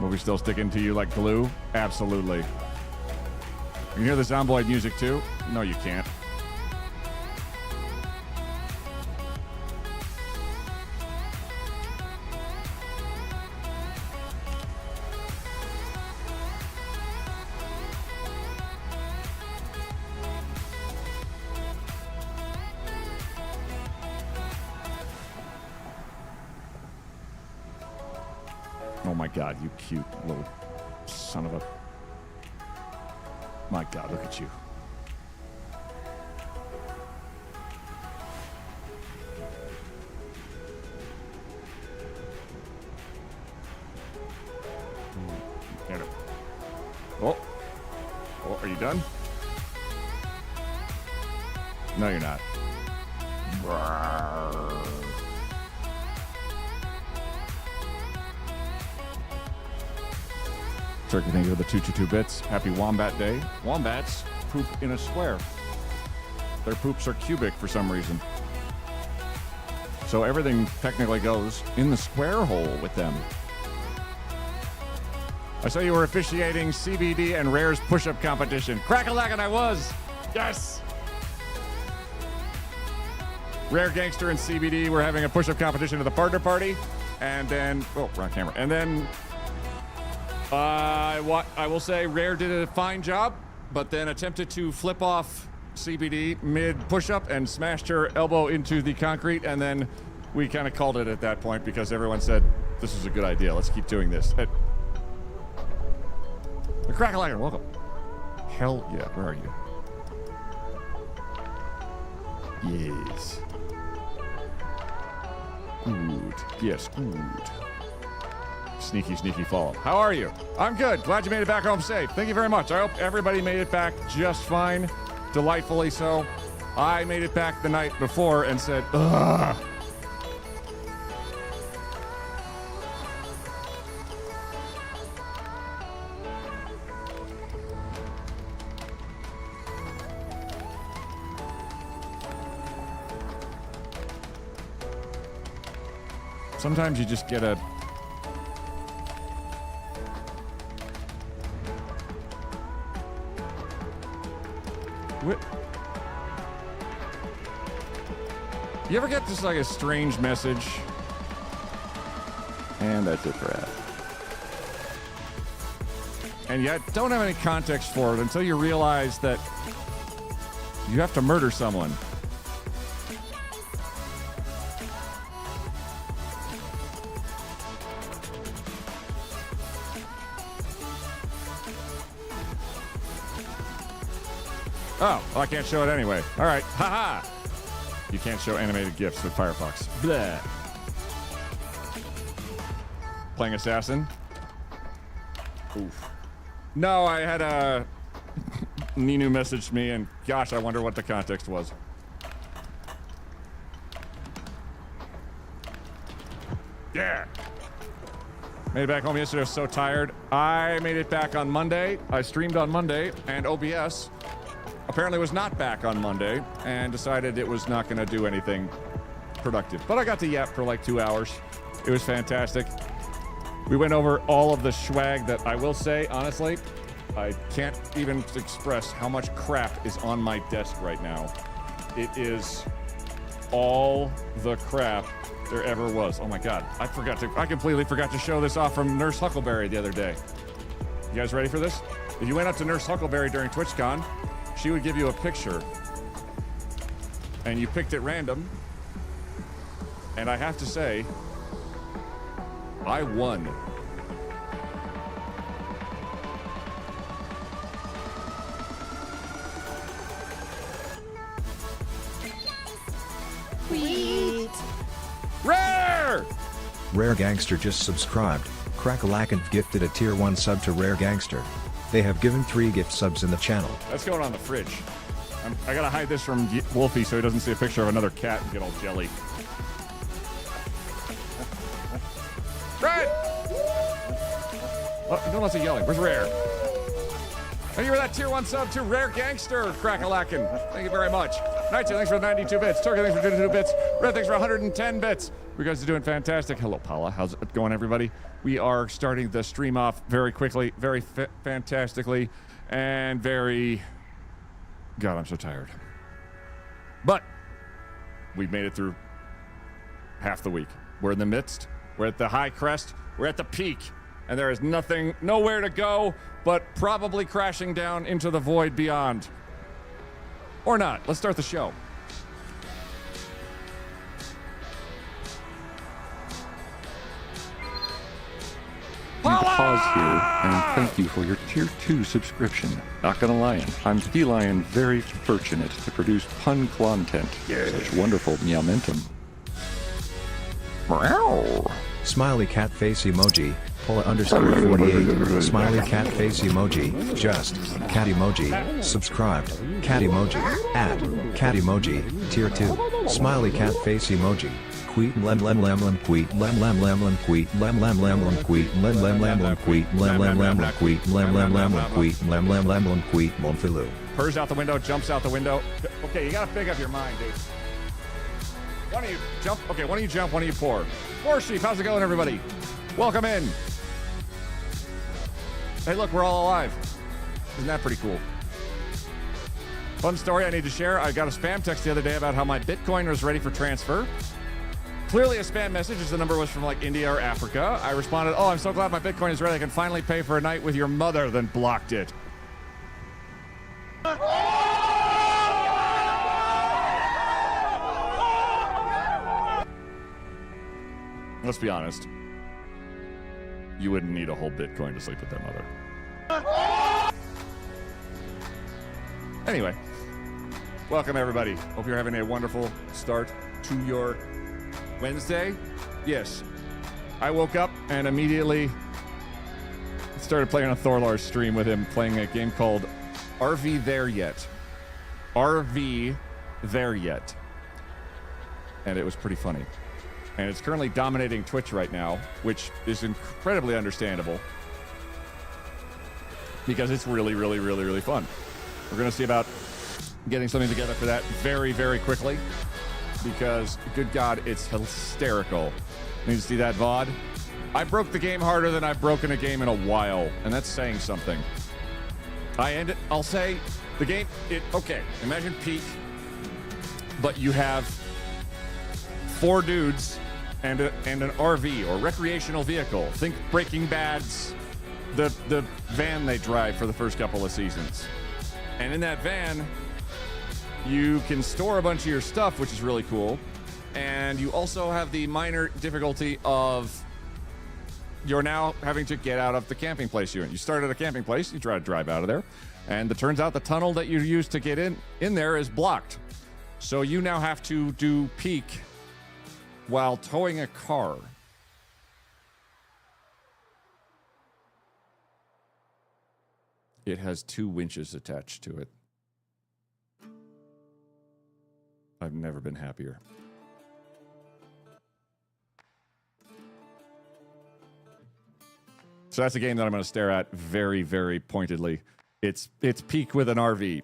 Movie still sticking to you like glue? Absolutely. You can hear the Zomboid music too? No, you can't. Oh my God, you cute little son of a... My God, look at you. Get it. Oh. Oh, are you done? No, you're not. Turkey, thank you for the 222 bits. Happy Wombat Day. Wombats poop in a square. Their poops are cubic for some reason. So everything technically goes in the square hole with them. I saw you were officiating CBD and Rare's push-up competition. Crack-a-lack-and I was. Yes. Rare Gangster and CBD were having a push-up competition at the partner party. And then, oh, wrong camera. And then I will say Rare did a fine job, but then attempted to flip off CBD mid push-up and smashed her elbow into the concrete, and then we kind of called it at that point because everyone said, this is a good idea, let's keep doing this. Crack-a-lack, welcome. Hell yeah, where are you? Yes. Good. Yes, good. Sneaky, sneaky follow. How are you? I'm good. Glad you made it back home safe. Thank you very much. I hope everybody made it back just fine. Delightfully so. I made it back the night before and said, ugh. Sometimes you just get a... What? You ever get just like a strange message? And that's it for that. And you don't have any context for it until you realize that you have to murder someone. Oh, well, I can't show it anyway. All right, haha. You can't show animated GIFs with Firefox. Blah. Playing Assassin? Oof. No, I had a... Ninu messaged me, and gosh, I wonder what the context was. Yeah. Made it back home yesterday. I was so tired. I made it back on Monday. I streamed on Monday, and OBS apparently was not back on Monday and decided it was not going to do anything productive. But I got to yap for like 2 hours. It was fantastic. We went over all of the swag that I will say, honestly, I can't even express how much crap is on my desk right now. It is all the crap there ever was. Oh my God, I completely forgot to show this off from Nurse Huckleberry the other day. You guys ready for this? If you went up to Nurse Huckleberry during TwitchCon, she would give you a picture, and you picked at random, and I have to say, I won. Sweet. Rare! Rare Gangster just subscribed. Crack-a-lack and gifted a tier 1 sub to Rare Gangster. They have given 3 gift subs in the channel. That's going on the fridge. I gotta hide this from Wolfie so he doesn't see a picture of another cat and get all jelly. Red! Oh, no lots of yelling. Where's Rare? Thank you for that tier 1 sub to Rare Gangster, Crack-a-lackin'. Thank you very much. Nighty, thanks for 92 bits. Turkey, thanks for 22 bits. Red, thanks for 110 bits. You guys are doing fantastic. Hello, Paula. How's it going, everybody? We are starting the stream off very quickly, very fantastically, and very... God, I'm so tired. But we've made it through half the week. We're in the midst. We're at the high crest. We're at the peak. And there is nowhere to go but probably crashing down into the void beyond. Or not. Let's start the show. Pause here and thank you for your Tier 2 subscription. Not gonna lie, I'm feline very fortunate to produce pun content. Such wonderful meowmentum. Meow. Smiley cat face emoji. Pola underscore 48. Smiley cat face emoji. Just. Cat emoji. Subscribed. Cat emoji. At. Cat emoji. Tier 2. Smiley cat face emoji. Queet lem lem lem lem queet lem lem lem lem queet lem lem lem lem queet lem lem lem lem queet lem lem lem lem queet lem lem lem lem queet lem lem lem lem queet monfilu. Purrs out the window, jumps out the window. Okay, you gotta pick up your mind, dude. One of you jump. Okay, one of you jump, one of you pour. Pour sheep, how's it going, everybody? Welcome in. Hey, look, we're all alive. Isn't that pretty cool? Fun story I need to share. I got a spam text the other day about how my Bitcoin was ready for transfer. Clearly a spam message, as the number was from like India or Africa. I responded, oh, I'm so glad my Bitcoin is ready. I can finally pay for a night with your mother, then blocked it. Let's be honest. You wouldn't need a whole Bitcoin to sleep with their mother. Anyway, welcome everybody. Hope you're having a wonderful start to your Wednesday. Yes, I woke up and immediately started playing on Thorlar's stream with him, playing a game called RV There Yet. RV There Yet. And it was pretty funny. And it's currently dominating Twitch right now, which is incredibly understandable because it's really, really, really, really fun. We're going to see about getting something together for that very, very quickly because, good God, it's hysterical. Need to see that VOD? I broke the game harder than I've broken a game in a while, and that's saying something. I'll say the game, okay, imagine Peak, but you have 4 dudes and an RV or recreational vehicle. Think Breaking Bad's the van they drive for the first couple of seasons. And in that van, you can store a bunch of your stuff, which is really cool. And you also have the minor difficulty of you're now having to get out of the camping place you're in. You start at a camping place, you try to drive out of there, and it turns out the tunnel that you used to get in there is blocked. So you now have to do Peak while towing a car. It has 2 winches attached to it. I've never been happier. So that's a game that I'm going to stare at very, very pointedly. It's Peak with an RV.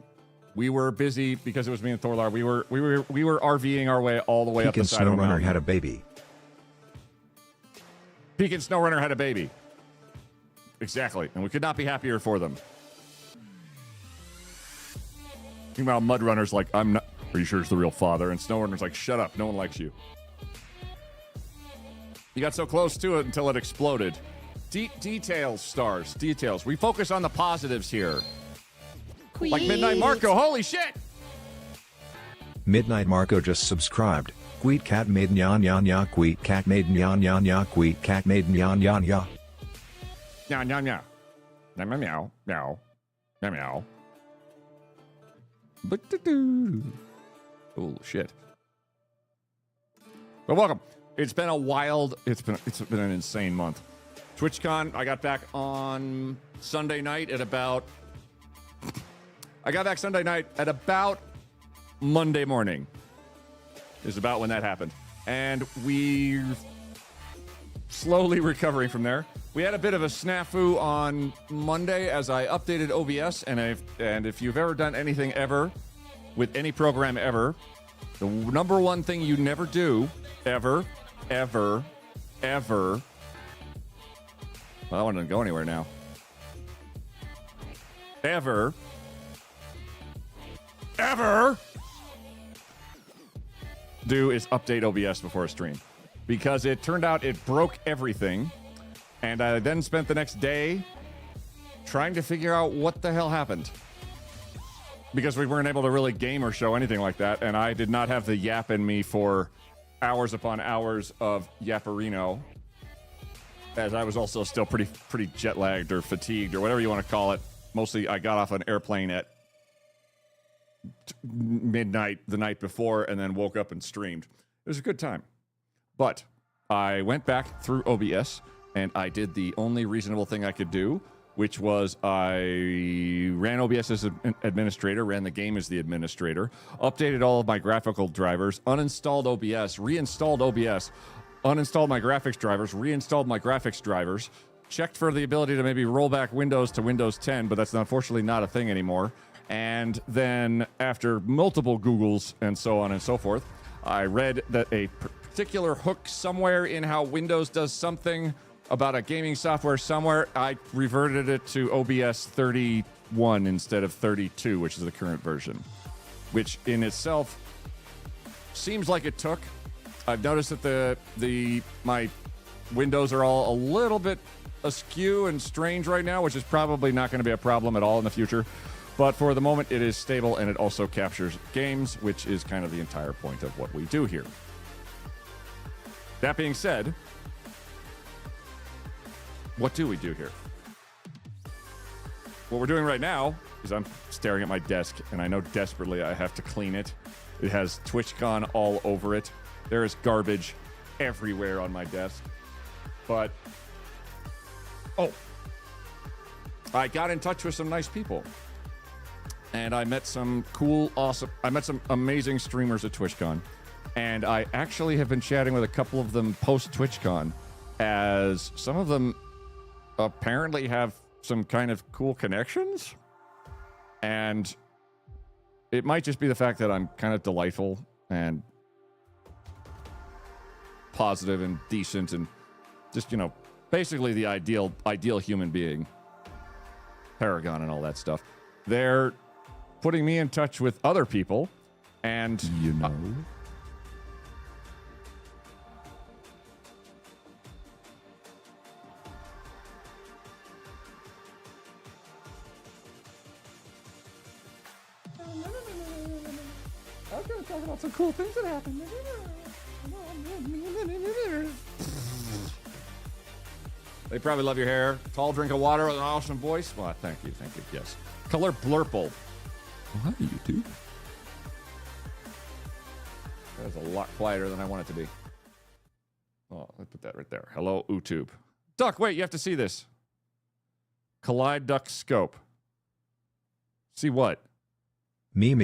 We were busy because it was me and Thorlar. We were RVing our way all the way up the side of the mountain. Peak and SnowRunner had a baby. Peak and SnowRunner had a baby. Exactly, and we could not be happier for them. Meanwhile, Mudrunner's like, I'm not. Are you sure it's the real father? And SnowRunner's like, shut up, no one likes you. You got so close to it until it exploded. Details, stars, details. We focus on the positives here. Queen. Like Midnight Marco, holy shit! Midnight Marco just subscribed. Queet cat made nyan nyan ya. Queet cat made nyan nyan ya. Queet cat made nyan nyan ya. Nyan nyan ya. Meow meow meow meow meow. Oh shit! But welcome. It's been a wild. It's been an insane month. TwitchCon. I got back on Sunday night at about. I got back Sunday night at about Monday morning. Is about when that happened, and we're slowly recovering from there. We had a bit of a snafu on Monday as I updated OBS, and if you've ever done anything ever, with any program ever, the number one thing you never do, ever, well, that one didn't go anywhere now. Ever do is update OBS before a stream. Because it turned out it broke everything. And I then spent the next day trying to figure out what the hell happened. Because we weren't able to really game or show anything like that. And I did not have the yap in me for hours upon hours of yapperino. As I was also still pretty jet lagged or fatigued or whatever you want to call it. Mostly I got off an airplane at midnight the night before and then woke up and streamed. It was a good time. But I went back through OBS and I did the only reasonable thing I could do, which was I ran OBS as an administrator, ran the game as the administrator, updated all of my graphical drivers, uninstalled OBS, reinstalled OBS, uninstalled my graphics drivers, reinstalled my graphics drivers, checked for the ability to maybe roll back Windows to Windows 10, but that's unfortunately not a thing anymore. And then after multiple Googles and so on and so forth, I read that a particular hook somewhere in how Windows does something about a gaming software somewhere, I reverted it to OBS 31 instead of 32, which is the current version, which in itself seems like it took. I've noticed that my windows are all a little bit askew and strange right now, which is probably not going to be a problem at all in the future. But for the moment, it is stable, and it also captures games, which is kind of the entire point of what we do here. That being said, what do we do here? What we're doing right now is I'm staring at my desk, and I know desperately I have to clean it. It has TwitchCon all over it. There is garbage everywhere on my desk. But, I got in touch with some nice people. And I met some amazing streamers at TwitchCon. And I actually have been chatting with a couple of them post TwitchCon, as some of them apparently have some kind of cool connections. And it might just be the fact that I'm kind of delightful and positive and decent and just, basically the ideal human being. Paragon and all that stuff. They're putting me in touch with other people, and I was going to talk about some cool things that happened. They probably love your hair. Tall drink of water with an awesome voice. Well, thank you, yes. Color blurple. Oh, hi, YouTube. That is a lot quieter than I want it to be. Oh, let's put that right there. Hello, YouTube. Duck, wait, you have to see this. Collide Duck Scope. See what? Me,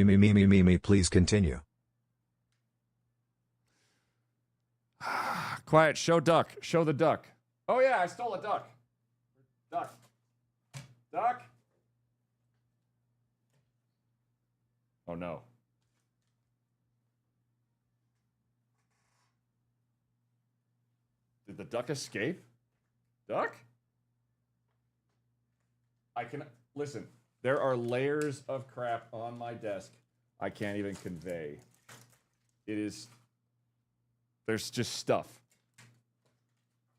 please continue. Quiet, show duck. Show the duck. Oh, yeah, I stole a duck. Duck. Duck? Oh, no. Did the duck escape? Duck? Listen, there are layers of crap on my desk I can't even convey. There's just stuff.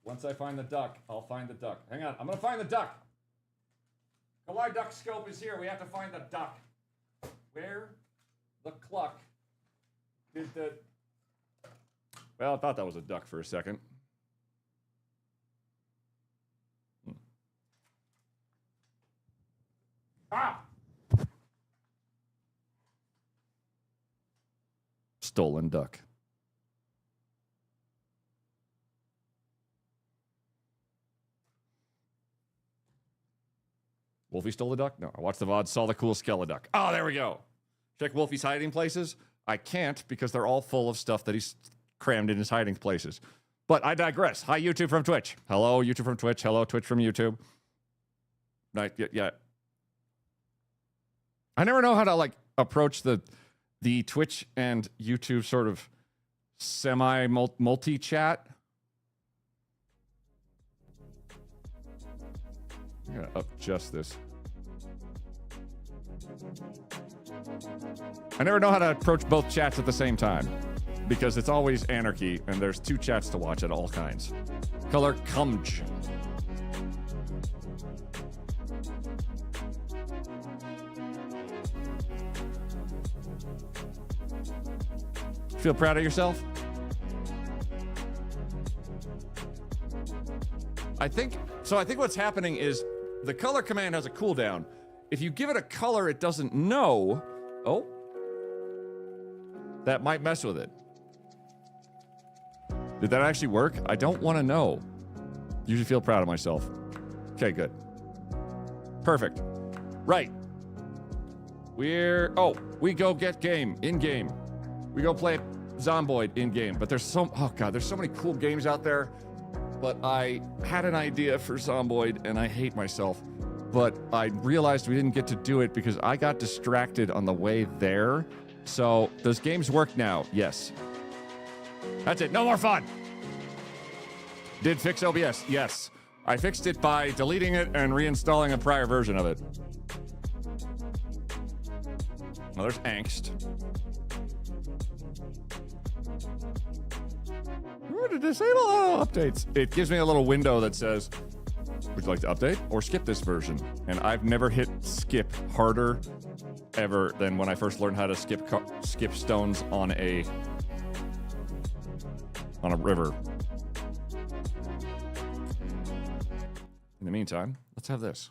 Once I find the duck, I'll find the duck. Hang on, I'm gonna find the duck. Collide Duck Scope is here. We have to find the duck. Where the cluck did the... Well, I thought that was a duck for a second. Ah! Stolen duck. Wolfie stole the duck? No, I watched the VOD, saw the cool Skeleduck. Oh, there we go. Check Wolfie's hiding places. I can't because they're all full of stuff that he's crammed in his hiding places. But I digress. Hi, YouTube from Twitch. Hello, YouTube from Twitch. Hello, Twitch from YouTube. Yeah. I never know how to, approach the the Twitch and YouTube sort of multi-chat. I'm gonna adjust this. I never know how to approach both chats at the same time because it's always anarchy and there's two chats to watch at all kinds. Color Kumj. Feel proud of yourself? I think what's happening is the color command has a cooldown. If you give it a color it doesn't know, oh, that might mess with it. Did that actually work? I don't want to know. Usually feel proud of myself. Okay, good. Perfect. Right. We go get game, in-game. We go play Zomboid in-game. But there's so many cool games out there. But I had an idea for Zomboid, and I hate myself. But I realized we didn't get to do it because I got distracted on the way there. So, does games work now? Yes. That's it. No more fun. Did fix OBS? Yes. I fixed it by deleting it and reinstalling a prior version of it. Well, there's angst. To disable auto updates. It gives me a little window that says, would you like to update or skip this version? And I've never hit skip harder ever than when I first learned how to skip stones on a river. In the meantime, let's have this.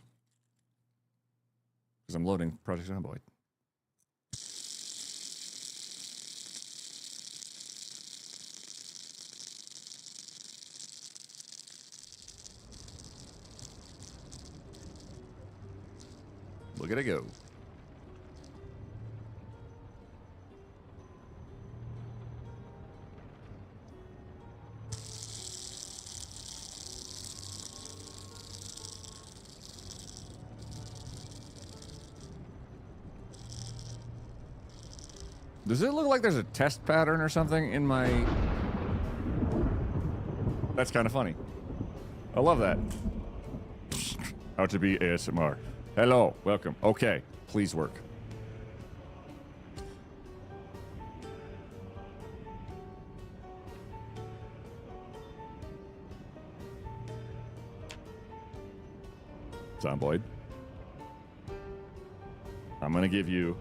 Because I'm loading Project Zomboid. Look at it go. Does it look like there's a test pattern or something in my... That's kind of funny. I love that. How to be ASMR. Hello, welcome. Okay, please work. Zomboid. I'm gonna give you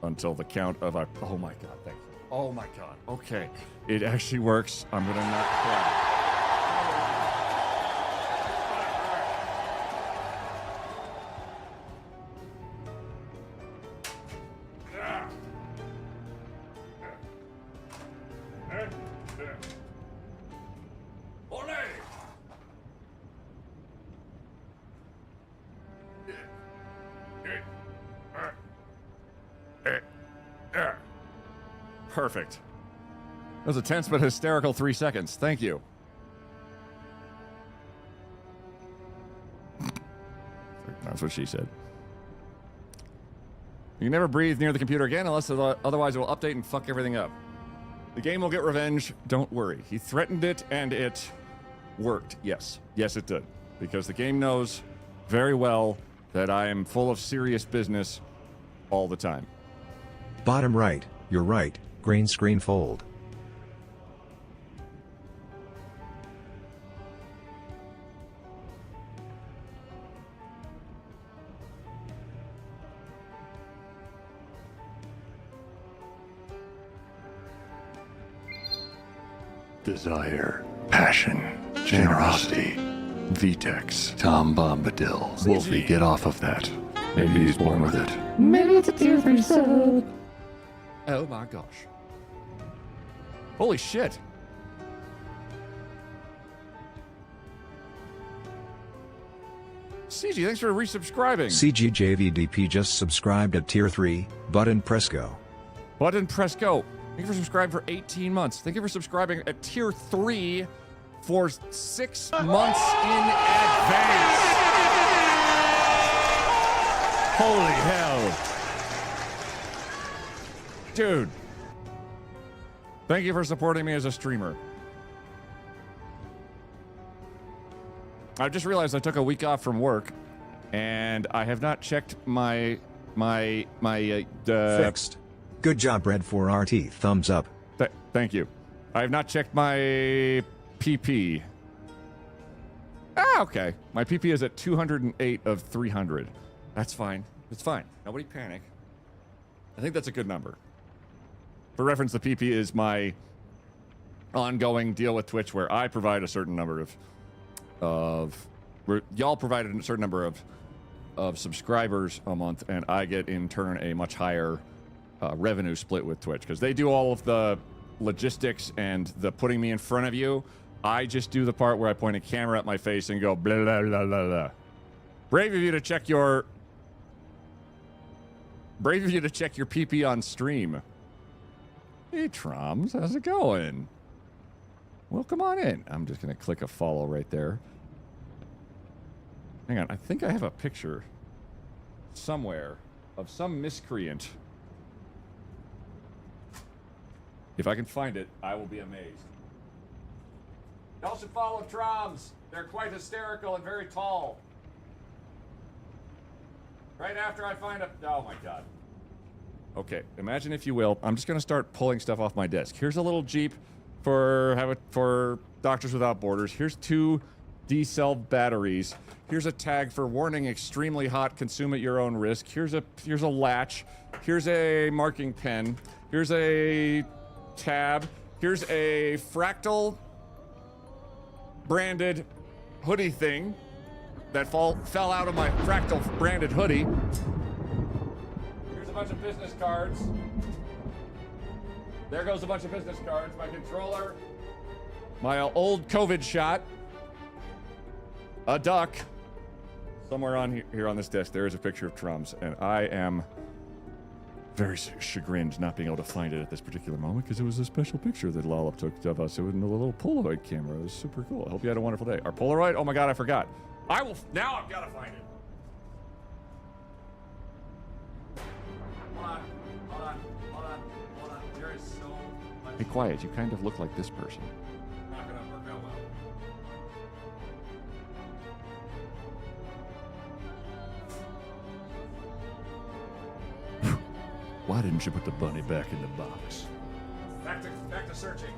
until the count of a... Oh my god, thank you. Oh my god, okay. It actually works. I'm gonna not cry. Perfect. That was a tense but hysterical 3 seconds. Thank you. That's what she said. You can never breathe near the computer again unless otherwise it will update and fuck everything up. The game will get revenge. Don't worry. He threatened it and it worked. Yes. Yes, it did. Because the game knows very well that I am full of serious business all the time. Bottom right, you're right. Green screen fold. Desire, passion, generosity, Vitex, Tom Bombadil. Wolfie, get off of that. Maybe he's born with it. Maybe it's a tier 3 sub. Oh my gosh. Holy shit. CG, thanks for resubscribing. CGJVDP just subscribed at tier 3, button press go. Button press go. Thank you for subscribing for 18 months. Thank you for subscribing at tier 3 for 6 months in advance. Holy hell. Dude. Thank you for supporting me as a streamer. I just realized I took a week off from work, and I have not checked my Fixed. Good job, Red 4RT. Thumbs up. Thank you. I have not checked my PP. Ah, okay. My PP is at 208 of 300. That's fine. It's fine. Nobody panic. I think that's a good number. For reference, the PP is my ongoing deal with Twitch, where I provide a certain number y'all provided a certain number of subscribers a month, and I get in turn a much higher revenue split with Twitch, because they do all of the logistics and the putting me in front of you. I just do the part where I point a camera at my face and go blah blah blah blah blah. Brave of you to check your PP on stream. Hey Troms, how's it going? Well, come on in. I'm just gonna click a follow right there. Hang on, I think I have a picture somewhere of some miscreant. If I can find it, I will be amazed. Y'all should follow Troms. They're quite hysterical and very tall. Right after I find a... Oh my god. Okay, imagine if you will, I'm just gonna start pulling stuff off my desk. Here's a little Jeep for Doctors Without Borders. Here's 2 D-cell batteries. Here's a tag for warning extremely hot, consume at your own risk. Here's a latch. Here's a marking pen. Here's a tab. Here's a fractal branded hoodie thing that fell out of my fractal branded hoodie. Here's a bunch of business cards. There goes a bunch of business cards. My controller. My old COVID shot. A duck. Somewhere on here on this desk, there is a picture of Troms, and I am very chagrined not being able to find it at this particular moment, because it was a special picture that Lollop took of us. It was in a little Polaroid camera. It was super cool. I hope you had a wonderful day. Our Polaroid? Oh my god, I forgot. Now I've got to find it. Hold on. There is so much. Be quiet. You kind of look like this person. Not gonna work out well. Why didn't you put the bunny back in the box? Back to searching.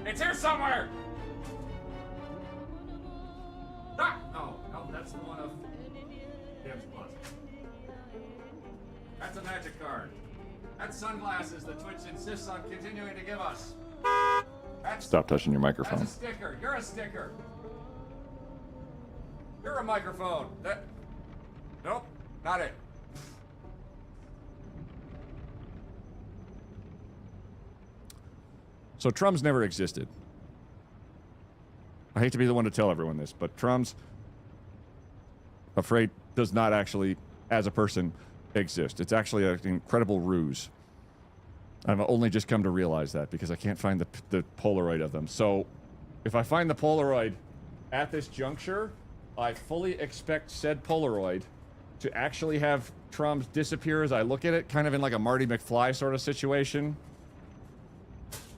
It's here somewhere! Ah! Oh, no, that's the one of Dam's Plus. That's a magic card. That's sunglasses that Twitch insists on continuing to give us. Stop touching your microphone. That's a sticker. You're a sticker. You're a microphone. Nope, not it. So Trums never existed. I hate to be the one to tell everyone this, but Trums, afraid, does not actually, as a person, exist. It's actually an incredible ruse. I've only just come to realize that because I can't find the Polaroid of them. So if I find the Polaroid at this juncture, I fully expect said Polaroid to actually have Trums disappear as I look at it, kind of in like a Marty McFly sort of situation.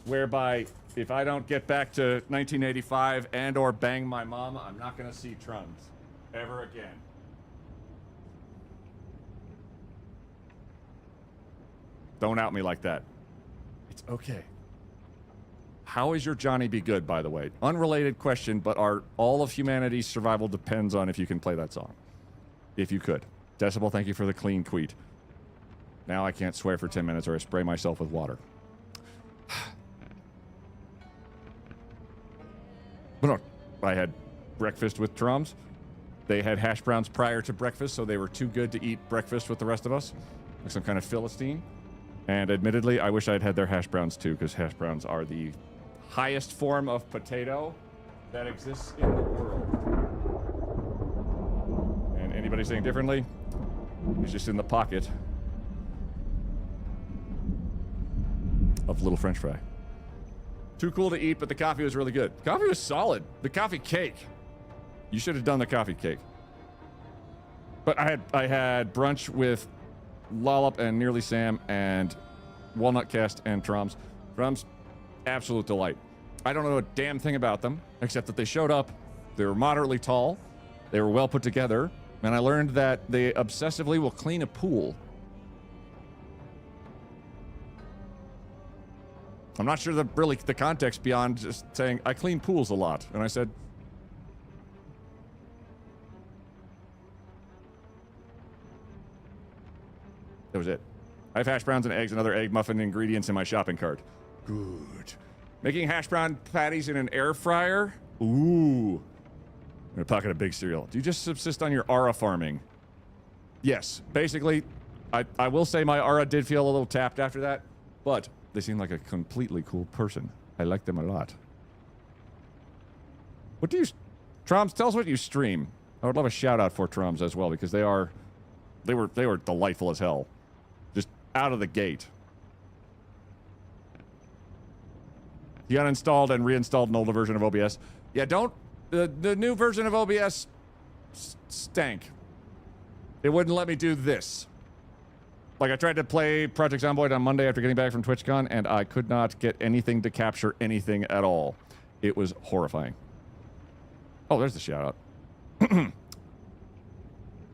Whereby, if I don't get back to 1985 and or bang my mama, I'm not going to see Trums ever again. Don't out me like that. It's okay. How is your Johnny Be Good, by the way? Unrelated question, but all of humanity's survival depends on if you can play that song. If you could. Decibel, thank you for the clean tweet. Now I can't swear for 10 minutes or I spray myself with water. But no, I had breakfast with Trums. They had hash browns prior to breakfast, so they were too good to eat breakfast with the rest of us, like some kind of Philistine. And admittedly, I wish I'd had their hash browns too, because hash browns are the highest form of potato that exists in the world. And anybody saying differently is just in the pocket of little French fry. Too cool to eat, but the coffee was really good. Coffee was solid. The coffee cake. You should have done the coffee cake. But I had brunch with Lollop and Nearly Sam and Walnutcast and Troms. Troms, absolute delight. I don't know a damn thing about them, except that they showed up. They were moderately tall. They were well put together. And I learned that they obsessively will clean a pool. I'm not sure the context beyond just saying, I clean pools a lot. And I said, that was it. I have hash browns and eggs and other egg muffin ingredients in my shopping cart. Good. Making hash brown patties in an air fryer? Ooh. In a pocket of big cereal. Do you just subsist on your aura farming? Yes. Basically, I will say my aura did feel a little tapped after that, but they seem like a completely cool person. I like them a lot. What do you... Troms, tell us what you stream. I would love a shout out for Troms as well, because they were delightful as hell. Just out of the gate. He uninstalled and reinstalled an older version of OBS. Yeah, don't... The new version of OBS stank. It wouldn't let me do this. Like, I tried to play Project Zomboid on Monday after getting back from TwitchCon, and I could not get anything to capture anything at all. It was horrifying. Oh, there's the shout-out.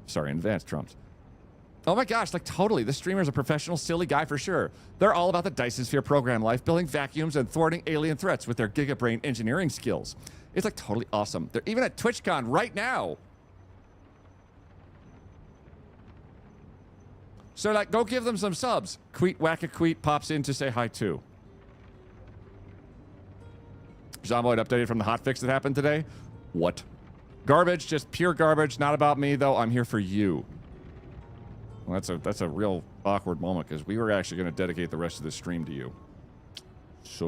Sorry, in advance, Trumps. Oh my gosh, like totally. This streamer's a professional, silly guy for sure. They're all about the Dyson Sphere program life, building vacuums and thwarting alien threats with their gigabrain engineering skills. It's like totally awesome. They're even at TwitchCon right now. So like, go give them some subs. Queet Wackaqueet pops in to say hi too. Zomboid updated from the hotfix that happened today. What? Garbage, just pure garbage. Not about me though. I'm here for you. Well, that's a real awkward moment because we were actually going to dedicate the rest of this stream to you. So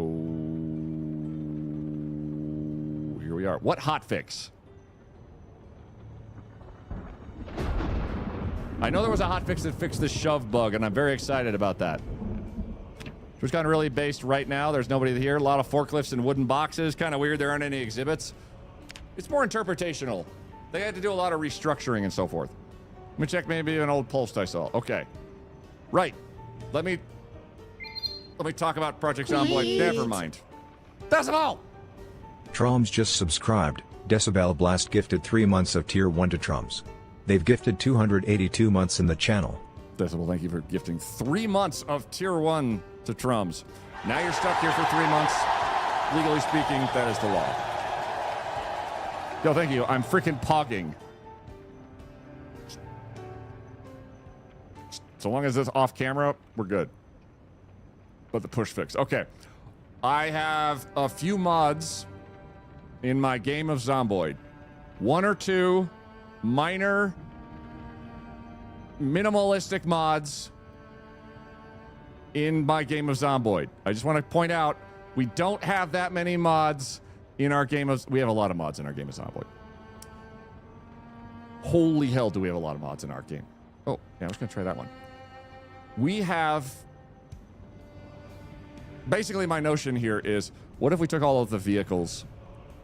here we are. What hotfix? I know there was a hotfix that fixed the shove bug, and I'm very excited about that. It's kind of really based right now. There's nobody here. A lot of forklifts and wooden boxes. Kind of weird. There aren't any exhibits. It's more interpretational. They had to do a lot of restructuring and so forth. Let me check maybe an old post I saw. Okay. Right. Let me talk about Project Zomboid. Never mind. Decibel! Troms just subscribed. Decibel Blast gifted 3 months of Tier 1 to Troms. They've gifted 282 months in the channel. Decibel, thank you for gifting 3 months of Tier 1 to Troms. Now you're stuck here for 3 months. Legally speaking, that is the law. Yo, thank you. I'm freaking pogging. So long as it's off camera, we're good. But the push fix. Okay. I have a few mods in my game of Zomboid. 1 or 2 minor minimalistic mods in my game of Zomboid. I just want to point out we don't have that many mods in our game of... We have a lot of mods in our game of Zomboid. Holy hell, do we have a lot of mods in our game. Oh, yeah, I was going to try that one. We have... Basically, my notion here is, what if we took all of the vehicles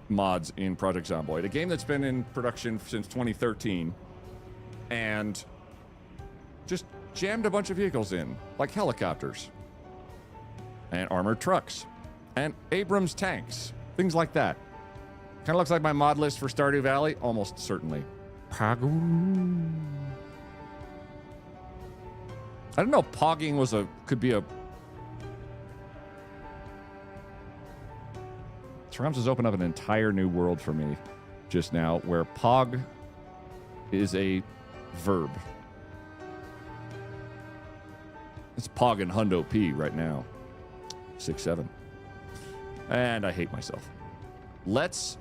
mods in Project Zomboid, a game that's been in production since 2013, and just jammed a bunch of vehicles in, like helicopters, and armored trucks, and Abrams tanks, things like that. Kind of looks like my mod list for Stardew Valley, almost certainly. I don't know, pogging was could be a... Troms has opened up an entire new world for me just now, where pog is a verb. It's pog and hundo P right now. 6-7. And I hate myself. Let's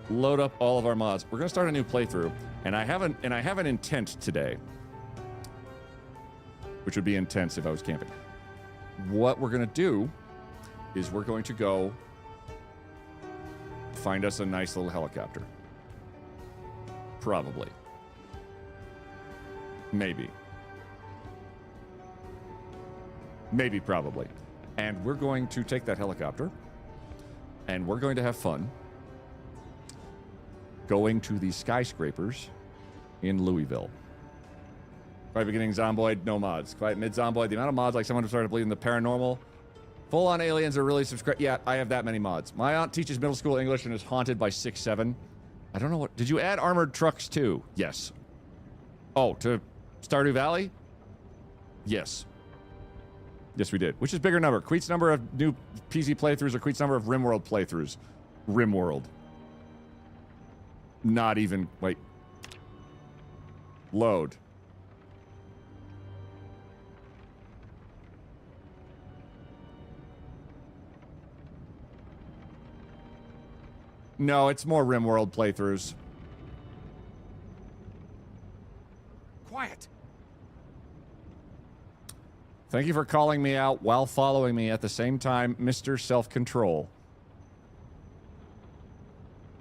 load up all of our mods. We're gonna start a new playthrough, and I have an intent today, which would be intense if I was camping. What we're gonna do is we're going to go find us a nice little helicopter. Probably. Maybe. Maybe, probably. And we're going to take that helicopter, and we're going to have fun going to the Skyscrapers in Louisville. Quiet beginning Zomboid, no mods. Quiet mid Zomboid, the amount of mods like someone who started believing the paranormal. Full on aliens are really subscribed. Yeah, I have that many mods. My aunt teaches middle school English and is haunted by 6-7. I don't know what. Did you add armored trucks too? Yes. Oh, to Stardew Valley? Yes. Yes, we did. Which is bigger number? Queet's number of new PZ playthroughs or Queet's number of RimWorld playthroughs? RimWorld. Not even. Wait. Load. No, it's more RimWorld playthroughs. Quiet. Thank you for calling me out while following me at the same time, Mr. Self-Control.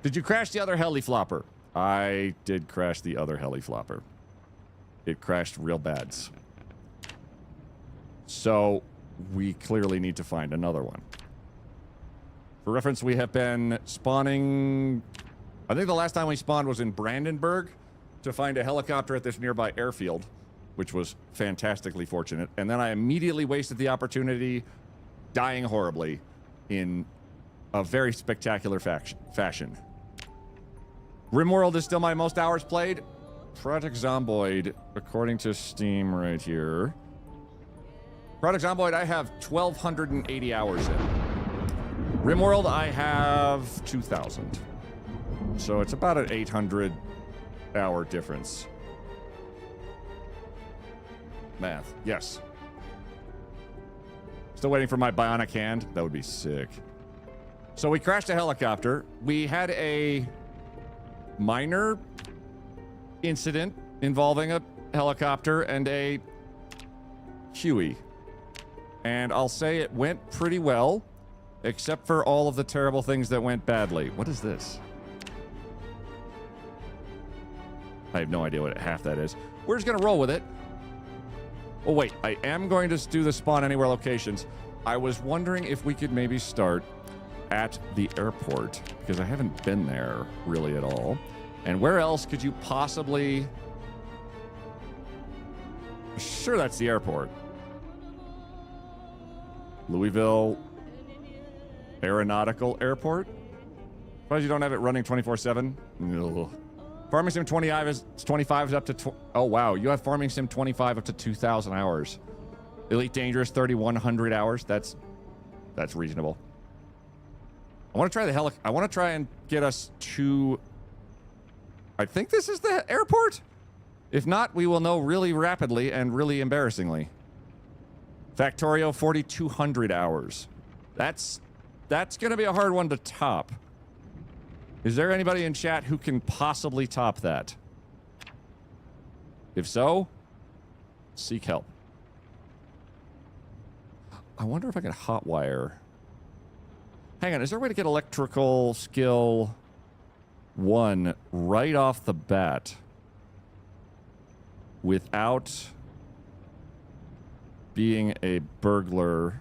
Did you crash the other heli flopper? I did crash the other heli flopper. It crashed real bad. So, we clearly need to find another one. For reference, we have been spawning... I think the last time we spawned was in Brandenburg to find a helicopter at this nearby airfield, which was fantastically fortunate. And then I immediately wasted the opportunity, dying horribly in a very spectacular fashion. RimWorld is still my most hours played. Project Zomboid, according to Steam right here. Project Zomboid, I have 1,280 hours in. RimWorld, I have 2,000. So it's about an 800-hour difference. Math, yes. Still waiting for my bionic hand. That would be sick. So we crashed a helicopter. We had a minor incident involving a helicopter and a Huey. And I'll say it went pretty well. Except for all of the terrible things that went badly. What is this? I have no idea what half that is. We're just going to roll with it. Oh, wait. I am going to do the spawn anywhere locations. I was wondering if we could maybe start at the airport. Because I haven't been there really at all. And where else could you possibly... Sure, that's the airport. Louisville... Aeronautical Airport. Suppose you don't have it running 24/7. Farming Sim 25 is up to... Oh, wow. You have Farming Sim 25 up to 2,000 hours. Elite Dangerous 3,100 hours. That's reasonable. I want to try the I want to try and get us to... I think this is the airport? If not, we will know really rapidly and really embarrassingly. Factorio 4,200 hours. That's going to be a hard one to top. Is there anybody in chat who can possibly top that? If so, seek help. I wonder if I can hotwire. Hang on, is there a way to get electrical skill 1 right off the bat without being a burglar?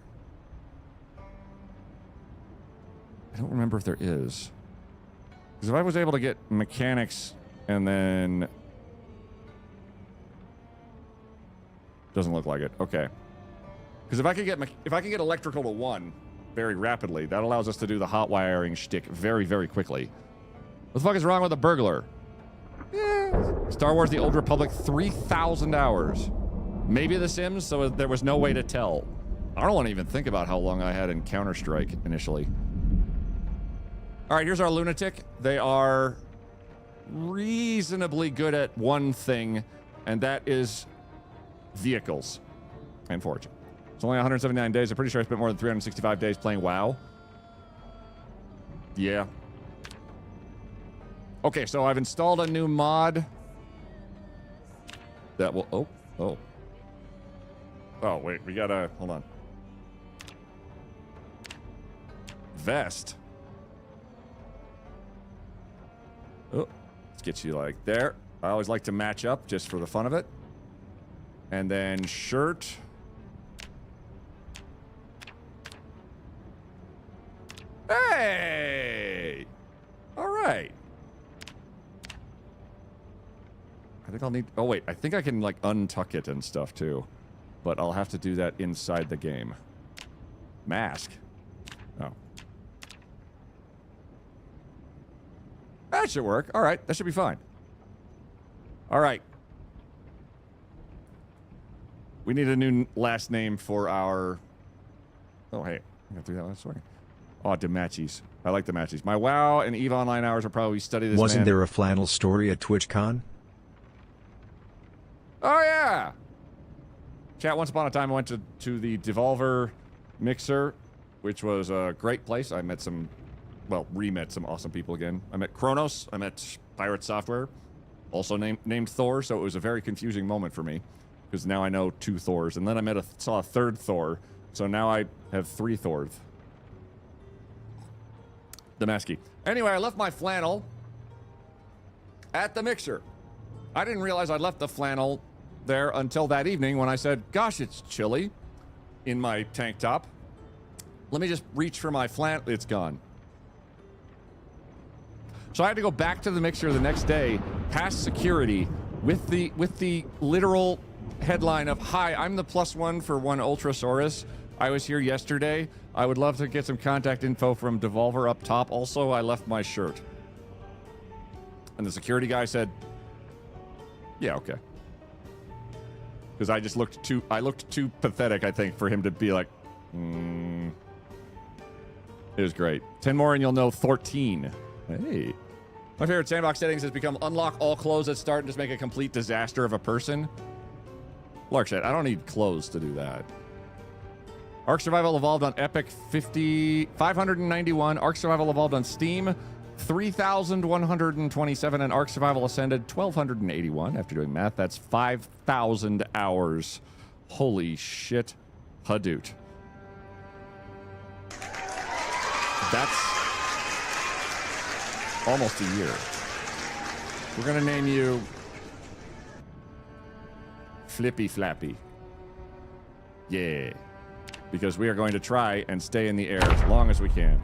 I don't remember if there is. Because if I was able to get mechanics and then... Doesn't look like it. Okay. Because if I could get electrical to 1 very rapidly, that allows us to do the hot wiring shtick very, very quickly. What the fuck is wrong with a burglar? Star Wars The Old Republic, 3,000 hours. Maybe The Sims, so there was no way to tell. I don't want to even think about how long I had in Counter-Strike initially. All right, here's our lunatic. They are reasonably good at one thing, and that is vehicles and fortune. It's only 179 days. I'm pretty sure I spent more than 365 days playing WoW. Yeah. Okay, so I've installed a new mod that will... Oh, wait, we gotta... Hold on. Vest. Oh, let's get you like there. I always like to match up just for the fun of it. And then shirt. Hey! All right. think I'll need... Oh, wait. I think I can, like, untuck it and stuff, too. But I'll have to do that inside the game. Mask. Oh. That should work. All right. That should be fine. All right. We need a new last name for our... Oh, hey. I got through that last one. Oh, Dematchis. I like the matches. My WoW and EVE Online hours are probably study this Wasn't man. there a flannel story at TwitchCon? Oh, yeah. Chat, once upon a time, I went to the Devolver Mixer, which was a great place. I met some, well, re-met some awesome people again. I met Kronos. I met Pirate Software, also named Thor, so it was a very confusing moment for me, because now I know 2 Thors. And then I saw a 3rd Thor, so now I have 3 Thors. Damasky. Anyway, I left my flannel at the mixer. I didn't realize I'd left the flannel there until that evening when I said, gosh, it's chilly in my tank top. Let me just reach for my flannel. It's gone. So I had to go back to the mixer the next day, past security, with the literal headline of, hi, I'm the +1 for one Ultrasaurus. I was here yesterday. I would love to get some contact info from Devolver up top. Also, I left my shirt. And the security guy said, yeah, okay. Because I just looked too pathetic, I think, for him to be like, It was great. 10 more and you'll know 14. Hey. My favorite sandbox settings has become unlock all clothes at start and just make a complete disaster of a person. Larkshit, I don't need clothes to do that. Ark Survival evolved on Epic 591. Ark Survival evolved on Steam 3,127. And Ark Survival Ascended 1,281. After doing math, that's 5,000 hours. Holy shit. Hadoot. That's almost a year. We're going to name you Flippy Flappy. Yeah. Because we are going to try and stay in the air as long as we can.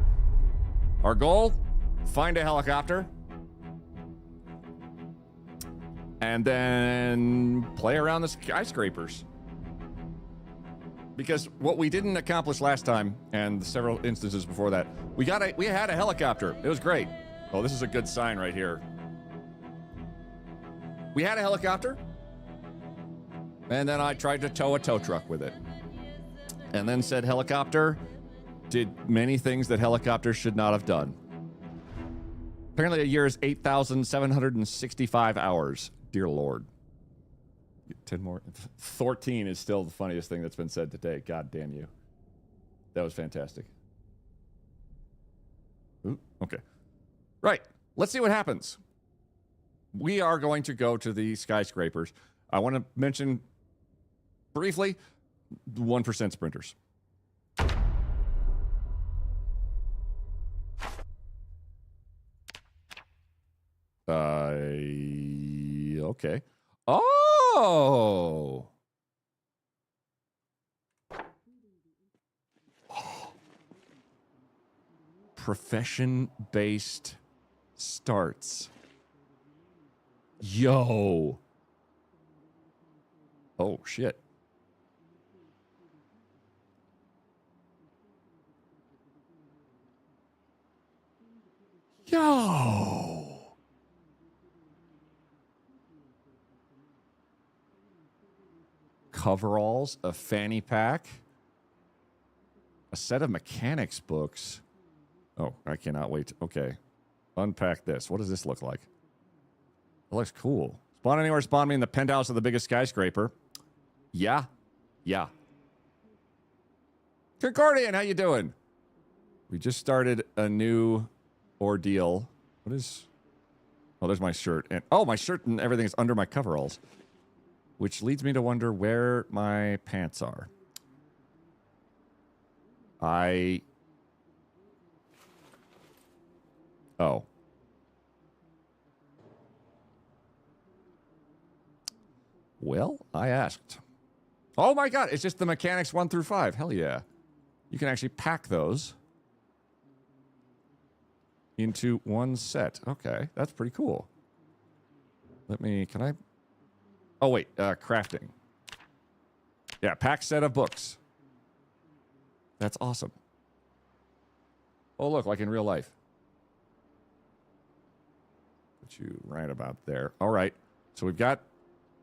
Our goal, find a helicopter. And then play around the skyscrapers. Because what we didn't accomplish last time, and several instances before that, we had a helicopter. It was great. Oh, this is a good sign right here. We had a helicopter, and then I tried to tow a tow truck with it. And then said helicopter did many things that helicopters should not have done. Apparently a year is 8,765 hours. Dear Lord. 10 more. 14 is still the funniest thing that's been said today. God damn you. That was fantastic. Ooh, okay. Right. Let's see what happens. We are going to go to the skyscrapers. I want to mention briefly 1% sprinters. Okay. Oh! Profession-based starts. Yo! Oh, shit. Yo! Coveralls, a fanny pack, a set of mechanics books. Oh, I cannot wait. Okay. Unpack this. What does this look like? It looks cool. Spawn anywhere, spawn me in the penthouse of the biggest skyscraper. Yeah. Yeah. Concordian, how you doing? We just started a new ordeal. What is... Oh, there's my shirt. And oh, my shirt and everything is under my coveralls. Which leads me to wonder where my pants are. Oh. Well, I asked. Oh my god, it's just the mechanics 1 through 5. Hell yeah. You can actually pack those into one set. Okay, that's pretty cool. Can I Oh, wait. Crafting. Yeah, pack set of books. That's awesome. Oh, look, like in real life. Put you right about there. All right. So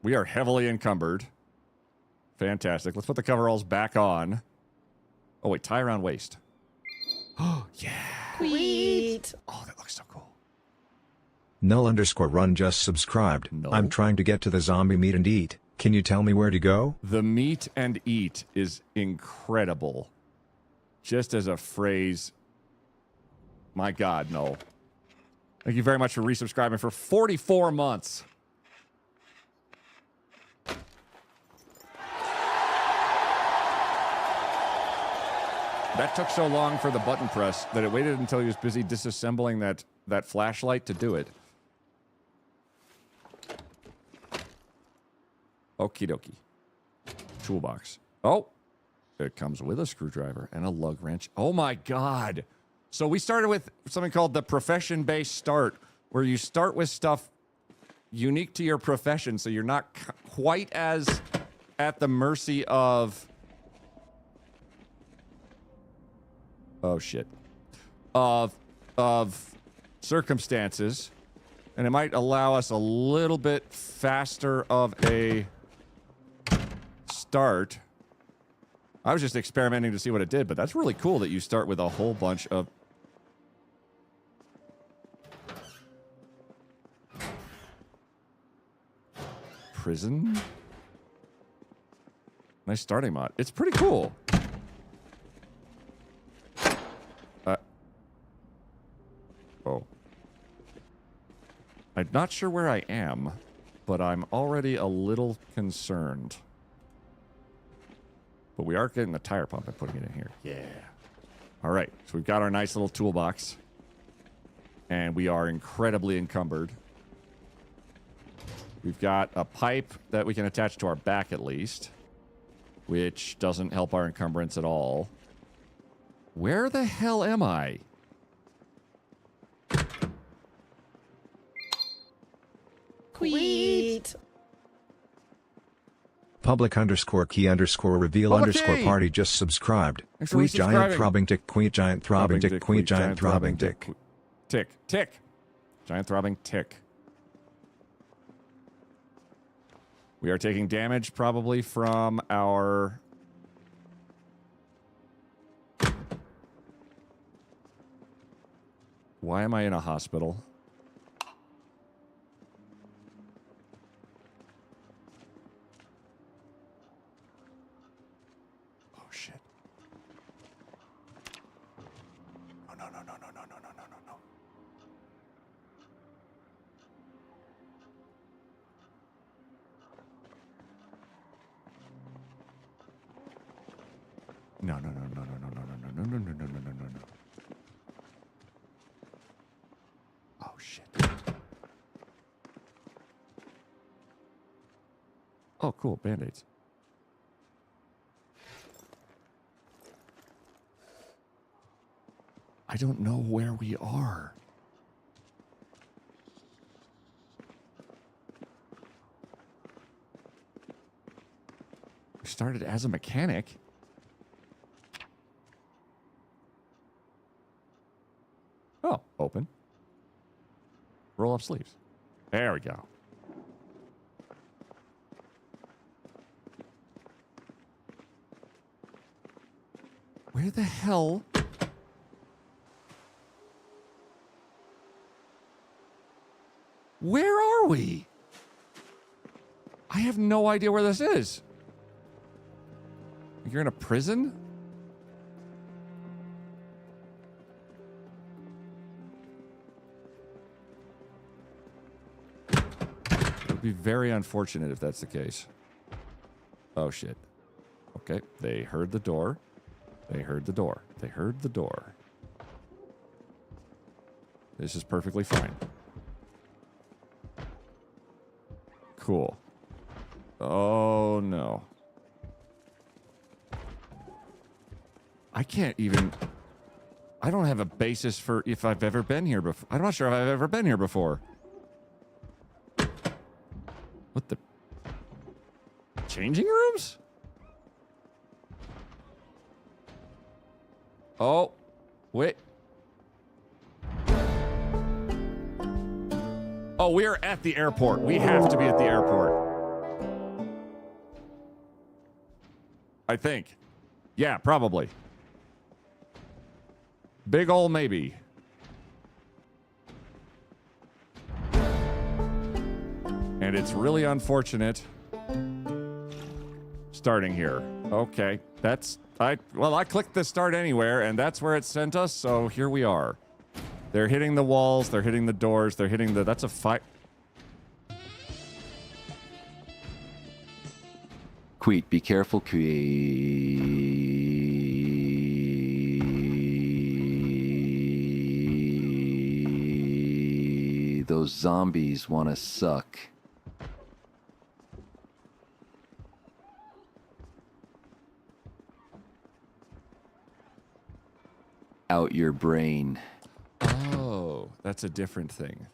we are heavily encumbered. Fantastic. Let's put the coveralls back on. Oh, wait, tie around waist. Oh, yeah. Sweet. Oh, that looks so cool. Null_run just subscribed. No. I'm trying to get to the zombie meet and eat. Can you tell me where to go? The meet and eat is incredible. Just as a phrase. My God, no. Thank you very much for resubscribing for 44 months. That took so long for the button press that it waited until he was busy disassembling that flashlight to do it. Okie dokie. Toolbox. Oh, it comes with a screwdriver and a lug wrench. Oh my God. So we started with something called the profession-based start, where you start with stuff unique to your profession, so you're not quite as at the mercy of... Oh, shit. Of circumstances. And it might allow us a little bit faster of a start. I was just experimenting to see what it did, but that's really cool that you start with a whole bunch of... Prison? Nice starting mod. It's pretty cool. Oh. I'm not sure where I am, but I'm already a little concerned. But we are getting the tire pump and putting it in here. Yeah. All right. So we've got our nice little toolbox. And we are incredibly encumbered. We've got a pipe that we can attach to our back at least, which doesn't help our encumbrance at all. Where the hell am I? Sweet. Public_key_reveal_party just subscribed. Thanks for Queet giant resubscribing. throbbing tick, queet giant throbbing tick, queet giant throbbing tick. Tick, tick. Giant throbbing tick. We are taking damage probably from our... Why am I in a hospital? Oh, shit. Oh, no, no, no, no, no, no, no, no, no, no. No, no, no, no, no, no, no, no, no, no, no, no, no, no, no, no. Oh, shit. Oh, cool. Band-Aids. I don't know where we are. We started as a mechanic. Oh, open. Roll up sleeves. There we go. Where the hell? Where are we? I have no idea where this is. You're in a prison? It would be very unfortunate if that's the case. Oh, shit. Okay, they heard the door. They heard the door. They heard the door. This is perfectly fine. Cool. Oh, no. I can't even... I don't have a basis for if I've ever been here before. I'm not sure if I've ever been here before. What the... changing rooms? Oh, wait. Oh, we are at the airport. We have to be at the airport. I think. Yeah, probably. Big ol' maybe. And it's really unfortunate starting here. Okay, that's... I clicked the start anywhere, and that's where it sent us, so here we are. They're hitting the walls, they're hitting the doors, they're hitting the... That's a fight. Queet, be careful, Queet. Those zombies want to suck. Out your brain. Oh, that's a different thing.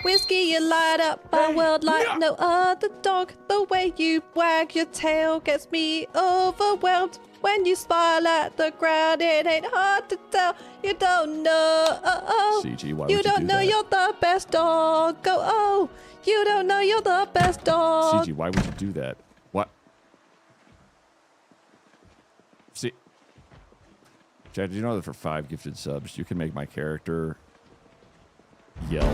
Whiskey, you light up my world like no other dog. The way you wag your tail gets me overwhelmed. When you smile at the ground, it ain't hard to tell. You don't know. CG, why You would don't do know that? you're the best dog. Oh, you don't know you're the best dog. CG, why would you do that? What? See, Chad, did you know that for 5 gifted subs, you can make my character yell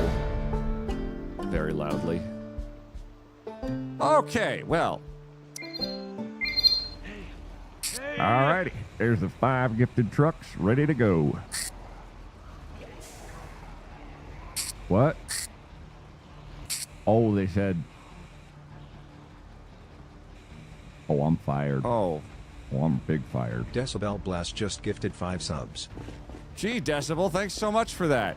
very loudly? Okay, well. Alrighty, there's the 5 gifted trucks ready to go. What? Oh, they said... Oh, I'm fired. Oh, I'm big fired. Decibel Blast just gifted 5 subs. Gee, Decibel, thanks so much for that.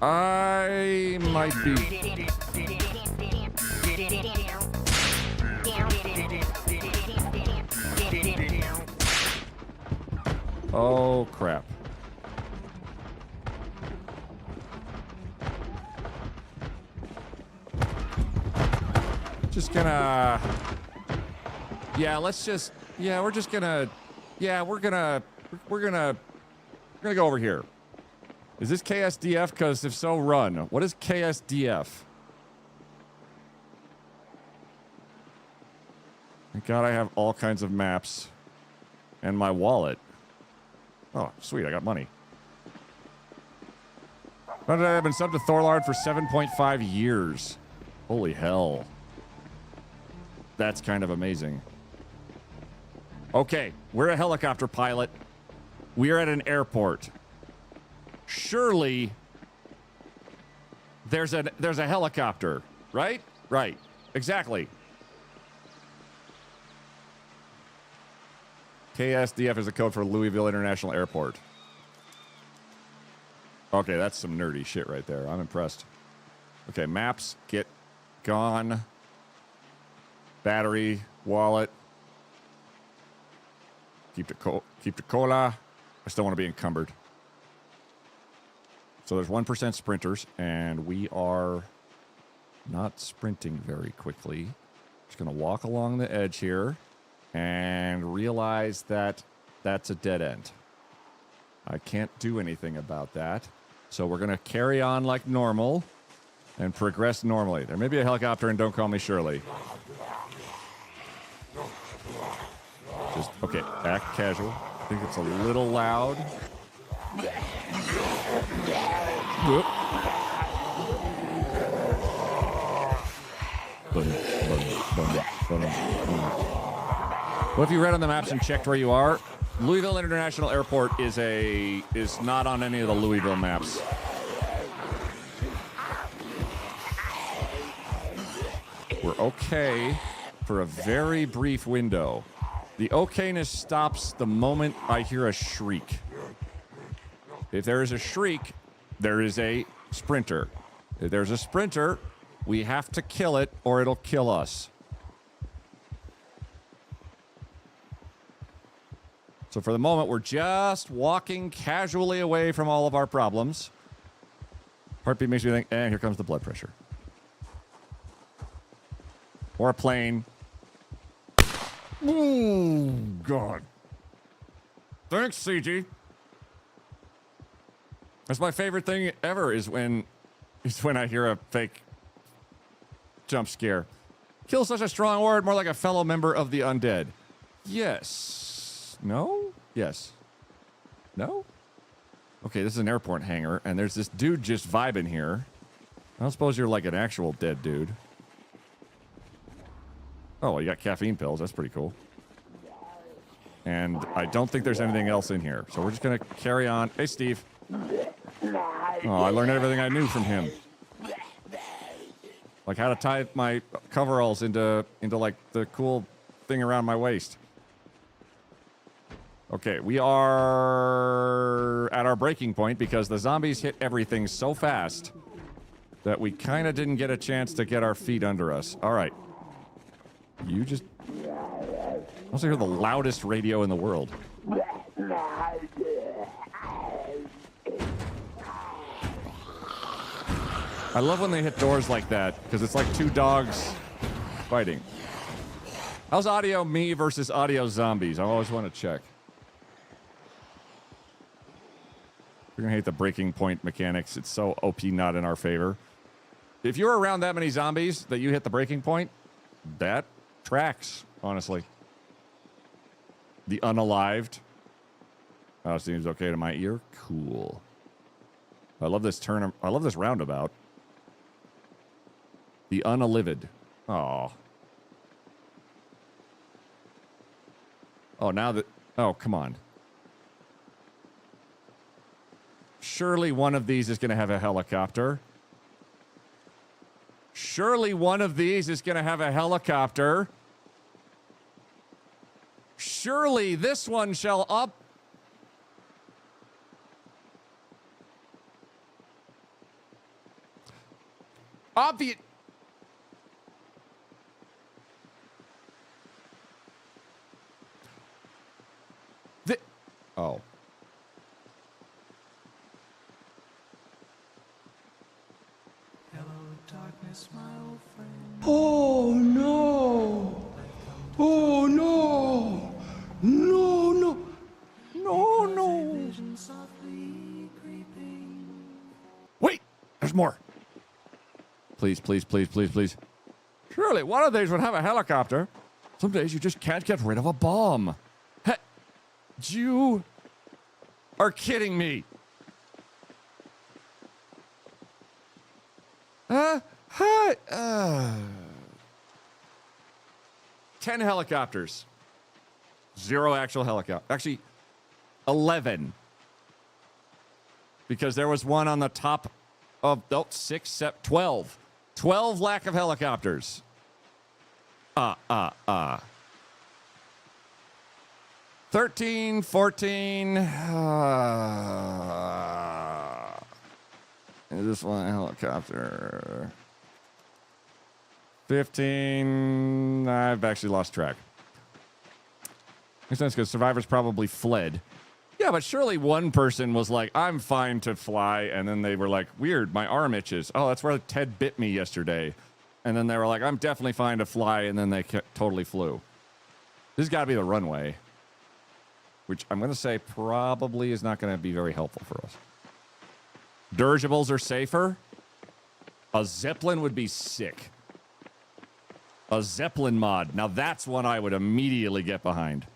I might be... Oh, crap. Just gonna... Yeah, let's just... Yeah, we're just gonna... Yeah, we're gonna go over here. Is this KSDF? Because if so, run. What is KSDF? Thank God I have all kinds of maps. And my wallet. Oh, sweet, I got money. I've been subbed to Thorlard for 7.5 years. Holy hell. That's kind of amazing. Okay, we're a helicopter pilot. We are at an airport. Surely there's a helicopter, right? Right. Exactly. KSDF is the code for Louisville International Airport. Okay, that's some nerdy shit right there. I'm impressed. Okay, maps get gone. Battery, wallet. Keep the cola. I still want to be encumbered. So there's 1% sprinters, and we are not sprinting very quickly. Just going to walk along the edge here and realize that that's a dead end. I can't do anything about that. So we're going to carry on like normal and progress normally. There may be a helicopter, and don't call me Shirley. Just, okay, act casual. I think it's a little loud. Whoop. Well, if you read on the maps and checked where you are, Louisville International Airport is not on any of the Louisville maps. We're okay for a very brief window. The okayness stops the moment I hear a shriek. If there is a shriek, there is a sprinter. If there's a sprinter, we have to kill it or it'll kill us. So for the moment, we're just walking casually away from all of our problems. Heartbeat makes me think, here comes the blood pressure. Or a plane. Oh, God. Thanks, CG. That's my favorite thing ever is when I hear a fake jump scare. Kill such a strong word, more like a fellow member of the undead. Yes. No? Yes. No? Okay, this is an airport hangar, and there's this dude just vibing here. I don't suppose you're like an actual dead dude. Oh, well, you got caffeine pills. That's pretty cool. And I don't think there's anything else in here. So we're just going to carry on. Hey, Steve. Oh, I learned everything I knew from him. Like how to tie my coveralls into like the cool thing around my waist. Okay, we are at our breaking point because the zombies hit everything so fast that we kind of didn't get a chance to get our feet under us. All right. You just... I also hear the loudest radio in the world. I love when they hit doors like that, because it's like two dogs fighting. How's audio me versus audio zombies? I always want to check. We're going to hate the breaking point mechanics. It's so OP not in our favor. If you're around that many zombies that you hit the breaking point, that tracks, honestly. The unalived. Oh, seems okay to my ear. Cool. I love this turn. I love this roundabout. The unalivid. Oh. Oh, now that... Oh, come on. Surely one of these is going to have a helicopter. Surely one of these is going to have a helicopter. Surely this one shall up... Obvious... Oh. Hello, darkness, my old friend. Oh no! Oh no! No, no! No, no! Vision softly creeping. Wait! There's more. Please, please, please, please, please. Surely one of these would have a helicopter. Some days you just can't get rid of a bomb. You are kidding me. 10 helicopters. 0 actual helicopter. Actually, 11. Because there was one on the top of 6, 7, 12. 12 lack of helicopters. 13, 14. Is this one a helicopter? 15. I've actually lost track. Makes sense because survivors probably fled. Yeah, but surely one person was like, I'm fine to fly. And then they were like, weird, my arm itches. Oh, that's where Ted bit me yesterday. And then they were like, I'm definitely fine to fly. And then they totally flew. This has got to be the runway. Which I'm going to say probably is not going to be very helpful for us. Dirigibles are safer. A Zeppelin would be sick. A Zeppelin mod. Now that's one I would immediately get behind.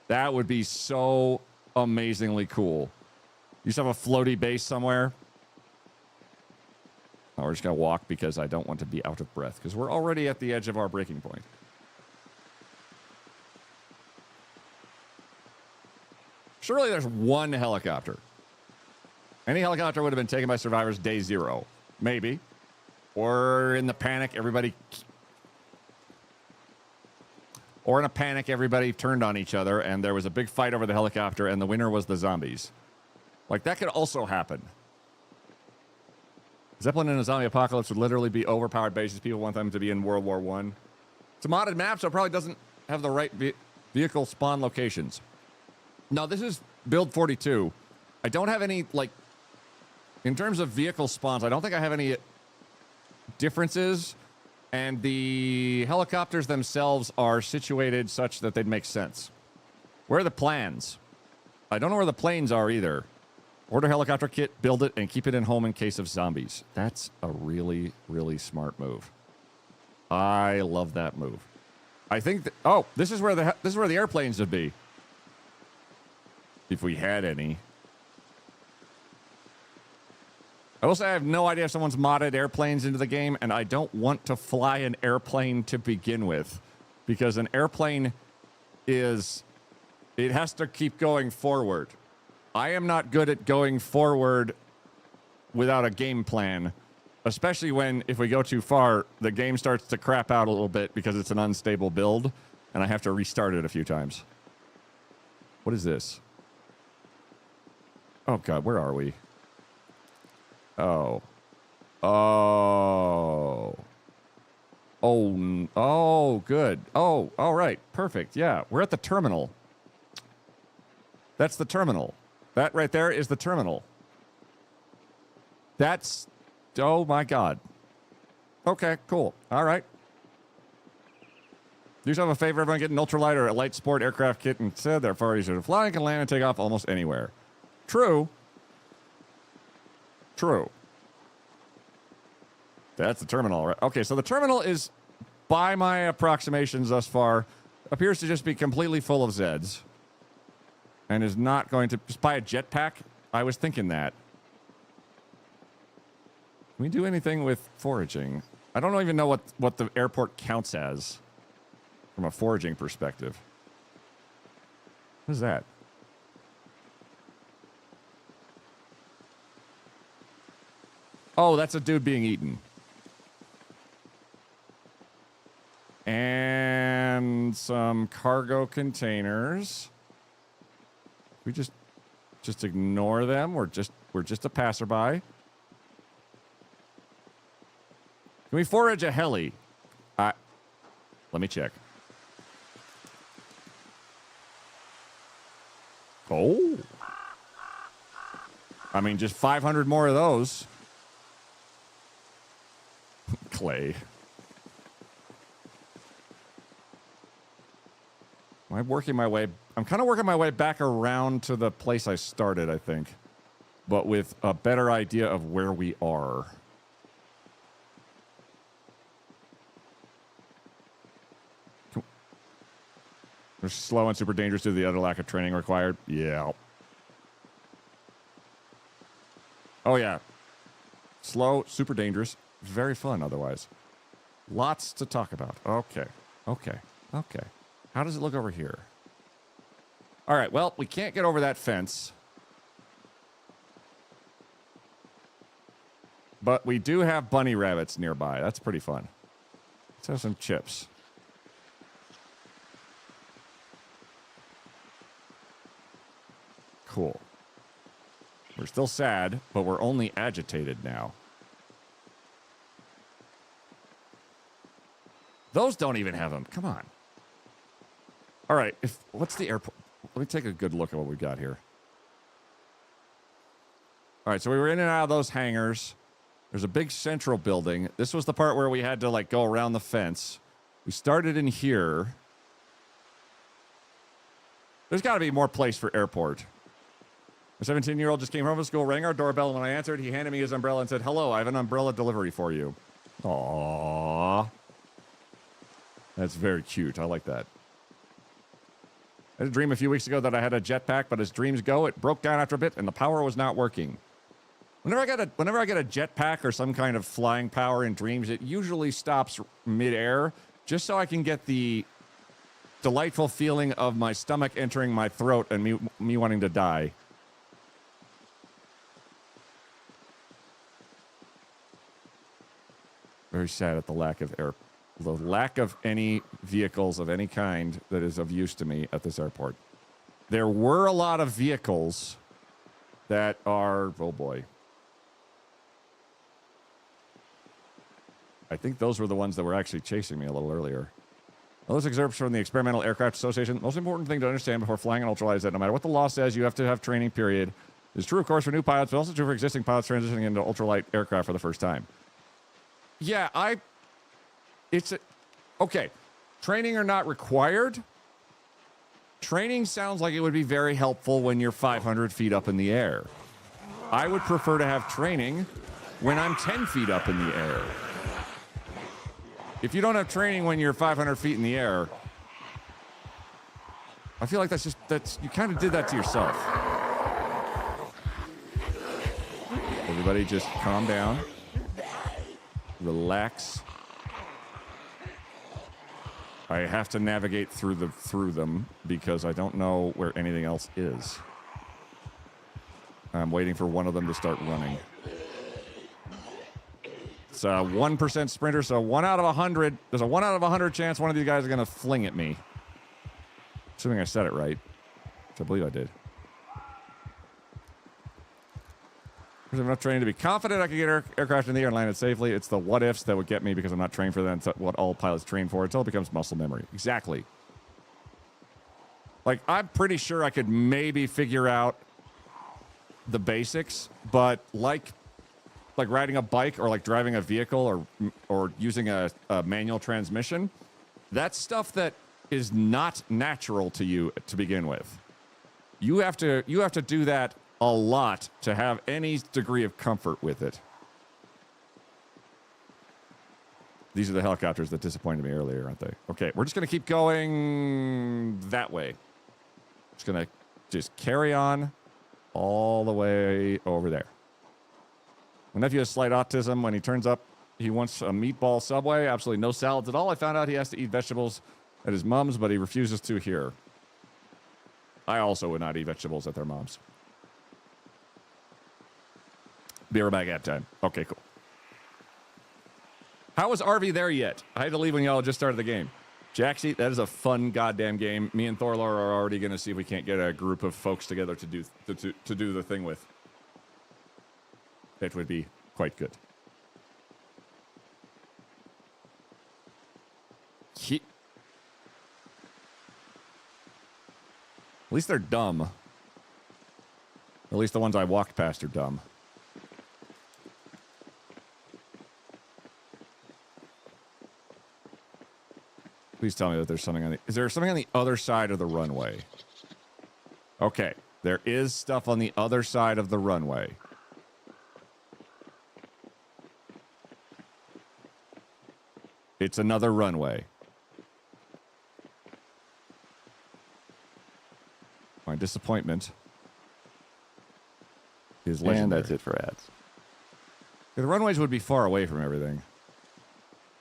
That would be so amazingly cool. You just have a floaty base somewhere. Oh, we're just going to walk because I don't want to be out of breath. Because we're already at the edge of our breaking point. Surely there's one helicopter. Any helicopter would have been taken by survivors day 0. Maybe. Or in the panic, everybody... Or in a panic, everybody turned on each other, and there was a big fight over the helicopter, and the winner was the zombies. Like, that could also happen. Zeppelin in a zombie apocalypse would literally be overpowered bases. People want them to be in World War I. It's a modded map, so it probably doesn't have the right vehicle spawn locations. No, this is build 42. I don't have any, like, in terms of vehicle spawns, I don't think I have any differences, and the helicopters themselves are situated such that they'd make sense. Where are the plans? I don't know where the planes are either. Order helicopter kit, build it, and keep it in home in case of zombies. That's a really, really smart move. I love that move. I think that, oh, this is where the airplanes would be. If we had any. I will say I have no idea if someone's modded airplanes into the game, and I don't want to fly an airplane to begin with. Because an airplane is... It has to keep going forward. I am not good at going forward without a game plan. Especially when, if we go too far, the game starts to crap out a little bit because it's an unstable build, and I have to restart it a few times. What is this? Oh, God, where are we? Oh. Oh. Oh, good. Oh, all right. Perfect. Yeah, we're at the terminal. That's the terminal. That right there is the terminal. That's... Oh, my God. Okay, cool. All right. Do yourself a favor, everyone get an ultralight or a light sport aircraft kit instead. They're far easier to fly and can land and take off almost anywhere. True. True. That's the terminal, right? Okay, so the terminal is, by my approximations thus far, appears to just be completely full of Zeds. And is not going to... Just buy a jetpack? I was thinking that. Can we do anything with foraging? I don't even know what the airport counts as from a foraging perspective. What is that? Oh, that's a dude being eaten. And some cargo containers. We just ignore them. We're just a passerby. Can we forage a heli? Let me check. Oh. I mean, just 500 more of those. Clay. I'm working my way... I'm kind of working my way back around to the place I started, I think. But with a better idea of where we are. They're slow and super dangerous due to the utter lack of training required. Yeah. Oh, yeah. Slow, super dangerous. Very fun otherwise. Lots to talk about. Okay. Okay. Okay. How does it look over here? All right, well, we can't get over that fence. But we do have bunny rabbits nearby. That's pretty fun. Let's have some chips. Cool. We're still sad, but we're only agitated now. Those don't even have them. Come on. All right, what's the airport? Let me take a good look at what we got here. All right, so we were in and out of those hangars. There's a big central building. This was the part where we had to, like, go around the fence. We started in here. There's got to be more place for airport. A 17-year-old just came home from school, rang our doorbell, and when I answered, he handed me his umbrella and said, "Hello, I have an umbrella delivery for you." Aww. That's very cute. I like that. I had a dream a few weeks ago that I had a jetpack, but as dreams go, it broke down after a bit and the power was not working. Whenever I get a jetpack or some kind of flying power in dreams, it usually stops midair just so I can get the delightful feeling of my stomach entering my throat and me wanting to die. Very sad at the lack of any vehicles of any kind that is of use to me at this airport. There were a lot of vehicles that are... Oh, boy. I think those were the ones that were actually chasing me a little earlier. Well, this excerpts from the Experimental Aircraft Association. The most important thing to understand before flying an ultralight is that no matter what the law says, you have to have training, period. It's true, of course, for new pilots, but also true for existing pilots transitioning into ultralight aircraft for the first time. Yeah, okay. Training are not required. Training sounds like it would be very helpful when you're 500 feet up in the air. I would prefer to have training when I'm 10 feet up in the air. If you don't have training when you're 500 feet in the air, I feel like you kind of did that to yourself. Everybody just calm down. Relax. I have to navigate through them because I don't know where anything else is. I'm waiting for one of them to start running. It's a 1% sprinter, so 1 out of 100. There's a 1 out of 100 chance one of these guys is going to fling at me. Assuming I said it right, which I believe I did. There's enough training to be confident I could get aircraft in the air and land it safely. It's the what-ifs that would get me because I'm not trained for that. It's what all pilots train for until it becomes muscle memory. Exactly. Like, I'm pretty sure I could maybe figure out the basics, but like riding a bike or like driving a vehicle or using a manual transmission, that's stuff that is not natural to you to begin with. You have to do that a lot to have any degree of comfort with it. These are the helicopters that disappointed me earlier, aren't they? Okay, we're just going to keep going that way. Just going to carry on all the way over there. My nephew has slight autism. When he turns up, he wants a meatball Subway. Absolutely no salads at all. I found out he has to eat vegetables at his mom's, but he refuses to here. I also would not eat vegetables at their mom's. Be right back at time. Okay, cool. How was RV there yet? I had to leave when y'all just started the game. Jaxie, that is a fun goddamn game. Me and Thorlar are already going to see if we can't get a group of folks together to do the thing with. That would be quite good. At least they're dumb. At least the ones I walked past are dumb. Please tell me that there's something on the... Is there something on the other side of the runway? Okay. There is stuff on the other side of the runway. It's another runway. My disappointment is legendary. And that's it for ads. The runways would be far away from everything.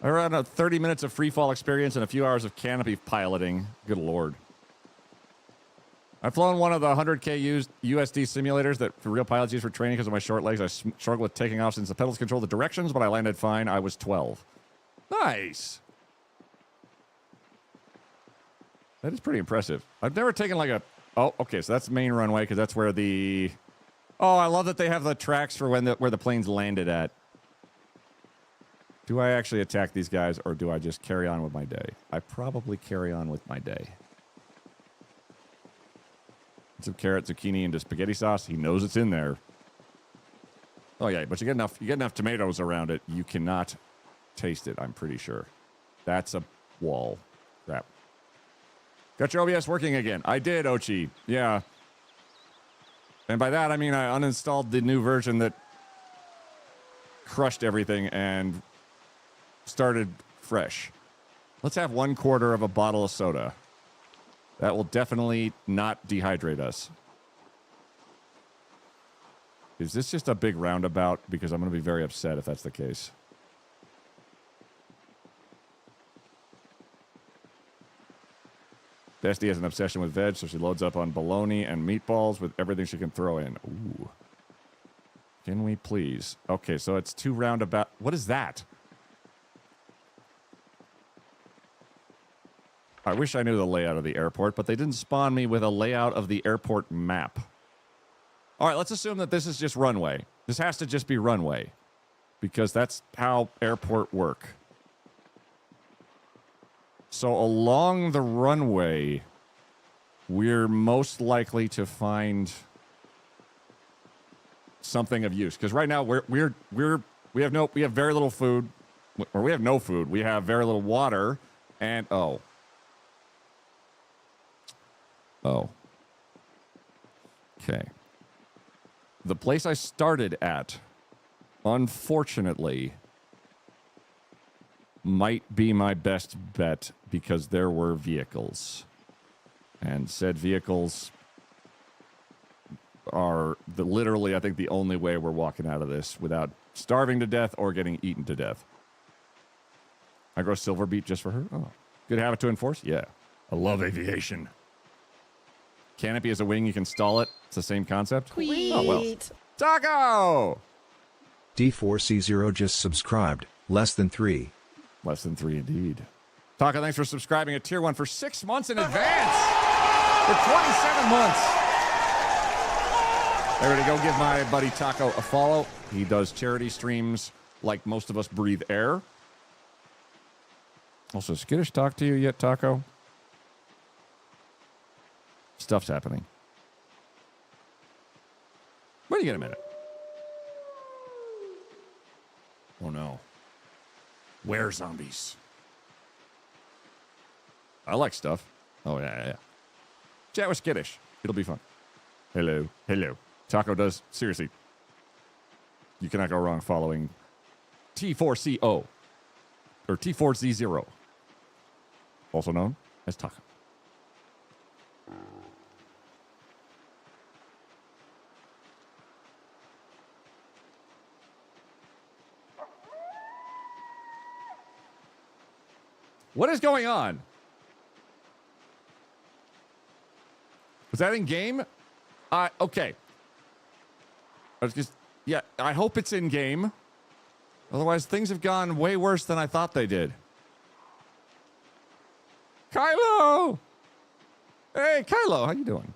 Around 30 minutes of free fall experience and a few hours of canopy piloting. Good lord. I've flown one of the 100K used USD simulators that real pilots use for training because of my short legs. I struggled with taking off since the pedals control the directions, but I landed fine. I was 12. Nice. That is pretty impressive. I've never taken like a... Oh, okay, so that's the main runway because that's where the... Oh, I love that they have the tracks for where the planes landed at. Do I actually attack these guys, or do I just carry on with my day? I probably carry on with my day. Some carrot, zucchini, and spaghetti sauce. He knows it's in there. Oh yeah, but you get enough tomatoes around it, you cannot taste it. I'm pretty sure. That's a wall. Crap. Got your OBS working again. I did, Ochi. Yeah. And by that I mean I uninstalled the new version that crushed everything and started fresh. Let's have 1/4 of a bottle of soda. That will definitely not dehydrate us. Is this just a big roundabout? Because I'm going to be very upset if that's the case. Bestie has an obsession with veg, so she loads up on bologna and meatballs with everything she can throw in. Ooh. Can we please? Okay, so it's 2 roundabout. What is that? I wish I knew the layout of the airport, but they didn't spawn me with a layout of the airport map. All right, let's assume that this is just runway. This has to just be runway, because that's how airport work. So along the runway, we're most likely to find something of use. Because right now we have very little food, or we have no food. We have very little water, and oh. Okay. The place I started at, unfortunately, might be my best bet because there were vehicles. And said vehicles are literally, I think, the only way we're walking out of this without starving to death or getting eaten to death. I grow silver beet just for her? Oh. Good habit to enforce? Yeah. I love aviation. Canopy is a wing, you can stall it. It's the same concept. Sweet. Oh, well. Taco! D4C0 just subscribed, less than 3. Less than 3 indeed. Taco, thanks for subscribing at Tier 1 for 6 months in advance. For 27 months. Everybody go give my buddy Taco a follow. He does charity streams like most of us breathe air. Also, Skittish talk to you yet, Taco? Stuff's happening. When do you get a minute? Oh no. Where zombies? I like stuff. Oh yeah. Chat with Skittish. It'll be fun. Hello. Taco does, seriously. You cannot go wrong following T4CO. Or T4Z0. Also known as Taco. What is going on? Was that in game? Okay. I hope it's in game. Otherwise, things have gone way worse than I thought they did. Kylo! Hey, Kylo, how you doing?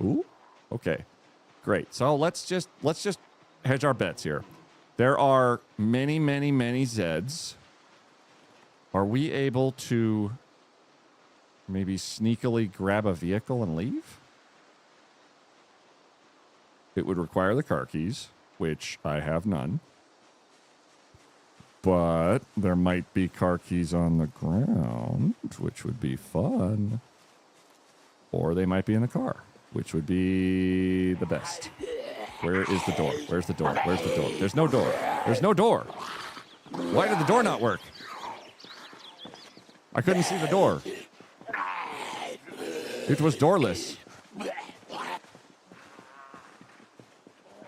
Ooh. Okay. Great. So let's just hedge our bets here. There are many Zeds. Are we able to maybe sneakily grab a vehicle and leave? It would require the car keys, which I have none. But there might be car keys on the ground, which would be fun. Or they might be in the car, which would be the best. Where is the door? Where's the door? Where's the door? There's no door. There's no door. Why did the door not work? I couldn't see the door. It was doorless.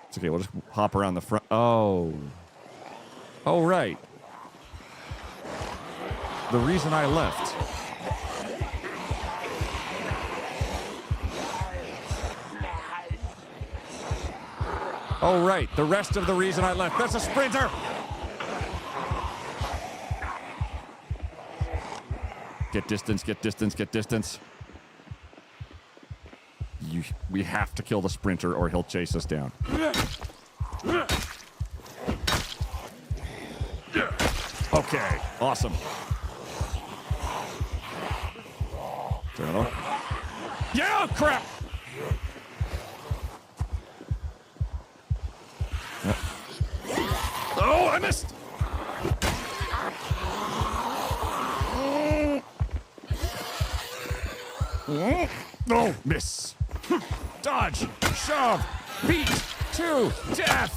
It's okay, we'll just hop around the front. Oh, right. The reason I left. Oh, right. The rest of the reason I left. That's a sprinter! Get distance. We have to kill the sprinter or he'll chase us down. Okay, awesome. Turn it on. Yeah, crap! Oh, I missed! Oh, miss. Dodge, shove, beat to death.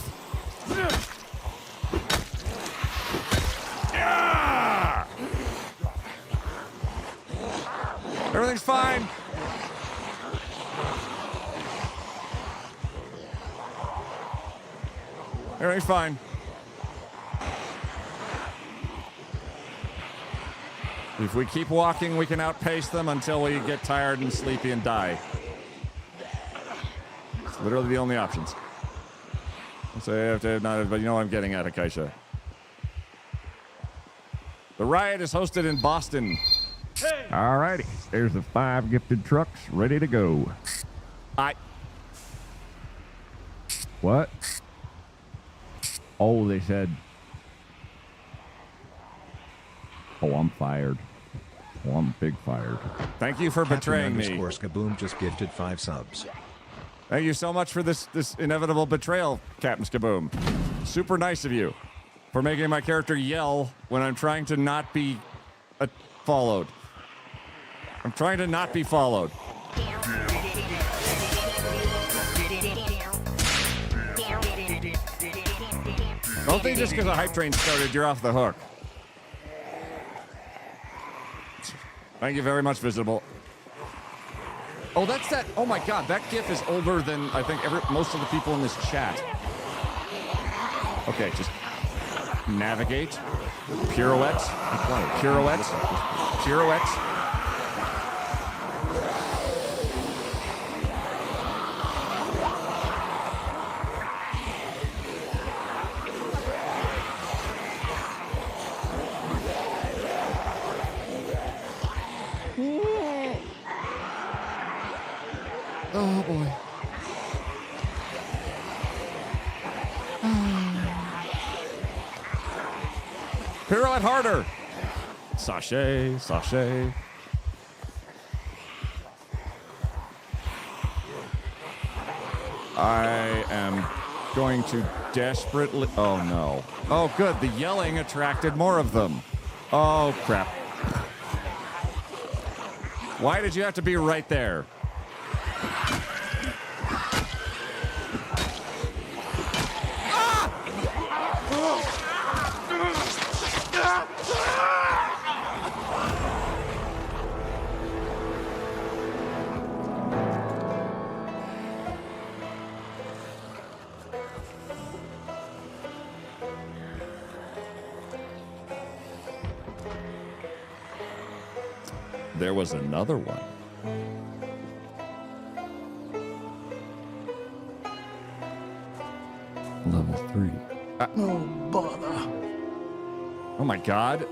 Yeah! Everything's fine. Everything's fine. If we keep walking, we can outpace them until we get tired and sleepy and die. It's literally the only options. So you have to not, but you know what I'm getting at, Akaisha. The riot is hosted in Boston. Hey. Alrighty, there's the 5 gifted trucks ready to go. What? Oh, they said. Oh, I'm fired. Well, I'm big fired. Thank you for betraying me. Skaboom just gifted 5 subs. Thank you so much for this inevitable betrayal, Captain Skaboom. Super nice of you for making my character yell when I'm trying to not be followed. I'm trying to not be followed. Don't think just because the hype train started, you're off the hook. Thank you very much, Visible. Oh, that's that. Oh my God, that GIF is older than I think most of the people in this chat. Okay, just navigate, pirouette, pirouette, pirouette. Oh boy. Pirouette harder. Sachet, sachet. I am going to desperately. Oh no. Oh good. The yelling attracted more of them. Oh crap. Why did you have to be right there? There was another one. Level 3. Oh, bother. Oh my God.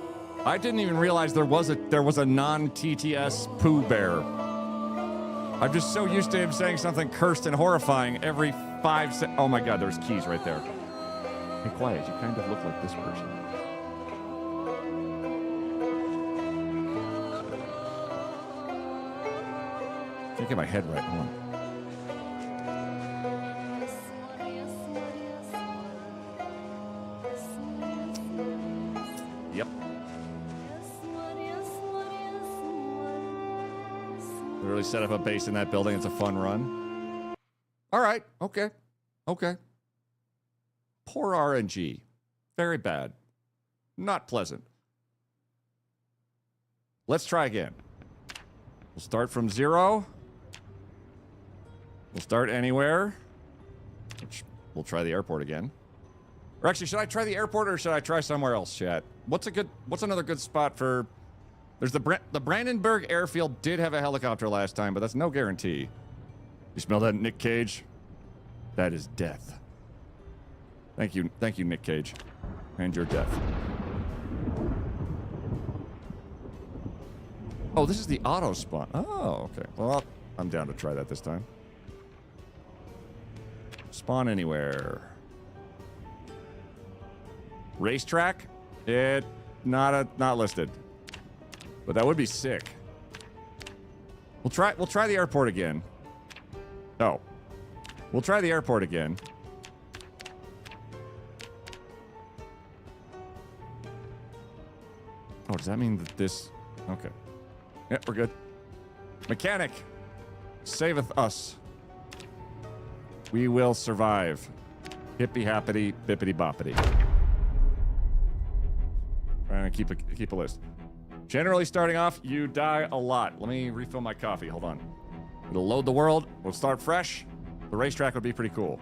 I didn't even realize there was a non-TTS Pooh Bear. I'm just so used to him saying something cursed and horrifying every 5 seconds. Oh my God, there's keys right there. Hey, quiet. You kind of look like this person. Can't get my head right. Hold on. Yep. Literally set up a base in that building. It's a fun run. All right. Okay. Okay. Poor RNG. Very bad. Not pleasant. Let's try again. We'll start from 0. We'll start anywhere. Which we'll try the airport again. Or actually, should I try the airport or should I try somewhere else, chat? What's another good spot for... There's the Brandenburg airfield did have a helicopter last time, but that's no guarantee. You smell that, Nick Cage? That is death. Thank you, Nick Cage. And your death. Oh, this is the auto spawn. Oh, okay. Well, I'm down to try that this time. Spawn anywhere. Racetrack? Not listed. But that would be sick. We'll try the airport again. Oh. We'll try the airport again. Oh, does that mean that this... Okay. Yeah, we're good. Mechanic, saveth us. We will survive. Hippy happity, bippity boppity. Trying to keep a list. Generally, starting off, you die a lot. Let me refill my coffee. Hold on. It'll load the world. We'll start fresh. The racetrack would be pretty cool.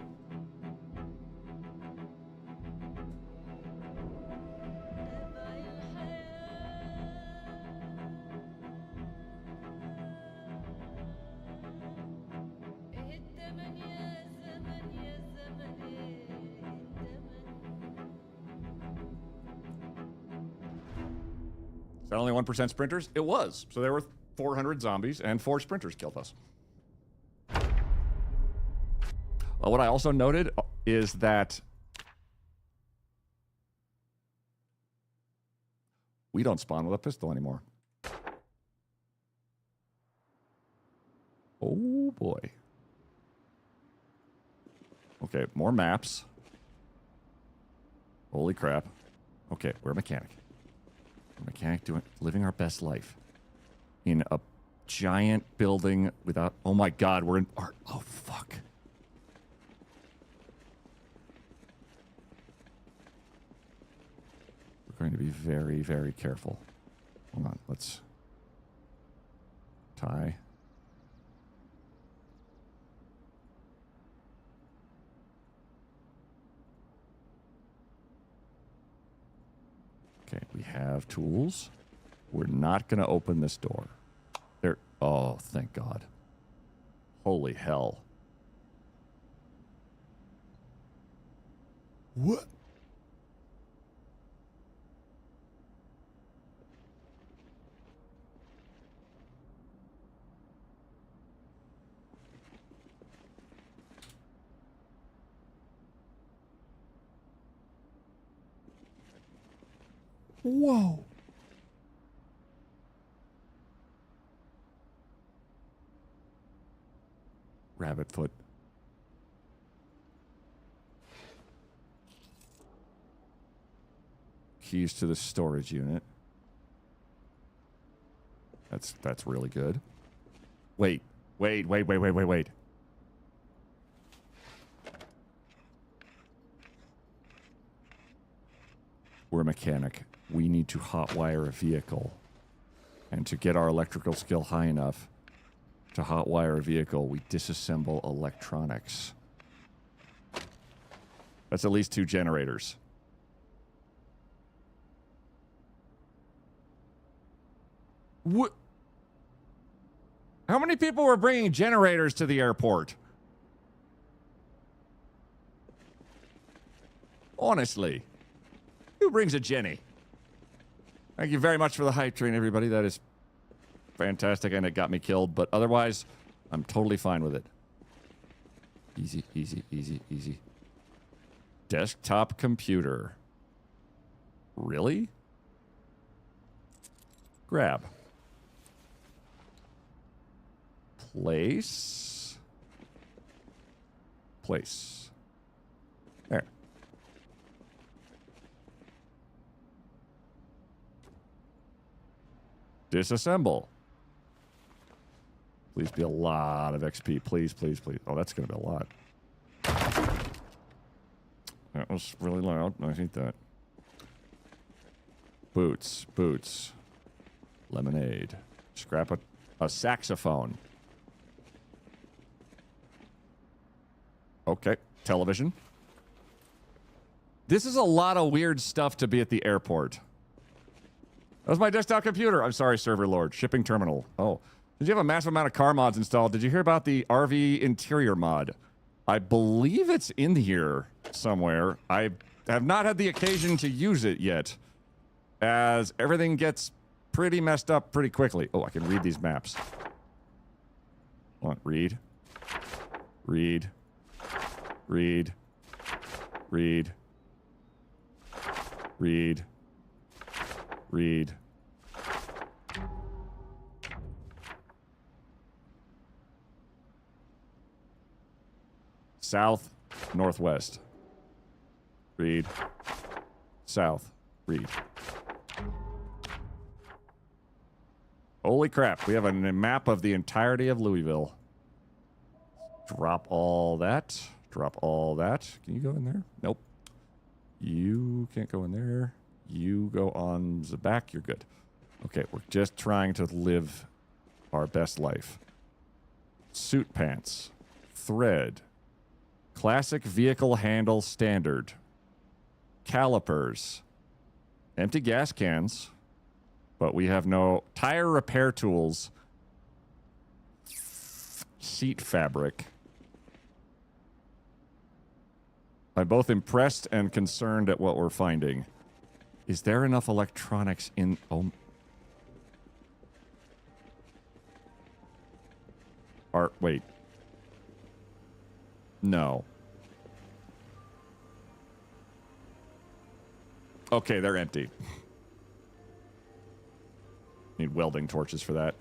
Is that only 1% sprinters? It was. So there were 400 zombies and 4 sprinters killed us. What I also noted is that we don't spawn with a pistol anymore. Oh boy. Okay, more maps. Holy crap. Okay, we're a mechanic. We're a mechanic living our best life. In a giant building without... Oh my god, we're in... Oh, fuck. We're going to be very, very careful. Hold on, let's... tie. Okay, we have tools. We're not going to open this door. There. Oh, thank God. Holy hell. What? Whoa. Rabbit foot. Keys to the storage unit. That's really good. Wait. We're a mechanic. We need to hotwire a vehicle. And to get our electrical skill high enough to hotwire a vehicle, we disassemble electronics. That's at least 2 generators. What? How many people were bringing generators to the airport? Honestly. Who brings a Jenny? Thank you very much for the hype train, everybody. That is fantastic, and it got me killed. But otherwise, I'm totally fine with it. Easy, easy, easy, easy. Desktop computer. Really? Grab. Place. Place. There. Disassemble. Please be a lot of XP. Please, please, please. Oh, that's going to be a lot. That was really loud. I hate that. Boots. Boots. Lemonade. Scrap a saxophone. Okay. Television. This is a lot of weird stuff to be at the airport. That was my desktop computer. I'm sorry, server lord. Shipping terminal. Oh. Did you have a massive amount of car mods installed? Did you hear about the RV interior mod? I believe it's in here somewhere. I have not had the occasion to use it yet, as everything gets pretty messed up pretty quickly. Oh, I can read these maps. Hold on. Read. Read. Read. Read. Read. Read. South, northwest. Read. South. Read. Holy crap, we have a map of the entirety of Louisville. Drop all that. Drop all that. Can you go in there? Nope. You can't go in there. You go on the back. You're good. Okay, we're just trying to live our best life. Suit pants. Thread. Classic vehicle handle standard. Calipers. Empty gas cans. But we have no tire repair tools. Seat fabric. I'm both impressed and concerned at what we're finding. Is there enough electronics in... Oh. Wait. No. Okay, they're empty. Need welding torches for that.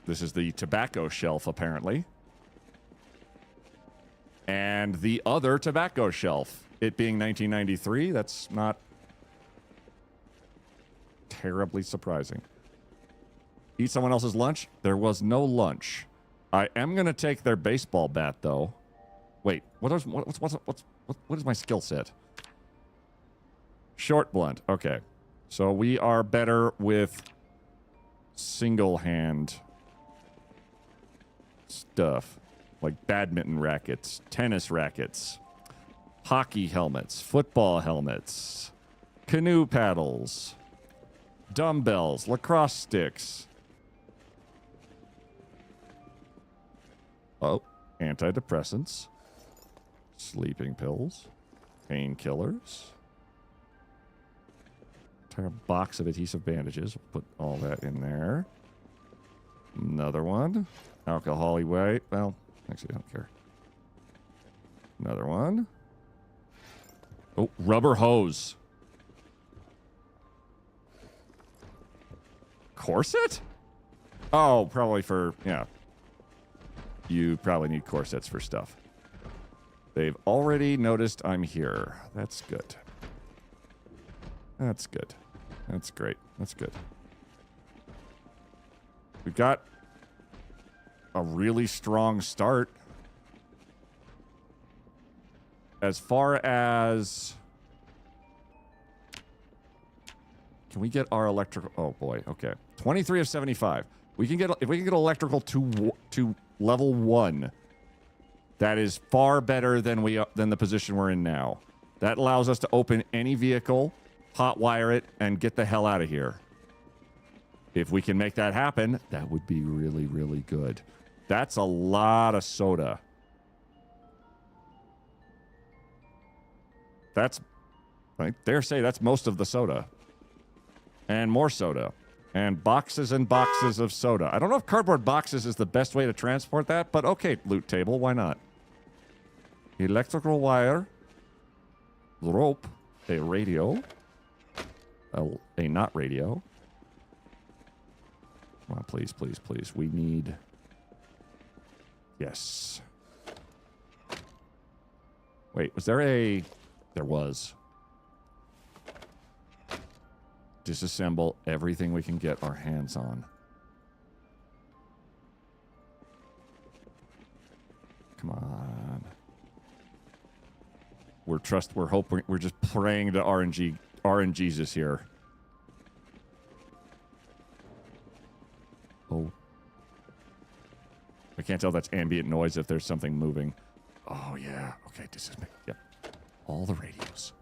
This is the tobacco shelf, apparently. And the other tobacco shelf. It being 1993, that's not terribly surprising. Eat someone else's lunch? There was no lunch. I am going to take their baseball bat, though. Wait, what is my skill set? Short blunt. Okay. So we are better with single hand stuff. Like badminton rackets, tennis rackets, hockey helmets, football helmets, canoe paddles, dumbbells, lacrosse sticks. Oh, antidepressants, sleeping pills, painkillers, entire box of adhesive bandages. We'll put all that in there. Another one. Alcohol-y way. Well, actually, I don't care. Another one. Oh, rubber hose. Corset? Oh, probably for, yeah. You probably need corsets for stuff. They've already noticed I'm here. That's good. That's good. That's great. That's good. We've got a really strong start. As far as... Can we get our electrical... Oh, boy. Okay. 23 of 75. We can get... If we can get electrical to level 1, that is far better than the position we're in now. That allows us to open any vehicle, hotwire it, and get the hell out of here. If we can make that happen, that would be really, really good. That's a lot of soda. That's... I dare say that's most of the soda. And more soda. And boxes of soda. I don't know if cardboard boxes is the best way to transport that, but okay, loot table, why not? Electrical wire. Rope. A radio. A not radio. Come on, please, please, please. We need... Yes. Wait, was there a... There was. Disassemble everything we can get our hands on. Come on. We're hoping, we're just praying to RNGesus here. Oh. I can't tell if that's ambient noise if there's something moving. Oh, yeah. Okay, yep. All the radios.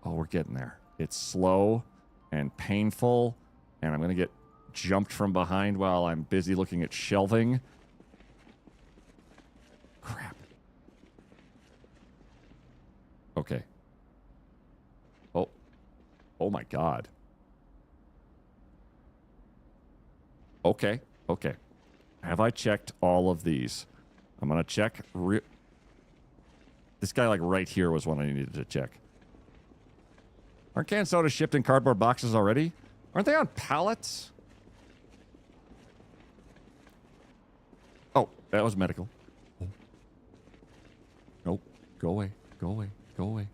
Oh, we're getting there. It's slow and painful, and I'm going to get jumped from behind while I'm busy looking at shelving. Crap. Okay. Oh. Oh, my God. Okay. Okay. Have I checked all of these? I'm going to check... This guy, like, right here was one I needed to check. Aren't canned soda shipped in cardboard boxes already? Aren't they on pallets? Oh, that was medical. Oh. Nope. Go away. Go away. Go away.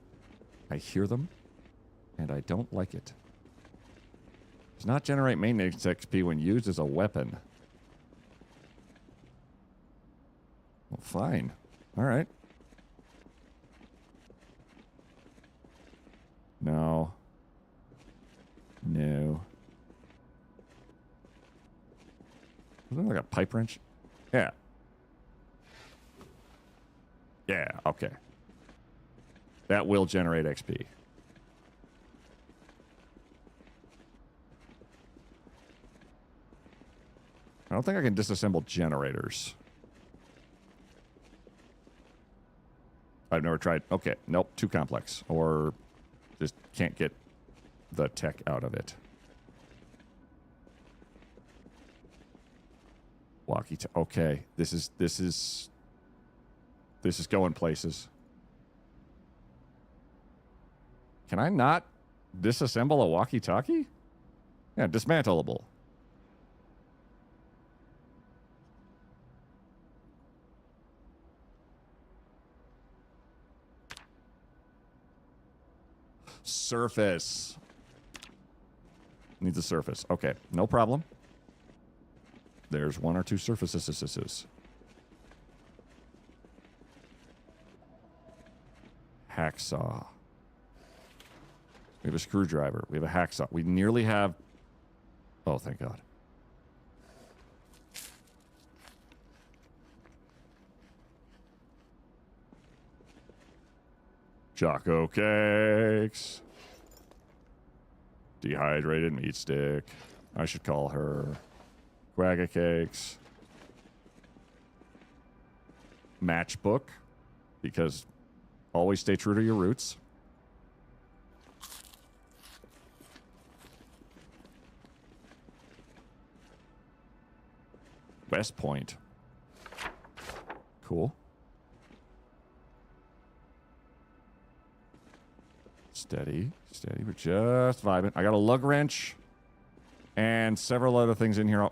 I hear them, and I don't like it. Does not generate maintenance XP when used as a weapon. Well, fine. All right. No. No. Isn't that like a pipe wrench? Yeah. Yeah, okay. That will generate XP. I don't think I can disassemble generators. I've never tried. Okay, nope, too complex. Or just can't get the tech out of it. Okay, this is going places. Can I not disassemble a walkie-talkie? Yeah, dismantleable. Surface. Needs a surface. Okay, no problem. There's one or two surfaces. Hacksaw. We have a screwdriver. We have a hacksaw. We nearly have... Oh, thank God. Choco cakes. Dehydrated meat stick. I should call her. Quagga cakes. Matchbook. Because always stay true to your roots. West Point. Cool. Steady. We're just vibing. I got a lug wrench and several other things in here.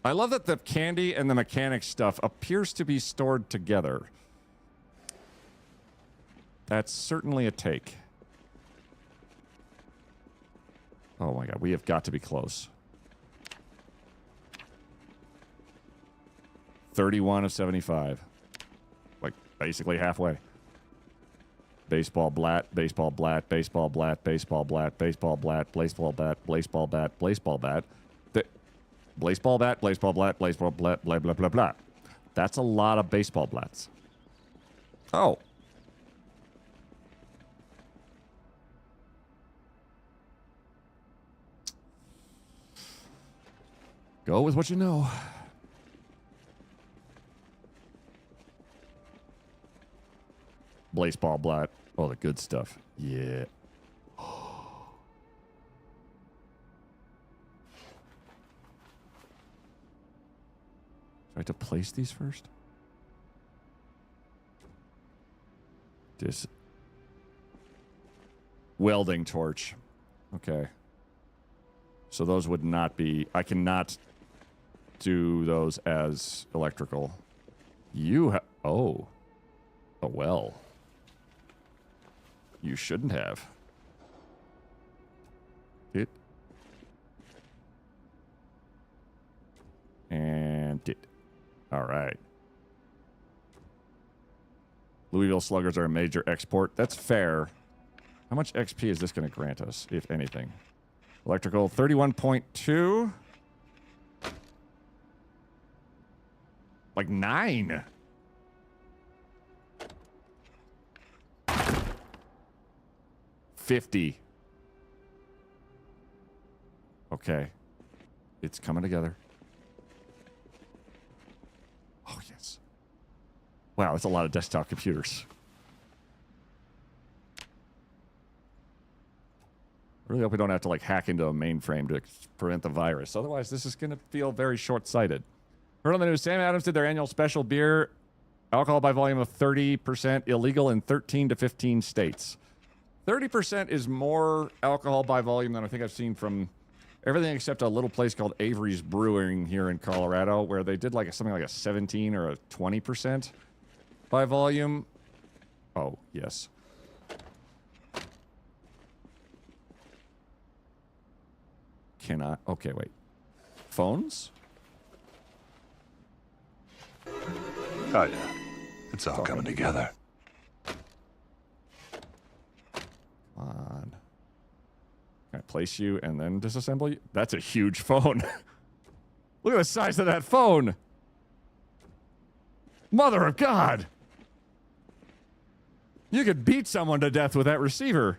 I love that the candy and the mechanic stuff appears to be stored together. That's certainly a take. Oh my God, we have got to be close. 31 of 75. Like, basically halfway. Baseball blat, baseball blat, baseball blat, baseball blat, baseball blat, baseball bat, baseball bat, baseball bat. Baseball bat, baseball blat, baseball blat, blah, blah, blah, blah. That's a lot of baseball blats. Oh. Go with what you know. Baseball blat. Oh, the good stuff. Yeah. Do I have to place these first? Welding torch. Okay. So those would not be... I cannot do those as electrical. You have... Oh. Oh, well. You shouldn't have. It. And it. All right. Louisville Sluggers are a major export. That's fair. How much XP is this going to grant us, if anything? Electrical, 31.2. Like 9. $50. Okay. It's coming together. Oh, yes. Wow, that's a lot of desktop computers. I really hope we don't have to, like, hack into a mainframe to prevent the virus. Otherwise, this is going to feel very short-sighted. Heard on the news, Sam Adams did their annual special beer. Alcohol by volume of 30%, illegal in 13 to 15 states. 30% is more alcohol by volume than I think I've seen from everything except a little place called Avery's Brewing here in Colorado, where they did like something like a 17 or a 20% by volume. Oh, yes. Cannot. Okay, wait. Phones? Oh, yeah. It's all coming together. On. Can I place you and then disassemble you? That's a huge phone. Look at the size of that phone. Mother of God. You could beat someone to death with that receiver.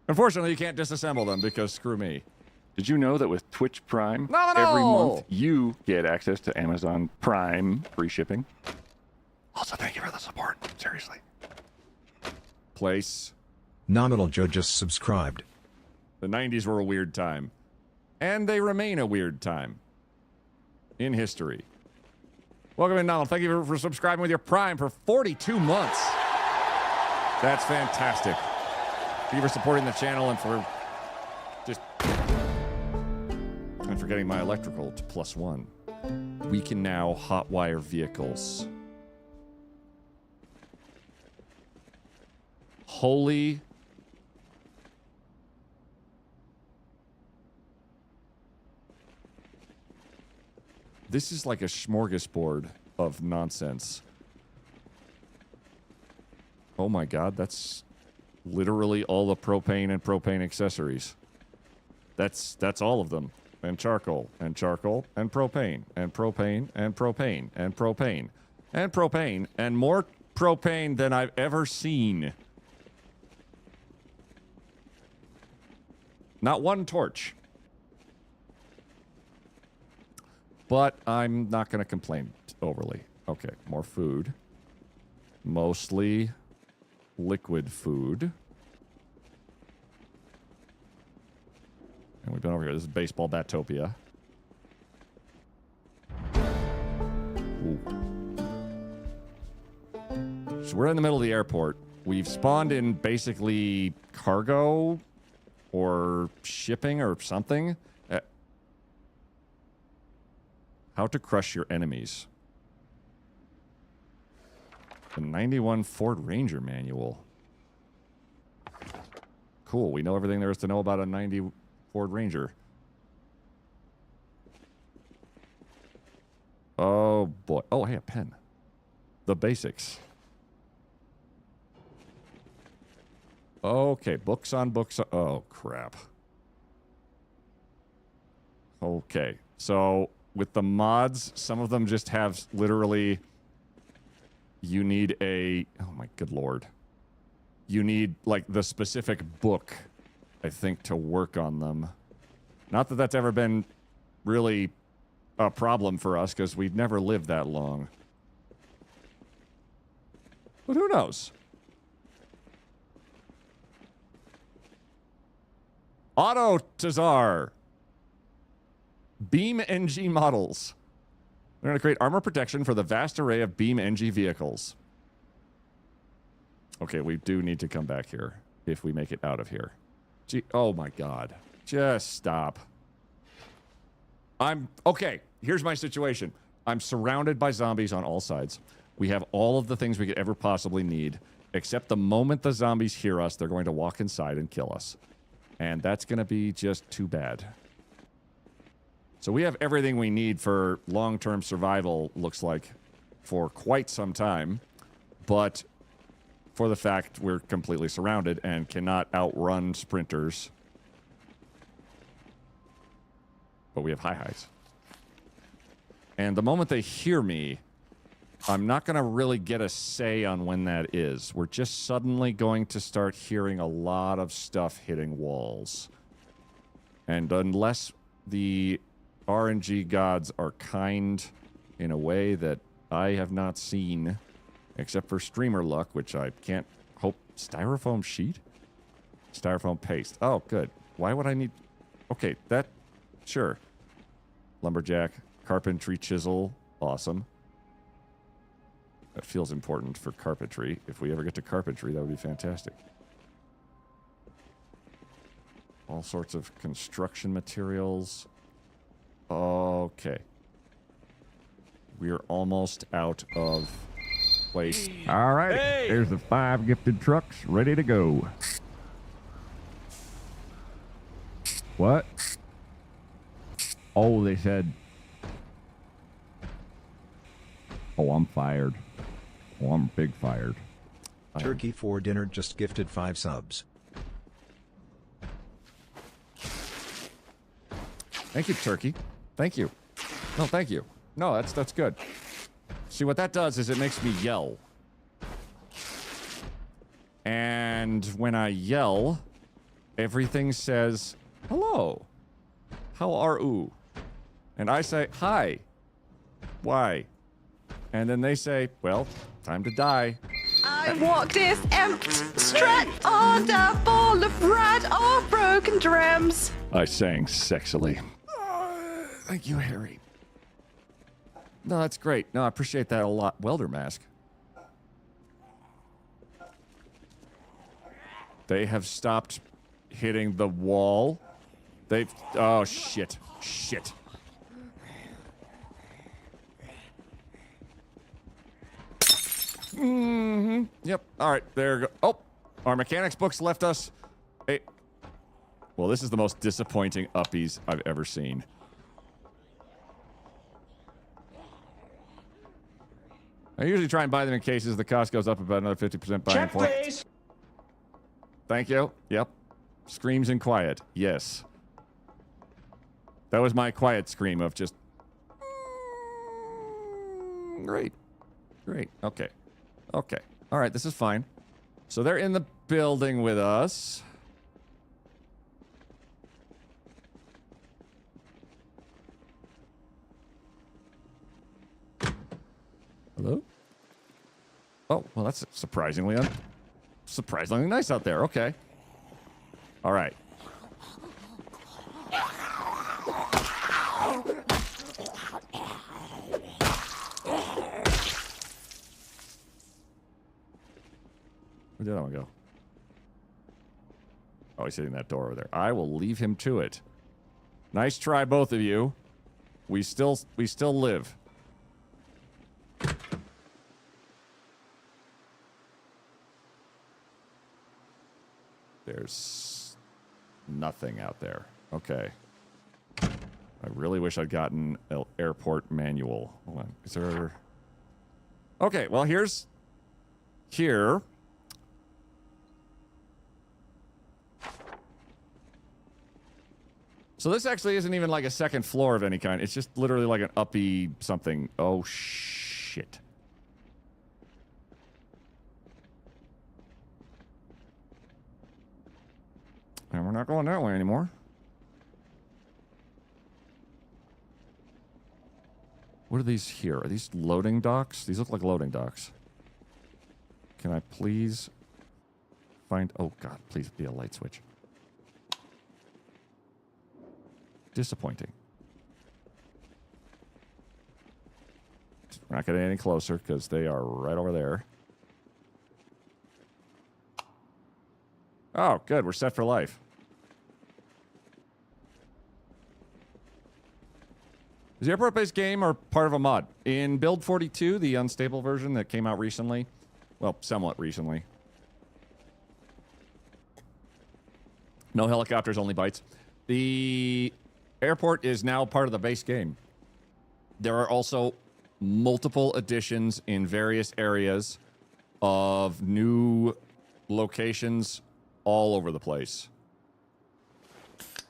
Unfortunately, you can't disassemble them because screw me. Did you know that with Twitch Prime, No. every month you get access to Amazon Prime free shipping? Also, thank you for the support. Seriously. Place. Nominal Joe just subscribed. The 90s were a weird time. And they remain a weird time. In history. Welcome in, Nominal. Thank you for subscribing with your Prime for 42 months. That's fantastic. Thank you for supporting the channel and for just... and for getting my electrical to +1. We can now hotwire vehicles. holy... This is like a smorgasbord of nonsense. Oh my god, that's literally all the propane and propane accessories. That's all of them. And charcoal, and charcoal, and propane, and propane, and propane, and propane, and propane, and more propane than I've ever seen. Not one torch. But I'm not going to complain overly. Okay, more food. Mostly liquid food. And we've been over here. This is Baseball Batopia. Ooh. So we're in the middle of the airport. We've spawned in basically cargo or shipping or something. How to crush your enemies. The 91 Ford Ranger manual. Cool, we know everything there is to know about a 90 Ford Ranger. Oh boy. Oh, hey, a pen. The basics. Okay, books on books. Oh, crap. Okay, so with the mods, some of them just have literally... You need a... Oh my good lord. You need, like, the specific book, I think, to work on them. Not that that's ever been really a problem for us, because we've never lived that long. But who knows? Auto Tazar. Beam NG models. They're going to create armor protection for the vast array of Beam NG vehicles. Okay, we do need to come back here if we make it out of here. Gee, oh my god. Just stop. Okay, here's my situation. I'm surrounded by zombies on all sides. We have all of the things we could ever possibly need, except the moment the zombies hear us, they're going to walk inside and kill us. And that's going to be just too bad. So we have everything we need for long-term survival, looks like, for quite some time. But for the fact we're completely surrounded and cannot outrun sprinters. But we have high highs. And the moment they hear me, I'm not going to really get a say on when that is. We're just suddenly going to start hearing a lot of stuff hitting walls. And unless the RNG gods are kind in a way that I have not seen, except for streamer luck, which I can't hope. Styrofoam sheet? Styrofoam paste. Oh, good. Why would I need... Okay, that... Sure. Lumberjack. Carpentry chisel. Awesome. That feels important for carpentry. If we ever get to carpentry, that would be fantastic. All sorts of construction materials. Okay. We're almost out of place. All right. Hey. There's the 5 gifted trucks ready to go. What? Oh, they said... Oh, I'm fired. Oh, I'm big fired. Turkey for dinner just gifted 5 subs. Thank you, Turkey. Thank you. No, thank you. No, that's good. See, what that does is it makes me yell. And when I yell, everything says, hello. How are you? And I say, hi. Why? And then they say, well, time to die. I walk this empty street on a ball of red or broken drums. I sang sexily. Thank you, Harry. No, that's great. No, I appreciate that a lot. Welder mask. They have stopped hitting the wall. They've... Oh, shit. Shit. Mm-hmm. Yep. All right. There you go. Oh. Our mechanics books left us a... Well, this is the most disappointing uppies I've ever seen. I usually try and buy them in cases. The cost goes up about another 50% buying Check, point. please. Thank you. Yep. Screams in quiet. Yes. That was my quiet scream of just... Great. Great. Okay. Okay. All right, this is fine. So they're in the building with us. Hello? Oh, well, that's surprisingly nice out there. Okay. All right. Where did that one go? Oh, he's hitting that door over there. I will leave him to it. Nice try, both of you. We still live. There's nothing out there. Okay. I really wish I'd gotten an airport manual. Hold on. Is there... Okay, well, here. So this actually isn't even like a second floor of any kind. It's just literally like an uppy something. Oh, shit. And we're not going that way anymore. What are these here? Are these loading docks? These look like loading docks. Can I please find... Oh, God, please be a light switch. Disappointing. We're not getting any closer because they are right over there. Oh, good. We're set for life. Is the airport-based game or part of a mod? In Build 42, the unstable version that came out recently, well, somewhat recently. No helicopters, only bites. The airport is now part of the base game. There are also multiple additions in various areas of new locations all over the place.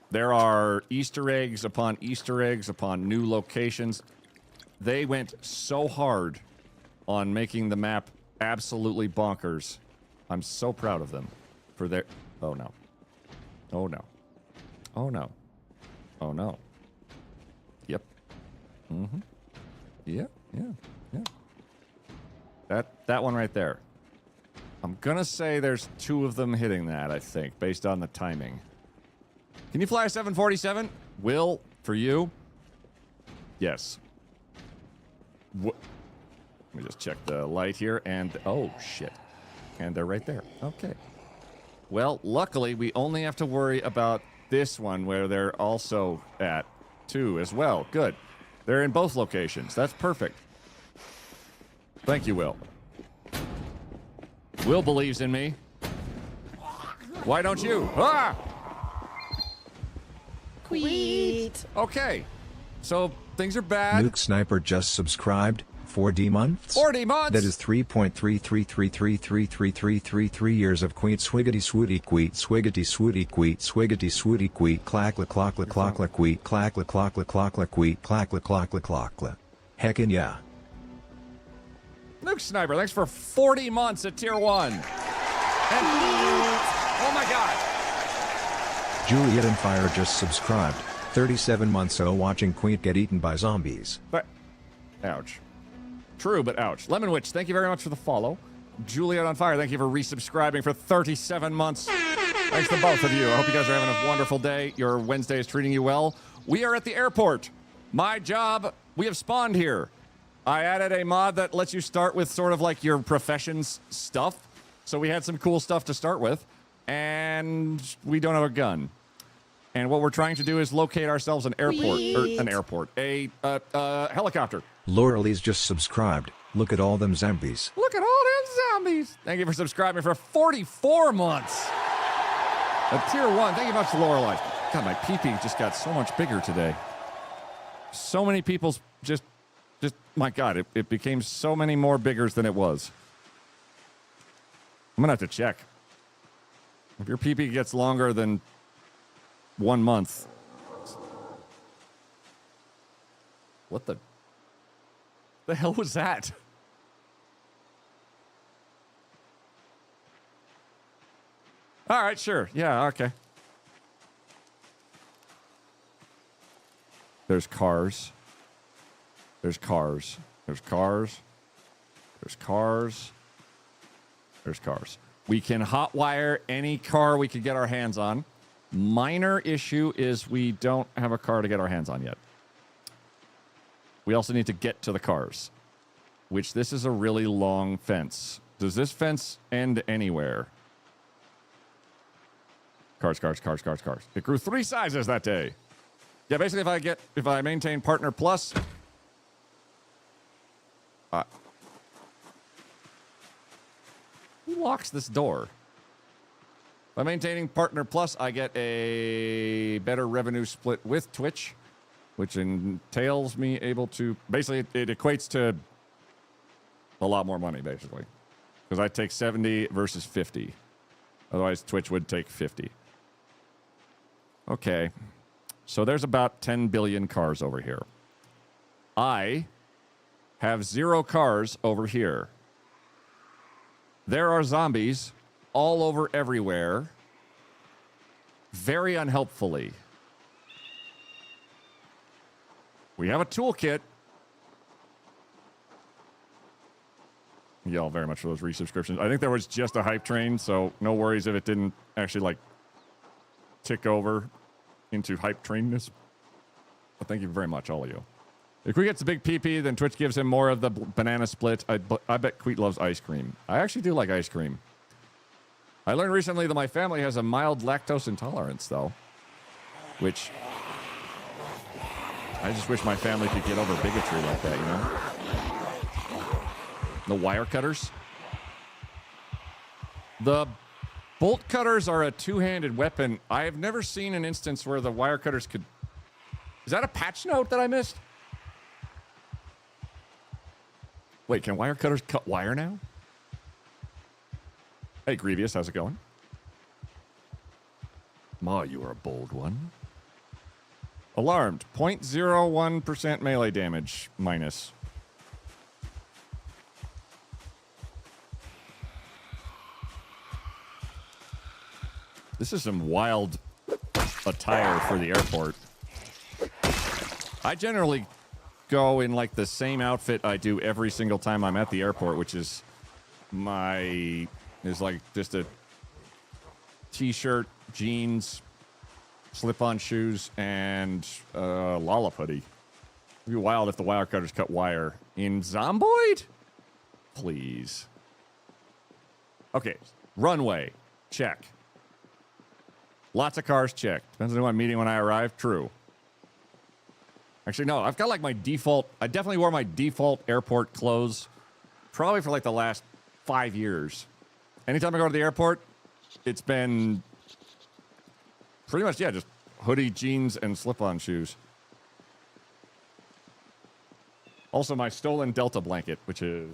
There are Easter eggs upon new locations. They went so hard on making the map absolutely bonkers. I'm so proud of them for their... Oh, no. Oh, no. Oh, no. Oh, no. Yep. Mm-hmm. Yeah. That one right there. I'm gonna say there's two of them hitting that, I think, based on the timing. Can you fly a 747? Will, for you? Yes. Let me just check the light here, and... Oh, shit. And they're right there. Okay. Well, luckily, we only have to worry about this one, where they're also at, too, as well. Good. They're in both locations. That's perfect. Thank you, Will. Will believes in me. Why don't you? Ah! Queet. Okay. So, things are bad. Nuke Sniper just subscribed. 4D months? 40 months! That is 3.333333333 years of queet swiggity swooty queet swiggity swooty queet swiggity swooty queet clack la clock la clock la queet clack la clock la clock la queet clack la clock la clock la. Heckin' yeah. Nuke Sniper, thanks for 40 months at Tier 1. And, oh my god. Juliet and Fire just subscribed. 37 months watching Queet get eaten by zombies. But, ouch. True, but ouch. Lemon Witch, thank you very much for the follow. Juliet on Fire, thank you for resubscribing for 37 months. Thanks to both of you. I hope you guys are having a wonderful day. Your Wednesday is treating you well. We are at the airport. My job, we have spawned here. I added a mod that lets you start with sort of like your profession's stuff. So we had some cool stuff to start with. And we don't have a gun. And what we're trying to do is locate ourselves an airport. A helicopter. Laurel's just subscribed. Look at all them zombies. Look at all them zombies. Thank you for subscribing for 44 months. At tier 1, thank you much to Lorelei. God, my pee-pee just got so much bigger today. So many people's just my God, it became so many more biggers than it was. I'm gonna have to check. If your pee-pee gets longer than 1 month. What the hell was that? All right, sure. Yeah, okay. There's cars. There's cars. There's cars. There's cars. There's cars. We can hotwire any car we could get our hands on. Minor issue is we don't have a car to get our hands on yet. We also need to get to the cars, which this is a really long fence. Does this fence end anywhere? Cars, cars, cars, cars, cars. It grew 3 sizes that day. Yeah, basically if I maintain Partner Plus, who locks this door? By maintaining Partner Plus, I get a better revenue split with Twitch, which entails me able to... Basically, it equates to a lot more money, basically. Because I take 70 versus 50. Otherwise, Twitch would take 50. Okay. So there's about 10 billion cars over here. I have 0 cars over here. There are zombies all over everywhere. Very unhelpfully. We have a toolkit. Thank you all very much for those resubscriptions. I think there was just a hype train, so no worries if it didn't actually, like, tick over into hype trainness. But thank you very much, all of you. If Queet gets a big PP, then Twitch gives him more of the banana split. I bet Queet loves ice cream. I actually do like ice cream. I learned recently that my family has a mild lactose intolerance, though. Which... I just wish my family could get over bigotry like that, you know? The wire cutters. The bolt cutters are a two-handed weapon. I have never seen an instance where the wire cutters could... Is that a patch note that I missed? Wait, can wire cutters cut wire now? Hey, Grievous, how's it going? Ma, you are a bold one. Alarmed. 0.01% melee damage minus. This is some wild attire for the airport. I generally go in like the same outfit I do every single time I'm at the airport, which is like just a t-shirt, jeans, slip-on shoes, and lollip hoodie. It'd be wild if the wire cutters cut wire. In Zomboid? Please. Okay, runway. Check. Lots of cars, check. Depends on who I'm meeting when I arrive. True. Actually, no, I've got like my default... I definitely wore my default airport clothes probably for like the last 5 years. Anytime I go to the airport, it's been pretty much, yeah, just hoodie, jeans, and slip-on shoes. Also, my stolen Delta blanket, which is...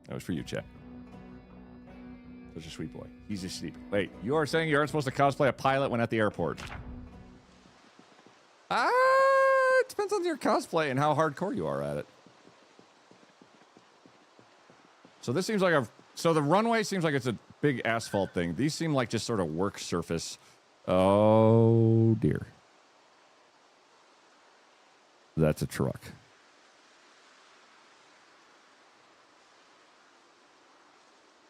That was for you, Chet. Such a sweet boy. He's a sweet. Wait, you are saying you aren't supposed to cosplay a pilot when at the airport? It depends on on your cosplay and how hardcore you are at it. So this seems like a... So the runway seems like it's a big asphalt thing. These seem like just sort of work surface. Oh, dear. That's a truck.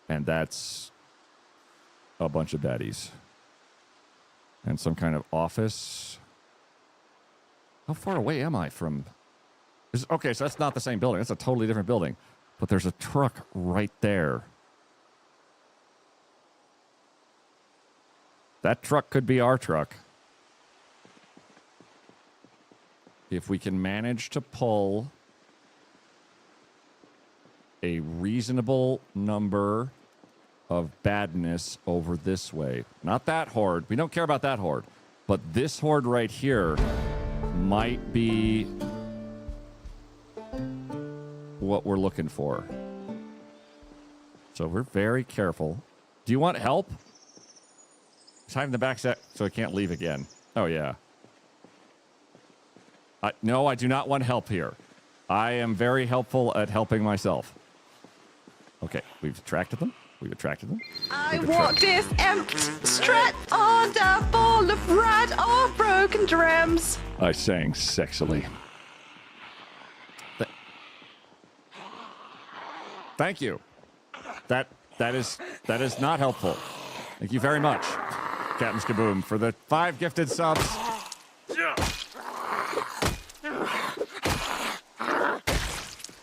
And that's a bunch of baddies. And some kind of office. How far away am I from... Okay, so that's not the same building. That's a totally different building. But there's a truck right there. That truck could be our truck. If we can manage to pull a reasonable number of badness over this way. Not that horde. We don't care about that horde. But this horde right here might be what we're looking for. So we're very careful. Do you want help? He's hiding in the back set so I can't leave again. Oh, yeah. No, I do not want help here. I am very helpful at helping myself. Okay, we've attracted them. We've attracted them. I walk this empty street on the ball of red or broken drums. I sang sexily. Thank you. That is not helpful. Thank you very much, Captain Skaboom, for the 5 gifted subs.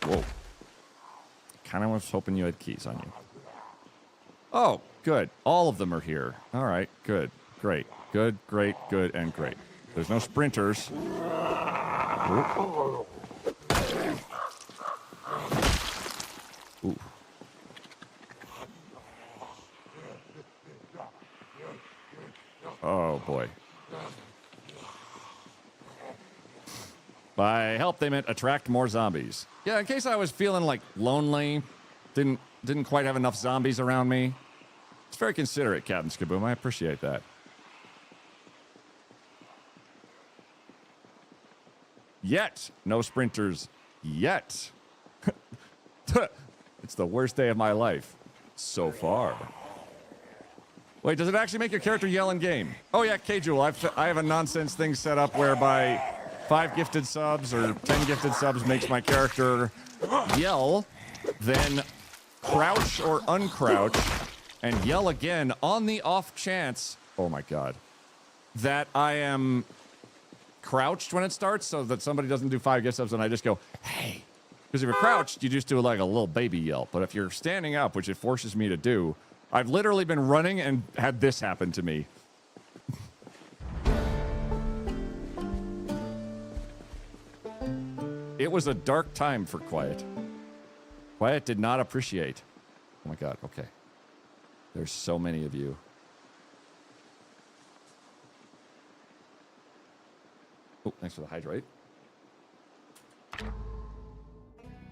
Whoa. Kind of was hoping you had keys on you. Oh, good. All of them are here. All right, good. Great. Good, great, good, and great. There's no sprinters. Ooh. Ooh. Oh, boy. By help, they meant attract more zombies. Yeah, in case I was feeling, like, lonely, didn't quite have enough zombies around me. It's very considerate, Captain Skaboom. I appreciate that. Yet. No sprinters yet. It's the worst day of my life so far. Wait, does it actually make your character yell in game? Oh yeah, K-Jewel, I have a nonsense thing set up whereby 5 gifted subs or 10 gifted subs makes my character yell, then crouch or uncrouch, and yell again on the off chance, oh my god, that I am crouched when it starts so that somebody doesn't do 5 gift subs and I just go, hey. Because if you're crouched, you just do like a little baby yell. But if you're standing up, which it forces me to do, I've literally been running and had this happen to me. It was a dark time for Quiet. Quiet did not appreciate. Oh my god, okay. There's so many of you. Oh, thanks for the hydrate.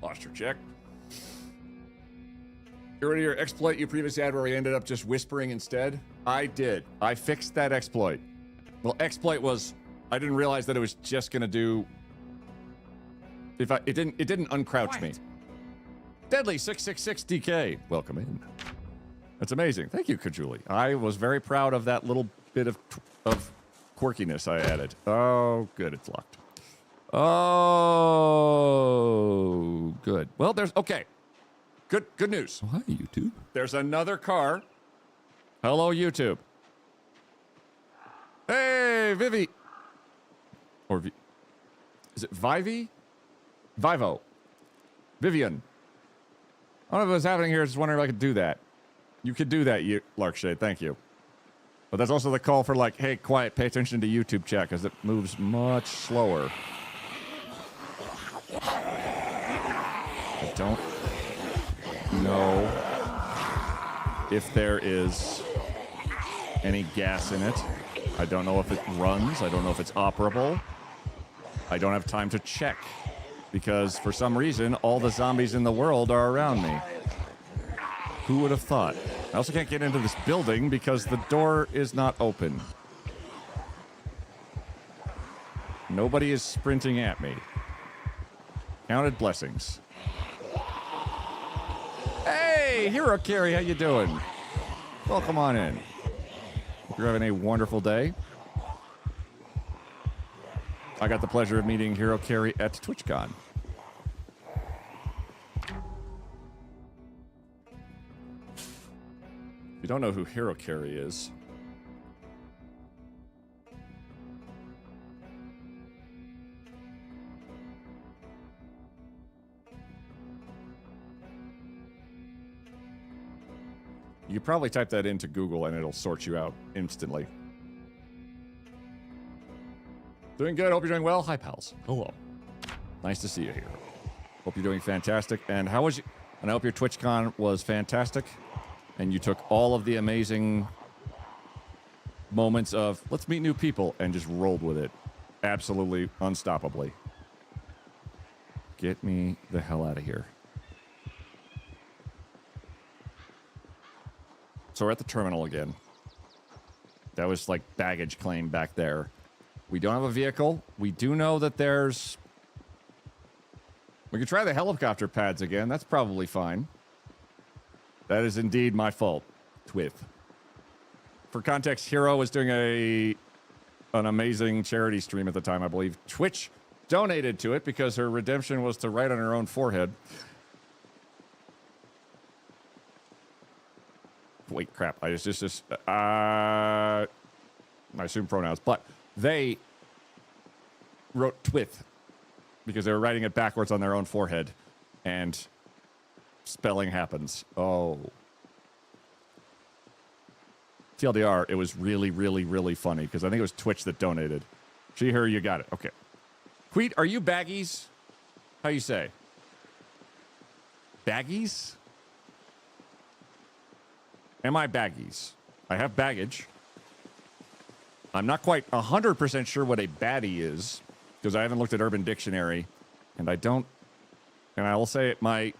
Lost your check. Get rid of your exploit you previously had where we ended up just whispering instead. I did. I fixed that exploit. Well, exploit was, I didn't realize that it was just gonna do. It didn't uncrouch me. Deadly 666 DK. Welcome in. That's amazing. Thank you, Kajuli. I was very proud of that little bit of quirkiness I added. Oh, good. It's locked. Oh, good. Well, there's... Okay. Good news. Oh, hi, YouTube. There's another car. Hello, YouTube. Hey, Vivi. Or... Is it Vivi? Vivo. Vivian. I don't know what's happening here. I was just wondering if I could do that. You could do that, Larkshade. Thank you. But that's also the call for, like, hey, Quiet, pay attention to YouTube chat, because it moves much slower. I don't know if there is any gas in it. I don't know if it runs. I don't know if it's operable. I don't have time to check, because for some reason, all the zombies in the world are around me. Who would have thought? I also can't get into this building because the door is not open. Nobody is sprinting at me. Counted blessings. Hey, Hero Carry, how you doing? Welcome on in. Hope you're having a wonderful day. I got the pleasure of meeting Hero Carry at TwitchCon. If you don't know who Hero Carry is, you could probably type that into Google and it'll sort you out instantly. Doing good. Hope you're doing well. Hi, pals. Hello. Nice to see you here. Hope you're doing fantastic. And how was you? And I hope your TwitchCon was fantastic. And you took all of the amazing moments of let's meet new people and just rolled with it. Absolutely unstoppably. Get me the hell out of here. So we're at the terminal again. That was like baggage claim back there. We don't have a vehicle. We do know that there's... We could try the helicopter pads again. That's probably fine. That is indeed my fault. Twith. For context, Hero was doing an amazing charity stream at the time, I believe. Twitch donated to it because her redemption was to write on her own forehead. Wait, crap. I assume pronouns, but they wrote Twith because they were writing it backwards on their own forehead, and spelling happens. Oh. TLDR, it was really, really, really funny because I think it was Twitch that donated. See here, you got it. Okay. Queet, are you baggies? How you say? Baggies? Am I baggies? I have baggage. I'm not quite 100% sure what a baddie is because I haven't looked at Urban Dictionary, and I don't. And I will say it. My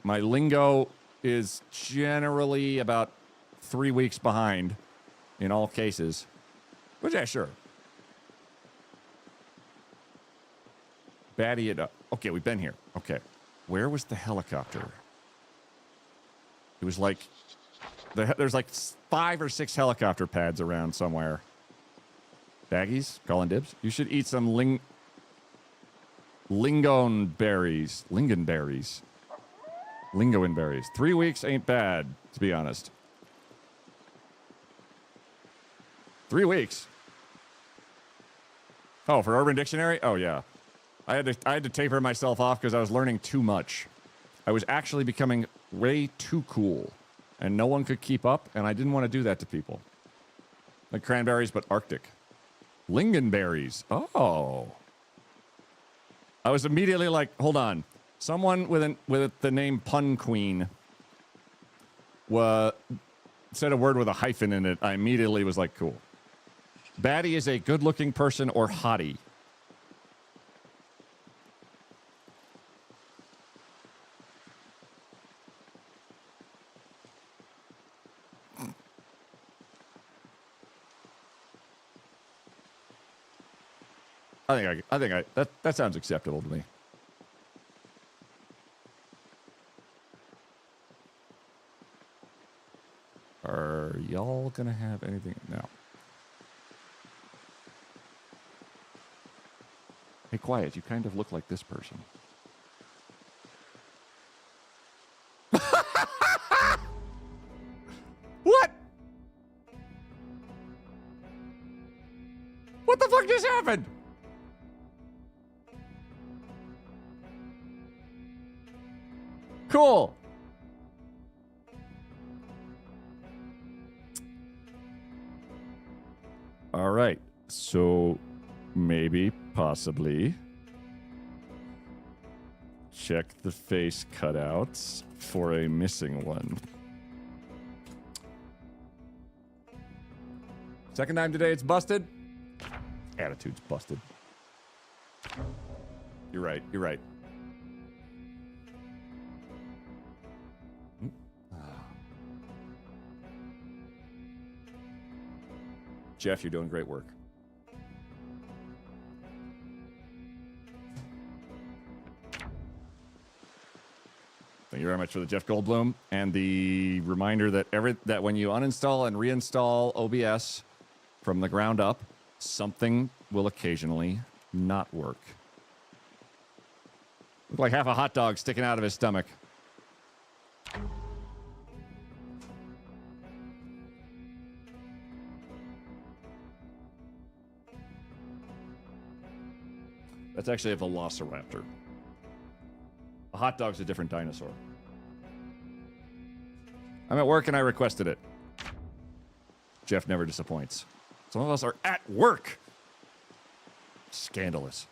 lingo is generally about 3 weeks behind in all cases. But yeah, sure. Baddie it up. Okay, we've been here. Okay, where was the helicopter? It was like there's like 5 or 6 helicopter pads around somewhere. Baggies, calling dibs. You should eat some lingonberries. Lingoin berries. 3 weeks ain't bad, to be honest. 3 weeks. Oh, for Urban Dictionary? Oh yeah. I had to taper myself off because I was learning too much. I was actually becoming way too cool, and no one could keep up, and I didn't want to do that to people. Like cranberries, but Arctic. Lingonberries. Oh. I was immediately like, hold on. Someone with the name Pun Queen said a word with a hyphen in it. I immediately was like, cool. Baddie is a good-looking person or hottie. I think that sounds acceptable to me. Are y'all gonna have anything? No. Hey, quiet. You kind of look like this person. What? What the fuck just happened? Cool. All right. So maybe, possibly, check the face cutouts for a missing one. Second time today it's busted. Attitude's busted. You're right. You're right. Jeff, you're doing great work. you very much for the Jeff Goldblum and the reminder that that when you uninstall and reinstall OBS from the ground up, something will occasionally not work. Look like half a hot dog sticking out of his stomach. That's actually a velociraptor. A hot dog's a different dinosaur. I'm at work and I requested it. Jeff never disappoints. Some of us are at work. Scandalous.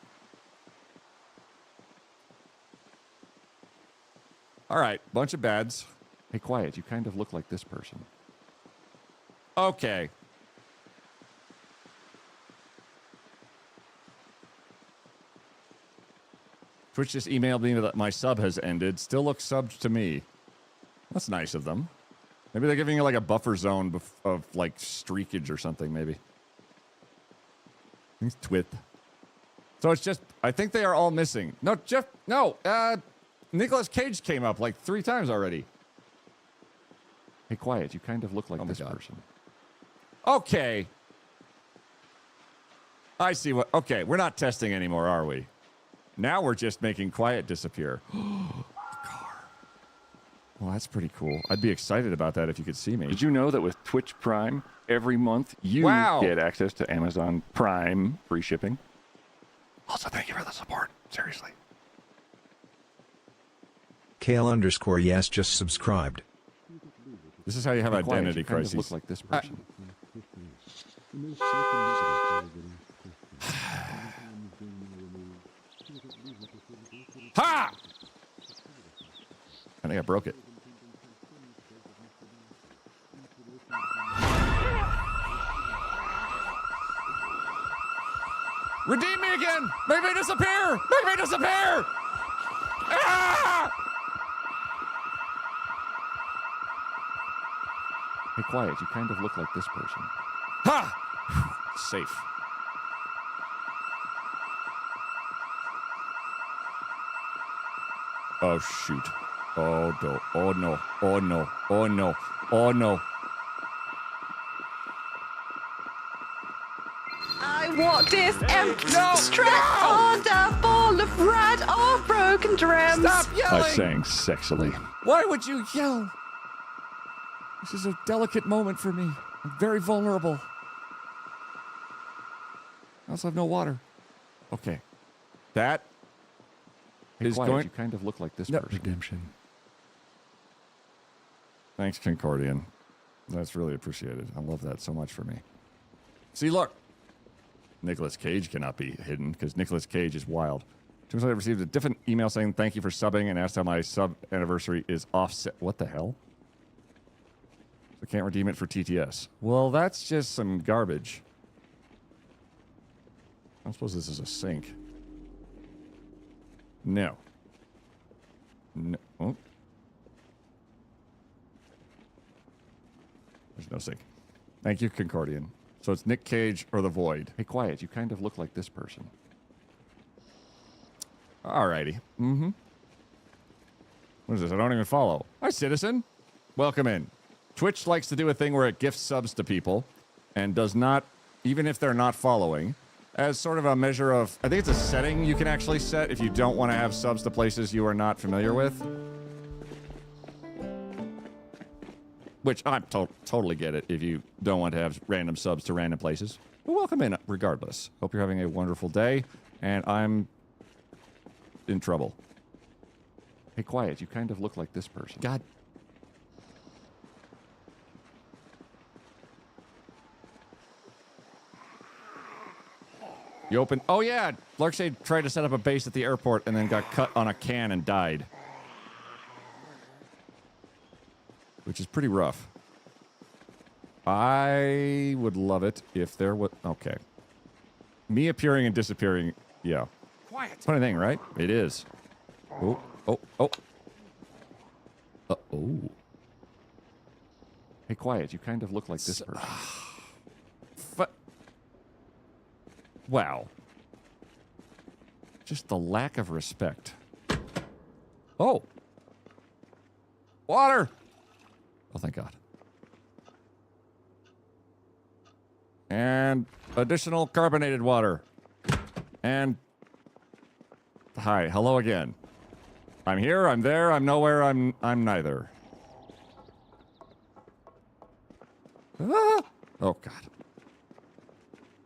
All right, bunch of bads. Hey, quiet. You kind of look like this person. Okay. Twitch just emailed me that my sub has ended. Still looks subbed to me. That's nice of them. Maybe they're giving you like a buffer zone of like streakage or something, maybe. Thanks, Twit. So it's just, I think they are all missing. No, Jeff, no. Nicolas Cage came up like 3 times already. Hey, quiet. You kind of look like this person. Okay. I see what, okay, we're not testing anymore, are we? Now we're just making quiet disappear. Car. Well, that's pretty cool. I'd be excited about that if you could see me. Did you know that with Twitch Prime, every month you get access to Amazon Prime free shipping? Also, thank you for the support. Seriously. Kale_yes just subscribed. This is how you have identity crises. Look like this person. Ha! I think I broke it. Redeem me again! Make me disappear! Make me disappear! Ah! Hey, quiet. You kind of look like this person. Ha! Safe. Oh, shoot. Oh, no. Oh, no. Oh, no. Oh, no. Oh, no. I walk this empty strap on a ball of red or broken drums. Stop yelling! I sang sexily. Why would you yell? This is a delicate moment for me. I'm very vulnerable. I also have no water. Okay. That is Quiet, going... You kind of look like this person. Redemption. Thanks, Concordian. That's really appreciated. I love that so much for me. See, look. Nicolas Cage cannot be hidden because Nicolas Cage is wild. Turns out I received a different email saying thank you for subbing and asked how my sub anniversary is offset. What the hell? I can't redeem it for TTS. Well, that's just some garbage. I suppose this is a sink. No. No. Oh. There's no sink. Thank you, Concordian. So it's Nick Cage or the Void. Hey, quiet. You kind of look like this person. Alrighty. Mm-hmm. What is this? I don't even follow. Hi, citizen. Welcome in. Twitch likes to do a thing where it gifts subs to people and does not, even if they're not following, as sort of a measure of, I think it's a setting you can actually set if you don't want to have subs to places you are not familiar with. Which I totally get it if you don't want to have random subs to random places. But welcome in regardless. Hope you're having a wonderful day, and I'm in trouble. Hey, quiet. You kind of look like this person. God. You open... Oh, yeah. Larkshade tried to set up a base at the airport and then got cut on a can and died. Which is pretty rough. I would love it if there was... Okay. Me appearing and disappearing... Yeah. Quiet. Funny thing, right? It is. Oh, oh, oh. Oh. Hey, quiet. You kind of look like this person. Wow. Just the lack of respect. Oh. Water! Oh, thank God. And additional carbonated water. And... Hi, hello again. I'm here, I'm there, I'm nowhere, I'm neither. Ah! Oh, God.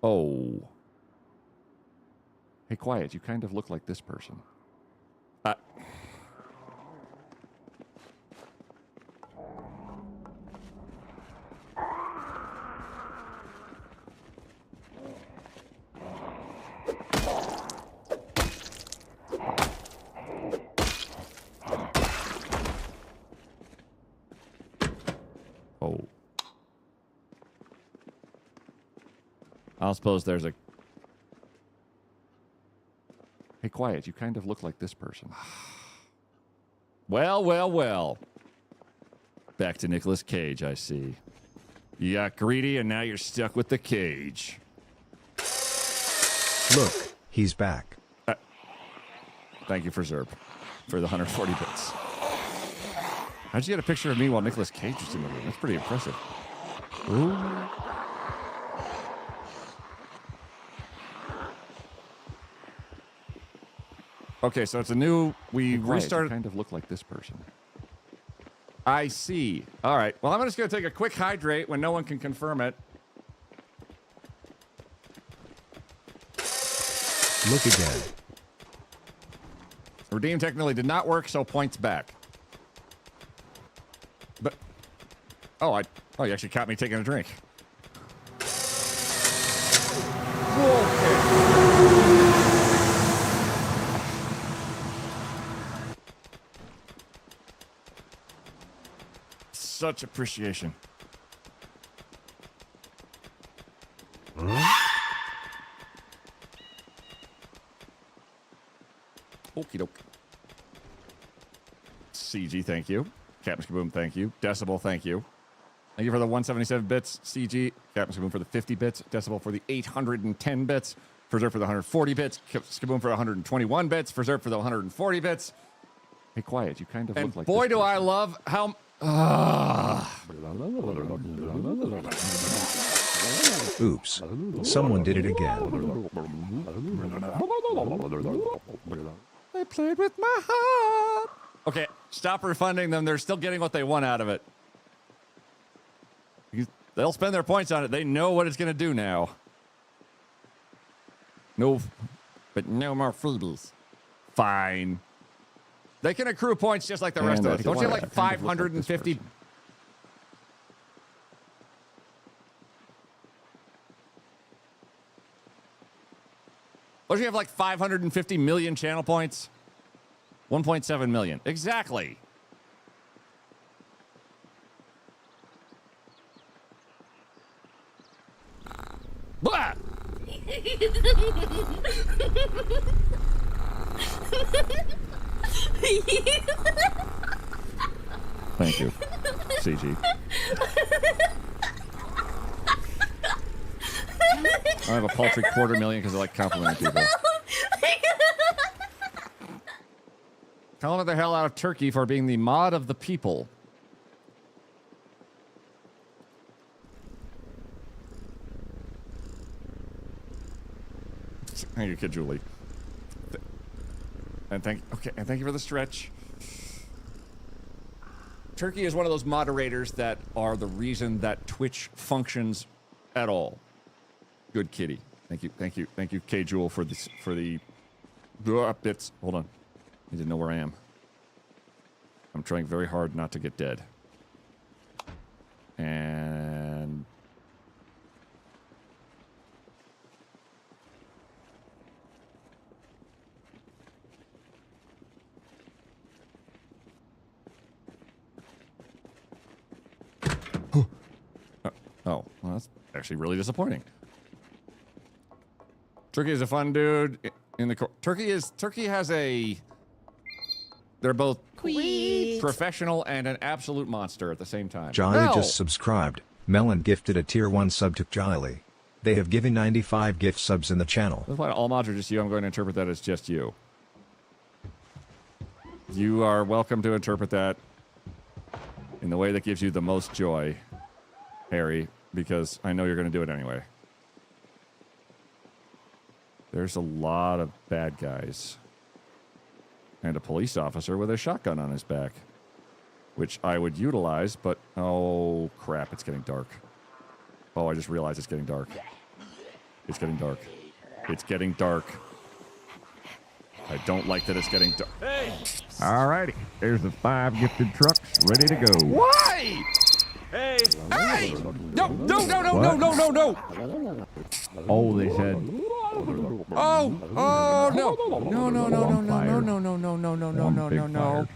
Oh. Hey, quiet, you kind of look like this person. Oh. I don't suppose there's a... Hey, quiet, you kind of look like this person. Well, well, well. Back to Nicolas Cage, I see. You got greedy and now you're stuck with the cage. Look, he's back. Thank you for Zerp for the 140 bits. How'd you get a picture of me while Nicolas Cage was in the room? That's pretty impressive. Ooh. Okay, so it's a new... We restarted... kind of look like this person. I see. All right. Well, I'm just going to take a quick hydrate when no one can confirm it. Look again. Redeem technically did not work, so points back. But... Oh, you actually caught me taking a drink. Such appreciation. Okie doke. CG, thank you. Captain Skaboom, thank you. Decibel, thank you. Thank you for the 177 bits, CG. Captain Skaboom for the 50 bits. Decibel for the 810 bits. Preserve for the 140 bits. Skaboom for 121 bits. Preserve for the 140 bits. Hey, quiet, you kind of look like boy, this do person. I love how... Oops. Someone did it again. I played with my heart. Okay, stop refunding them. They're still getting what they want out of it. They'll spend their points on it. They know what it's going to do now. No, but no more freebies. Fine. They can accrue points just like the rest of us. Don't you have like 550? Don't you have like 550 million channel points? 1.7 million. Exactly. Blah! Thank you, CG. I have a paltry 250,000 because I like complimenting people. Calling the hell out of Turkey for being the mod of the people. Thank you, Kid Julie. And thank you for the stretch. Turkey is one of those moderators that are the reason that Twitch functions at all. Good kitty. Thank you, K Jewel for the bits. Hold on. I didn't know where I am. I'm trying very hard not to get dead. And oh, well, that's actually really disappointing. Turkey is a fun dude. Turkey has a. They're both professional and an absolute monster at the same time. Jiley just subscribed. Melon gifted a tier 1 sub to Jiley. They have given 95 gift subs in the channel. That's why all mods are just you. I'm going to interpret that as just you. You are welcome to interpret that in the way that gives you the most joy, Harry, because I know you're going to do it anyway. There's a lot of bad guys. And a police officer with a shotgun on his back, which I would utilize, but oh crap, it's getting dark. Oh, I just realized it's getting dark. It's getting dark. It's getting dark. I don't like that it's getting dark. Hey! Alrighty, there's the 5 gifted trucks ready to go. Why? Hey! Hey! No, no, no, no, no, no, no, no! Oh, they said. Oh! Oh, no! No, no, no, no, no, no, no, no, no, no, no, no, no, no.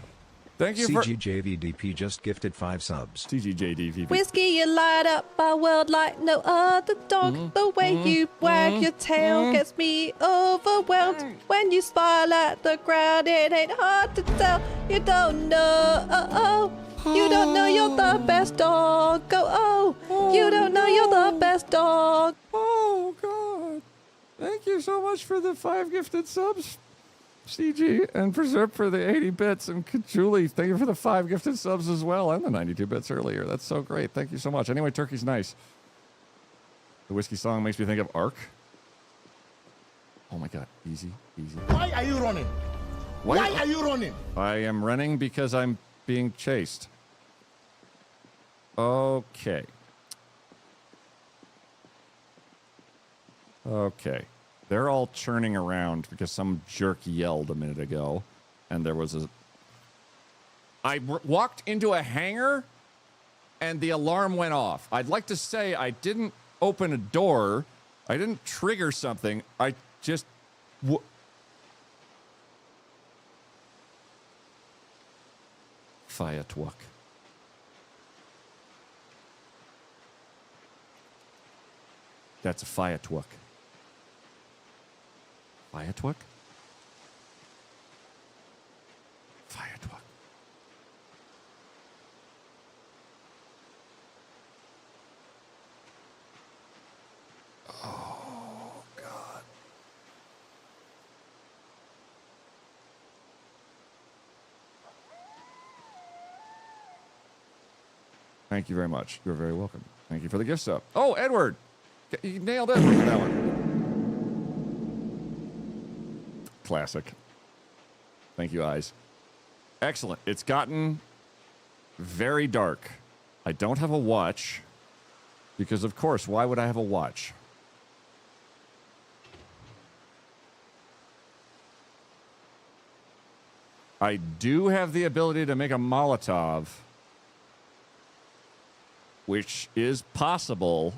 Thank you for... CGJVDP just gifted 5 subs. TGJDVP. Whiskey, you light up my world like no other dog. The way you wag your tail gets me overwhelmed. When you smile at the ground, it ain't hard to tell. You don't know. You don't know you're the best dog. Oh, you don't know you're the best dog. Oh, God. Thank you so much for the 5 gifted subs, CG, and Preserve for the 80 bits. And Julie, thank you for the 5 gifted subs as well, and the 92 bits earlier. That's so great. Thank you so much. Anyway, turkey's nice. The whiskey song makes me think of Ark. Oh, my God. Easy, easy. Why are you running? Why are you running? I am running because I'm being chased. Okay. Okay. They're all churning around because some jerk yelled a minute ago, and there was a... I walked into a hangar, and the alarm went off. I'd like to say I didn't open a door. I didn't trigger something. I just... Fiatwuck. That's a Fiatwuck. Fiatwuck? Fiatwuck. Oh, God. Thank you very much. You're very welcome. Thank you for the gift sub. Oh, Edward! You nailed Edward with that one. Classic. Thank you, Eyes. Excellent. It's gotten very dark. I don't have a watch because, of course, why would I have a watch? I do have the ability to make a Molotov, which is possible.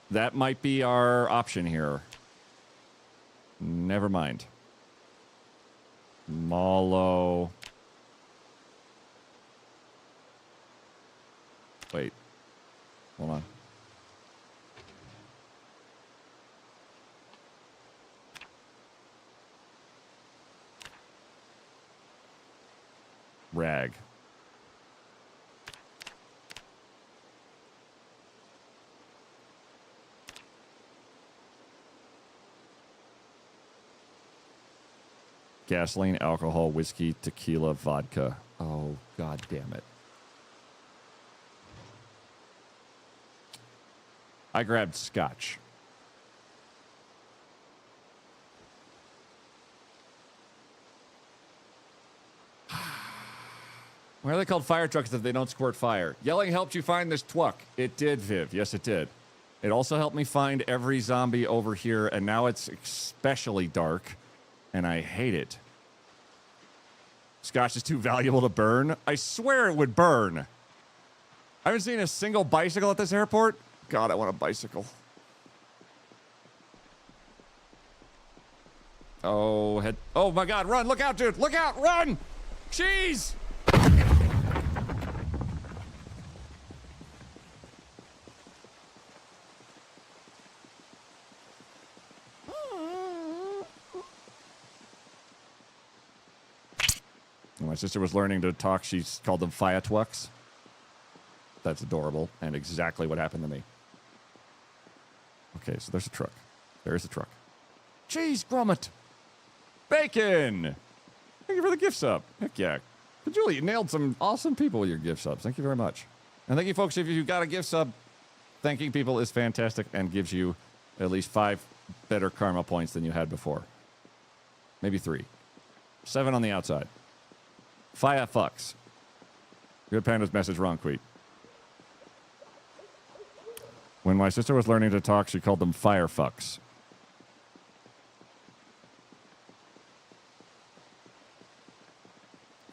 That might be our option here. Never mind. Molo. Wait. Hold on. Rag. Gasoline, alcohol, whiskey, tequila, vodka. Oh, God damn it. I grabbed scotch. Why are they called fire trucks if they don't squirt fire? Yelling helped you find this twuck. It did, Viv. Yes, it did. It also helped me find every zombie over here, and now it's especially dark. And I hate it. Scotch is too valuable to burn. I swear it would burn. I haven't seen a single bicycle at this airport. God, I want a bicycle. Oh, head. Oh my God, run. Look out, dude. Look out, run. Jeez. When my sister was learning to talk, she called them Fiatwucks. That's adorable and exactly what happened to me. Okay, so there's a truck. There's a truck. Cheese grommet. Bacon. Thank you for the gift sub. Heck yeah. But Julie, you nailed some awesome people with your gift subs. Thank you very much. And thank you, folks. If you got a gift sub, thanking people is fantastic and gives you at least 5 better karma points than you had before. Maybe 3. 7 on the outside. Fire fucks. Good Panda's message wrong, Queet. When my sister was learning to talk, she called them fire fucks.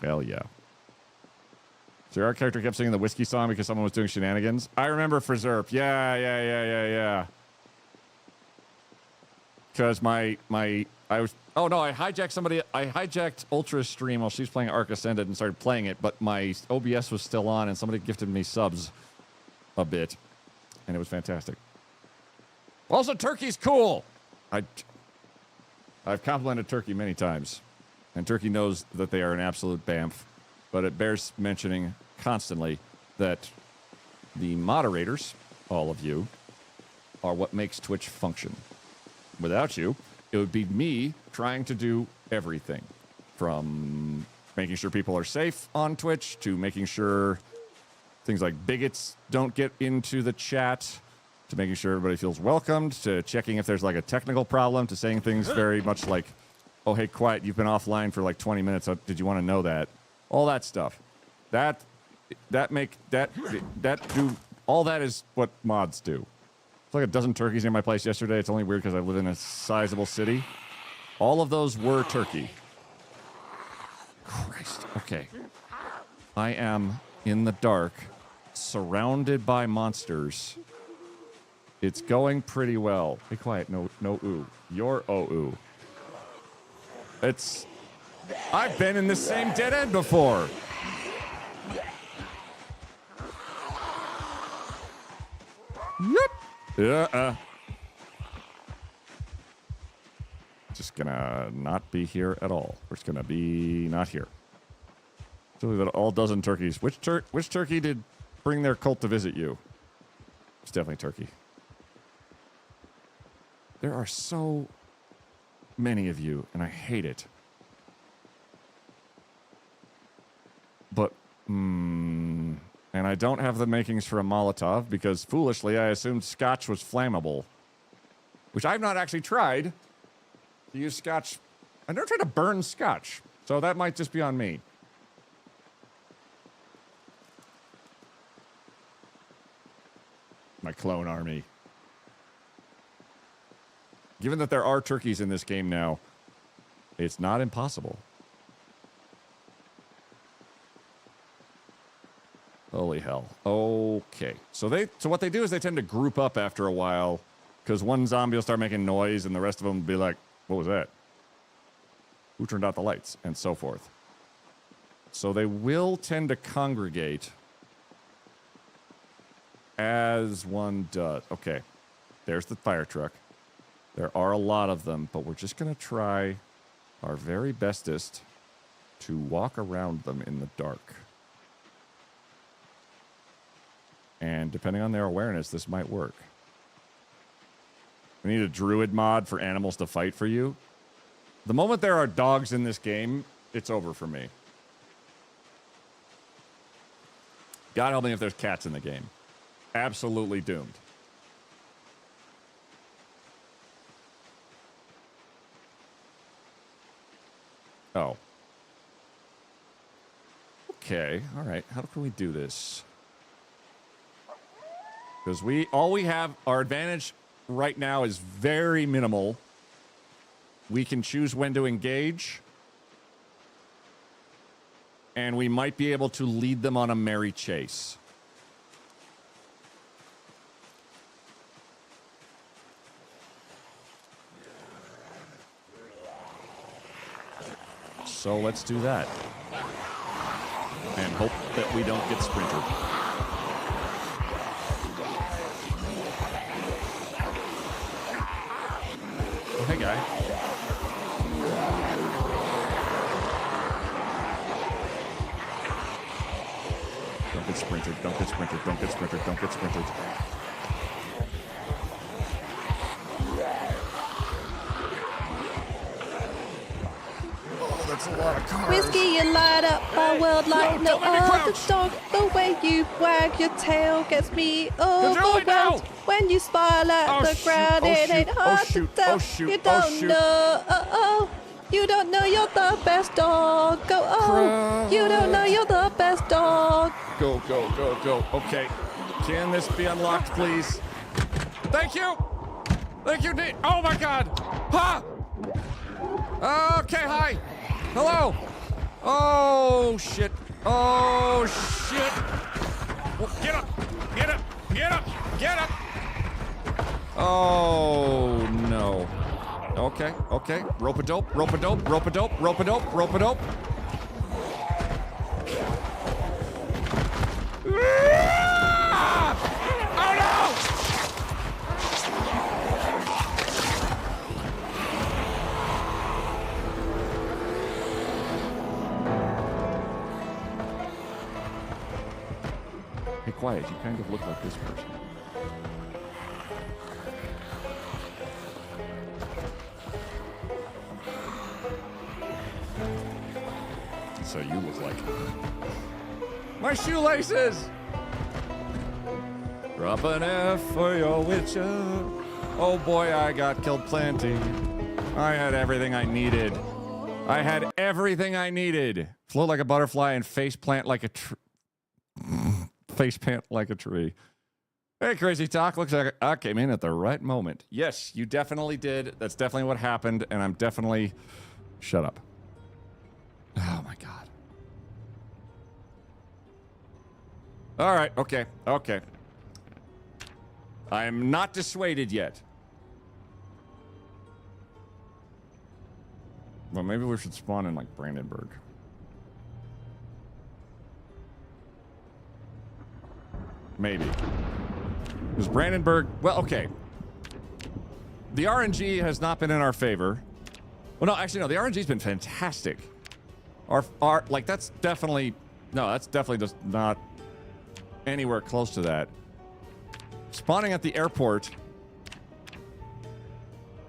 Hell yeah. So our character kept singing the whiskey song because someone was doing shenanigans. I remember Frizzerp. Yeah. Because I hijacked Ultra's stream while she was playing Ark Ascended and started playing it, but my OBS was still on and somebody gifted me subs a bit. And it was fantastic. Also, Turkey's cool. I've complimented Turkey many times. And Turkey knows that they are an absolute bamf. But it bears mentioning constantly that the moderators, all of you, are what makes Twitch function. Without you, it would be me trying to do everything. From making sure people are safe on Twitch, to making sure things like bigots don't get into the chat, to making sure everybody feels welcomed, to checking if there's like a technical problem, to saying things very much like, oh, hey, quiet, you've been offline for like 20 minutes. Did you want to know that? All that stuff. All that is what mods do. It's like a dozen turkeys in my place yesterday. It's only weird because I live in a sizable city. All of those were turkey. Christ. Okay. I am in the dark, surrounded by monsters. It's going pretty well. Be quiet. No ooh. You're ooh. I've been in the same dead end before. Yep. Just gonna not be here at all. We're just gonna be not here. So that all dozen turkeys. Which turkey did bring their cult to visit you? It's definitely turkey. There are so many of you, and I hate it. But, and I don't have the makings for a Molotov because, foolishly, I assumed Scotch was flammable. Which I've not actually tried to use Scotch. I've never tried to burn Scotch, so that might just be on me. My clone army. Given that there are turkeys in this game now, it's not impossible. Holy hell. Okay. So what they do is they tend to group up after a while, because one zombie will start making noise and the rest of them will be like, what was that? Who turned out the lights? And so forth. So they will tend to congregate as one does. Okay. There's the fire truck. There are a lot of them, but we're just going to try our very bestest to walk around them in the dark. And depending on their awareness, this might work. We need a druid mod for animals to fight for you. The moment there are dogs in this game, it's over for me. God help me if there's cats in the game. Absolutely doomed. Oh. Okay, all right. How can we do this? Because all we have, our advantage right now is very minimal. We can choose when to engage. And we might be able to lead them on a merry chase. So let's do that. And hope that we don't get sprintered. Oh, hey, guy. Don't get sprintered, don't get sprintered, don't get sprintered, don't get sprintered. Oh, that's a lot of cars. Whiskey, you light up my world like no don't let me other crouch. dog. The way you wag your tail gets me overwhelmed. no. When you smile at Oh, the shoot. ground, Oh, it ain't shoot. hard Oh, shoot. to tell. Oh, shoot. You Oh, don't shoot. know. You don't know you're the best dog. Go, you don't know you're the best dog. Go, go, go, go. Okay. Can this be unlocked, please? Thank you. Thank you, Nate. Oh, my God. Ha! Okay, hi. Hello. Oh, shit. Oh, shit. Well, get up. Get up. Get up. Get up. Oh, no. Okay, okay. Rope-a-dope, rope-a-dope, rope-a-dope, rope-a-dope, rope-a-dope. Ah! Oh, no! Hey, quiet. You kind of look like this person. So you look like my shoelaces. Drop an F for your witcher. Oh boy, I got killed plenty. I had everything I needed. I had everything I needed. Float like a butterfly and face plant like a face plant like a tree. Hey, Crazy Talk. Looks like I came in at the right moment. Yes, you definitely did. That's definitely what happened, and I'm definitely... Shut up. Oh, my God. All right, okay, okay. I'm not dissuaded yet. Well, maybe we should spawn in, like, Brandenburg. Maybe. Because Brandenburg... Well, okay. The RNG has not been in our favor. Well, no, actually, no. The RNG's been fantastic. Our like, that's definitely... No, that's definitely just not anywhere close to that. Spawning at the airport...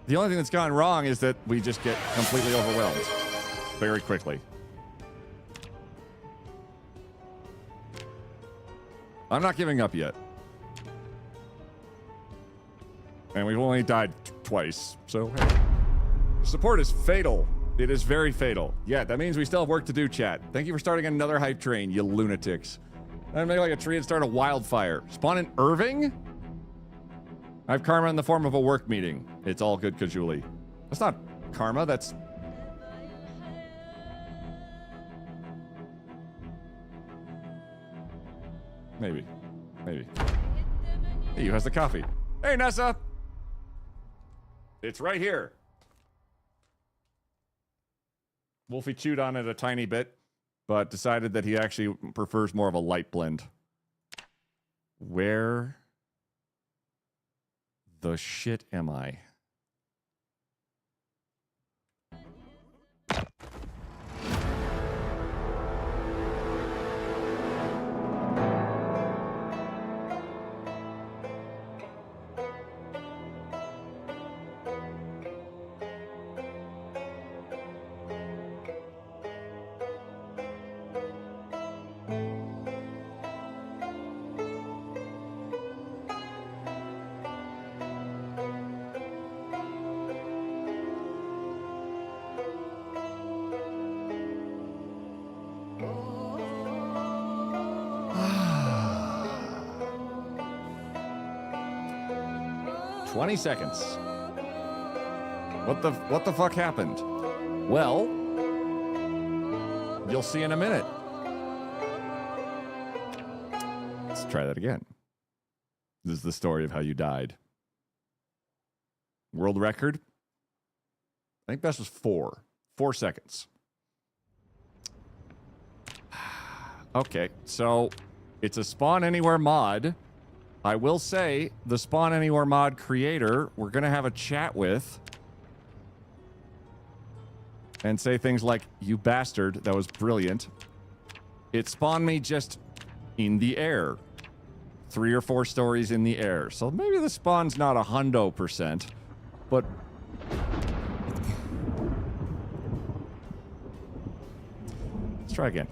The only thing that's gone wrong is that we just get completely overwhelmed very quickly. I'm not giving up yet. And we've only died twice, so hey. Support is fatal. It is very fatal. Yeah, that means we still have work to do, chat. Thank you for starting another hype train, you lunatics. I'd make like a tree and start a wildfire. Spawn in Irving? I have karma in the form of a work meeting. It's all good, Kajuli. That's not karma, that's... Maybe. Maybe. Hey, who has the coffee? Hey, Nessa! It's right here. Wolfie chewed on it a tiny bit, but decided that he actually prefers more of a light blend. Where the shit am I? $20 seconds. What the fuck happened? Well, you'll see in a minute. Let's try that again. This is the story of how you died. World record? I think best was 4. 4 seconds. Okay, so it's a spawn anywhere mod. I will say, the Spawn Anywhere mod creator, we're going to have a chat with. And say things like, you bastard, that was brilliant. It spawned me just in the air. 3 or 4 stories in the air. So maybe the spawn's not 100%, but... try again.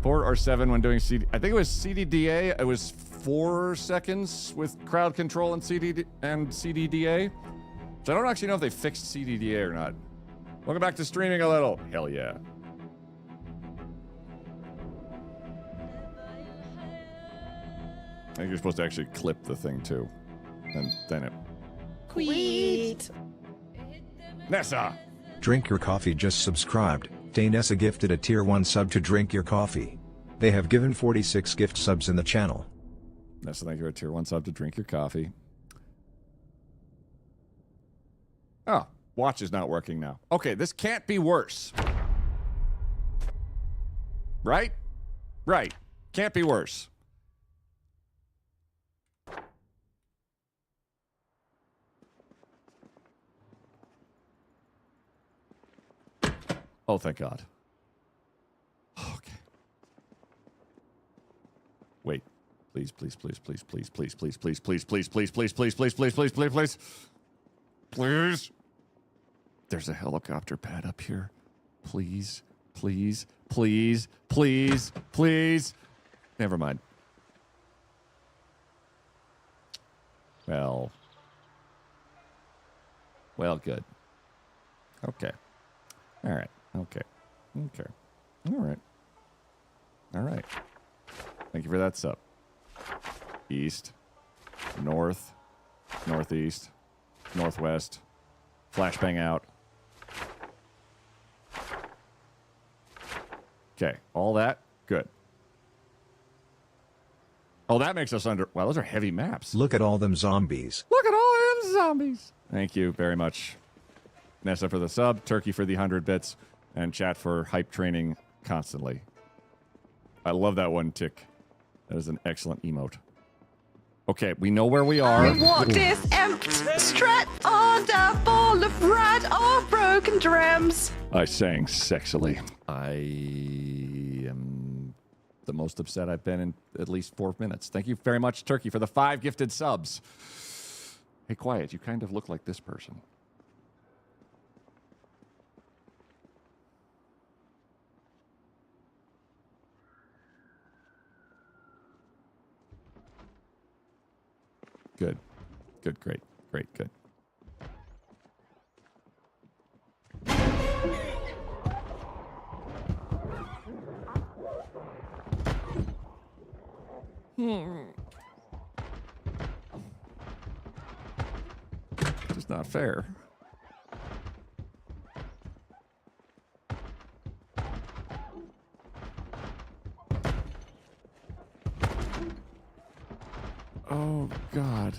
4 or 7 when doing CD. I think it was CDDA. It was 4 seconds with crowd control and CDDA. So I don't actually know if they fixed CDDA or not. Welcome back to streaming a little. Hell yeah. I think you're supposed to actually clip the thing too. And then it. Sweet. Nessa! Drink Your Coffee just subscribed. Daynessa gifted a tier 1 sub to Drink Your Coffee. They have given 46 gift subs in the channel. Nessa, thank you for a tier 1 sub to Drink Your Coffee. Oh, watch is not working now. Okay, this can't be worse. Right? Right. Can't be worse. Oh, thank God. Okay. Wait. Please, please, please, please, please, please, please, please, please, please, please, please, please, please, please, please, please, please. Please. There's a helicopter pad up here. Please, please, please, please, please. Never mind. Well, good. Okay. All right. Okay. Okay. All right. All right. Thank you for that sub. East, north, northeast, northwest, flashbang out. Okay. All that? Good. Oh, that makes us under... Wow, those are heavy maps. Look at all them zombies. Look at all them zombies. Thank you very much. Nessa for the sub, Turkey for the 100 bits, and chat for hype training constantly. I love that one tick. That is an excellent emote. Okay, we know where we are. I walk this empty stretch on the ball of red or broken drums. I sang sexily. I am the most upset I've been in at least 4 minutes. Thank you very much, Turkey, for the 5 gifted subs. Hey, quiet, you kind of look like this person. Good. Good, great, great, good. Just not fair. Oh, God.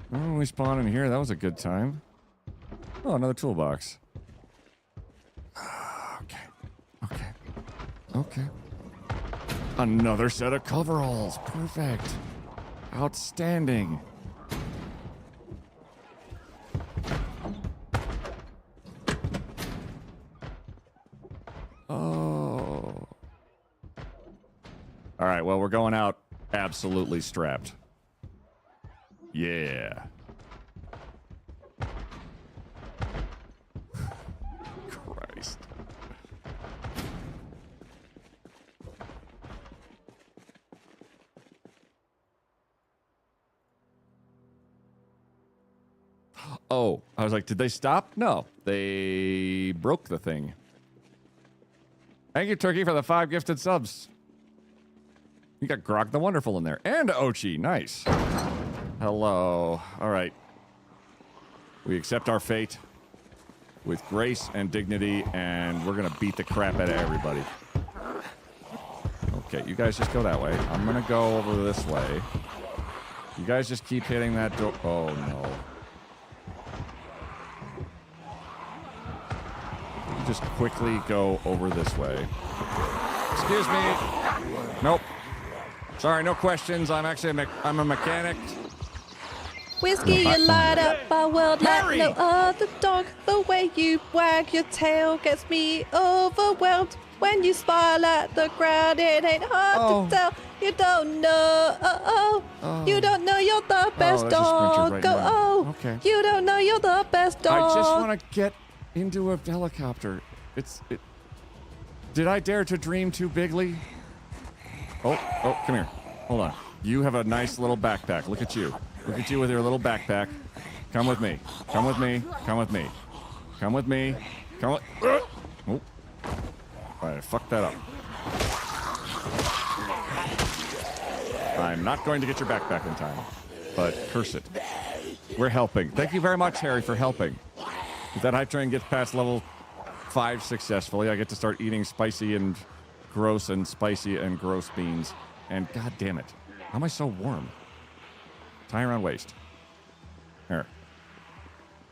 When we spawn in here, that was a good time. Oh, another toolbox. Okay. Okay. Okay. Another set of coveralls. Perfect. Outstanding. Oh. All right, well, we're going out absolutely strapped. Yeah. Christ. Oh, I was like, did they stop? No, they broke the thing. Thank you, Turkey, for the 5 gifted subs. You got Grog the Wonderful in there. And Ochi. Nice. Hello. All right. We accept our fate with grace and dignity, and we're going to beat the crap out of everybody. Okay, you guys just go that way. I'm going to go over this way. You guys just keep hitting that door. Oh, no. You just quickly go over this way. Excuse me. Nope. Sorry, no questions. I'm actually I'm a mechanic. Whiskey, you light up my world like no other dog. The way you wag your tail gets me overwhelmed. When you smile at the ground, it ain't hard to tell. You don't know. You don't know you're the best dog. Right okay. You don't know you're the best dog. I just want to get into a helicopter. Did I dare to dream too bigly? Oh, come here. Hold on. You have a nice little backpack. Look at you. Look at you with your little backpack. Come with me. Come with me. Come with me. Come with me. Come with... Oh. All right, I fucked that up. I'm not going to get your backpack in time, but curse it. We're helping. Thank you very much, Harry, for helping. If that hype train gets past level 5 successfully, I get to start eating spicy and gross beans. And god damn it. How am I so warm? Tie around waist. There.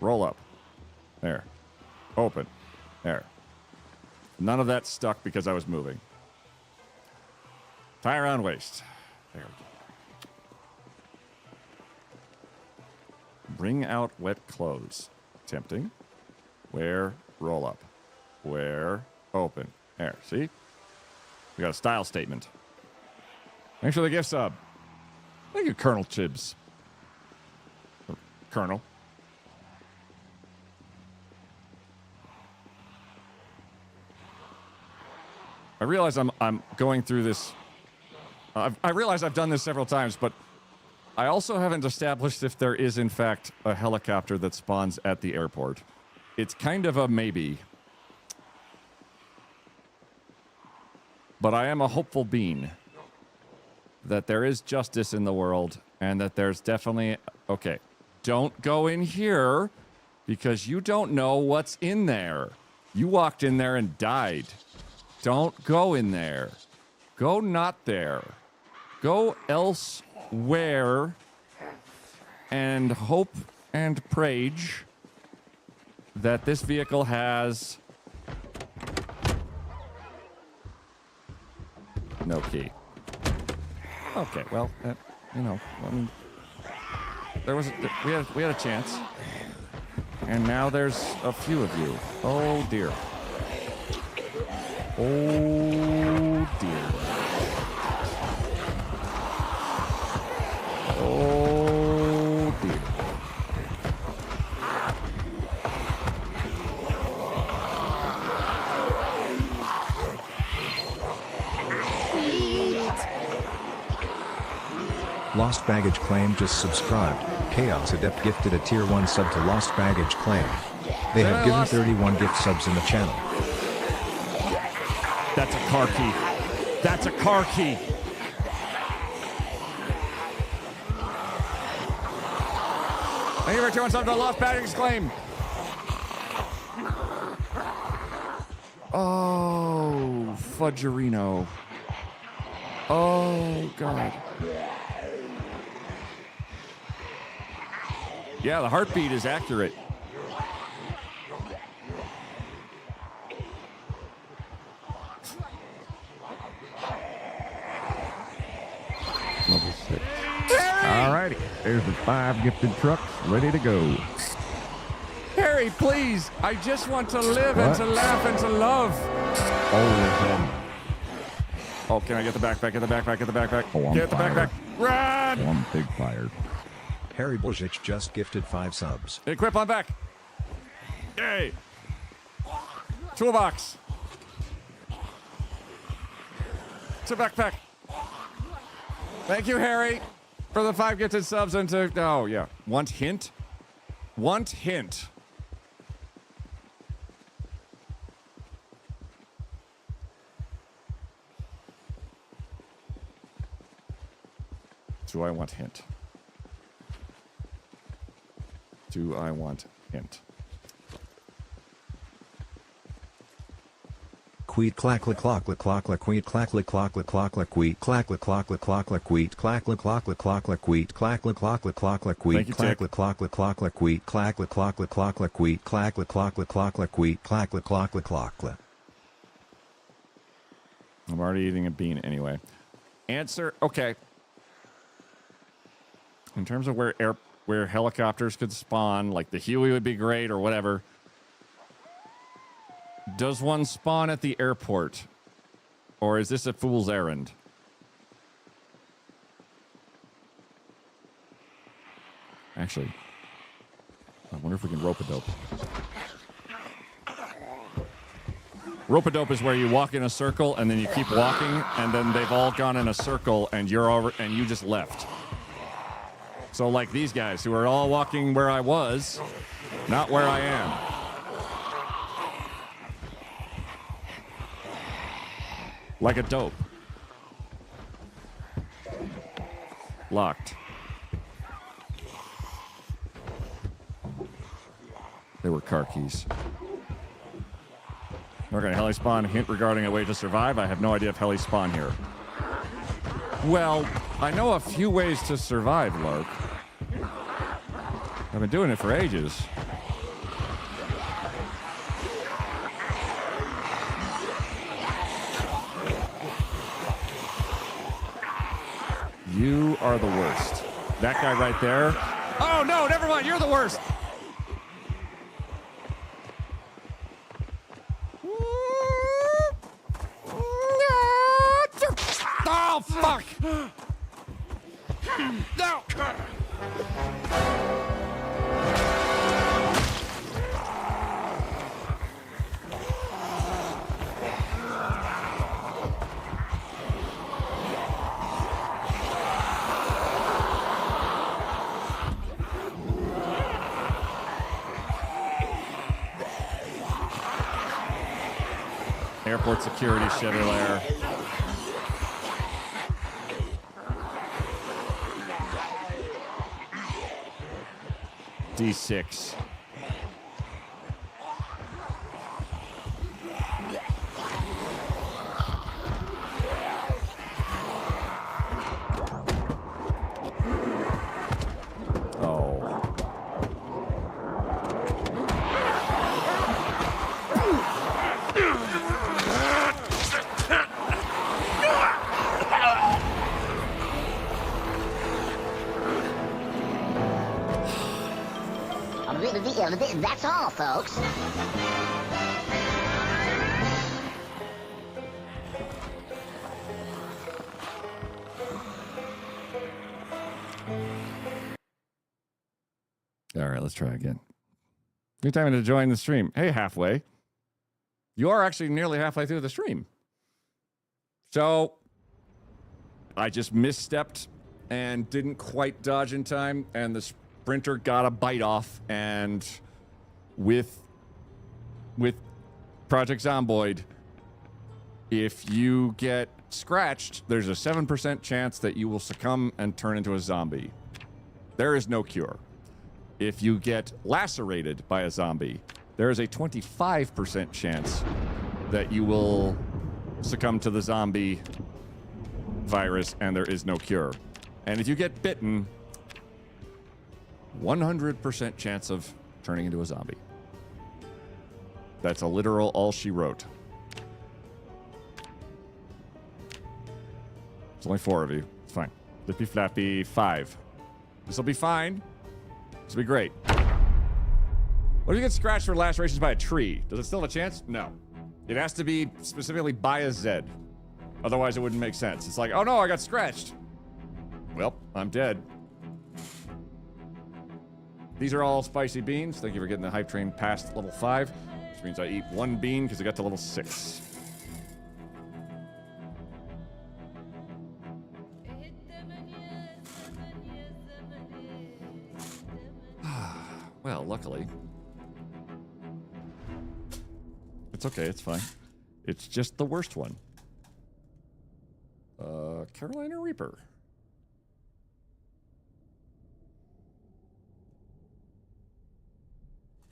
Roll up. There. Open. There. None of that stuck because I was moving. Tie around waist. There we go. Bring out wet clothes. Tempting. Wear, roll up. Wear, open. There, see? We got a style statement. Thanks for the gift sub. Thank you, Colonel Chibs. Or Colonel. I realize I'm going through this. I realize I've done this several times, but I also haven't established if there is, in fact, a helicopter that spawns at the airport. It's kind of a maybe. But I am a hopeful being that there is justice in the world and that there's definitely... Okay, don't go in here because you don't know what's in there. You walked in there and died. Don't go in there. Go not there. Go elsewhere and hope and prage that this vehicle has no key. Okay, well, you know, I mean, there was we had a chance, and now there's a few of you. Oh dear. Oh dear. Oh dear. Lost Baggage Claim just subscribed. Chaos Adept gifted a tier 1 sub to Lost Baggage Claim. They have given 31 gift subs in the channel. That's a car key. That's a car key. Thank you for turning something to Lost Baggage Claim. Oh, fudgerino. Oh, God. Yeah, the heartbeat is accurate. Level 6. Alrighty, there's the 5 gifted trucks ready to go. Harry, please. I just want to live and to laugh and to love. Oh, can I get the backpack? Get the backpack. Get the backpack. Oh, I'm Get the backpack. Run! One pig fired. Harry Bozic just gifted 5 subs. Equip on back. Yay. Toolbox. It's a backpack. Thank you, Harry, for the 5 gifted subs and to... Oh, yeah. Want hint? Want hint. Do I want hint? Do I want hint? Queet clack la clock la clock la queet clack la clock la clock la queet clack la clock la clock la queet clack la clock la clock la queet clack la clock la clock la queet clack la clock la clock la queet clack la clock la clock la queet clack la clock la clock la queet clack la clock la clock la. I'm already eating a bean anyway. Answer, okay. In terms of where helicopters could spawn, like the Huey would be great or whatever. Does one spawn at the airport? Or is this a fool's errand? Actually, I wonder if we can rope a dope. Rope-a-dope is where you walk in a circle and then you keep walking, and then they've all gone in a circle and you're over and you just left. So like these guys who are all walking where I was, not where I am. Like a dope. Locked. They were car keys. Okay, heli spawn hint regarding a way to survive. I have no idea if heli spawn here. Well, I know a few ways to survive, Lark. I've been doing it for ages. You are the worst. That guy right there. Oh, no, never mind. You're the worst. Oh, fuck. No. Airport security shitter lair. D6. That's all, folks. All right, let's try again. Good time to join the stream. Hey, halfway. You are actually nearly halfway through the stream. So, I just misstepped and didn't quite dodge in time, and the sprinter got a bite off, and with Project Zomboid, if you get scratched, there's a 7% chance that you will succumb and turn into a zombie. There is no cure. If you get lacerated by a zombie, there is a 25% chance that you will succumb to the zombie virus, and there is no cure. And if you get bitten, 100% chance of turning into a zombie. That's a literal all she wrote. There's only 4 of you. It's fine. Flippy Flappy 5. This will be fine. This will be great. What if you get scratched for lacerations by a tree? Does it still have a chance? No. It has to be specifically by a Z. Otherwise, it wouldn't make sense. It's like, oh no, I got scratched. Well, I'm dead. These are all spicy beans. Thank you for getting the hype train past level 5. Which means I eat 1 bean because I got to level 6. Well, luckily. It's okay, it's fine. It's just the worst one. Carolina Reaper.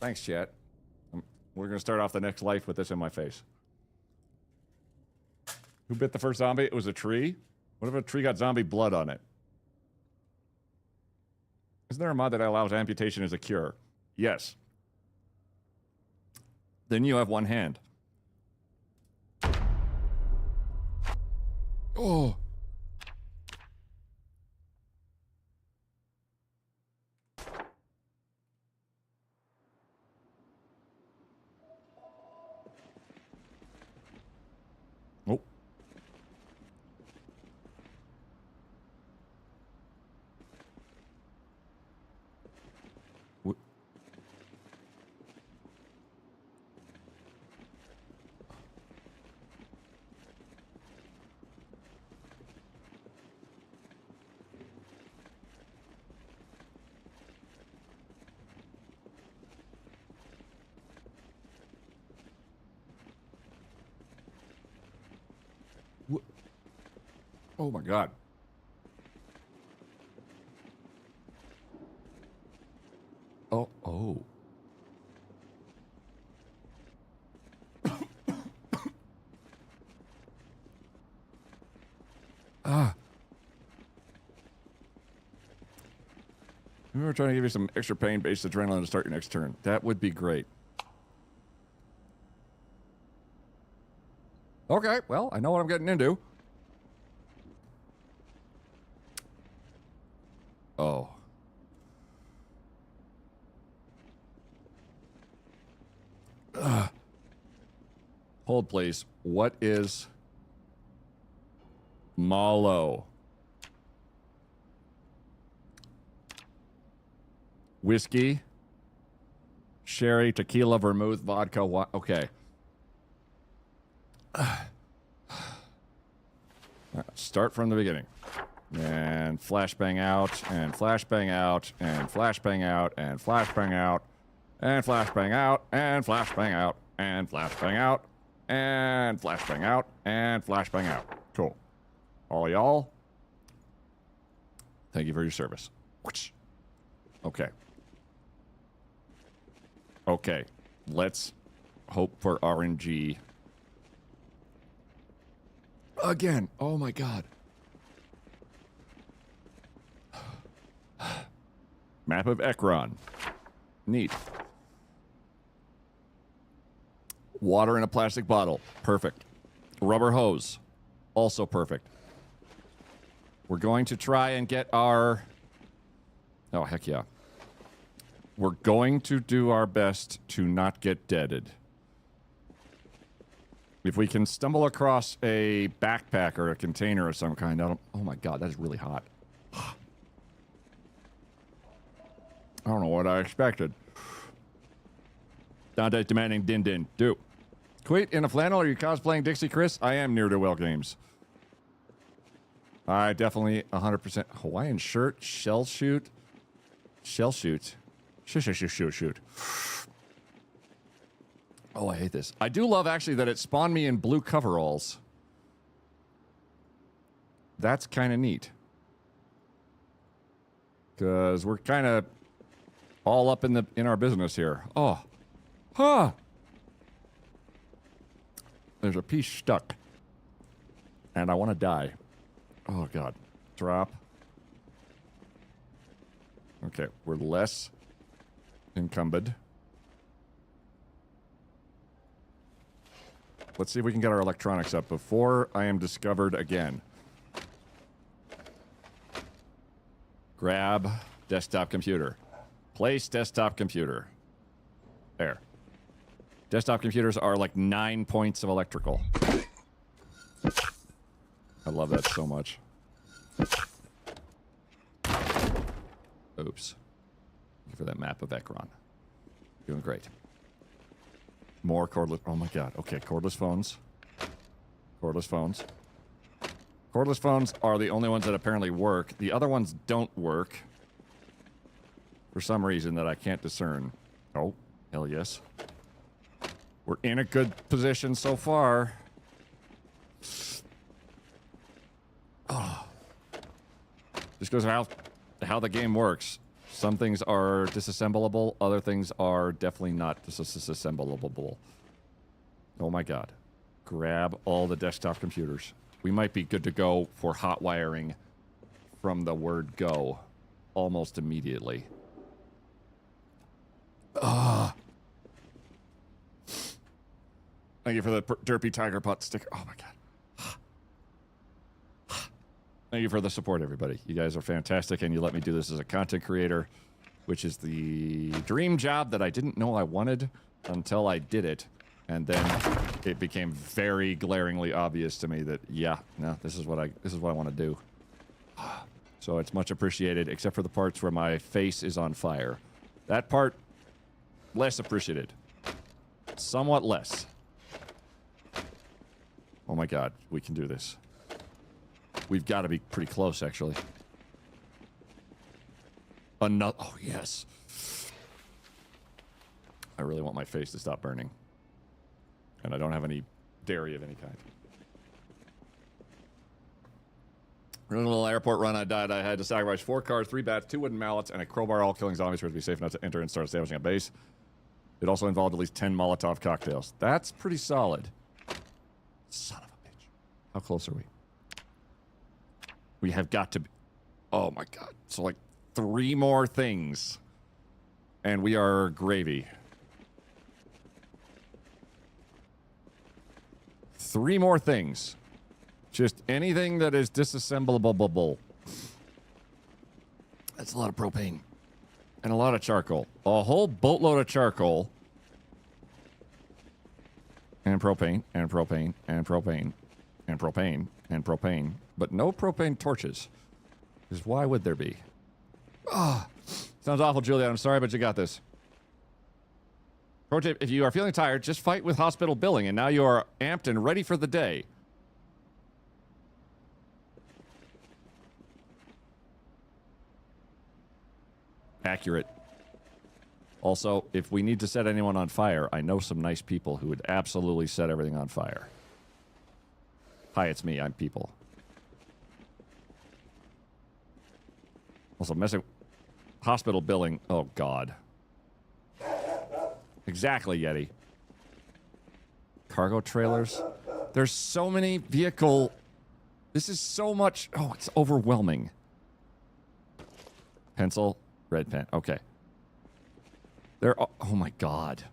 Thanks, chat. We're going to start off the next life with this in my face. Who bit the first zombie? It was a tree? What if a tree got zombie blood on it? Isn't there a mod that allows amputation as a cure? Yes. Then you have 1 hand. Oh. Oh. Oh my god. Oh, oh. We were trying to give you some extra pain-based adrenaline to start your next turn. That would be great. Okay, well, I know what I'm getting into. Oh. Ugh. Hold, please. What is Malo? Whiskey, sherry, tequila, vermouth, vodka. Okay. Start from the beginning. And flashbang out, and flashbang out, and flashbang out, and flashbang out, and flashbang out, and flashbang out, and flashbang out, and flashbang out, and flashbang out. Cool. All y'all, thank you for your service. Okay. Okay. Let's hope for RNG. Again. Oh my god. Map of Ekron. Neat. Water in a plastic bottle. Perfect. Rubber hose. Also perfect. We're going to try and get our... Oh, heck yeah. We're going to do our best to not get deaded. If we can stumble across a backpack or a container of some kind, I don't... Oh my god, that is really hot. I don't know what I expected. Dante demanding din din. Do. Quit in a flannel, are you cosplaying Dixie Chris? I am near to Well Games. I definitely 100% Hawaiian shirt, shell shoot. Shell shoot. Shoot. Oh, I hate this. I do love actually that it spawned me in blue coveralls. That's kind of neat. Because we're kind of all up in our business here. Oh. Huh. There's a piece stuck. And I want to die. Oh, God. Drop. Okay, we're less encumbered. Let's see if we can get our electronics up before I am discovered again. Grab desktop computer. Place desktop computer. There. Desktop computers are like 9 points of electrical. I love that so much. Oops. Thank you for that map of Ekron. Doing great. More cordless. Oh my god. Okay, cordless phones. Cordless phones. Cordless phones are the only ones that apparently work. The other ones don't work. For some reason that I can't discern. Oh, hell yes. We're in a good position so far. Oh. This goes how the game works. Some things are disassemblable, other things are definitely not disassemblable. Oh my god. Grab all the desktop computers. We might be good to go for hot wiring from the word go almost immediately. Ah. Thank you for the derpy tiger pot sticker. Oh my god. Thank you for the support, everybody. You guys are fantastic, and you let me do this as a content creator, which is the dream job that I didn't know I wanted until I did it, and then it became very glaringly obvious to me that yeah, no, this is what I want to do. So it's much appreciated, except for the parts where my face is on fire. That part, less appreciated. Somewhat less. Oh my god, we can do this. We've got to be pretty close, actually. Another... Oh, yes. I really want my face to stop burning. And I don't have any dairy of any kind. In a little airport run I died, I had to sacrifice 4 cars, 3 bats, 2 wooden mallets, and a crowbar, all killing zombies for it to be safe enough to enter and start establishing a base. It also involved at least 10 Molotov cocktails. That's pretty solid. Son of a bitch. How close are we? We have got to be... Oh my god. So like 3 more things. And we are gravy. 3 more things. Just anything that is disassemblable. That's a lot of propane. And a lot of charcoal. A whole boatload of charcoal. And propane, and propane, and propane, and propane, and propane. But no propane torches. Because why would there be? Ah, sounds awful, Juliet. I'm sorry, but you got this. Pro tip, if you are feeling tired, just fight with hospital billing, and now you are amped and ready for the day. Accurate. Also, if we need to set anyone on fire, I know some nice people who would absolutely set everything on fire. Hi, it's me. I'm people. Also, messing... Hospital billing. Oh, God. Exactly, Yeti. Cargo trailers. There's so many vehicle... This is so much... Oh, it's overwhelming. Pencil. Red pen. Okay. There are... Oh, my God.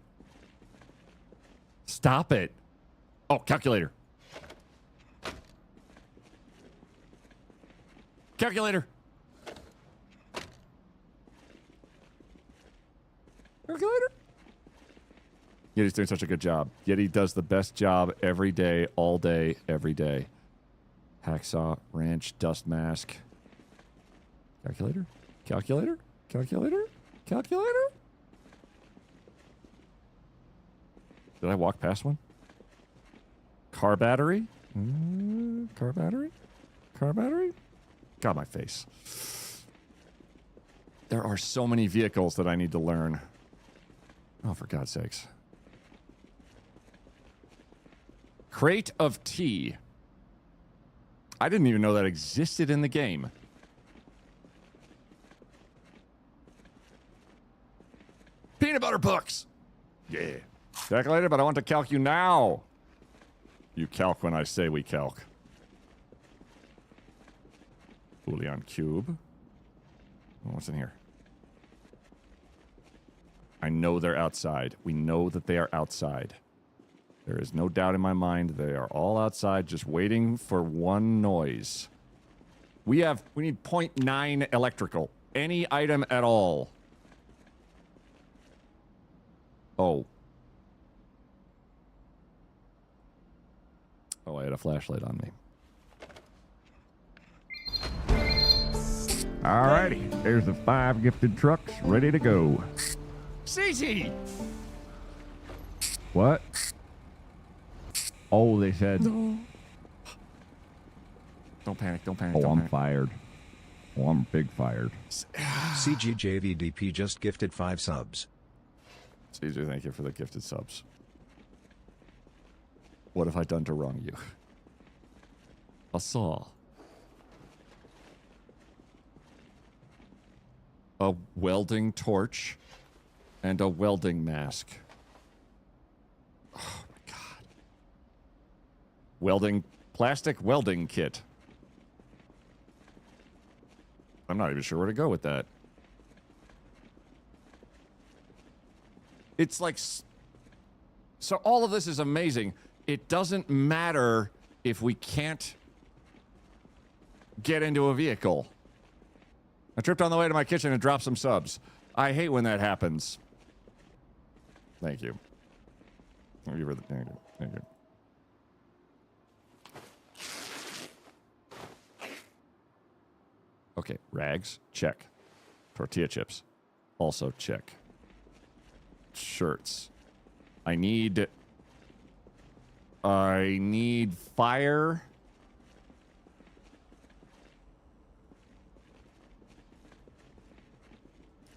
Stop it. Oh, calculator. Calculator. Calculator. Yeti's doing such a good job. Yeti does the best job every day, all day, every day. Hacksaw, wrench, dust mask. Calculator? Calculator? Calculator? Calculator? Did I walk past one? Car battery? Car battery? Car battery? Got my face. There are so many vehicles that I need to learn. Oh, for God's sakes. Crate of tea. I didn't even know that existed in the game. Peanut butter books. Yeah. Calculator, but I want to calc you now. You calc when I say we calc. Boolean cube. Oh, what's in here? I know they're outside. We know that they are outside. There is no doubt in my mind they are all outside just waiting for one noise. We need 0.9 electrical. Any item at all. Oh. Oh, I had a flashlight on me. Alrighty, there's the 5 gifted trucks ready to go. CZ! What? Oh, they said... No. Don't panic, don't panic, Oh, don't I'm panic. fired. Oh, I'm big fired. CGJVDP just gifted 5 subs. CJ, thank you for the gifted subs. What have I done to wrong you? A saw. A welding torch. And a welding mask. Oh my god. Plastic welding kit. I'm not even sure where to go with that. It's like... So all of this is amazing. It doesn't matter if we can't get into a vehicle. I tripped on the way to my kitchen and dropped some subs. I hate when that happens. Thank you. Thank you for the... Thank you. Thank you. Okay, rags, check. Tortilla chips, also check. Shirts. I need fire.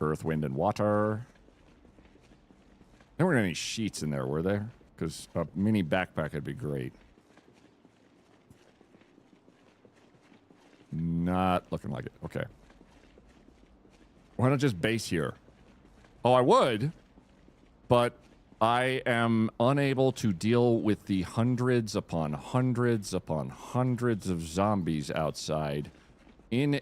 Earth, wind, and water. There weren't any sheets in there, were there? Because a mini backpack would be great. Not looking like it. Okay. Why not just base here? Oh, I would, but I am unable to deal with the hundreds upon hundreds upon hundreds of zombies outside in...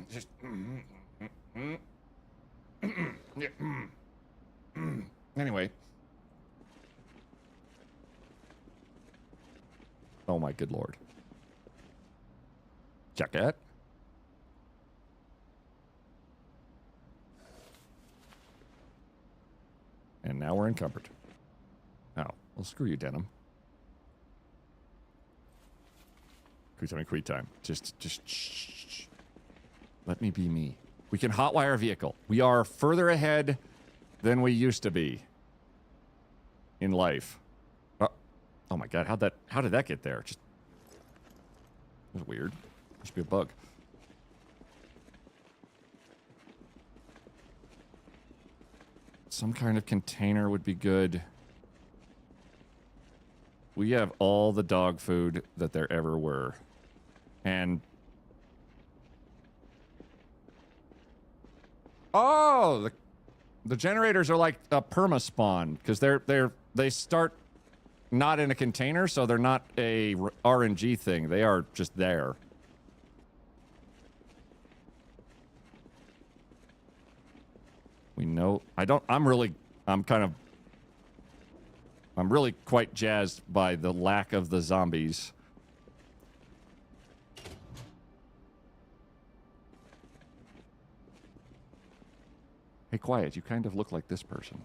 Just... Anyway. Oh my good lord. Check it. And now we're encumbered. Oh, well, screw you, Denim. Quit time. Just shh. Let me be me. We can hotwire a vehicle. We are further ahead than we used to be in life. Oh my god, how did that get there? Just, it was weird. Must be a bug. Some kind of container would be good. We have all the dog food that there ever were. And... Oh! The generators are like a perma-spawn, because they start not in a container, so they're not a RNG thing. They are just there. We know... I'm really quite jazzed by the lack of the zombies. Hey, quiet. You kind of look like this person.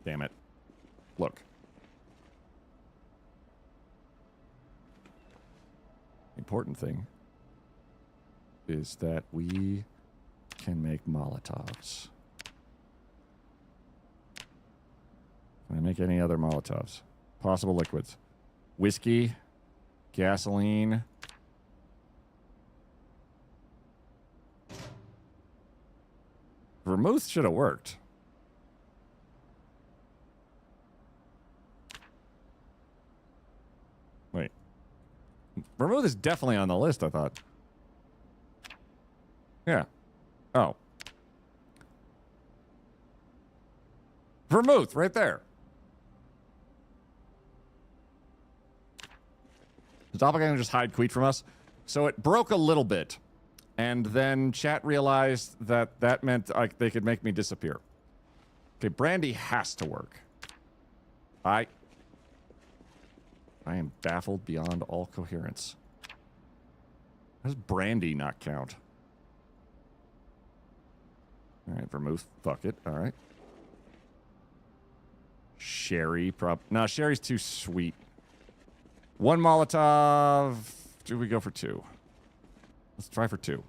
Damn it. Look. Important thing is that we can make Molotovs. Can I make any other Molotovs? Possible liquids. Whiskey, gasoline. Vermouth should have worked. Wait. Vermouth is definitely on the list, I thought. Yeah. Oh. Vermouth, right there. The doppelganger just hide Queet from us. So it broke a little bit. And then chat realized that that meant they could make me disappear. Okay, Brandy has to work. I am baffled beyond all coherence. How does Brandy not count? Alright, Vermouth. Fuck it. Alright. Sherry. No, Sherry's too sweet. One Molotov. Do we go for two? Let's try for two.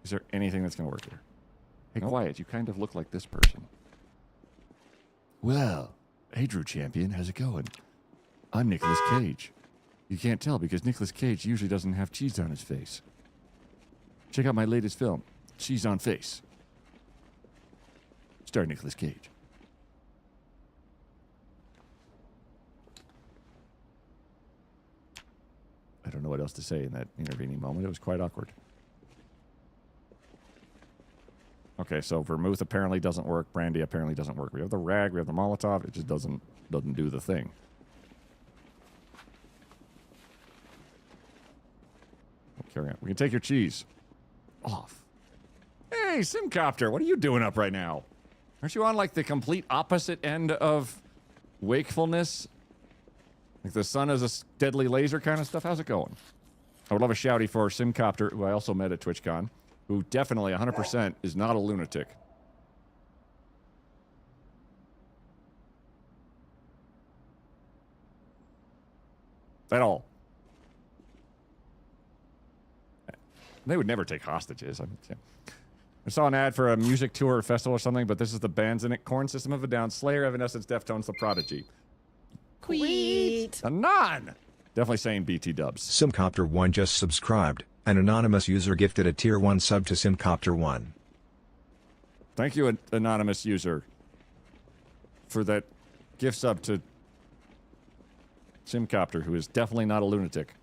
Is there anything that's going to work here? Hey, quiet. You kind of look like this person. Well, hey, Drew Champion. How's it going? I'm Nicolas Cage. You can't tell because Nicolas Cage usually doesn't have cheese on his face. Check out my latest film, Cheese on Face. Starring Nicolas Cage. I don't know what else to say in that intervening moment. It was quite awkward. Okay, so Vermouth apparently doesn't work. Brandy apparently doesn't work. We have the rag. We have the Molotov. It just doesn't do the thing. Carry on. We can take your cheese. Off. Hey, Simcopter, what are you doing up right now? Aren't you on, like, the complete opposite end of wakefulness? Like the sun is a deadly laser kind of stuff? How's it going? I would love a shouty for Simcopter, who I also met at TwitchCon, who definitely 100% is not a lunatic. At all. They would never take hostages. I mean, yeah. I saw an ad for a music tour or festival or something, but this is the bands in it. Korn, System of a Down, Slayer, Evanescence, Deftones, The Prodigy. Queet. Anon! Definitely saying BT dubs. Simcopter1 just subscribed. An anonymous user gifted a tier 1 sub to Simcopter1. Thank you, anonymous user, for that gift sub to Simcopter, who is definitely not a lunatic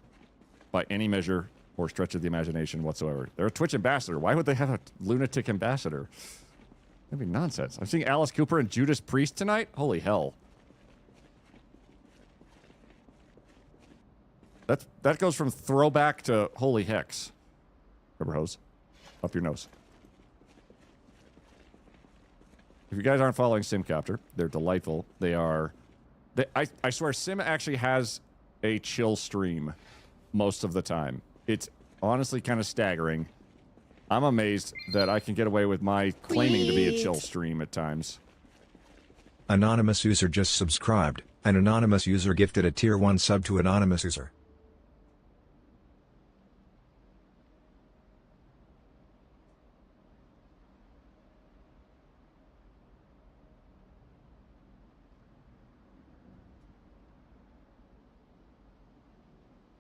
by any measure or stretch of the imagination whatsoever. They're a Twitch ambassador. Why would they have a lunatic ambassador? That'd be nonsense. I'm seeing Alice Cooper and Judas Priest tonight? Holy hell. That goes from throwback to holy hex. Rubber hose. Up your nose. If you guys aren't following Simcopter, they're delightful. They are... I swear, Sim actually has a chill stream most of the time. It's honestly kind of staggering. I'm amazed that I can get away with my claiming to be a chill stream at times. Anonymous user just subscribed. An anonymous user gifted a tier 1 sub to anonymous user.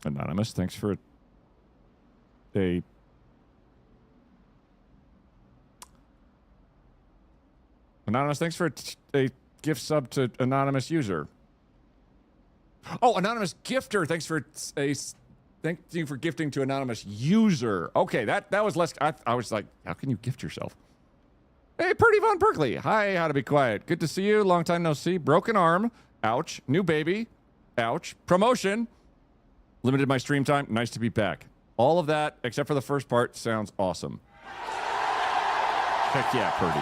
Anonymous, thanks for a Anonymous, thanks for a gift sub to anonymous user. Oh, anonymous gifter, thanks for thank you for gifting to anonymous user. Okay, that was less. I was like, how can you gift yourself? Hey, Purdy Von Berkeley. Hi, how to be quiet. Good to see you. Long time no see. Broken arm. Ouch. New baby. Ouch. Promotion. Limited my stream time. Nice to be back. All of that, except for the first part, sounds awesome. Heck yeah, Purdy.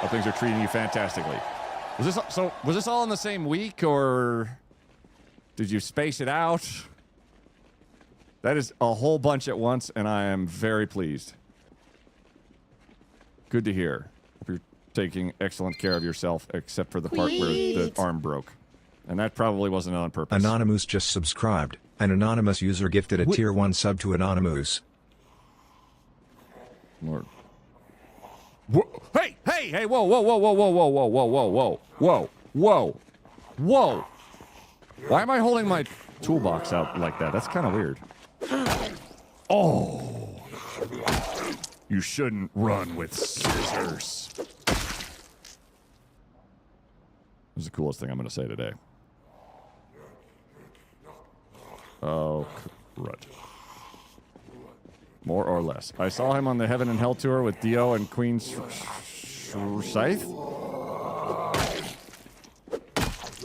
Hope things are treating you fantastically. Was this all in the same week, or did you space it out? That is a whole bunch at once, and I am very pleased. Good to hear. Hope you're taking excellent care of yourself, except for the part where the arm broke. And that probably wasn't on purpose. Anonymous just subscribed. An anonymous user gifted a tier 1 sub to Anonymous. Lord. Hey, whoa, whoa, whoa, whoa, whoa, whoa, whoa, whoa, whoa, whoa, whoa, whoa, whoa. Why am I holding my toolbox out like that? That's kind of weird. Oh. You shouldn't run with scissors. This is the coolest thing I'm going to say today. Oh, crud. More or less. I saw him on the Heaven and Hell tour with Dio and Queen Scythe.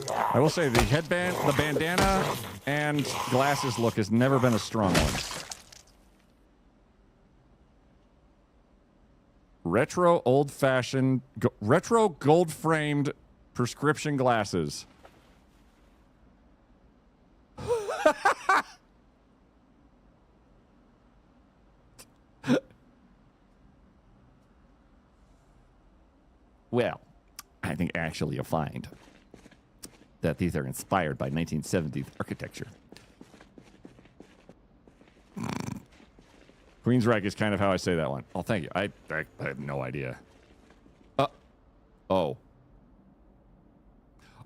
I will say the headband, the bandana, and glasses look has never been a strong one. Retro old-fashioned, retro gold-framed prescription glasses. Well, I think actually you'll find that these are inspired by 1970s architecture. Queensryche is kind of how I say that one. Oh, thank you. I have no idea. Oh.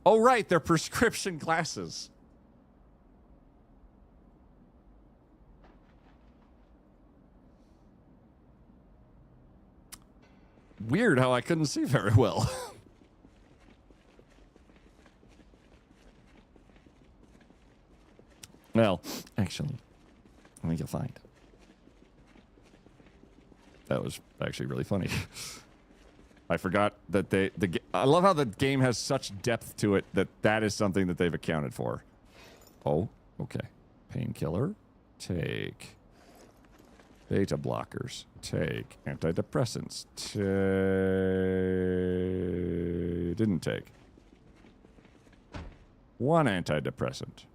Oh, right. They're prescription glasses. Weird how I couldn't see very well. Well, actually, I think you'll find. That was actually really funny. I forgot that I love how the game has such depth to it that is something that they've accounted for. Oh, okay. Painkiller, take. Beta blockers, take. Antidepressants, didn't take. One antidepressant.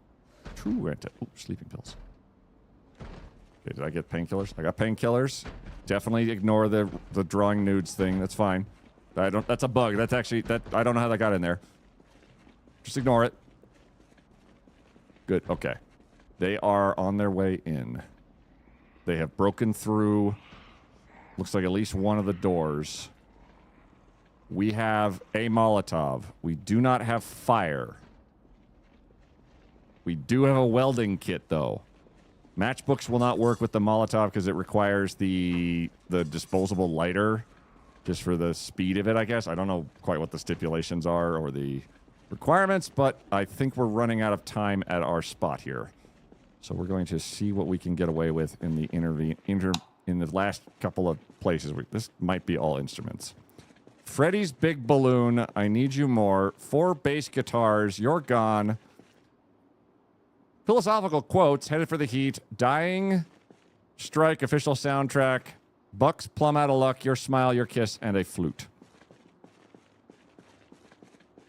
Two sleeping pills. Okay, did I get painkillers? I got painkillers. Definitely ignore the drawing nudes thing. That's fine. That's a bug. That's actually I don't know how that got in there. Just ignore it. Good. Okay. They are on their way in. They have broken through, looks like at least one of the doors. We have a Molotov. We do not have fire. We do have a welding kit, though. Matchbooks will not work with the Molotov because it requires the disposable lighter just for the speed of it, I guess. I don't know quite what the stipulations are or the requirements, but I think we're running out of time at our spot here. So we're going to see what we can get away with in the in the last couple of places. This might be all instruments. Freddy's Big Balloon, I Need You More, 4 bass guitars, You're Gone, philosophical quotes, Headed for the Heat, Dying Strike official soundtrack, Bucks Plumb Out of Luck, Your Smile, Your Kiss, and a flute.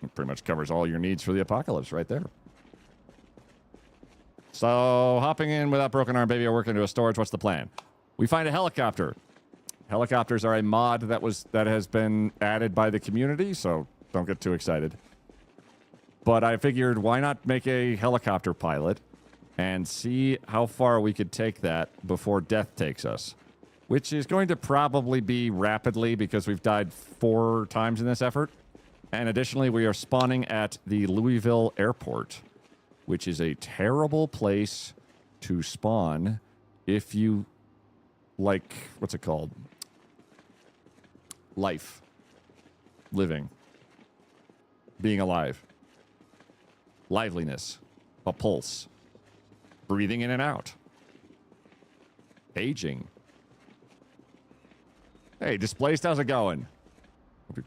It pretty much covers all your needs for the apocalypse right there. So, hopping in without broken arm, baby, or working into a storage, what's the plan? We find a helicopter. Helicopters are a mod that has been added by the community, so don't get too excited. But I figured, why not make a helicopter pilot and see how far we could take that before death takes us? Which is going to probably be rapidly because we've died 4 times in this effort. And additionally, we are spawning at the Louisville airport, which is a terrible place to spawn if you like, what's it called? Life. Living. Being alive. Liveliness. A pulse. Breathing in and out. Aging. Hey, Displaced, how's it going? Hope you're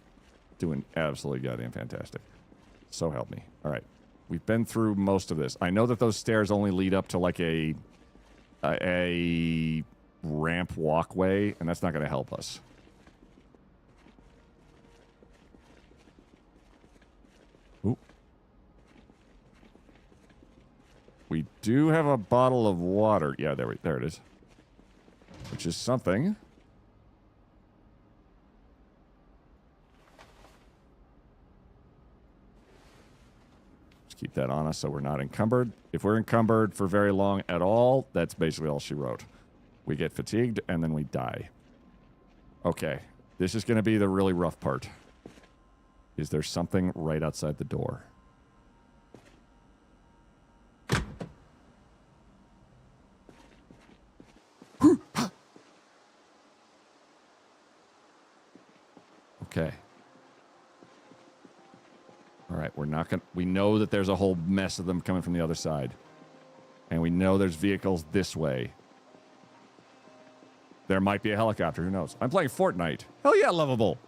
doing absolutely goddamn fantastic. So help me. All right. We've been through most of this. I know that those stairs only lead up to like a ramp walkway, and that's not going to help us. Ooh. We do have a bottle of water. Yeah, there it is. Which is something. Keep that on us so we're not encumbered. If we're encumbered for very long at all, that's basically all she wrote. We get fatigued, and then we die. Okay. This is going to be the really rough part. Is there something right outside the door? Okay. All right, we're not going to... We know that there's a whole mess of them coming from the other side. And we know there's vehicles this way. There might be a helicopter. Who knows? I'm playing Fortnite. Hell yeah, lovable.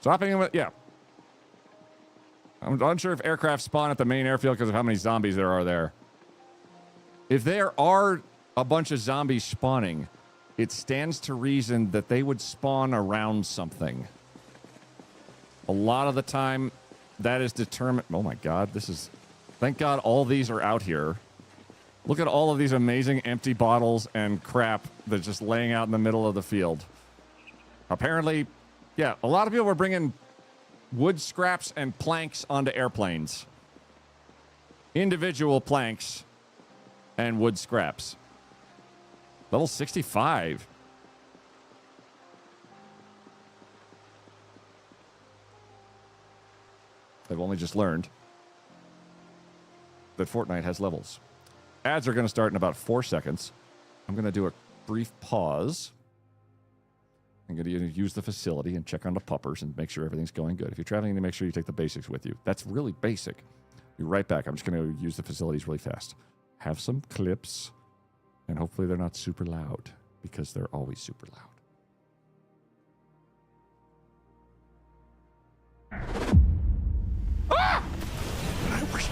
Stopping in with... Yeah. I'm unsure if aircraft spawn at the main airfield because of how many zombies there are there. If there are a bunch of zombies spawning, it stands to reason that they would spawn around something. A lot of the time, that is determined... Oh my god, this is... Thank god all these are out here. Look at all of these amazing empty bottles and crap that's just laying out in the middle of the field. Apparently, yeah, a lot of people were bringing wood scraps and planks onto airplanes. Individual planks and wood scraps. Level 65. I've only just learned that Fortnite has levels. Ads are going to start in about 4 seconds. I'm going to do a brief pause. I'm going to use the facility and check on the puppers and make sure everything's going good. If you're traveling, you need to make sure you take the basics with you. That's really basic. Be right back. I'm just going to use the facilities really fast. Have some clips, and hopefully they're not super loud, because they're always super loud. Ah! I wish.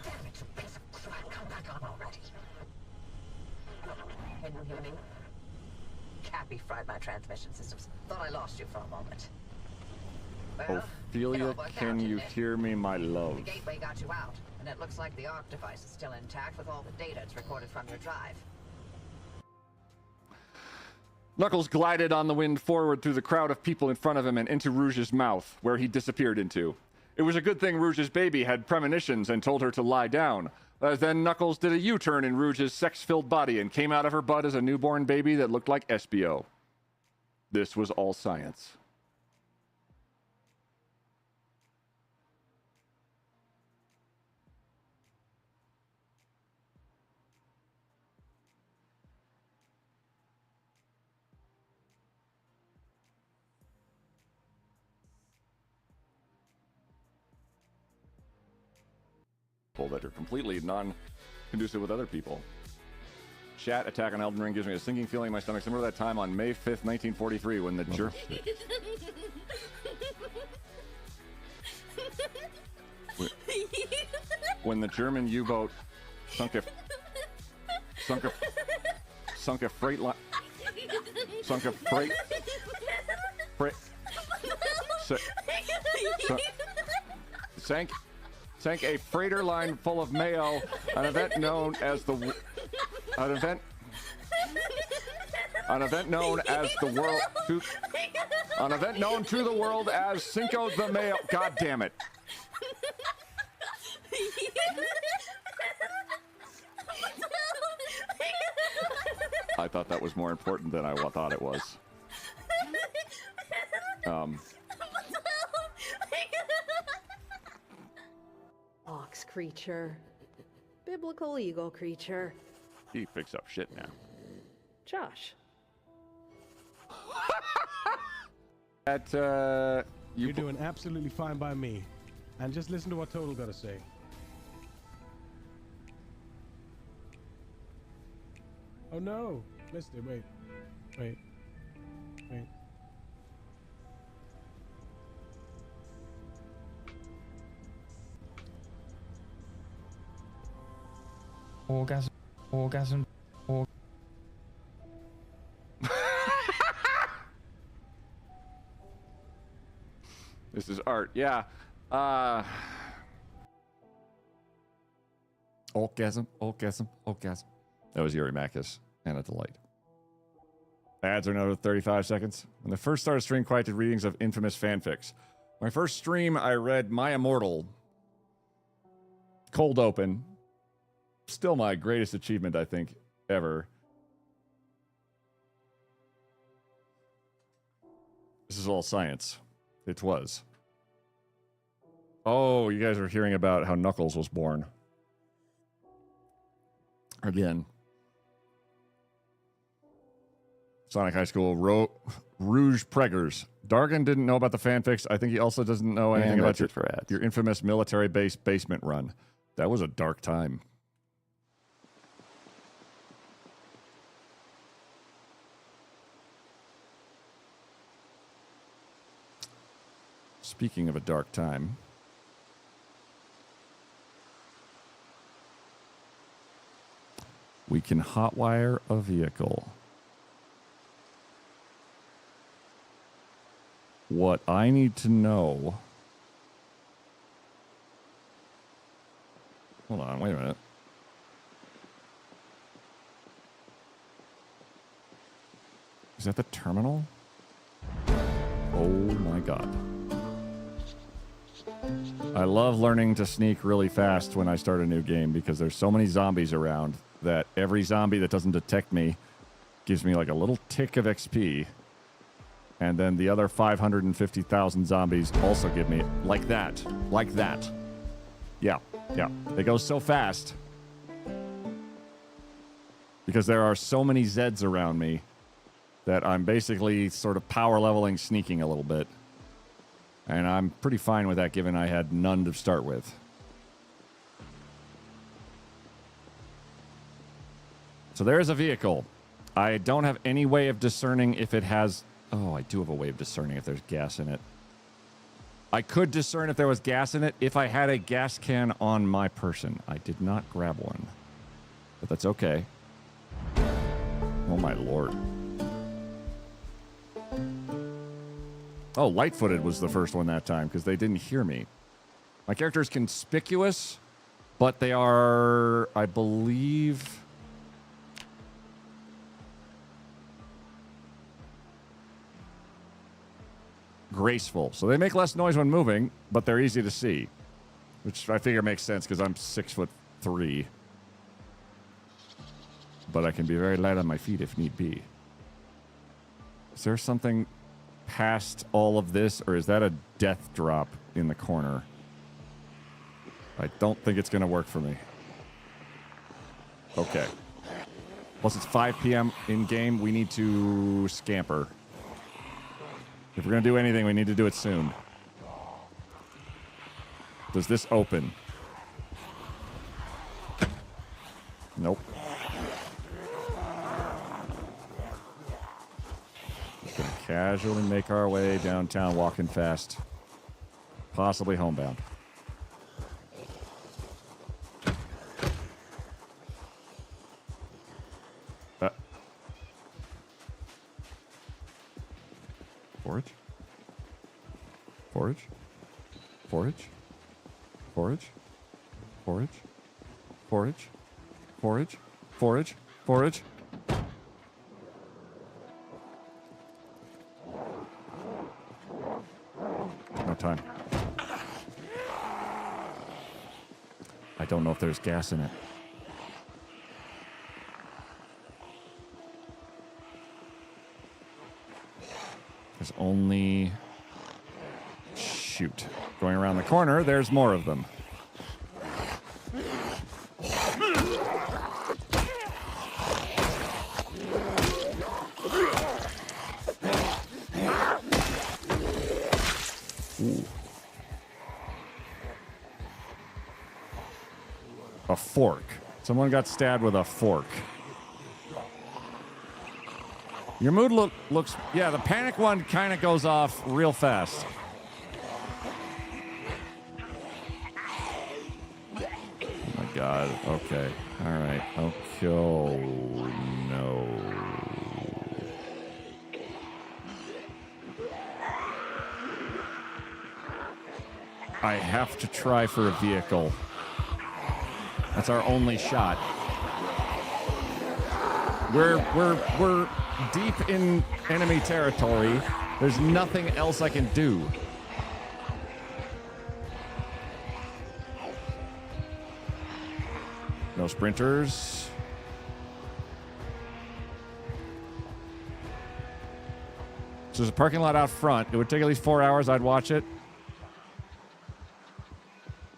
Damn it, you piece of crap. Come back on already. Can you hear me? Cappy fried my transmission systems. Thought I lost you for a moment. Well, Ophelia, can you hear me, my the love? gateway got you out, and it looks like the ARC device is still intact with all the data it's recorded from your drive. Knuckles glided on the wind forward through the crowd of people in front of him and into Rouge's mouth, where he disappeared into. It was a good thing Rouge's baby had premonitions and told her to lie down. Then Knuckles did a U-turn in Rouge's sex-filled body and came out of her butt as a newborn baby that looked like SBO. This was all science. that are completely non-conducive with other people. Chat attack on Elden Ring gives me a sinking feeling in my stomach. Similar to that time on May 5th, 1943, when the when the German U-boat sunk a freight line. Sunk a freight. Sank a freighter line full of mayo. An event known as the known to the world as Cinco de Mayo. God damn it. I thought that was more important than I thought it was. Ox creature. Biblical eagle creature. He picks up shit now. Josh. You're doing absolutely fine by me. And just listen to what Total got to say. Oh no! Missed it. Wait. Orgasm. This is art. Yeah. Orgasm. That was Yuri Makis, and a delight. Ads are noted 35 seconds. When the first started stream, quieted readings of infamous fanfics. My first stream, I read My Immortal. Cold open. Still my greatest achievement, I think, ever. This is all science. It was. Oh, you guys are hearing about how Knuckles was born. Again. Sonic High School, Rouge Preggers. Dargan didn't know about the fanfics. I think he also doesn't know anything about your infamous military base basement run. That was a dark time. Speaking of a dark time, we can hotwire a vehicle. What I need to know... Hold on, wait a minute. Is that the terminal? Oh my god. I love learning to sneak really fast when I start a new game because there's so many zombies around that every zombie that doesn't detect me gives me like a little tick of XP. And then the other 550,000 zombies also give me like that. Like that. Yeah. It goes so fast. Because there are so many Zeds around me that I'm basically sort of power leveling sneaking a little bit. And I'm pretty fine with that given I had none to start with. So there is a vehicle. I don't have any way of discerning if it has... Oh, I do have a way of discerning if there's gas in it. I could discern if there was gas in it if I had a gas can on my person. I did not grab one. But that's okay. Oh my lord. Oh, light-footed was the first one that time because they didn't hear me. My character is conspicuous, but they are, I believe... graceful. So they make less noise when moving, but they're easy to see. Which I figure makes sense because I'm 6'3". But I can be very light on my feet if need be. Is there something past all of this, or is that a death drop in the corner? I don't think it's going to work for me. Okay. Plus it's 5 p.m. in-game. We need to scamper. If we're going to do anything, we need to do it soon. Does this open? Nope. Just gonna casually make our way downtown, walking fast. Possibly homebound. Forage? Forage? Forage? Forage? Forage? Forage? Forage? Forage? Forage? No time. I don't know if there's gas in it. There's only... Shoot. Going around the corner, there's more of them. Ooh. A fork. Someone got stabbed with a fork. Your mood looks... Yeah, the panic one kind of goes off real fast. Oh my god. Okay. Alright. Okay. Oh, no. I have to try for a vehicle. That's our only shot. We're deep in enemy territory. There's nothing else I can do. No sprinters. So there's a parking lot out front. It would take at least 4 hours. I'd watch it.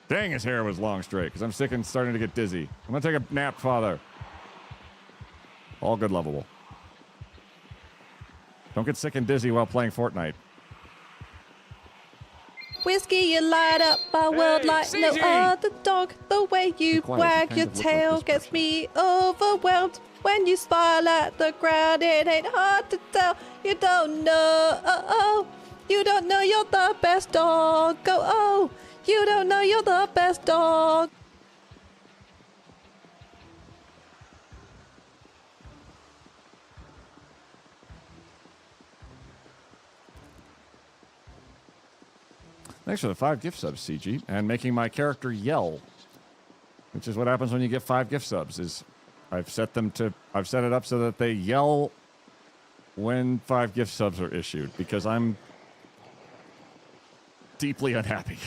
Dang, his hair was long straight, because I'm sick and starting to get dizzy. I'm going to take a nap, Father. All good lovable. Don't get sick and dizzy while playing Fortnite. Whiskey, you light up my world like no other dog. The way you wag your tail gets me overwhelmed. When you smile at the ground, it ain't hard to tell. You don't know, you don't know you're the best dog. Oh, you don't know you're the best dog. Thanks for the 5 gift subs, CG, and making my character yell, which is what happens when you get 5 gift subs. Is I've set it up so that they yell when 5 gift subs are issued because I'm deeply unhappy.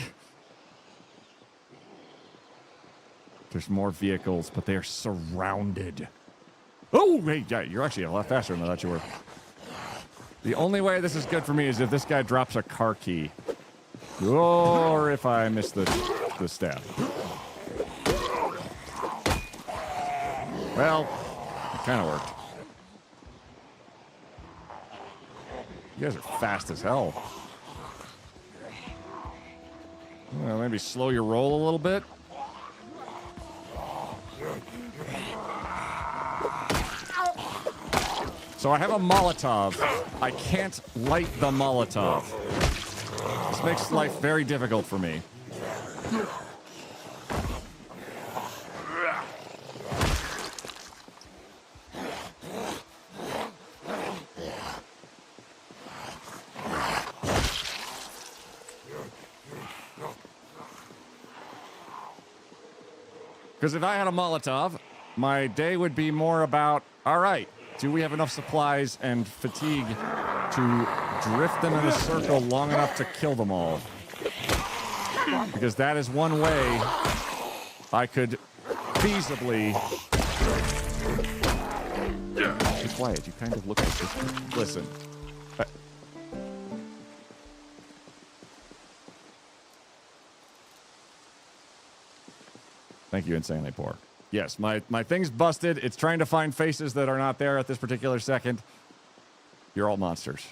There's more vehicles, but they are surrounded. Oh, hey, yeah, you're actually a lot faster than I thought you were. The only way this is good for me is if this guy drops a car key. Or if I miss the stab. Well, it kind of worked. You guys are fast as hell. Well, maybe slow your roll a little bit. So I have a Molotov. I can't light the Molotov. This makes life very difficult for me. Because if I had a Molotov, my day would be more about, all right, do we have enough supplies and fatigue to drift them in a circle long enough to kill them all? Because that is one way I could feasibly... Be quiet, you kind of look like this. Listen. Thank you, Insanely Poor. Yes, my thing's busted. It's trying to find faces that are not there at this particular second. You're all monsters.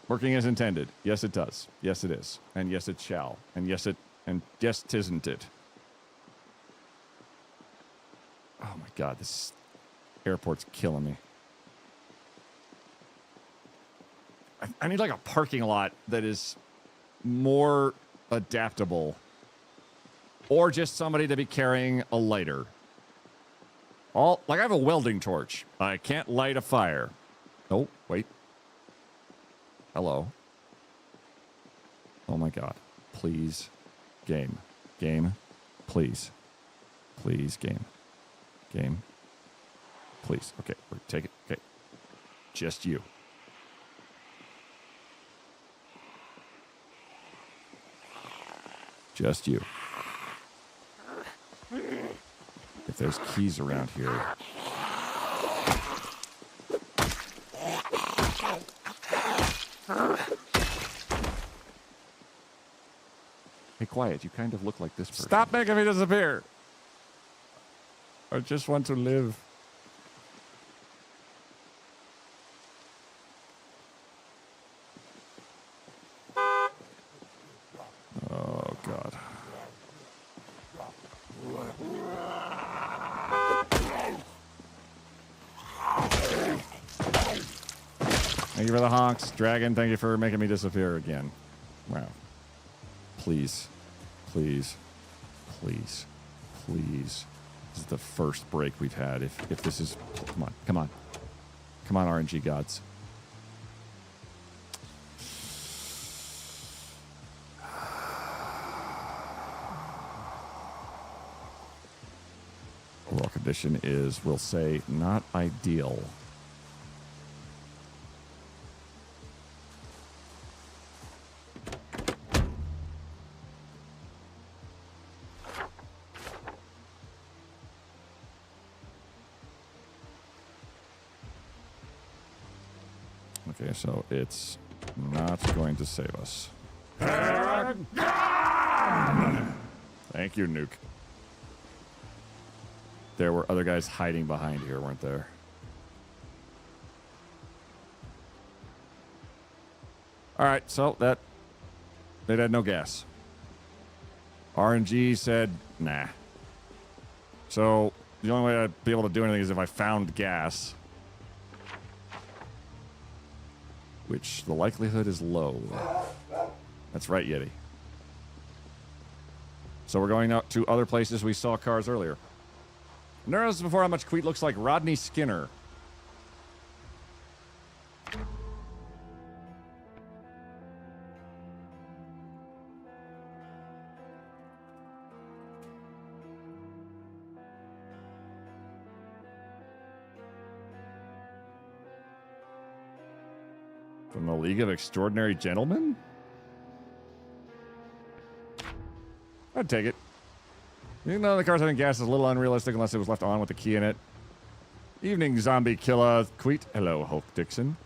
Working as intended. Yes, it does. Yes, it is. And yes, it shall. And yes, 'tisn't it. Oh my God, this airport's killing me. I need like a parking lot that is more adaptable. Or just somebody to be carrying a lighter. Like I have a welding torch. I can't light a fire. Oh, wait. Hello. Oh my God. Please. Game. Game. Please. Please, game. Game. Please. Okay, take it. Okay. Just you. Just you. If there's keys around here. Hey, quiet. You kind of look like this person. Stop making me disappear. I just want to live. Oh, God. Thank you for the honks. Dragon, thank you for making me disappear again. Wow. Please. Please. Please. Please. This is the first break we've had. If this is... Come on. Come on. Come on, RNG gods. Overall condition is, we'll say, not ideal. Okay, so it's not going to save us. Thank you, Nuke. There were other guys hiding behind here, weren't there? All right, so they had no gas. RNG said, nah. So the only way I'd be able to do anything is if I found gas. Which the likelihood is low. That's right, Yeti. So we're going out to other places we saw cars earlier. Never noticed before how much Queet looks like Rodney Skinner. From the League of Extraordinary Gentlemen? I'd take it. Even though the car's having gas is a little unrealistic unless it was left on with the key in it. Evening, zombie killer Queet. Hello, Hulk Dixon.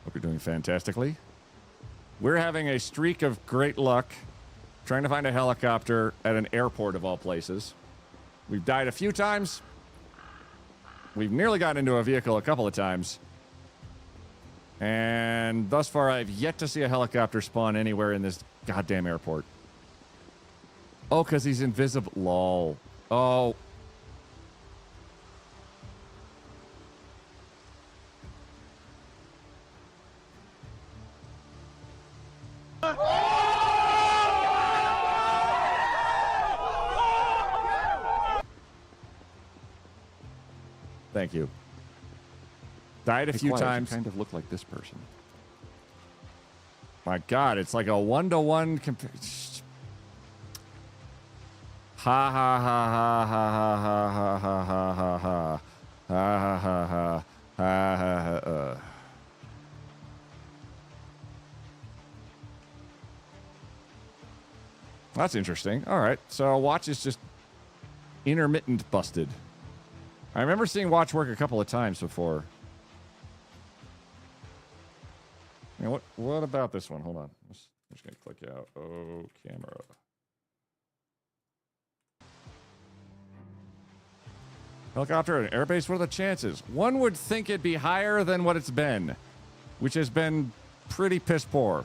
Hope you're doing fantastically. We're having a streak of great luck trying to find a helicopter at an airport of all places. We've died a few times. We've nearly gotten into a vehicle a couple of times. And thus far, I've yet to see a helicopter spawn anywhere in this goddamn airport. Oh, because he's invisible. Lol. Oh. Thank you. Died a few times. You kind of look like this person. My God, it's like a one-to-one ha ha ha ha ha ha ha ha ha ha ha ha ha ha ha. That's interesting. All right, so watch is just intermittent busted. I remember seeing watch work a couple of times before. You know, what about this one? Hold on. I'm just going to click out. Oh, camera. Helicopter at an airbase, what are the chances? One would think it'd be higher than what it's been, which has been pretty piss poor.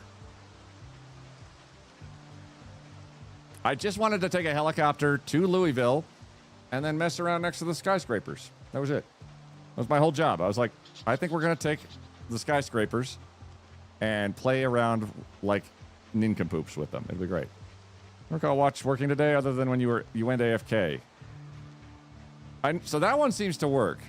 I just wanted to take a helicopter to Louisville and then mess around next to the skyscrapers. That was it. That was my whole job. I was like, I think we're going to take the skyscrapers and play around like nincompoops with them. It'd be great. I don't recall watch working today other than when you went AFK. So that one seems to work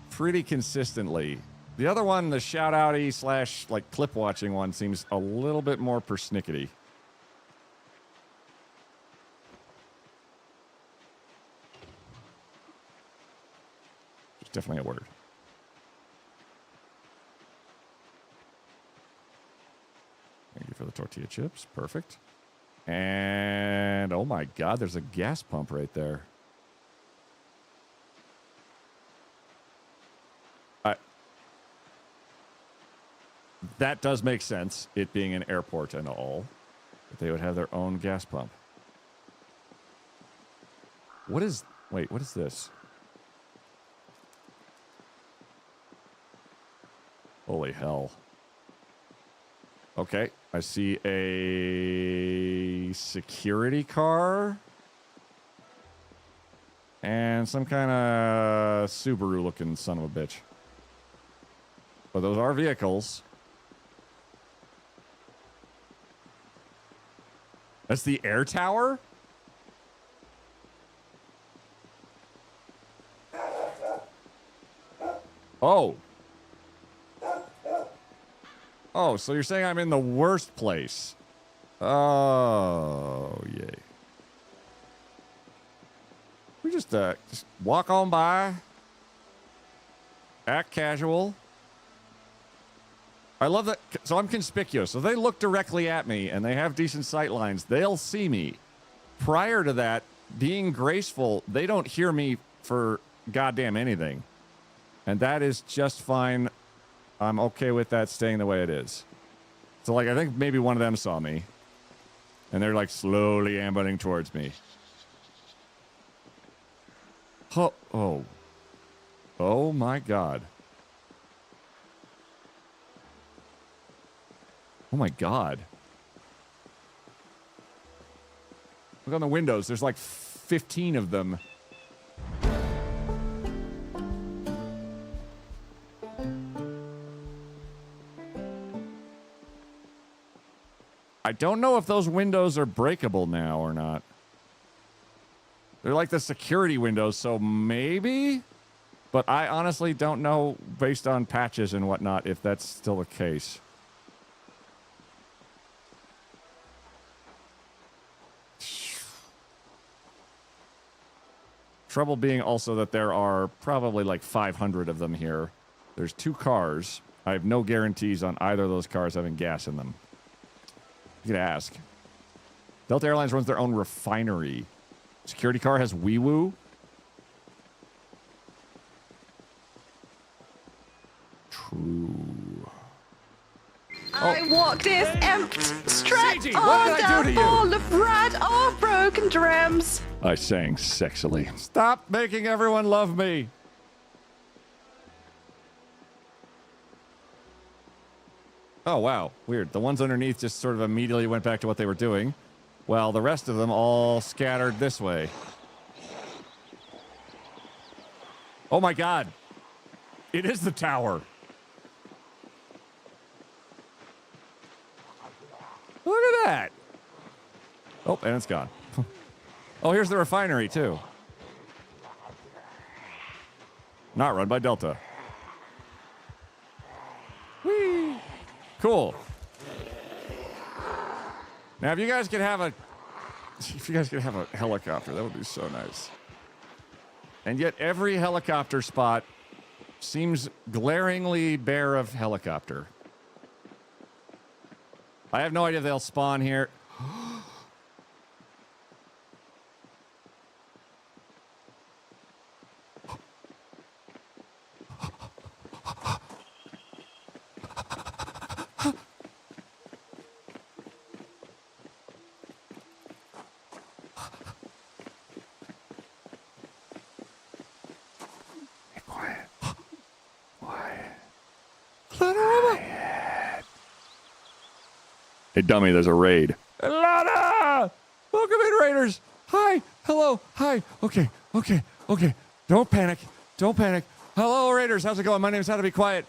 pretty consistently. The other one, the shout-outy / like clip watching one, seems a little bit more persnickety. It's definitely a word. Thank you for the tortilla chips. Perfect. And oh my God, there's a gas pump right there. That does make sense, it being an airport and all. But they would have their own gas pump. Wait, what is this? Holy hell. Okay, I see a security car. And some kind of Subaru-looking son of a bitch. But those are vehicles. That's the air tower? Oh. Oh, so you're saying I'm in the worst place. Oh, yay. We just walk on by. Act casual. I love that. So I'm conspicuous. So they look directly at me and they have decent sight lines. They'll see me. Prior to that, being graceful, they don't hear me for goddamn anything. And that is just fine. I'm okay with that staying the way it is. So, like, I think maybe one of them saw me. And they're, like, slowly ambushing towards me. Oh. Oh, my God. Oh, my God. Look on the windows. There's, like, 15 of them. I don't know if those windows are breakable now or not. They're like the security windows, so maybe? But I honestly don't know, based on patches and whatnot, if that's still the case. Trouble being also that there are probably like 500 of them here. There's 2 cars. I have no guarantees on either of those cars having gas in them. You could ask. Delta Airlines runs their own refinery. Security car has wee-woo. True. I walk this empty stretch Gigi, what did I do to you? full of red or broken drums. I sang sexily. Stop making everyone love me. Oh, wow. Weird. The ones underneath just sort of immediately went back to what they were doing, while the rest of them all scattered this way. Oh, my God. It is the tower. Look at that. Oh, and it's gone. Oh, here's the refinery, too. Not run by Delta. Whee! Cool. Now, if you guys could have a helicopter, that would be so nice. And yet, every helicopter spot seems glaringly bare of helicopter. I have no idea if they'll spawn here. Hey, dummy, there's a raid. Lana! Welcome in, Raiders! Hi! Hello. Hi. Okay. Don't panic. Hello, Raiders. How's it going? My name is How to Be Quiet.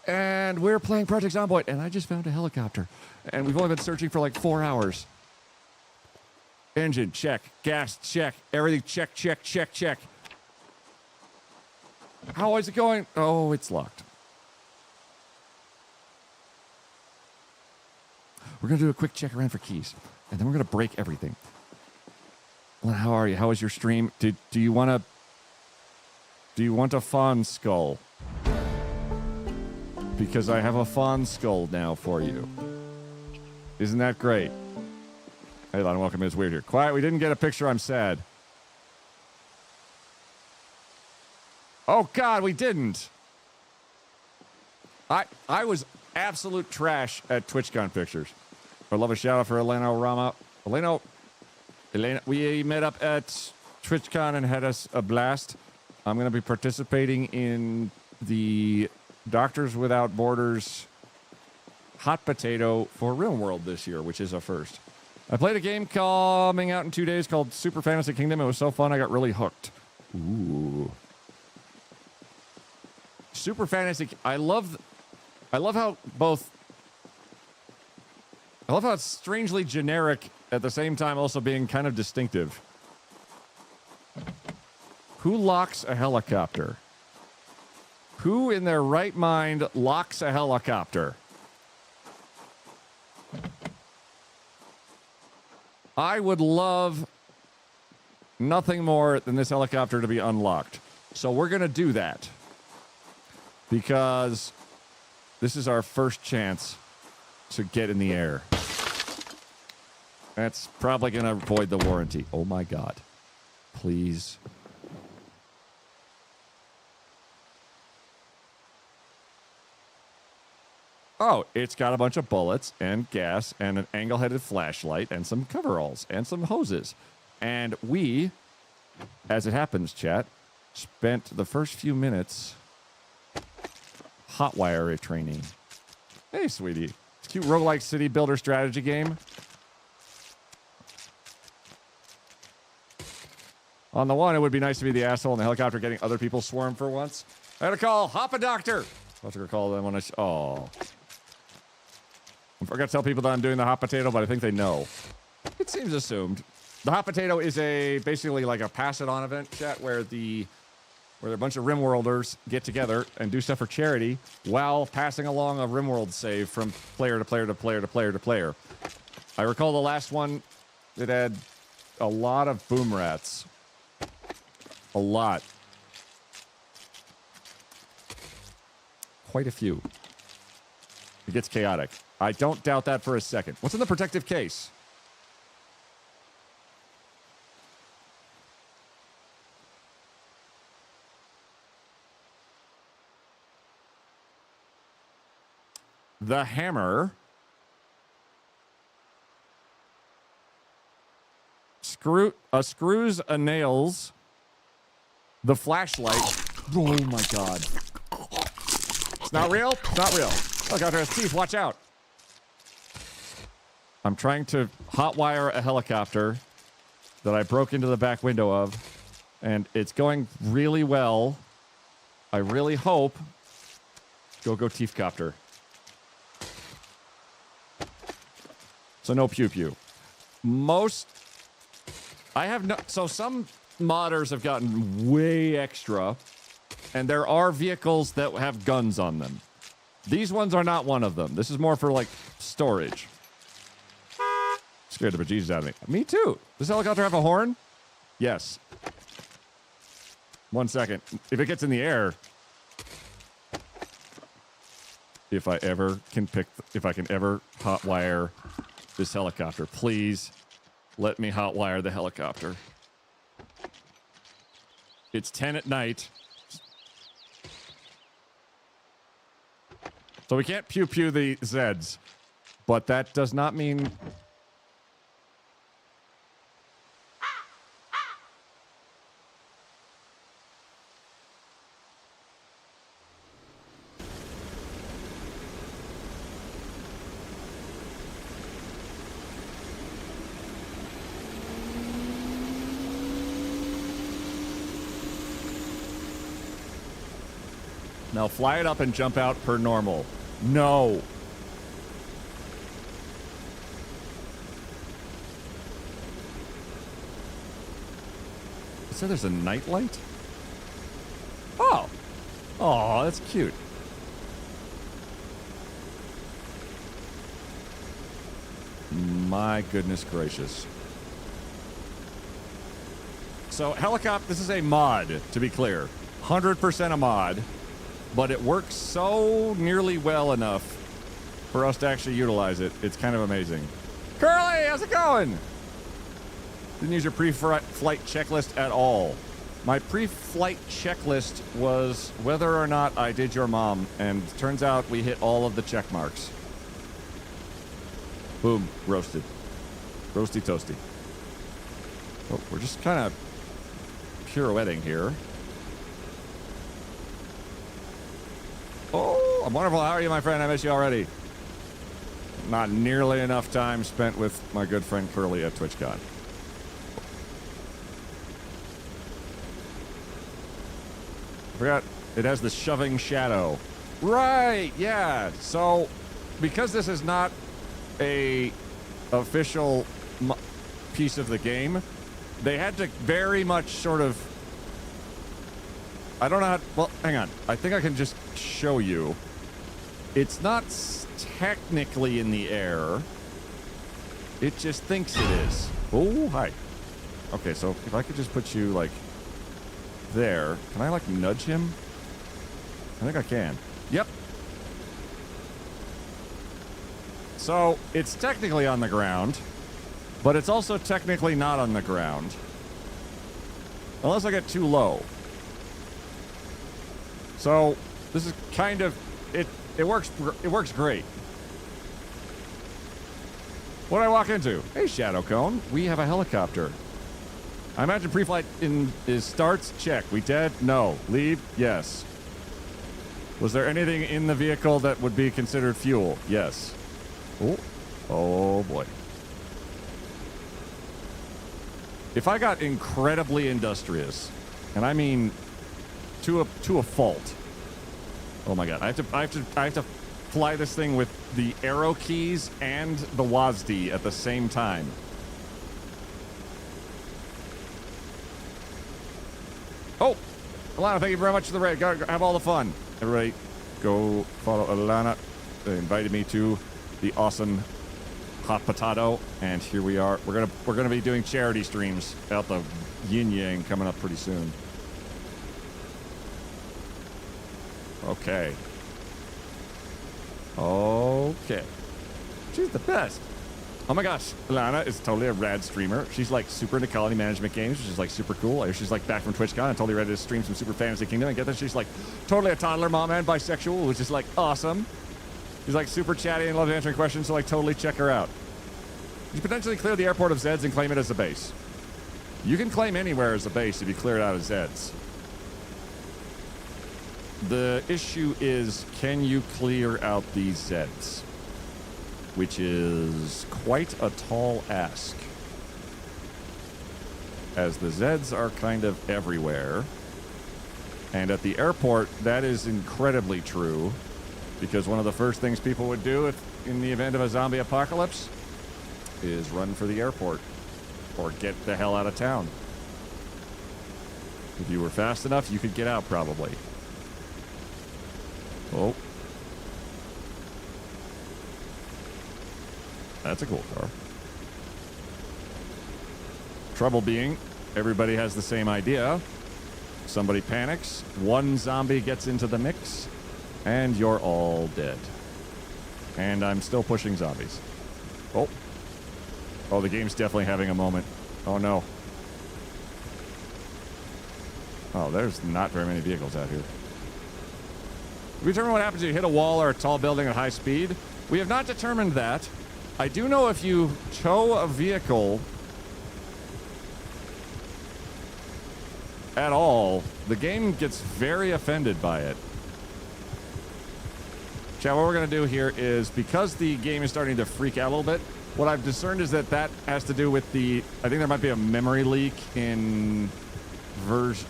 And we're playing Project Zomboid. And I just found a helicopter. And we've only been searching for like 4 hours. Engine, check. Gas, check. Everything, check. How is it going? Oh, it's locked. We're going to do a quick check around for keys. And then we're going to break everything. Well, how are you? How was your stream? Do you want a fawn skull? Because I have a fawn skull now for you. Isn't that great? Hey, Lon, welcome. It's weird here. Quiet, we didn't get a picture. I'm sad. Oh, God, we didn't. I was absolute trash at TwitchCon pictures. I'd love a shout-out for Elena Rama. Elena, we met up at TwitchCon and had us a blast. I'm going to be participating in the Doctors Without Borders Hot Potato for RimWorld this year, which is a first. I played a game coming out in 2 days called Super Fantasy Kingdom. It was so fun, I got really hooked. Ooh. Super Fantasy... I love how it's strangely generic at the same time also being kind of distinctive. Who locks a helicopter? Who in their right mind locks a helicopter? I would love nothing more than this helicopter to be unlocked. So we're going to do that. Because this is our first chance to get in the air. That's probably going to void the warranty. Oh my God. Please. Oh, it's got a bunch of bullets and gas and an angle-headed flashlight and some coveralls and some hoses. And we, as it happens, chat, spent the first few minutes hotwire training. Hey, sweetie. It's a cute roguelike city builder strategy game. On the one, it would be nice to be the asshole in the helicopter getting other people swarm for once. I had to call Hop a Doctor. I'll have to call them when I... Oh. I forgot to tell people that I'm doing the hot potato, but I think they know. It seems assumed. The hot potato is basically like a pass-it-on event, chat, where a bunch of RimWorlders get together and do stuff for charity while passing along a RimWorld save from player to player to player to player to player. I recall the last one that had a lot of boom rats. A lot. Quite a few. It gets chaotic. I don't doubt that for a second. What's in the protective case? The hammer. Screws, nails. The flashlight. Oh my God. It's not real? It's not real. Oh God, there's teeth. Watch out. I'm trying to hotwire a helicopter that I broke into the back window of, and it's going really well. I really hope. Go teeth copter. So no pew pew. So some modders have gotten way extra, and there are vehicles that have guns on them. These ones are not one of them. This is more for like storage. Scared the bejesus out of me. Me too. Does this helicopter have a horn? Yes. 1 second. If it gets in the air, if I can ever hotwire this helicopter, please let me hotwire the helicopter. It's 10 at night. So we can't pew pew the Zeds, but that does not mean... Now fly it up and jump out per normal. No. It said there's a night light? Oh. Oh, that's cute. My goodness gracious. So, helicopter, this is a mod, to be clear. 100% a mod, but it works so nearly well enough for us to actually utilize it. It's kind of amazing. Curly, how's it going? Didn't use your pre-flight checklist at all. My pre-flight checklist was whether or not I did your mom, and turns out we hit all of the check marks. Boom, roasted. Roasty toasty. Oh, we're just kind of pirouetting here. Oh, I'm wonderful. How are you, my friend? I miss you already. Not nearly enough time spent with my good friend Curly at TwitchCon. I forgot it has the shoving shadow. Right, yeah. So, because this is not a official piece of the game, they had to very much sort of, I don't know how, well, hang on. I think I can just show you. It's not technically in the air. It just thinks it is. Oh, hi. Okay, so if I could just put you, like, there. Can I, like, nudge him? I think I can. Yep. So, it's technically on the ground, but it's also technically not on the ground. Unless I get too low. So, this is kind of, it works great. What do I walk into? Hey, Shadow Cone, we have a helicopter. I imagine pre-flight is starts? Check. We dead? No. Leave? Yes. Was there anything in the vehicle that would be considered fuel? Yes. Oh. Oh, boy. If I got incredibly industrious, and I mean to a fault. Oh my god, I have to fly this thing with the arrow keys and the WASD at the same time. Oh, Alana, thank you very much for the raid. Go have all the fun. Everybody, go follow Alana. They invited me to the awesome hot potato, and here we are. We're gonna be doing charity streams out the yin yang coming up pretty soon. Okay. Okay. She's the best. Oh my gosh, Alana is totally a rad streamer. She's like super into colony management games, which is like super cool. She's like back from TwitchCon and totally ready to stream some Super Fantasy Kingdom. And get that, she's like totally a toddler mom and bisexual, which is like awesome. She's like super chatty and loves answering questions, so like totally check her out. You potentially clear the airport of Zeds and claim it as a base. You can claim anywhere as a base if you clear it out of Zeds. The issue is, can you clear out these Zeds? Which is quite a tall ask. As the Zeds are kind of everywhere. And at the airport, that is incredibly true. Because one of the first things people would do if in the event of a zombie apocalypse is run for the airport. Or get the hell out of town. If you were fast enough, you could get out probably. Oh. That's a cool car. Trouble being, everybody has the same idea. Somebody panics, one zombie gets into the mix, and you're all dead. And I'm still pushing zombies. Oh. Oh, the game's definitely having a moment. Oh no. Oh, there's not very many vehicles out here. We determine what happens if you hit a wall or a tall building at high speed. We have not determined that. I do know if you tow a vehicle at all, the game gets very offended by it. Chat, what we're going to do here is, because the game is starting to freak out a little bit, what I've discerned is that has to do with the, I think there might be a memory leak in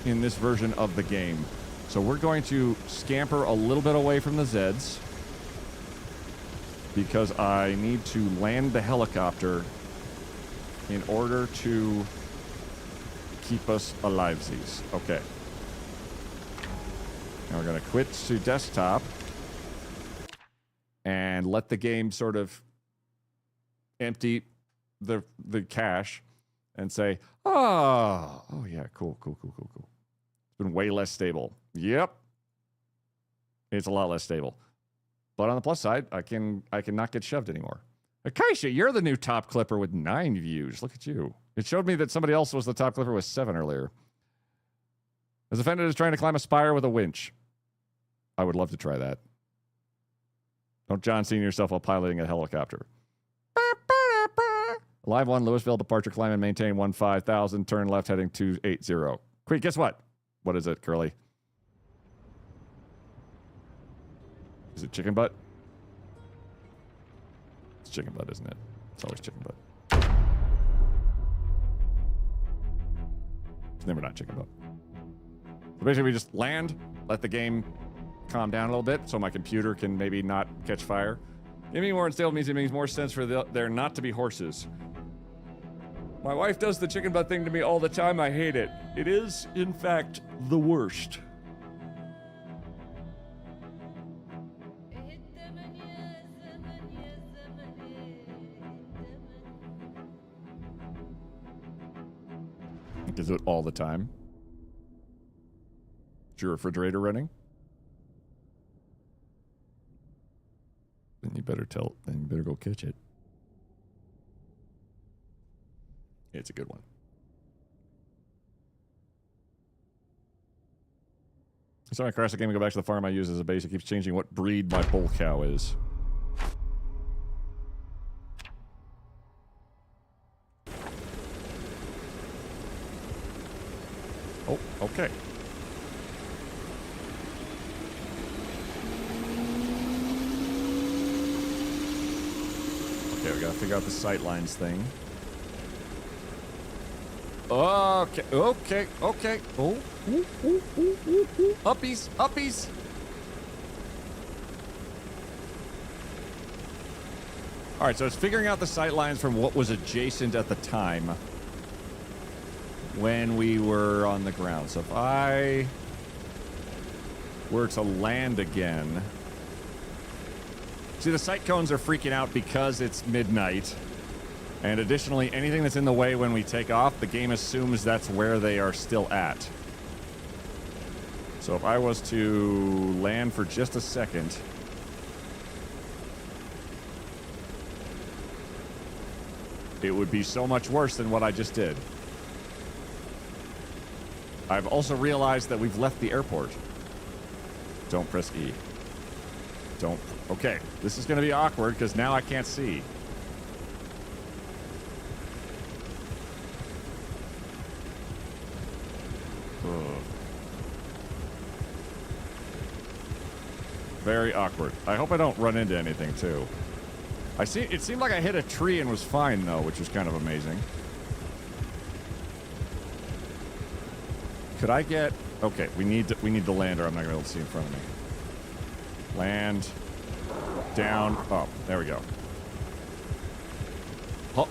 this version of the game. So we're going to scamper a little bit away from the Zeds because I need to land the helicopter in order to keep us alive-sies. Okay. Now we're going to quit to desktop and let the game sort of empty the cache and say, oh yeah, cool. It's been way less stable. Yep. It's a lot less stable. But on the plus side, I can not get shoved anymore. Acacia, you're the new top clipper with 9 views. Look at you. It showed me that somebody else was the top clipper with 7 earlier. As offended as trying to climb a spire with a winch. I would love to try that. Don't John Cena yourself while piloting a helicopter. Live 1, Louisville, departure, climb and maintain 15,000, turn left heading 280. Quick, guess what? What is it, Curly? Is it chicken butt? It's chicken butt, isn't it? It's always chicken butt. It's never not chicken butt. So basically we just land, let the game calm down a little bit so my computer can maybe not catch fire. Giving more unstable means it makes more sense for there not to be horses. My wife does the chicken butt thing to me all the time. I hate it. It is, in fact, the worst. Is it all the time? Is your refrigerator running? Then you better go catch it. It's a good one. So I crash the game and go back to the farm I use as a base. It keeps changing what breed my bull cow is. Oh, okay. Okay, we gotta figure out the sightlines thing. Okay. Oh. Uppies. All right, so it's figuring out the sightlines from what was adjacent at the time when we were on the ground. So if I were to land again... See, the sight cones are freaking out because it's midnight. And additionally, anything that's in the way when we take off, the game assumes that's where they are still at. So if I was to land for just a second... it would be so much worse than what I just did. I've also realized that we've left the airport. Don't press E. Don't... Okay, this is going to be awkward because now I can't see. Very awkward. I hope I don't run into anything, too. It seemed like I hit a tree and was fine, though, which was kind of amazing. Could I get... Okay, we need the land, or I'm not going to be able to see in front of me. Land. Down. Oh, there we go. Oh.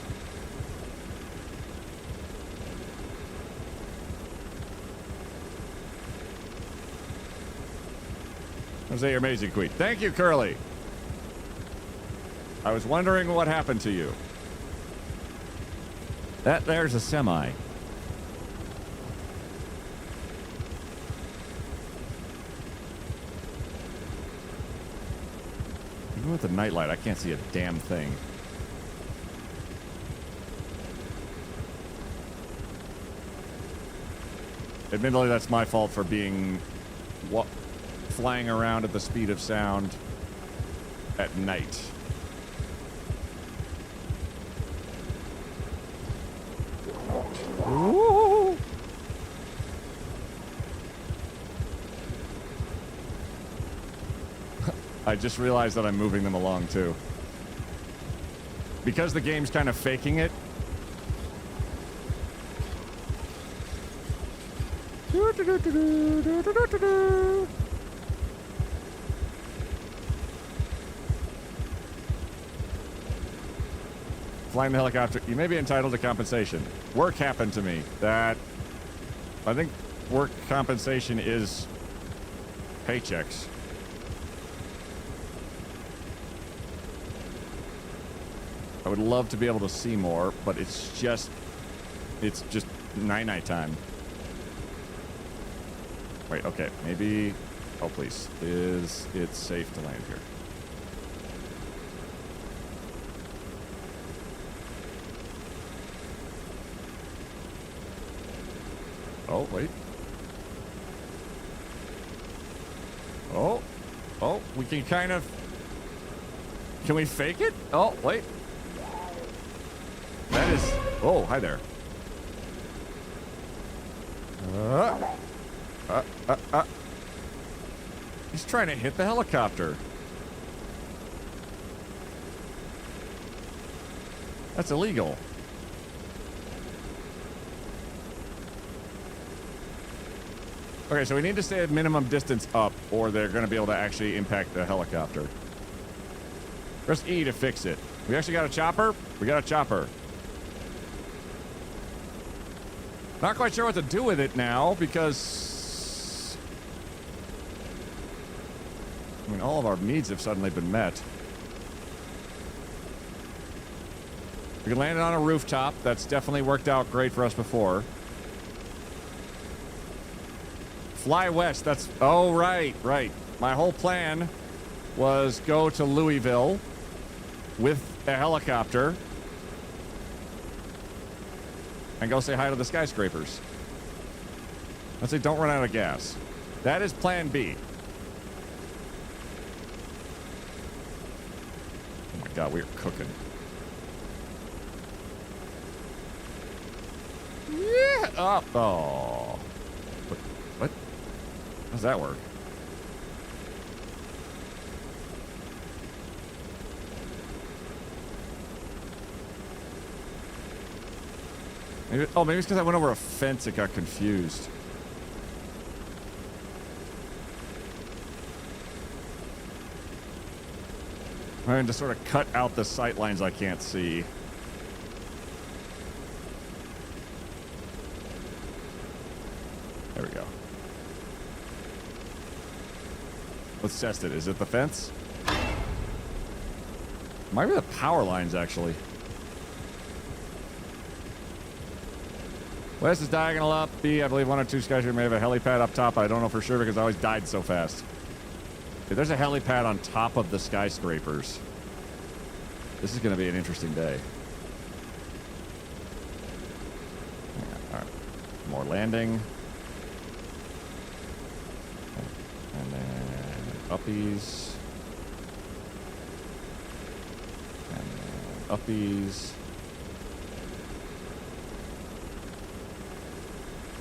Jose, you're amazing, Queen. Thank you, Curly. I was wondering what happened to you. There's a semi. Even with the nightlight, I can't see a damn thing. Admittedly, that's my fault for being flying around at the speed of sound at night. Ooh. I just realized that I'm moving them along, too. Because the game's kind of faking it. Flying the helicopter, you may be entitled to compensation. Work happened to me that I think work compensation is paychecks. I would love to be able to see more, but it's just night time. Wait, okay, maybe, oh please, is it safe to land here? Oh, wait. Oh, we can kind of... Can we fake it? Oh, wait. That is... Oh, hi there. He's trying to hit the helicopter. That's illegal. Okay, so we need to stay at minimum distance up, or they're going to be able to actually impact the helicopter. Press E to fix it. We actually got a chopper? We got a chopper. Not quite sure what to do with it now, because... I mean, all of our needs have suddenly been met. We can land it on a rooftop. That's definitely worked out great for us before. Fly west, that's... Oh, right. My whole plan was go to Louisville with a helicopter and go say hi to the Skyscrapers. Let's say don't run out of gas. That is plan B. Oh my god, we are cooking. Yeah! Oh. What? How does that work? Maybe it's because I went over a fence it got confused. I'm trying to sort of cut out the sight lines I can't see. There we go. Let's test it. Is it the fence? Might be the power lines, actually. West is diagonal up. B, I believe 1 or 2 skyscrapers may have a helipad up top. I don't know for sure because I always died so fast. Okay, there's a helipad on top of the skyscrapers. This is going to be an interesting day. All right. More landing. And then uppies. And then uppies.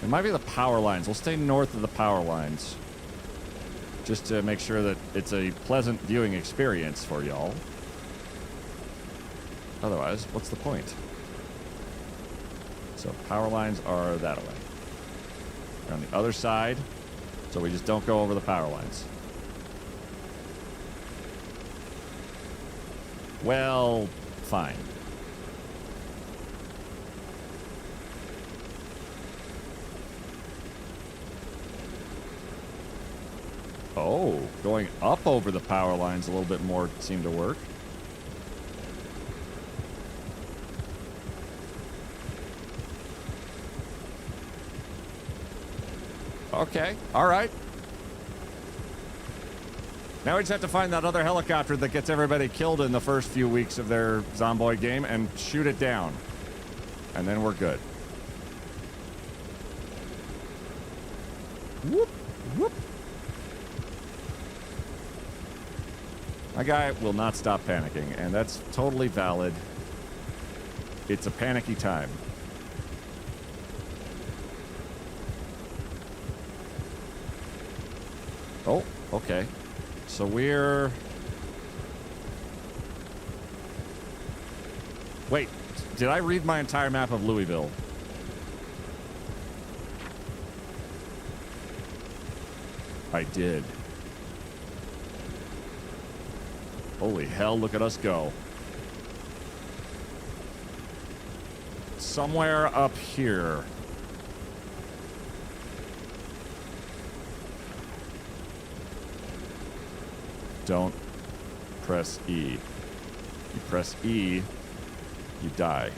It might be the power lines. We'll stay north of the power lines. Just to make sure that it's a pleasant viewing experience for y'all. Otherwise, what's the point? So power lines are that way. They're on the other side, so we just don't go over the power lines. Well, fine. Oh, going up over the power lines a little bit more seemed to work. Okay, all right. Now we just have to find that other helicopter that gets everybody killed in the first few weeks of their Zomboid game and shoot it down. And then we're good. Whoop, whoop. My guy will not stop panicking, and that's totally valid. It's a panicky time. Oh, okay. So we're... Wait, did I read my entire map of Louisville? I did. Holy hell, look at us go. Somewhere up here. Don't press E. You press E, you die.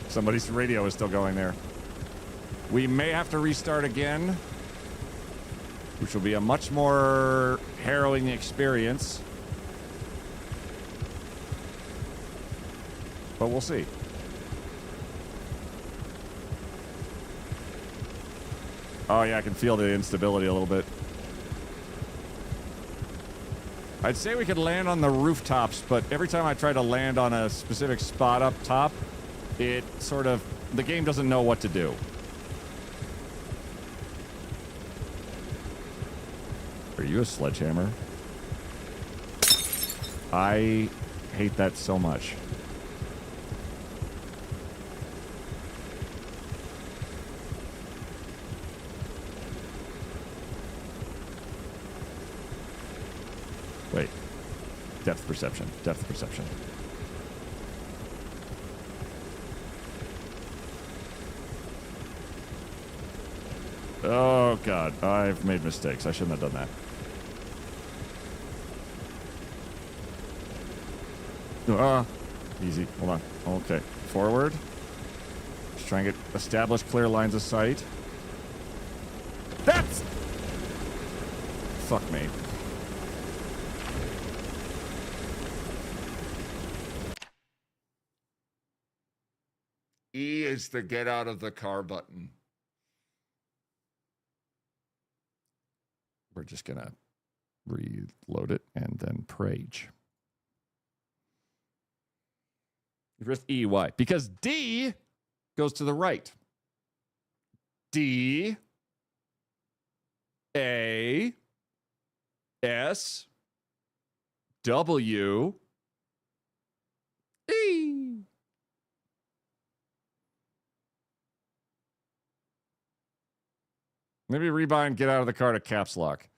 Somebody's radio is still going there. We may have to restart again, which will be a much more harrowing experience. But we'll see. Oh yeah, I can feel the instability a little bit. I'd say we could land on the rooftops, but every time I try to land on a specific spot up top, it sort of... the game doesn't know what to do. Are you a sledgehammer? I hate that so much. Wait. Depth perception. Depth perception. Oh, God. I've made mistakes. I shouldn't have done that. Easy. Hold on. Okay. Forward. Just try and establish clear lines of sight. That's... fuck me. E is the get out of the car button. We're just gonna reload it and then prage. You press E, why? Because D goes to the right. D, A, S, W, E. Maybe rebind, get out of the car to caps lock.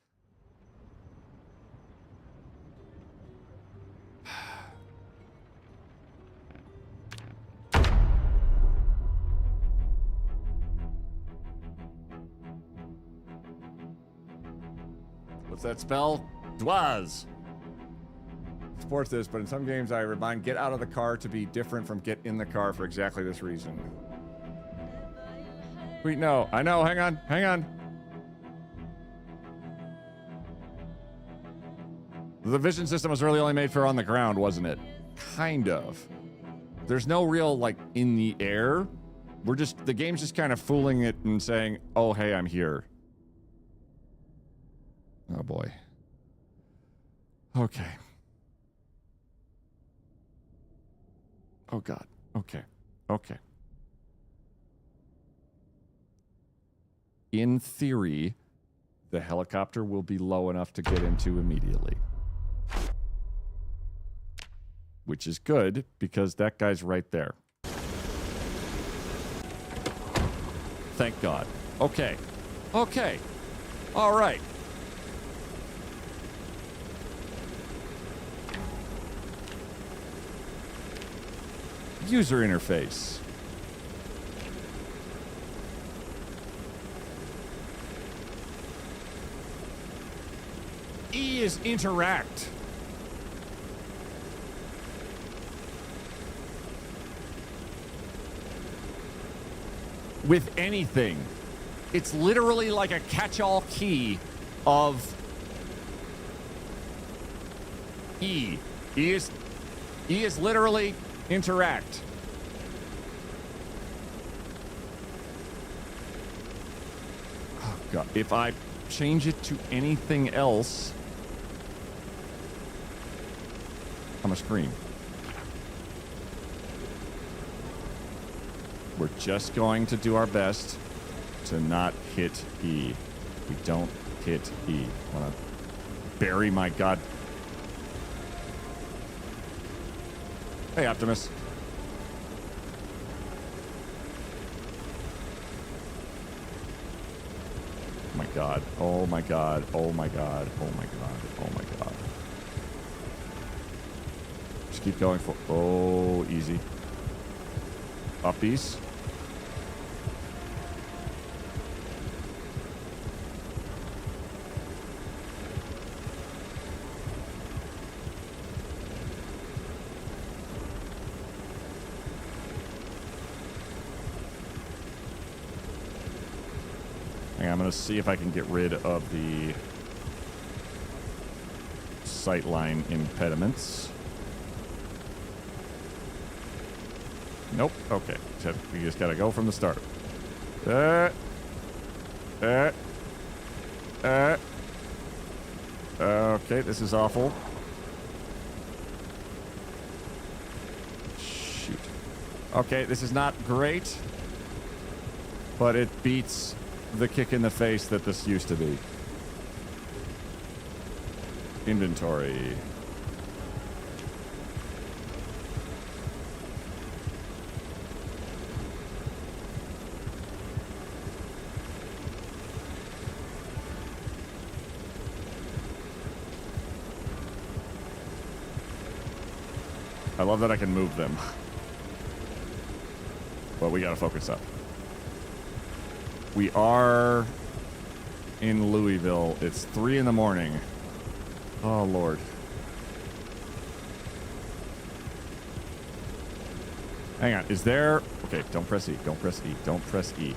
What's that spell? Dwaz. Supports this, but in some games I remind get out of the car to be different from get in the car for exactly this reason. Wait, no. I know. Hang on. Hang on. The vision system was really only made for on the ground, wasn't it? Kind of. There's no real, like, in the air. We're just... the game's just kind of fooling it and saying, oh, hey, I'm here. Oh, boy. Okay. Oh, God. Okay. Okay. In theory, the helicopter will be low enough to get into immediately. Which is good, because that guy's right there. Thank God. Okay. Okay. All right. User interface. E is interact. With anything. It's literally like a catch-all key of E. E is literally interact. Oh, God. If I change it to anything else, I'm gonna scream. We're just going to do our best to not hit E. We don't hit E. I want to bury my God. Hey, Optimus. god. Oh my god. Oh my god. Oh my god. Oh my god. Just keep going for. Oh, easy. Uppies. I'm going to see if I can get rid of the sightline impediments. Nope. Okay. We just got to go from the start. Okay, this is awful. Shoot. Okay, this is not great, but it beats the kick in the face that this used to be. Inventory. I love that I can move them. But we gotta focus up. We are in Louisville. It's 3 in the morning. Oh, Lord. Hang on. Is there... Okay, don't press E. Don't press E. Don't press E.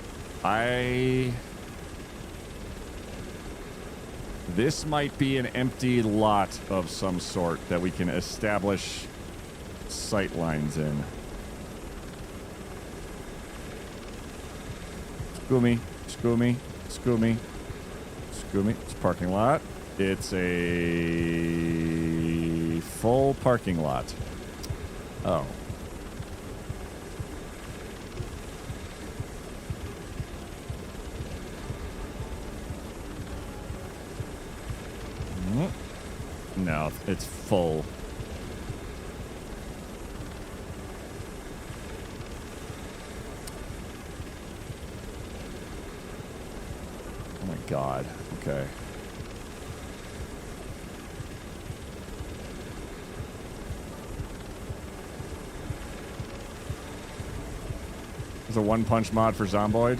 This might be an empty lot of some sort that we can establish sight lines in. Scoomy, scoomy, scoomy, scoomy. It's a parking lot. It's a full parking lot. Oh. No, it's full. Oh my God. Okay. There's a one-punch mod for Zomboid.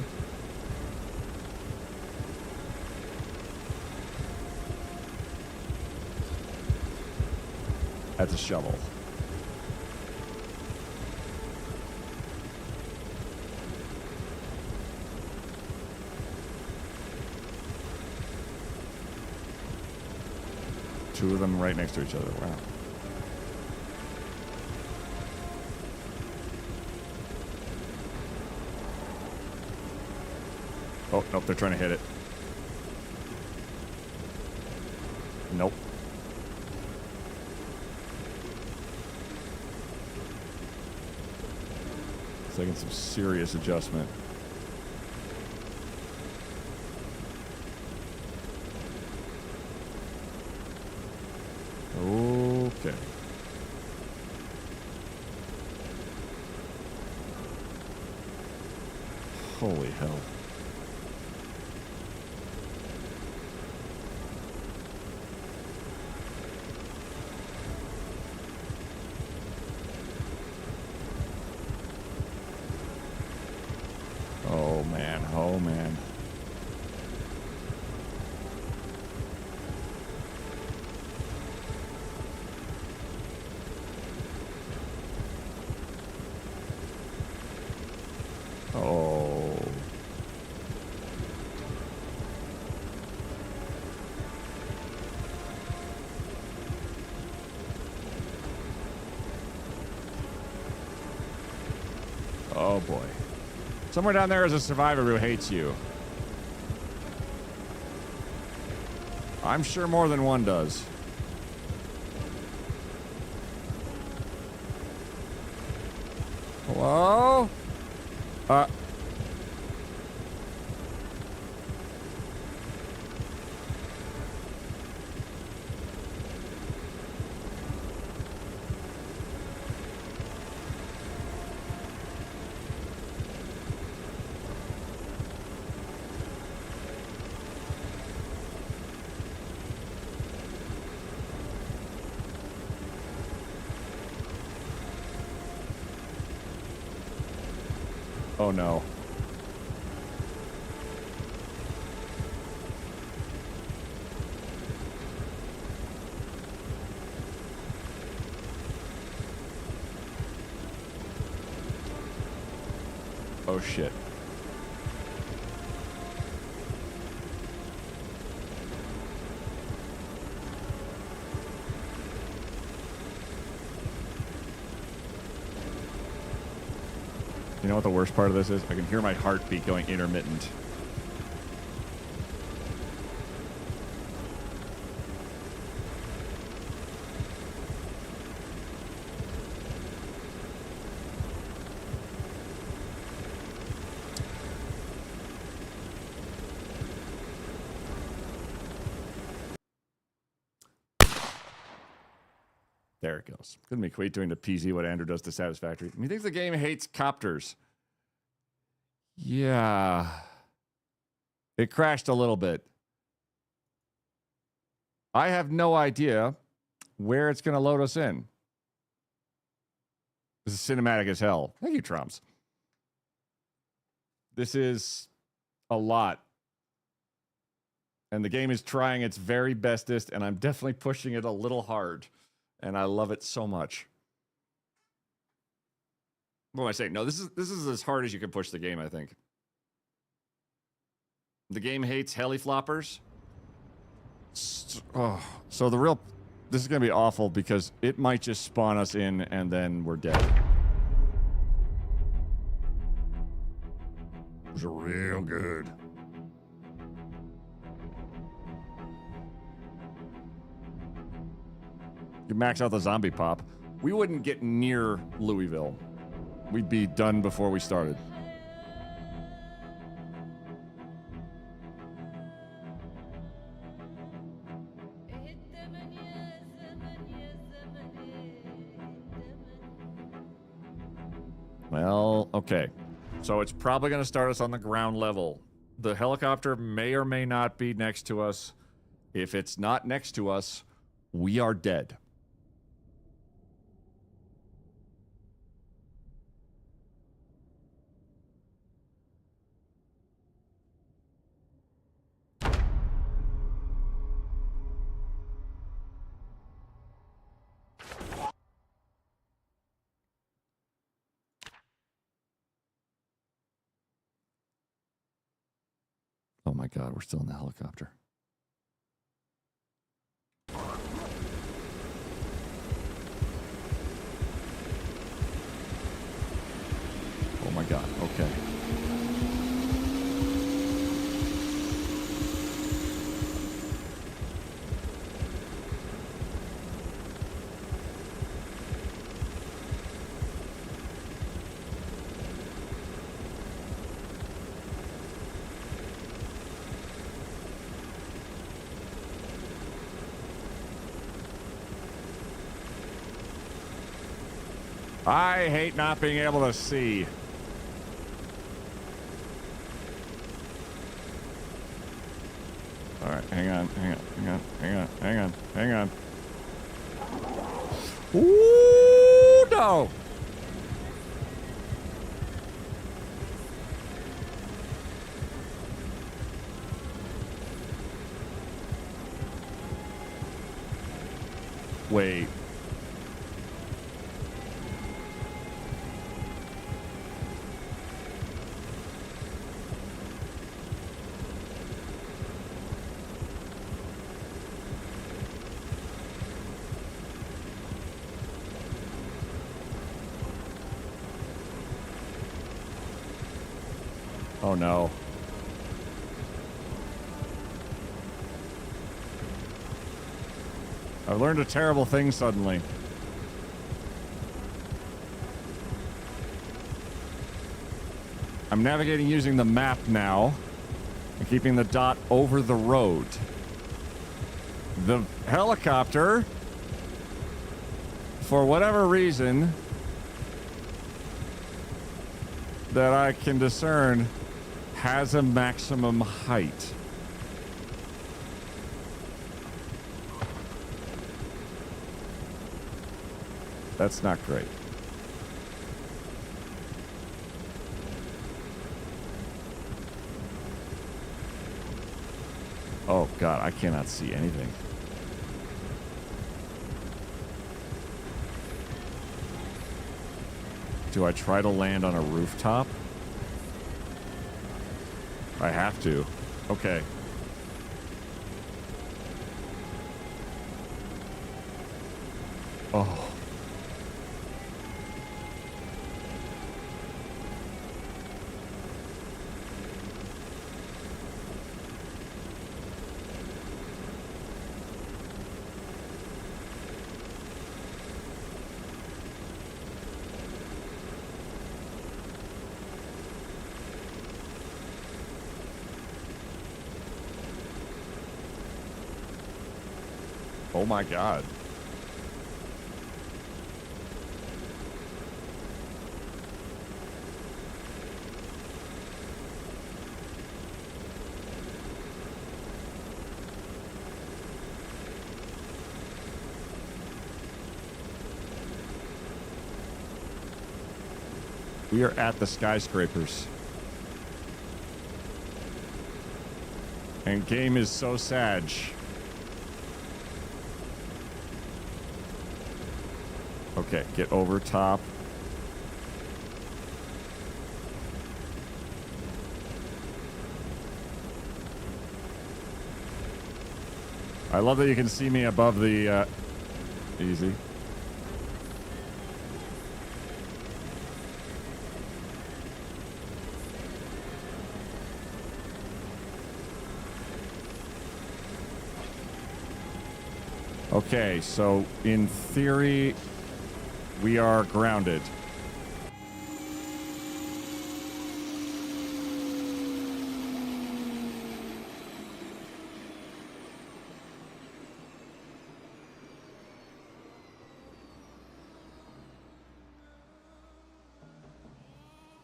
That's a shovel. Two of them right next to each other. Wow. Oh, nope, they're trying to hit it. Nope. It's taking some serious adjustment. Okay. Holy hell. Oh man, oh man. Oh. Oh boy. Somewhere down there is a survivor who hates you. I'm sure more than one does. Hello? Oh no. Oh shit. You know what the worst part of this is? I can hear my heartbeat going intermittent. There it goes. Couldn't be quite doing to PZ what Andrew does to Satisfactory. He thinks the game hates copters. Yeah. It crashed a little bit. I have no idea where it's going to load us in. This is cinematic as hell. Thank you, Trumps. This is a lot. And the game is trying its very bestest, and I'm definitely pushing it a little hard. And I love it so much. What am I saying? No, this is as hard as you can push the game, I think. The game hates heli floppers. Oh, so this is going to be awful because it might just spawn us in and then we're dead. It was real good. You max out the zombie pop. We wouldn't get near Louisville. We'd be done before we started. Well, okay. So it's probably going to start us on the ground level. The helicopter may or may not be next to us. If it's not next to us, we are dead. Oh my God, we're still in the helicopter. Oh my God, okay. I hate not being able to see. All right, hang on. Ooh, no. Wait. Oh no. I've learned a terrible thing suddenly. I'm navigating using the map now and keeping the dot over the road. The helicopter, for whatever reason that I can discern, has a maximum height. That's not great. Oh, God, I cannot see anything. Do I try to land on a rooftop? I have to. Okay. Oh. Oh my God. We are at the Skyscrapers. And game is so sad. Okay, get over top. I love that you can see me above the, easy. Okay, so in theory, we are grounded.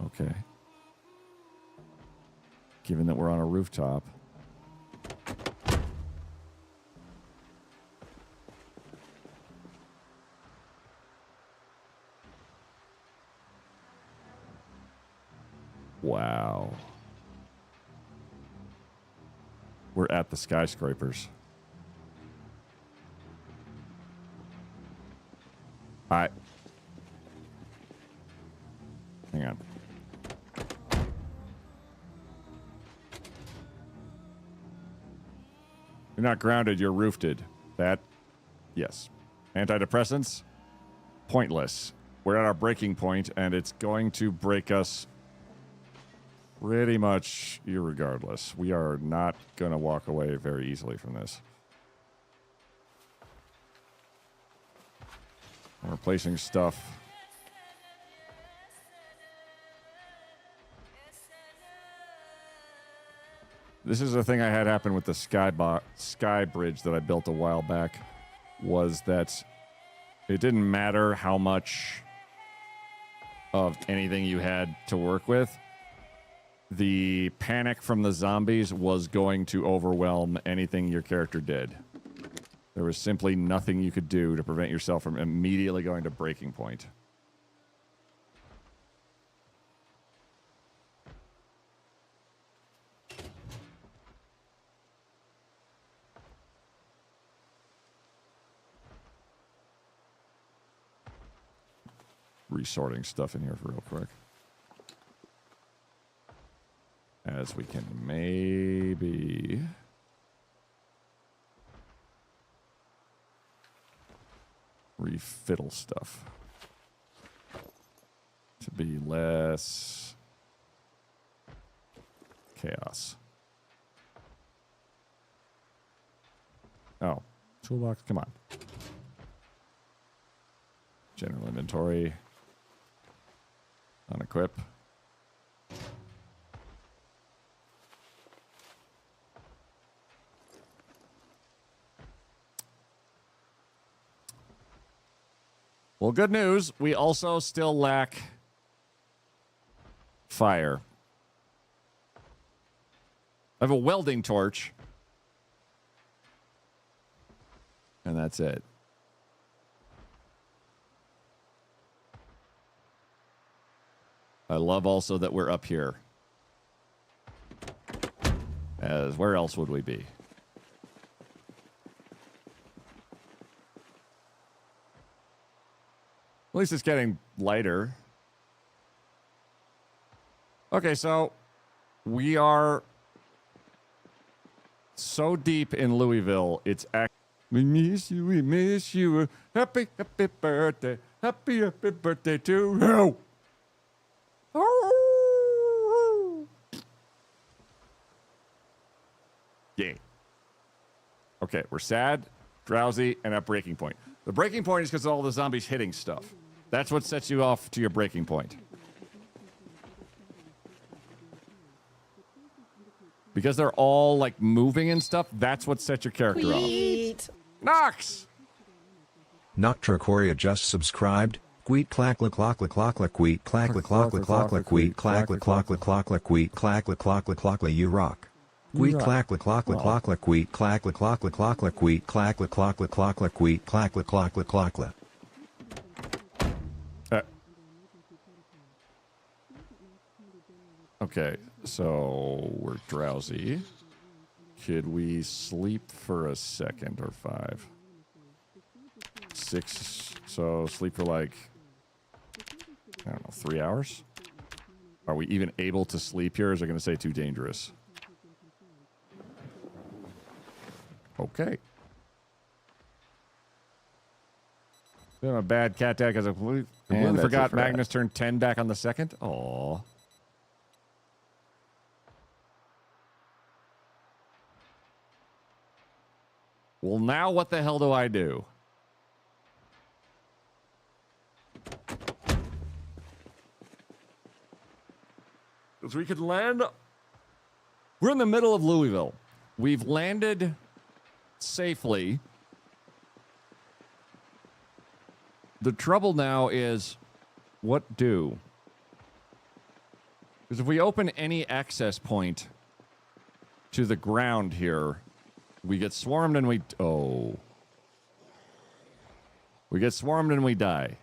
Okay. Given that we're on a rooftop. Wow. We're at the Skyscrapers. Hang on. You're not grounded, you're roofed. That, yes. Antidepressants? Pointless. We're at our breaking point, and it's going to break us pretty much irregardless. We are not going to walk away very easily from this. I'm replacing stuff. This is a thing I had happen with the sky bridge that I built a while back, was that it didn't matter how much of anything you had to work with. The panic from the zombies was going to overwhelm anything your character did. There was simply nothing you could do to prevent yourself from immediately going to breaking point. Resorting stuff in here real quick. As we can maybe refiddle stuff to be less chaos. Oh, toolbox, come on. General inventory. Unequip. Well, good news. We also still lack fire. I have a welding torch. And that's it. I love also that we're up here. As where else would we be? At least it's getting lighter. Okay, so we are so deep in Louisville, it's we miss you, we miss you. Happy, happy birthday. Happy, happy birthday to you. Yeah. Okay, we're sad, drowsy, and at breaking point. The breaking point is because of all the zombies hitting stuff. That's what sets you off to your breaking point. Because they're all, like, moving and stuff, that's what sets your character off. Nox! Noctracoria just subscribed. Queet clack la clock la clock la queet clack la clock la clock la queet clack la clock la clock la queet clack la clock la clock la you rock. Queet clack la clock la clock la queet clack la clock la clock la queet clack la clock la clock la queet clack la clock la clock la. Okay, so we're drowsy. Could we sleep for a second or 5? 6, so sleep for like, I don't know, 3 hours? Are we even able to sleep here, or is it going to say too dangerous? Okay. Been a bad cat dad because I completely forgot Magnus turned 10 back on the 2nd. Aww. Well, now what the hell do I do? Because we could land... We're in the middle of Louisville. We've landed safely. The trouble now is, what do? Because if we open any access point to the ground here, we get swarmed and we... Oh. We get swarmed and we die.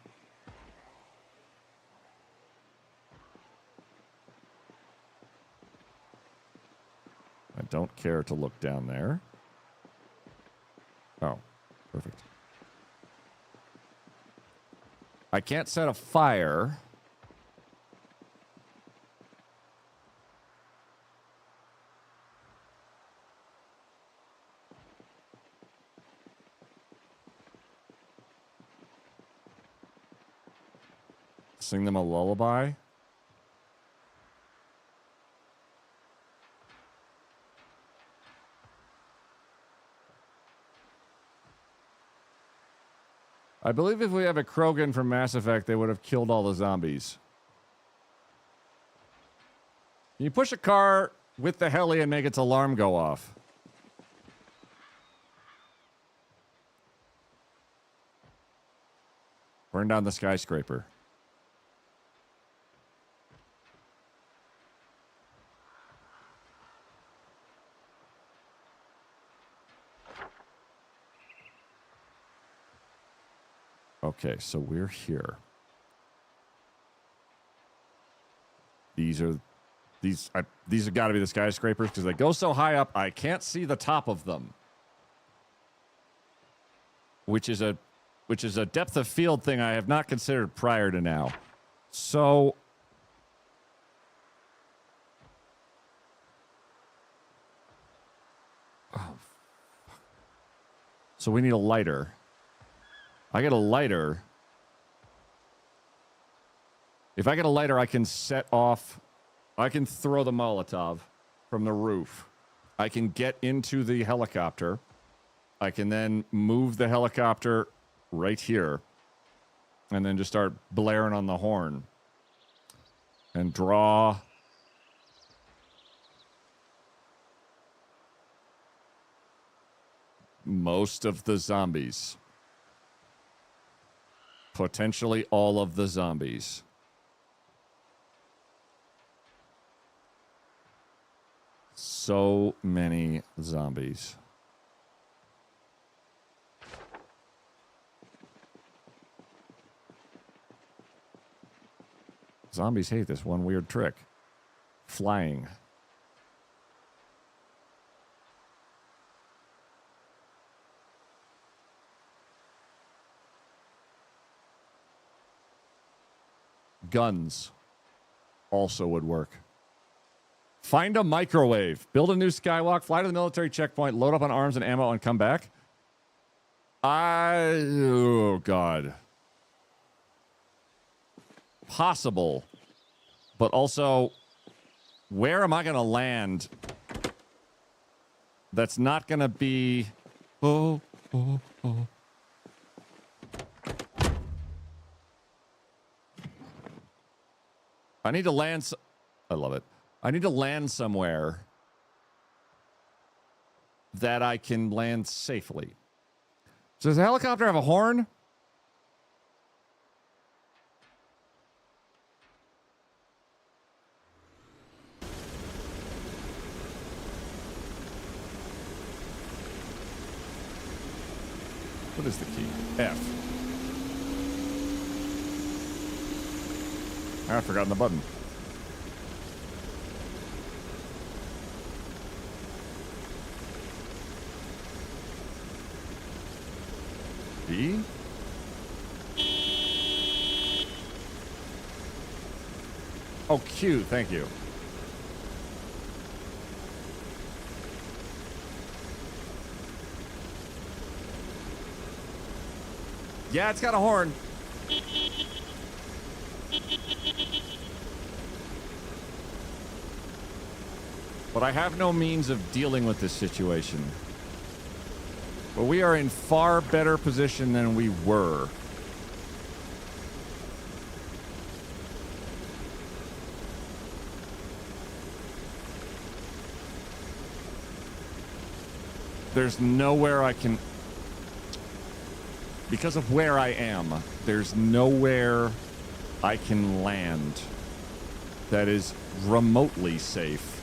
I don't care to look down there. Oh, perfect. I can't set a fire. Sing them a lullaby. I believe if we have a Krogan from Mass Effect, they would have killed all the zombies. Can you push a car with the heli and make its alarm go off? Burn down the skyscraper. Okay, so we're here. These have got to be the skyscrapers because they go so high up I can't see the top of them. Which is a depth of field thing I have not considered prior to now. So so we need a lighter. I get a lighter. If I get a lighter, I can set off... I can throw the Molotov from the roof. I can get into the helicopter. I can then move the helicopter right here. And then just start blaring on the horn. And draw... most of the zombies. Potentially all of the zombies. So many zombies. Zombies hate this one weird trick. Flying. guns also would work. Find a microwave. Build a new skywalk. Fly to the military checkpoint. Load up on arms and ammo and come back. Oh, God. Possible. But also, where am I going to land that's not going to be... Oh. I need to land... I love it. I need to land somewhere that I can land safely. So does the helicopter have a horn? What is the key? F. I've forgotten the button. B? Oh, Q, thank you. Yeah, it's got a horn. But I have no means of dealing with this situation. But we are in far better position than we were. There's nowhere I can... Because of where I am, there's nowhere I can land that is remotely safe.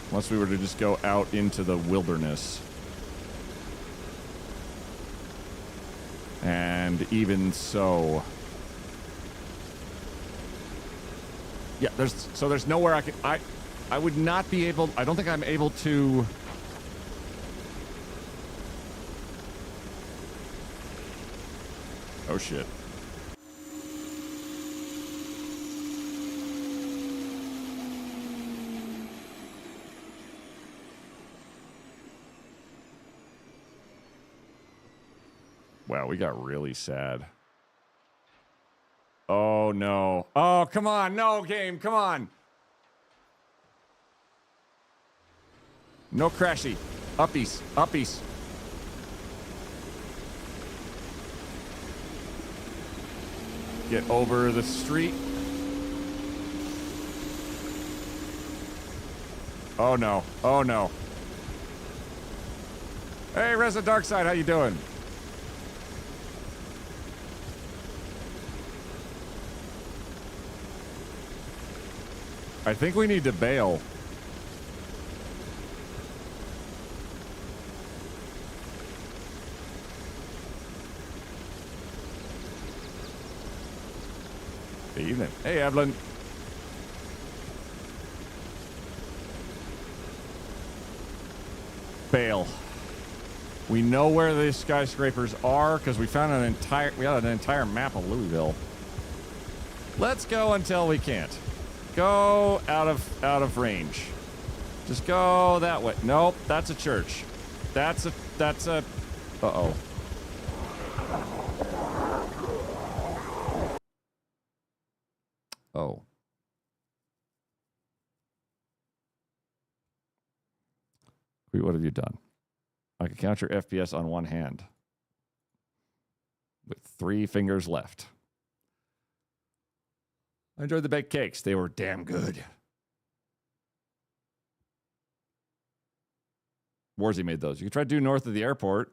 Unless we were to just go out into the wilderness. And even so... Yeah, there's nowhere I can... I would not be able... I don't think I'm able to... Oh, shit. Wow, we got really sad. Oh, no. Oh, come on. No, game. Come on. No crashy. Uppies. Uppies. Get over the street. Oh, no. Oh, no. Hey, Resident Darkside, how you doing? I think we need to bail. Good evening. Hey, Evelyn. Bail. We know where the skyscrapers are because we found an entire map of Louisville. Let's go until we can't. Go out of range. Just go that way. Nope, that's a church. That's a uh-oh. Oh. Wait, what have you done? I can count your FPS on one hand. With 3 fingers left. I enjoyed the baked cakes. They were damn good. Warzy made those. You could try to do north of the airport.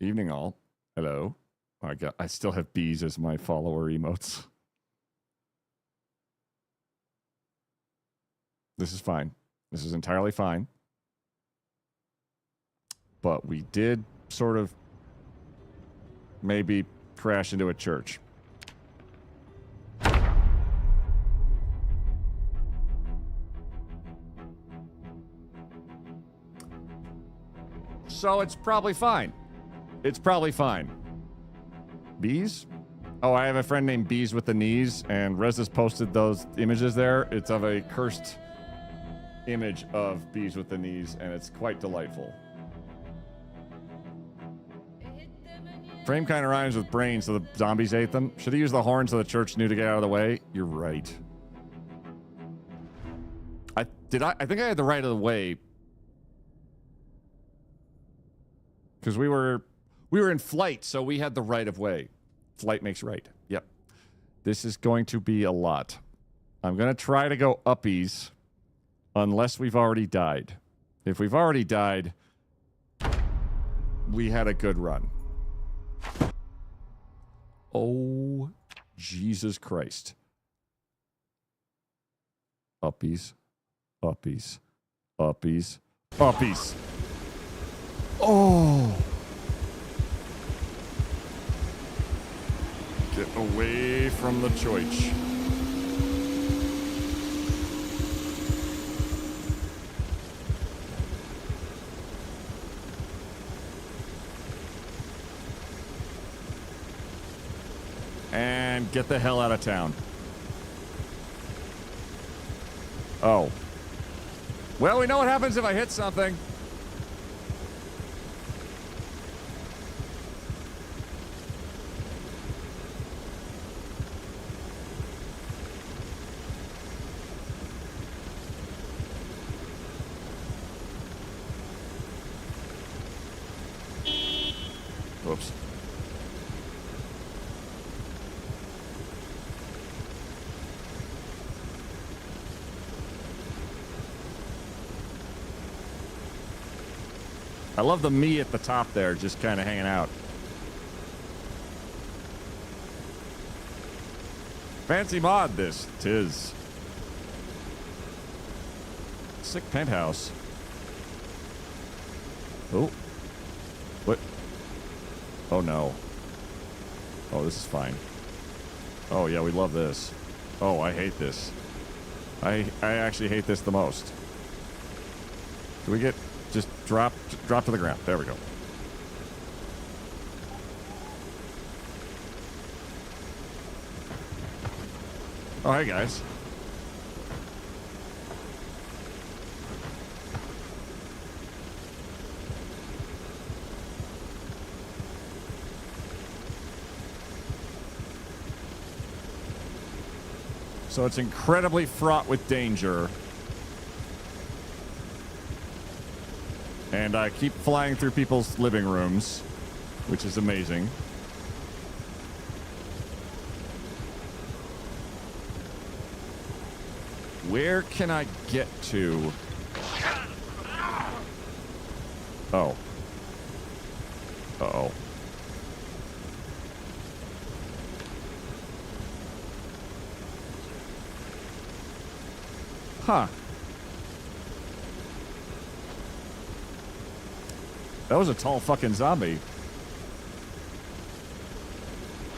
Evening all. Hello. I still have bees as my follower emotes. This is fine. This is entirely fine. But we did sort of maybe crash into a church. So it's probably fine. It's probably fine. Bees? Oh, I have a friend named Bees with the Knees, and Rez has posted those images there. It's of a cursed image of bees with the knees, and it's quite delightful. Frame kind of rhymes with brain, so the zombies ate them. Should have used the horn so the church knew to get out of the way. You're right. I think I had the right of the way. Because we were in flight, so we had the right of way. Flight makes right. Yep. This is going to be a lot. I'm going to try to go uppies unless we've already died. If we've already died, we had a good run. Oh, Jesus Christ. Uppies. Uppies. Uppies. Uppies. Oh. Get away from the choich. And get the hell out of town. Oh. Well, we know what happens if I hit something. Whoops. I love the me at the top there, just kind of hanging out. Fancy mod, this. 'Tis. Sick penthouse. Oh. What? Oh, no. Oh, this is fine. Oh, yeah, we love this. Oh, I hate this. I actually hate this the most. Can we get... Just drop to the ground. There we go. Oh, hey, guys. So it's incredibly fraught with danger. And I keep flying through people's living rooms, which is amazing. Where can I get to? Oh. Uh-oh. Huh. That was a tall fucking zombie.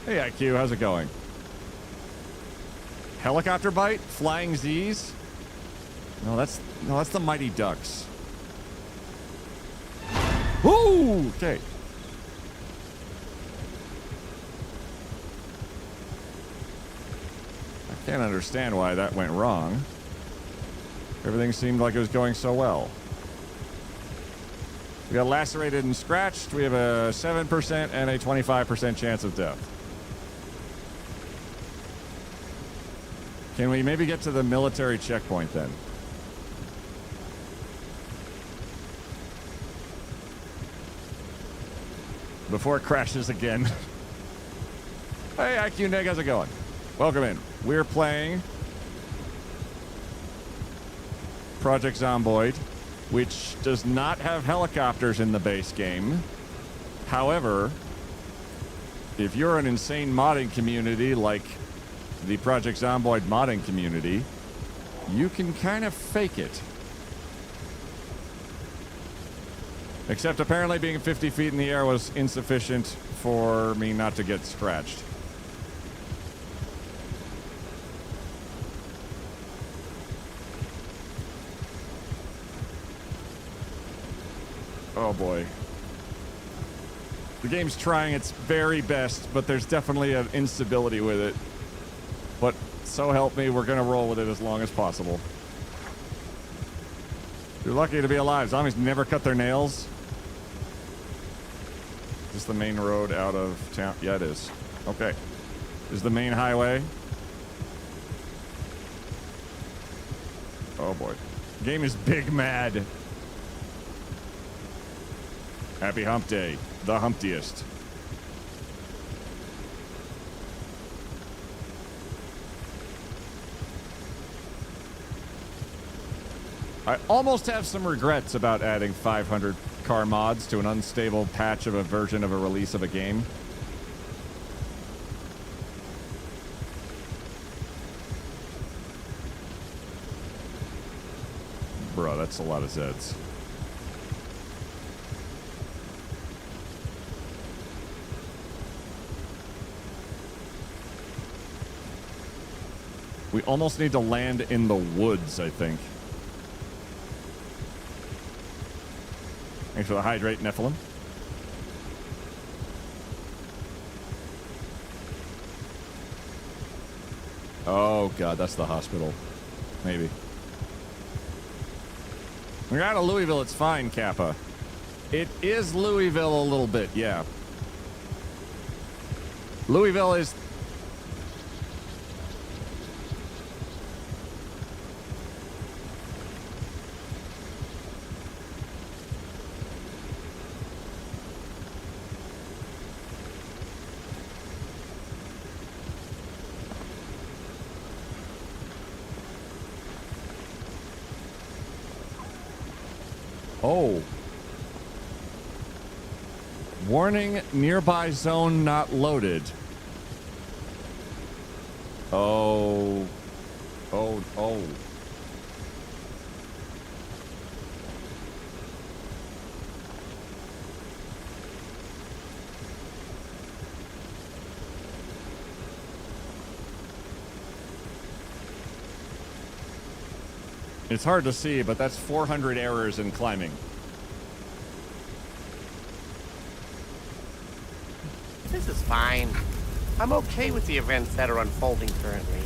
Hey, IQ, how's it going? Helicopter bite? Flying Z's? No, that's the Mighty Ducks. Ooh! Okay. I can't understand why that went wrong. Everything seemed like it was going so well. We got lacerated and scratched. We have a 7% and a 25% chance of death. Can we maybe get to the military checkpoint then? Before it crashes again. Hey, IQ Neg, how's it going? Welcome in. We're playing Project Zomboid, which does not have helicopters in the base game. However, if you're an insane modding community like the Project Zomboid modding community, you can kind of fake it. Except apparently being 50 feet in the air was insufficient for me not to get scratched. Oh boy. The game's trying its very best, but there's definitely an instability with it. But so help me, we're gonna roll with it as long as possible. You're lucky to be alive. Zombies never cut their nails. Is this the main road out of town? Yeah, it is. Okay. This is the main highway. Oh boy. The game is big mad. Happy hump day. The humptiest. I almost have some regrets about adding 500 car mods to an unstable patch of a version of a release of a game. Bro, that's a lot of Zeds. We almost need to land in the woods, I think. Thanks for the hydrate, Nephilim. Oh, God, that's the hospital. Maybe. We're out of Louisville, it's fine, Kappa. It is Louisville a little bit, yeah. Louisville is... Oh. Warning, nearby zone not loaded. Oh. Oh, oh. It's hard to see, but that's 400 errors in climbing. This is fine. I'm okay with the events that are unfolding currently.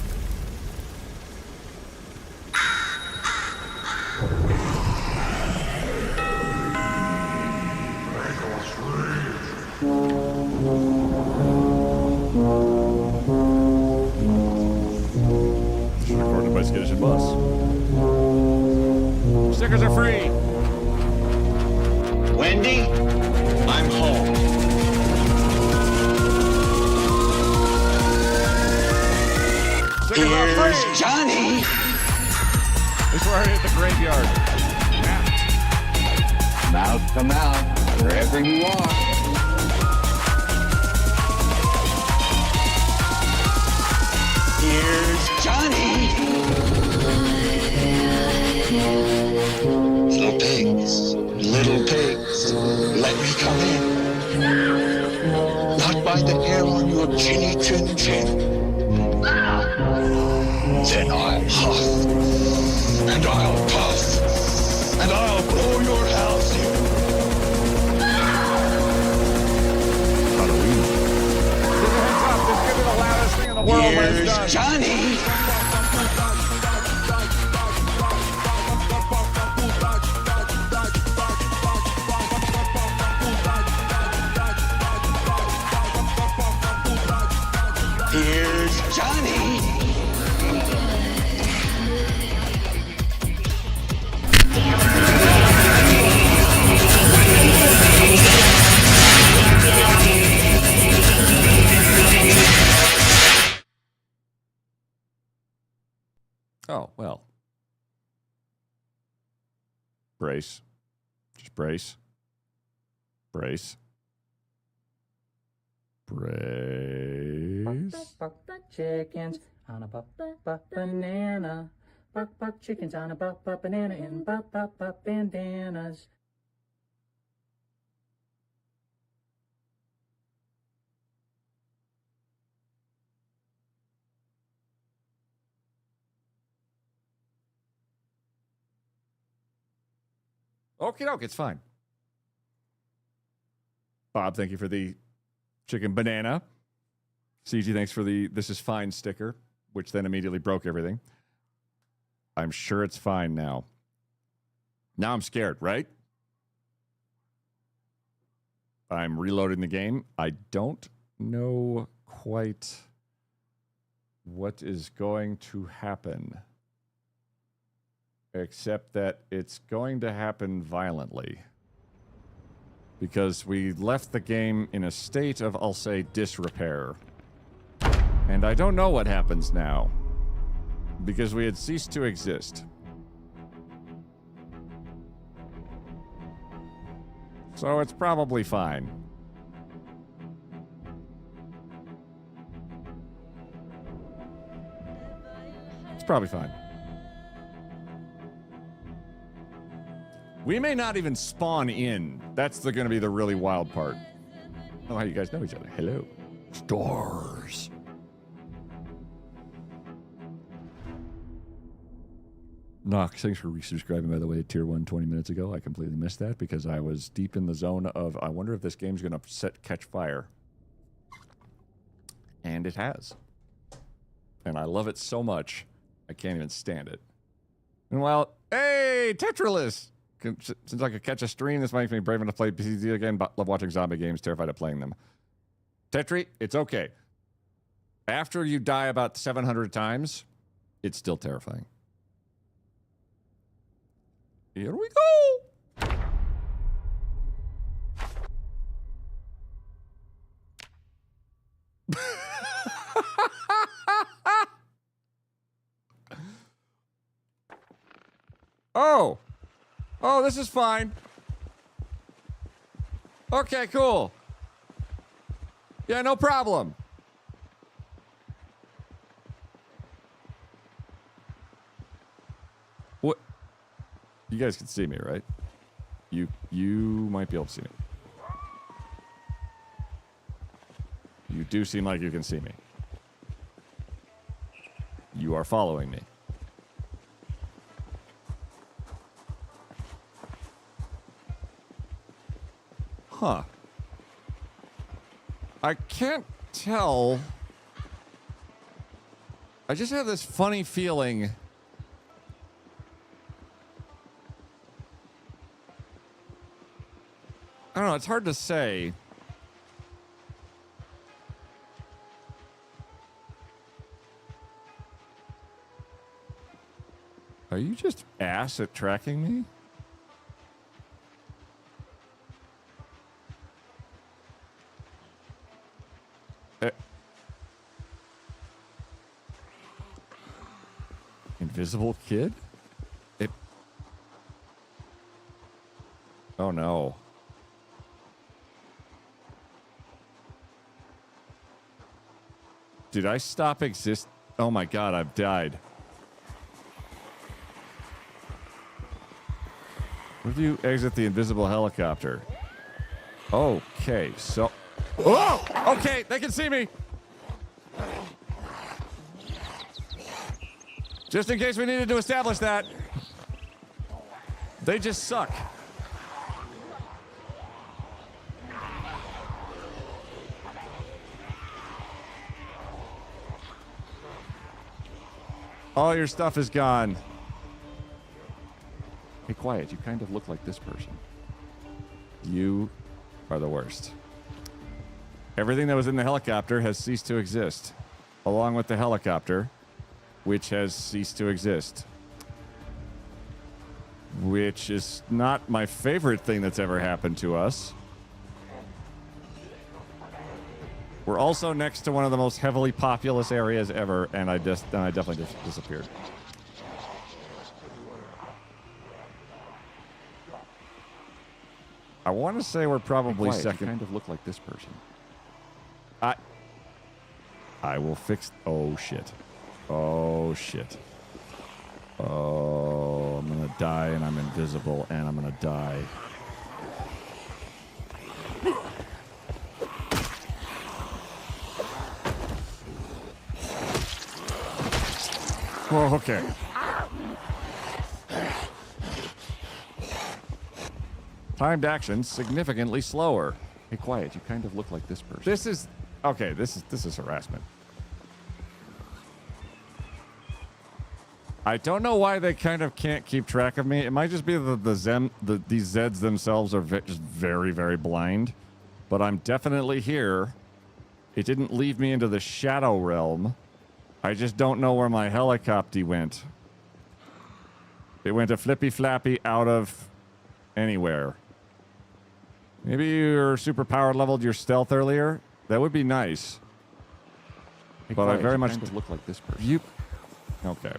Recorded by Skittish and Bus. Stickers are free. Wendy, I'm home. Stickers are free. Johnny. This is where I hit the graveyard. Mouth to mouth, wherever you are. Here's Johnny. Little pigs, let me come in. Not by the hair on your chinny chin chin. Then I'll huff, and I'll puff, and I'll blow your house in. Halloween. Give me a heads up. This could be the loudest thing in the world when it's done. Johnny. Here's Johnny. Oh, well. Brace. Just brace. Brace. Brace. Buck chickens on a banana. Buck chickens on a banana in bandanas. Okie doke, it's fine. Bob, thank you for the chicken banana. CG, thanks for the "This is fine" sticker, which then immediately broke everything. I'm sure it's fine now. Now I'm scared, right? I'm reloading the game. I don't know quite what is going to happen, except that it's going to happen violently. Because we left the game in a state of, I'll say, disrepair. And I don't know what happens now. Because we had ceased to exist. So it's probably fine. It's probably fine. We may not even spawn in. That's going to be the really wild part. Oh, how you guys know each other. Hello. Stars. Knox, thanks for resubscribing, by the way, Tier 1 20 minutes ago. I completely missed that because I was deep in the zone of, I wonder if this game's going to catch fire. And it has. And I love it so much, I can't even stand it. And while, hey, Tetralis! Since I could catch a stream, this makes me brave enough to play PC again, but love watching zombie games, terrified of playing them. Tetri, it's okay. After you die about 700 times, it's still terrifying. Here we go! Oh! Oh, this is fine. Okay, cool. Yeah, no problem. What? You guys can see me, right? You might be able to see me. You do seem like you can see me. You are following me. Huh. I can't tell. I just have this funny feeling. I don't know, it's hard to say. Are you just ass at tracking me? Invisible kid? Oh no. Did I stop exist? Oh my god, I've died. What if you exit the invisible helicopter? Okay, so... Oh! Okay, they can see me! Just in case we needed to establish that. They just suck. All your stuff is gone. Hey, quiet. You kind of look like this person. You are the worst. Everything that was in the helicopter has ceased to exist, along with the helicopter, which has ceased to exist. Which is not my favorite thing that's ever happened to us. We're also next to one of the most heavily populous areas ever, and I definitely just disappeared. I want to say we're probably second. You kind of look like this person. I will fix... Oh, shit. Oh, shit. Oh, I'm gonna die, and I'm invisible, and I'm gonna die. Oh, okay. Timed action significantly slower. Hey, quiet. You kind of look like this person. This is okay. This is harassment. I don't know why they kind of can't keep track of me. It might just be that these Zeds themselves are just very, very blind. But I'm definitely here. It didn't leave me into the shadow realm. I just don't know where my helicopter went. It went a flippy flappy out of anywhere. Maybe your superpower leveled your stealth earlier. That would be nice. Hey, but quiet. I very You much kind of look like this person. You. Okay.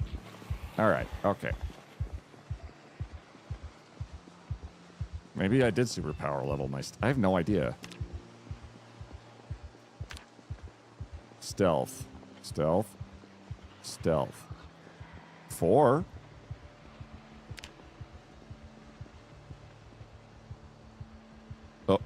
All right. Okay. Maybe I did superpower level my. I have no idea. Stealth. Stealth. Stealth. 4. Oh.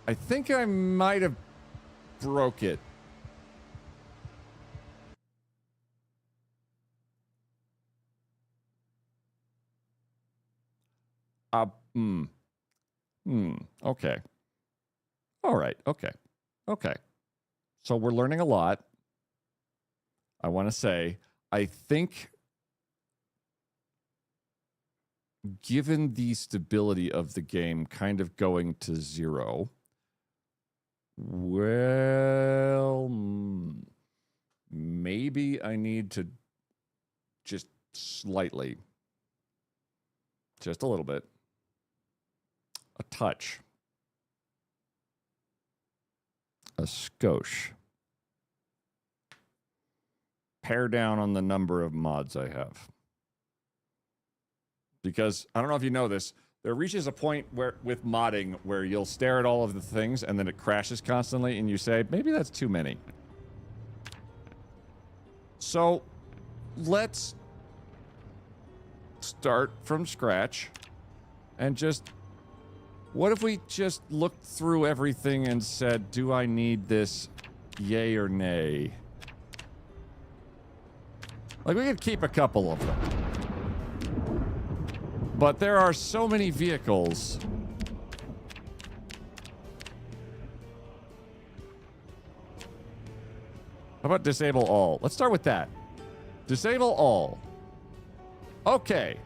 I think I might have broke it. Okay. All right. Okay. Okay. So we're learning a lot. I want to say, I think given the stability of the game kind of going to 0, well, maybe I need to just slightly, just a little bit, a touch, a skosh, pare down on the number of mods I have. Because, I don't know if you know this, there reaches a point where, with modding, where you'll stare at all of the things and then it crashes constantly and you say, maybe that's too many. So, let's start from scratch and just, what if we just looked through everything and said, do I need this, yay or nay? Like, we could keep a couple of them. But there are so many vehicles. How about disable all? Let's start with that. Disable all. Okay.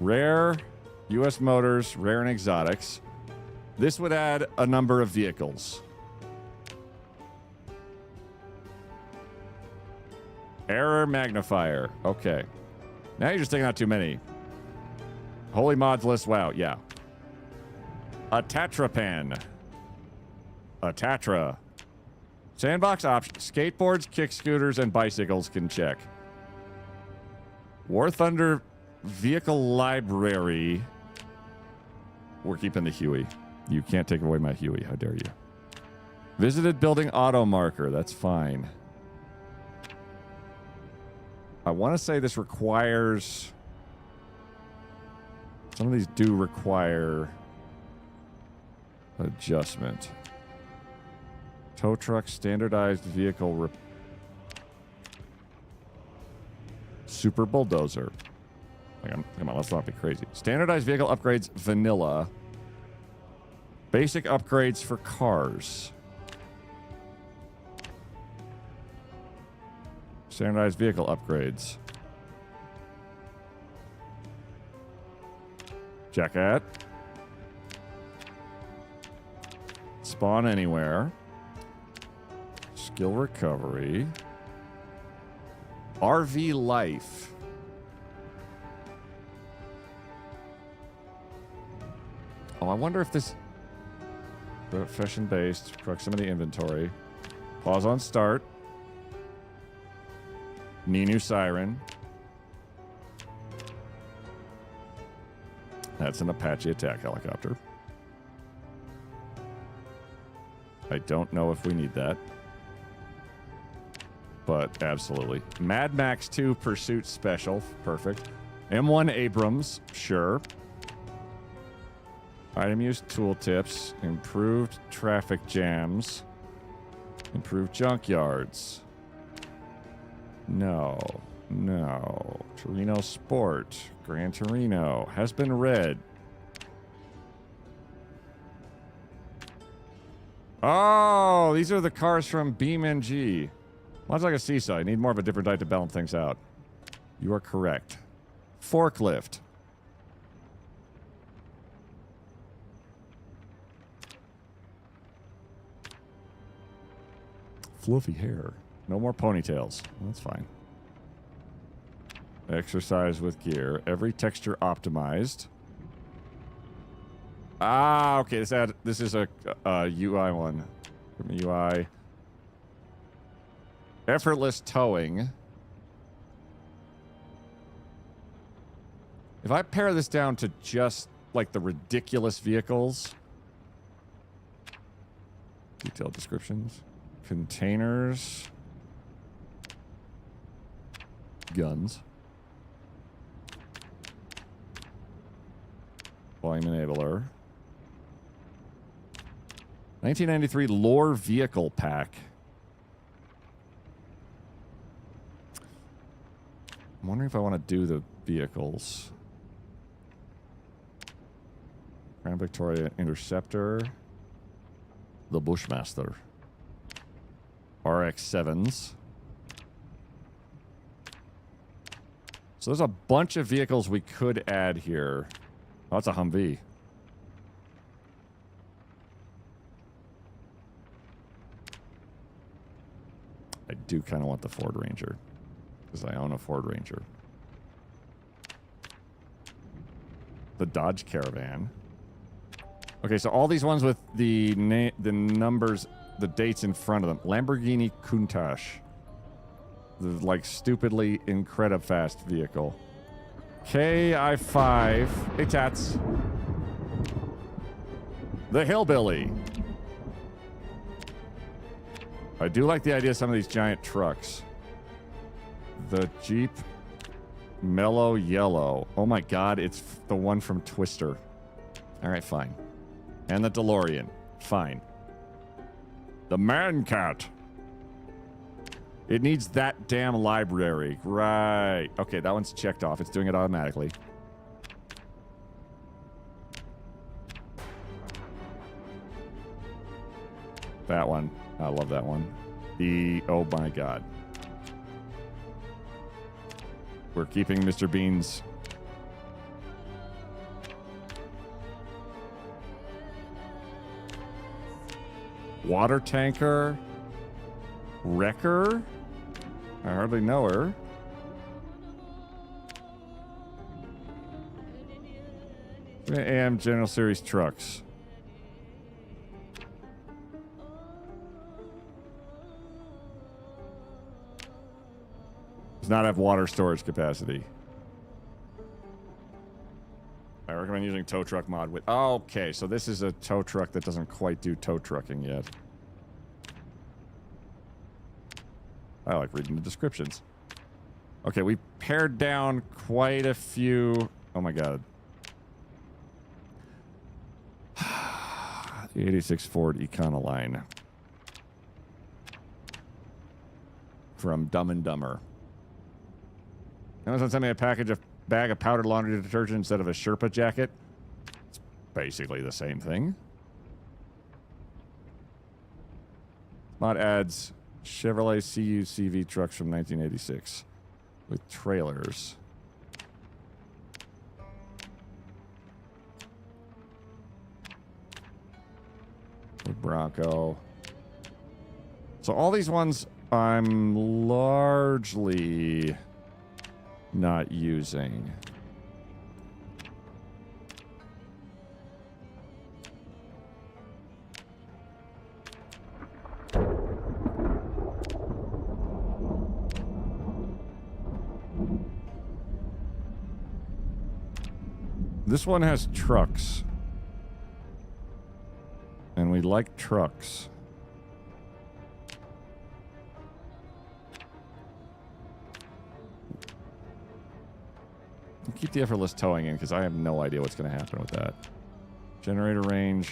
Rare, U.S. Motors, rare and exotics. This would add a number of vehicles. Error magnifier. Okay. Now you're just taking out too many. Holy mods list. Wow. Yeah. A Tatrapan. A Tatra. Sandbox options. Skateboards, kick scooters, and bicycles can check. War Thunder vehicle library. We're keeping the Huey. You can't take away my Huey. How dare you? Visited building auto marker. That's fine. I want to say this requires... Some of these do require adjustment. Tow truck, standardized vehicle... Super bulldozer. Come on, let's not be crazy. Standardized vehicle upgrades, vanilla. Basic upgrades for cars. Standardized vehicle upgrades. Jacket. Spawn anywhere. Skill recovery. RV life. Oh, I wonder if this... Profession-based, proximity inventory. Pause on start. Ninu Siren. That's an Apache attack helicopter. I don't know if we need that. But absolutely. Mad Max 2 Pursuit Special. Perfect. M1 Abrams. Sure. Item use tooltips. Improved traffic jams. Improved junkyards. No. No. Torino Sport. Gran Torino. Has been read. Oh, these are the cars from BeamNG. Much like a seesaw, you need more of a different type to balance things out. You are correct. Forklift. Fluffy hair. No more ponytails. That's fine. Exercise with gear. Every texture optimized. Ah, okay. This is a UI one. From UI. Effortless towing. If I pare this down to just like the ridiculous vehicles. Detailed descriptions. Containers. Guns. Volume enabler. 1993 lore vehicle pack. I'm wondering if I want to do the vehicles. Grand Victoria Interceptor. The Bushmaster. RX-7s. So there's a bunch of vehicles we could add here. Oh, that's a Humvee. I do kind of want the Ford Ranger. Because I own a Ford Ranger. The Dodge Caravan. Okay, so all these ones with the numbers, the dates in front of them. Lamborghini Countach. The, like, stupidly incredifast vehicle. KI5. Hey, Tats. The Hillbilly. I do like the idea of some of these giant trucks. The Jeep Mellow Yellow. Oh my god, it's the one from Twister. Alright, fine. And the DeLorean. Fine. The Man Cat. It needs that damn library. Right. Okay, that one's checked off. It's doing it automatically. That one. I love that one. Oh my god. We're keeping Mr. Bean's water tanker. Wrecker? I hardly know her. AM General Series trucks. Does not have water storage capacity. I recommend using tow truck mod with... Okay, so this is a tow truck that doesn't quite do tow trucking yet. I like reading the descriptions. Okay, we pared down quite a few... Oh my god. The 86 Ford Econoline. From Dumb and Dumber. Amazon sent me a bag of powdered laundry detergent instead of a Sherpa jacket. It's basically the same thing. Mod adds Chevrolet CUCV trucks from 1986 with trailers. With Bronco. So all these ones I'm largely not using. This one has trucks. And we like trucks. Keep the effortless towing in because I have no idea what's going to happen with that. Generator range.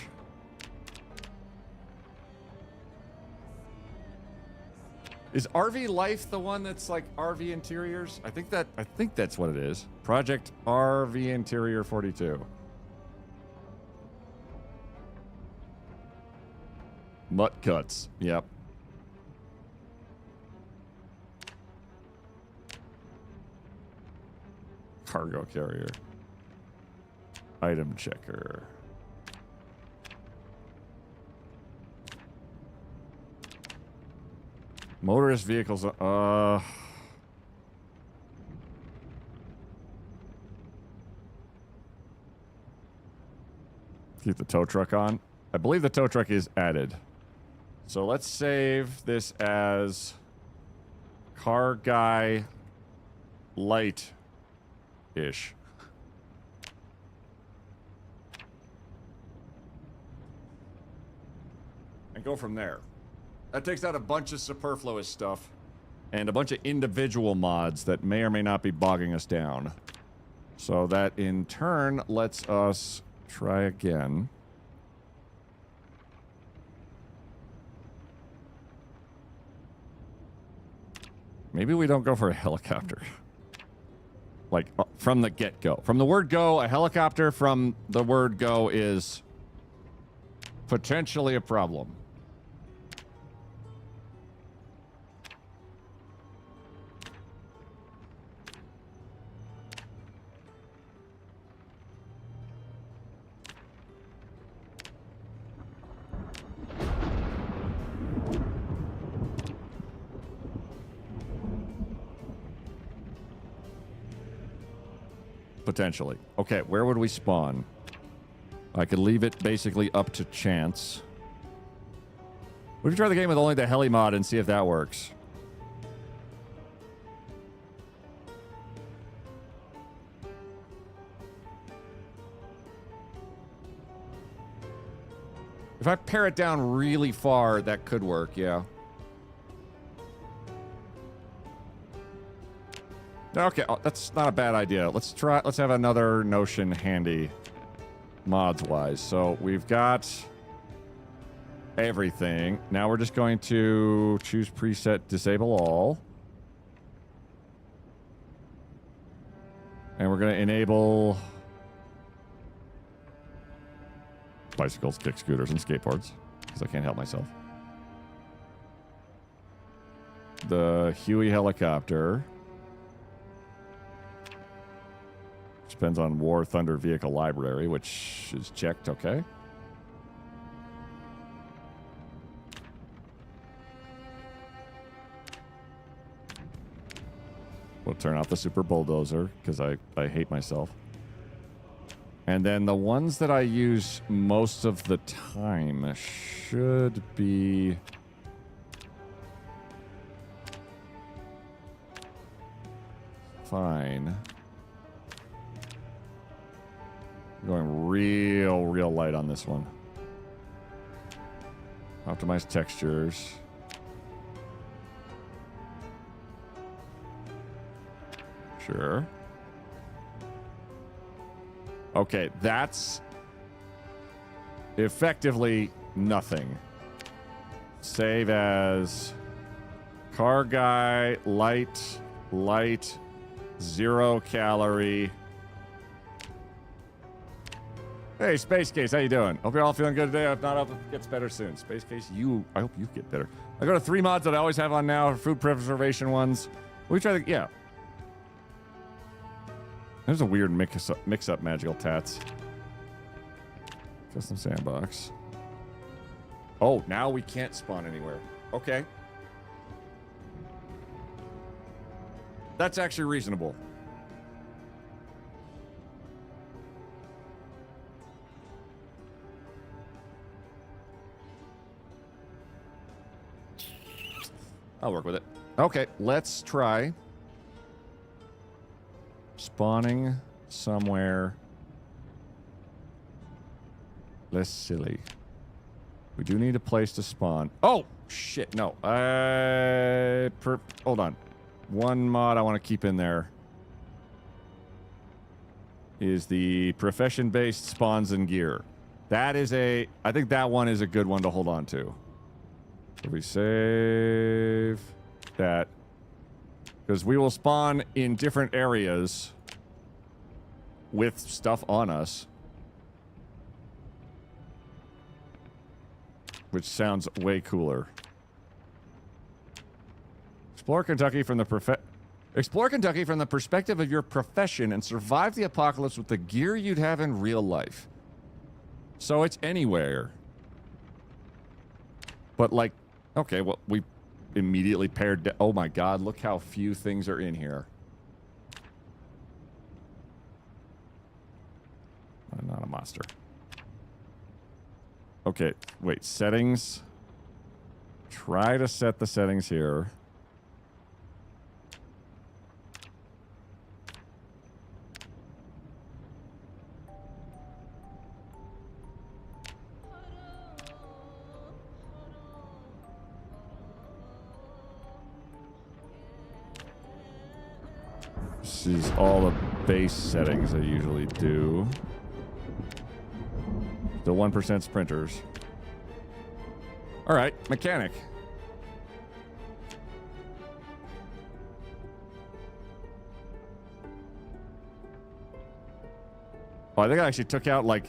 Is RV Life the one that's like RV Interiors? I think that's what it is. Project RV Interior 42. Mutt cuts. Yep. Cargo carrier. Item checker. Motorist vehicles. Keep the tow truck on. I believe the tow truck is added. So let's save this as car guy light-ish. And go from there. That takes out a bunch of superfluous stuff and a bunch of individual mods that may or may not be bogging us down. So that in turn lets us try again. Maybe we don't go for a helicopter. Like, from the get-go. From the word go, a helicopter from the word go is potentially a problem. Potentially. Okay, where would we spawn? I could leave it basically up to chance. We can try the game with only the heli mod and see if that works. If I pare it down really far, that could work, yeah. Okay, that's not a bad idea. Let's have another notion handy mods-wise. So we've got everything. Now we're just going to choose preset, disable all. And we're going to enable bicycles, kick scooters, and skateboards, because I can't help myself. The Huey helicopter. Depends on War Thunder Vehicle Library, which is checked, okay. We'll turn off the Super Bulldozer, because I hate myself. And then the ones that I use most of the time should be... fine. Going real light on this one. Optimize textures. Sure. Okay, that's effectively nothing. Save as car guy, light, 0 calorie. Hey, Space Case, how you doing? Hope you're all feeling good today. If not, I hope it gets better soon. Space Case, I hope you get better. I go to 3 mods that I always have on now, food preservation ones. We try to, yeah. There's a weird mix-up magical tats. Custom sandbox. Oh, now we can't spawn anywhere. Okay. That's actually reasonable. I'll work with it. Okay, let's try spawning somewhere less silly. We do need a place to spawn. Oh, shit, no. Hold on. One mod I want to keep in there is the profession-based spawns and gear. That is I think that one is a good one to hold on to. So we save that. Because we will spawn in different areas with stuff on us. Which sounds way cooler. Explore Kentucky from the perspective of your profession and survive the apocalypse with the gear you'd have in real life. So it's anywhere. But like, okay, well, we immediately paired. Oh my God, look how few things are in here. I'm not a monster. Okay, wait, settings. Try to set the settings here. This is all the base settings I usually do. Still 1% sprinters. All right, mechanic. Oh, I think I actually took out like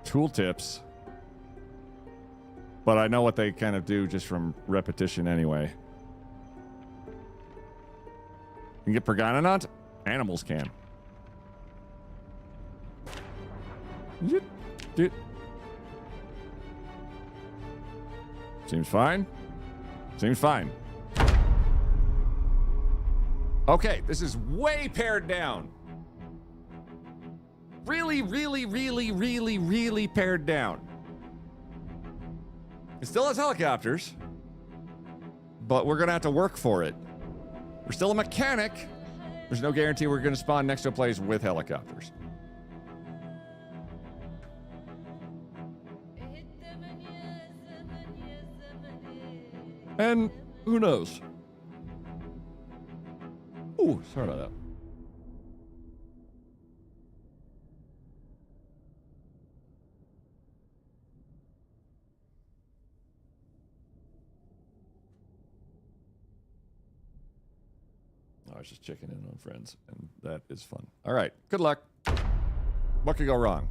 tooltips. But I know what they kind of do just from repetition anyway. You can get Perganonaut? Animals can. Seems fine. Seems fine. Okay, this is way pared down. Really, really, really, really, really pared down. It still has helicopters, but we're gonna have to work for it. We're still a mechanic. There's no guarantee we're gonna spawn next to a place with helicopters. And who knows? Ooh, sorry about that. I was just checking in on friends, and that is fun. All right, good luck. What could go wrong?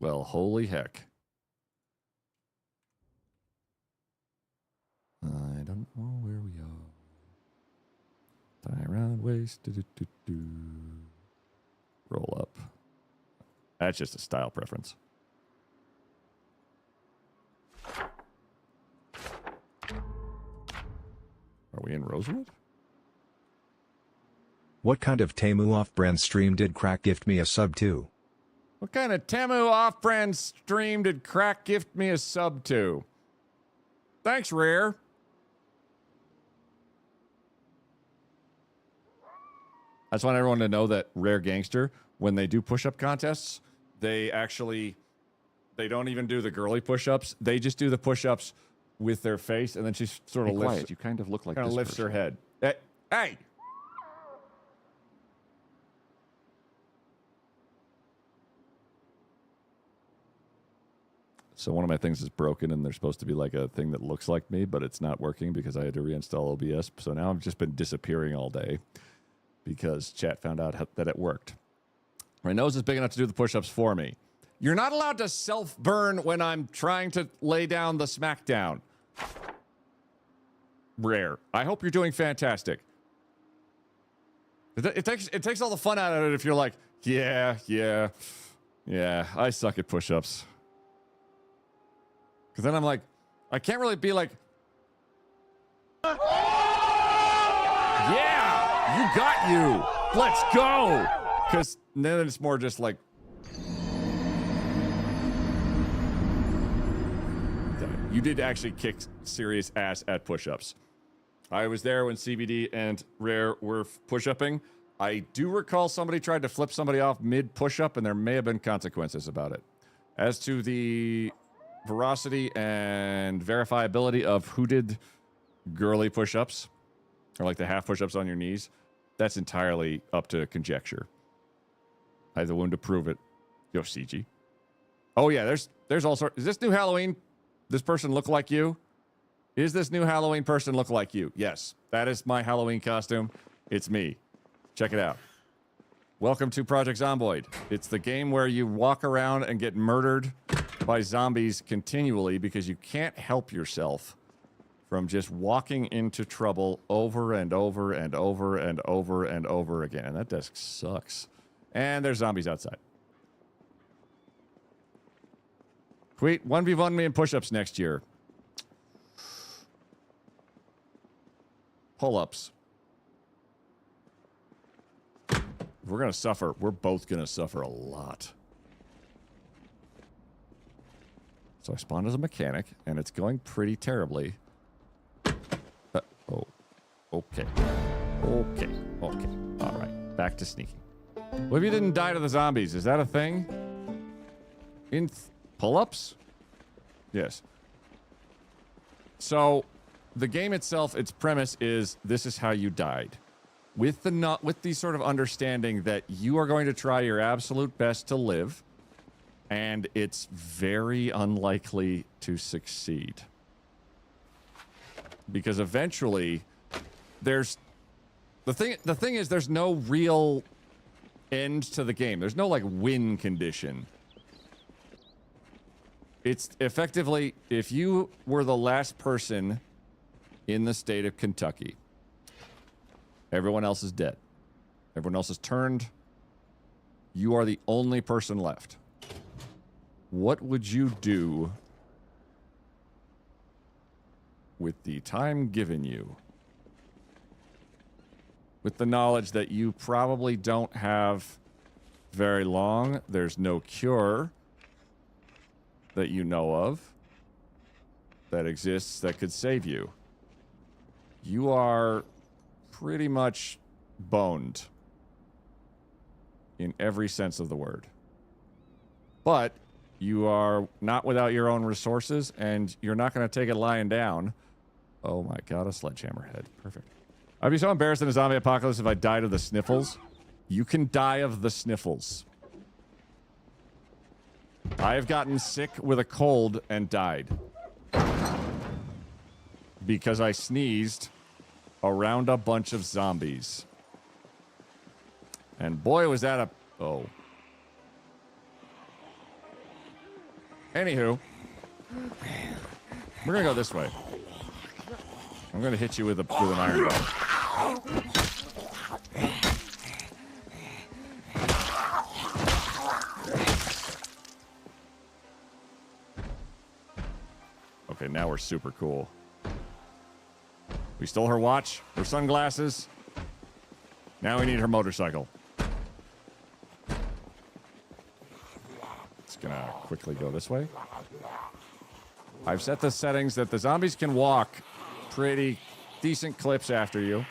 Well, holy heck. I don't know where we are. Tie around waist. Roll up. That's just a style preference. Are we in Rosewood? What kind of Temu off-brand stream did Crack gift me a sub to? What kind of Temu off-brand stream did Crack gift me a sub to? Thanks, Rare. I just want everyone to know that Rare Gangster, when they do push-up contests, they don't even do the girly push-ups. They just do the push-ups with their face, and then she sort of lifts. Quiet. You kind of look like kind of this lifts person. her head. Hey! So one of my things is broken, and there's supposed to be like a thing that looks like me, but it's not working because I had to reinstall OBS. So now I've just been disappearing all day because chat found out that it worked. My nose is big enough to do the push-ups for me. You're not allowed to self-burn when I'm trying to lay down the smackdown. Rare. I hope you're doing fantastic. It takes all the fun out of it if you're like, yeah, I suck at push-ups. Because then I'm like, I can't really be like, yeah, you got you. Let's go. Because then it's more just like, you did actually kick serious ass at push-ups. I was there when CBD and Rare were push-upping. I do recall somebody tried to flip somebody off mid push-up, and there may have been consequences about it. As to the veracity and verifiability of who did girly push-ups, or like the half push-ups on your knees, that's entirely up to conjecture. I have the one to prove it. Yo, CG. Oh yeah, there's all sorts. Is this new Halloween? This person look like you? Is this new Halloween person look like you? Yes, that is my Halloween costume. It's me. Check it out. Welcome to Project Zomboid. It's the game where you walk around and get murdered by zombies continually because you can't help yourself from just walking into trouble over and over and over and over and over again. And that desk sucks. And there's zombies outside. Tweet, 1v1 me in push-ups next year. Pull-ups. We're going to suffer. We're both going to suffer a lot. So I spawned as a mechanic, and it's going pretty terribly. Oh. Okay. Okay. Okay. All right. Back to sneaking. What if you didn't die to the zombies? Is that a thing? In pull-ups? Yes. So the game itself, its premise is this is how you died. With the sort of understanding that you are going to try your absolute best to live, and it's very unlikely to succeed. Because eventually there's the thing is there's no real end to the game. There's no like win condition. It's effectively if you were the last person in the state of Kentucky, everyone else is dead. Everyone else is turned. You are the only person left. What would you do with the time given you? With the knowledge that you probably don't have very long. There's no cure that you know of that exists that could save you. You are pretty much boned in every sense of the word. But you are not without your own resources, and you're not going to take it lying down. Oh my god, a sledgehammer head. Perfect. I'd be so embarrassed in a zombie apocalypse if I died of the sniffles. You can die of the sniffles. I have gotten sick with a cold and died. Because I sneezed around a bunch of zombies. And boy, was that a... Oh. Anywho. We're gonna go this way. I'm gonna hit you with an iron bar. Okay, now we're super cool. We stole her watch, her sunglasses. Now we need her motorcycle. It's gonna quickly go this way. I've set the settings that the zombies can walk pretty decent clips after you,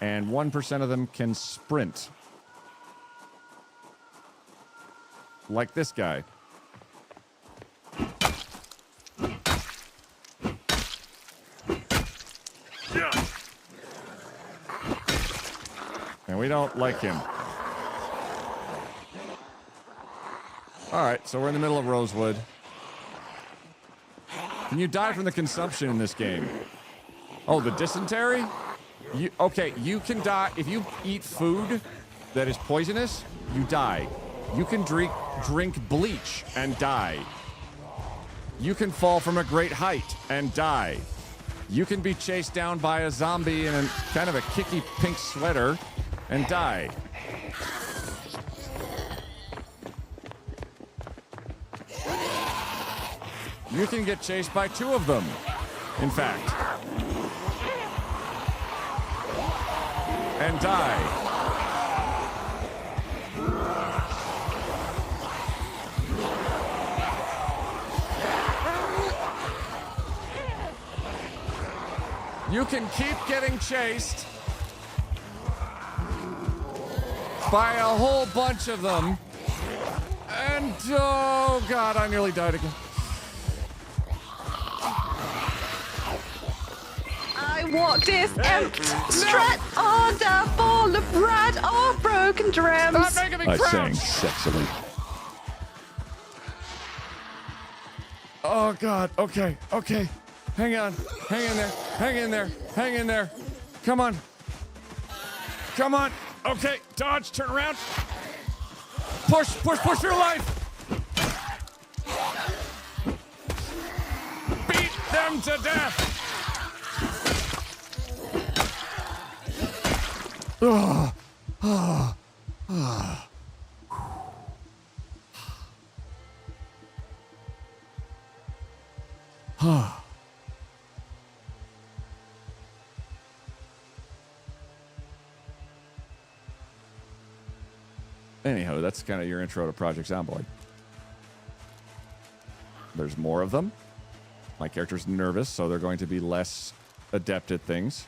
and 1% of them can sprint. Like this guy. And we don't like him. Alright, so we're in the middle of Rosewood. Can you die from the consumption in this game? Oh, the dysentery? Okay, you can die. If you eat food that is poisonous, you die. You can drink bleach and die. You can fall from a great height and die. You can be chased down by a zombie in a kind of a kicky pink sweater and die. You can get chased by two of them, in fact. And die. You can keep getting chased. by a whole bunch of them. And, oh god, I nearly died again. I walk this empty street under full of red or broken drums. Stop making me I crouch. sang sexily. Oh god, okay, okay. Hang on, hang in there, hang in there, hang in there. Come on. Come on. Okay, dodge, turn around. Push, push, push your life. Beat them to death. Oh, oh, oh. Oh. Anyhow, that's kind of your intro to Project Zomboid. There's more of them. My character's nervous, so they're going to be less adept at things.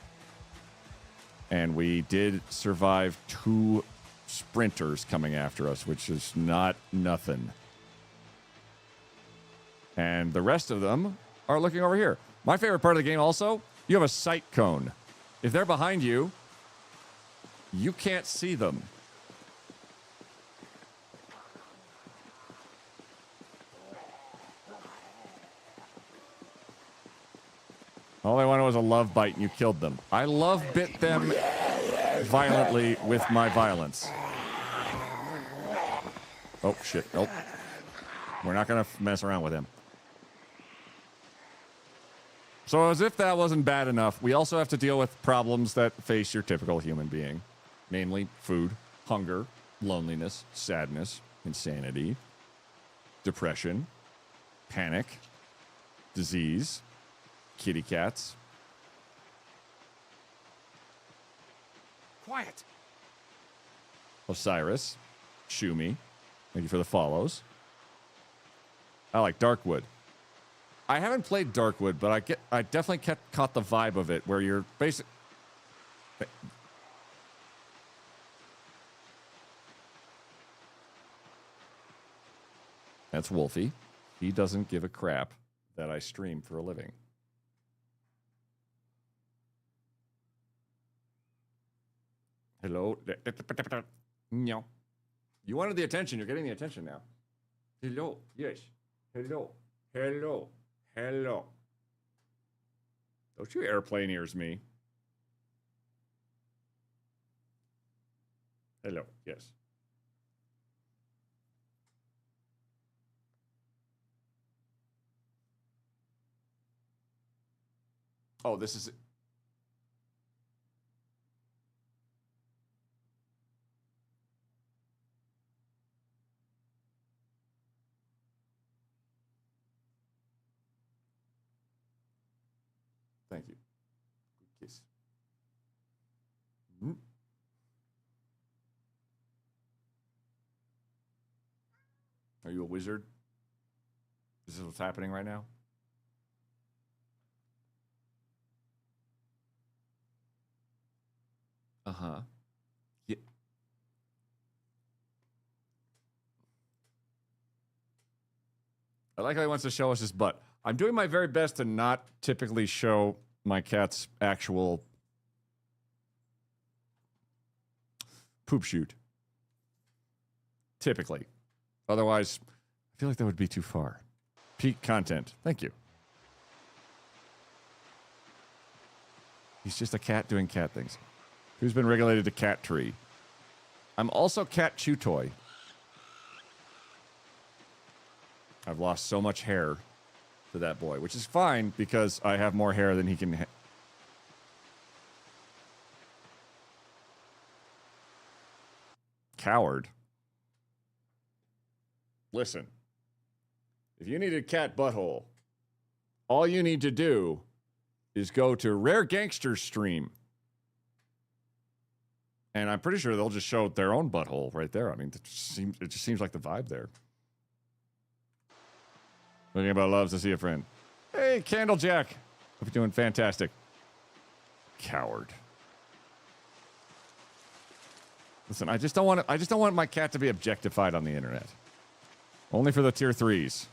And we did survive 2 sprinters coming after us, which is not nothing. And the rest of them are looking over here. My favorite part of the game also, you have a sight cone. If they're behind you, you can't see them. All I wanted was a love bite and you killed them. I love bit them violently with my violence. Oh, shit. Nope. We're not going to mess around with him. So as if that wasn't bad enough, we also have to deal with problems that face your typical human being. Namely, food, hunger, loneliness, sadness, insanity, depression, panic, disease, kitty cats. Quiet. Osiris, Shumi, thank you for the follows. I like Darkwood. I haven't played Darkwood, but I definitely caught the vibe of it, where you're basic. That's Wolfie. He doesn't give a crap that I stream for a living. Hello. No. You wanted the attention. You're getting the attention now. Hello. Yes. Hello. Hello. Hello. Don't you airplane ears me. Hello. Yes. Oh, this is... Thank you. Good kiss. Mm. Are you a wizard? Is this what's happening right now? Uh-huh. Yeah. I like how he wants to show us his butt. I'm doing my very best to not typically show my cat's actual poop shoot. Typically. Otherwise, I feel like that would be too far. Peak content. Thank you. He's just a cat doing cat things. Who's been regulated to cat tree? I'm also cat chew toy. I've lost so much hair to that boy, which is fine because I have more hair than he can. Coward. Listen, if you need a cat butthole, all you need to do is go to Rare Gangster's stream. And I'm pretty sure they'll just show their own butthole right there. I mean, it just seems like the vibe there. Looking about loves to see a friend. Hey, Candlejack. Hope you're doing fantastic. Coward. Listen, I just don't want my cat to be objectified on the internet. Only for the tier 3s.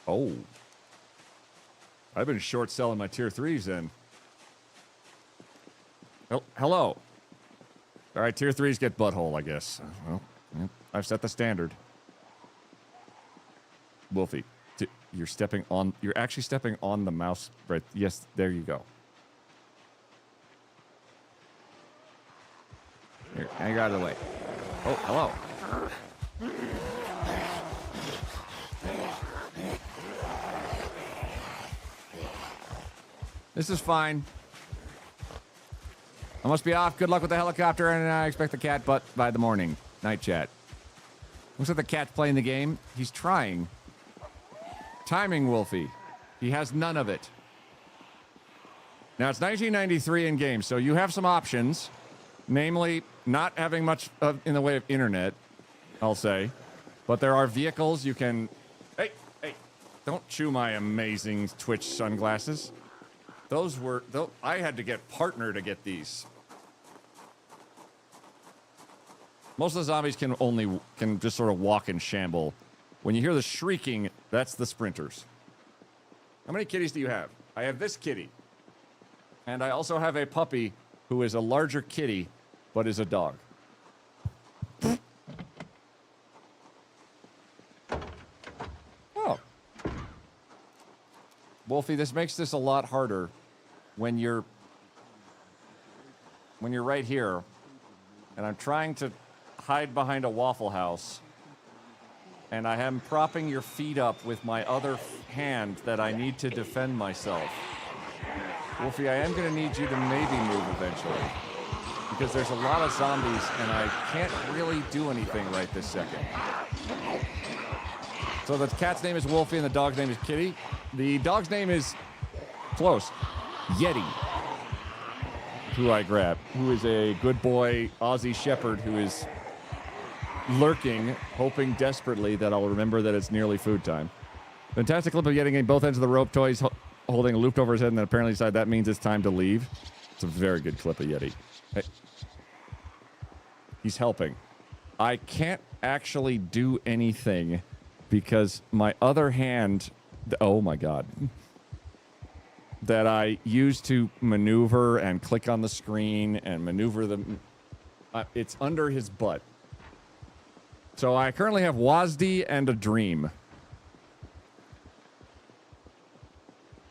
Oh. I've been short selling my tier 3s then. Oh, hello. All right, tier 3s get butthole, I guess. Well, yep, I've set the standard. Wolfie, you're actually stepping on the mouse, right? Yes, there you go. Here, I got out of the way. Oh, hello. This is fine. I must be off. Good luck with the helicopter, and I expect the cat butt by the morning. Night chat. Looks like the cat's playing the game. He's trying. Timing, Wolfie. He has none of it. Now, it's 1993 in game, so you have some options. Namely, not having much in the way of internet, I'll say. But there are vehicles you can... Hey, don't chew my amazing Twitch sunglasses. I had to get partner to get these. Most of the zombies can just sort of walk and shamble. When you hear the shrieking, that's the sprinters. How many kitties do you have? I have this kitty. And I also have a puppy who is a larger kitty, but is a dog. Oh. Wolfie, this makes this a lot harder when you're right here, and I'm trying to hide behind a Waffle House, and I am propping your feet up with my other hand that I need to defend myself. Wolfie, I am going to need you to maybe move eventually, because there's a lot of zombies, and I can't really do anything right this second. So the cat's name is Wolfie, and the dog's name is Kitty. The dog's name is close. Yeti, who I grabbed, who is a good boy Aussie Shepherd who is lurking, hoping desperately that I'll remember that it's nearly food time. Fantastic clip of Yeti getting both ends of the rope, toys holding a looped over his head, and then apparently decided that means it's time to leave. It's a very good clip of Yeti. Hey. He's helping. I can't actually do anything because my other hand, oh my God, that I use to maneuver and click on the screen and maneuver them, it's under his butt. So I currently have Wazdi and a Dream.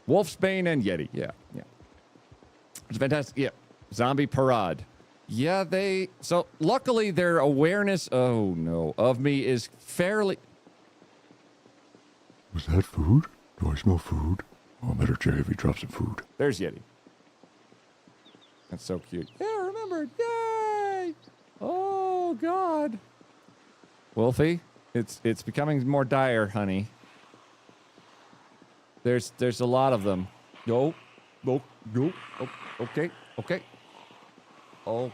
Wolfsbane and Yeti. Yeah. It's fantastic. Yeah. Zombie Parade. Yeah, so luckily their awareness, oh no, of me is fairly... Was that food? Do I smell food? Oh, I better check if he drops some food. There's Yeti. That's so cute. Yeah, remembered. Yay! Oh, God. Wolfie, it's becoming more dire, honey. There's a lot of them. Go. Oh, okay. Oh,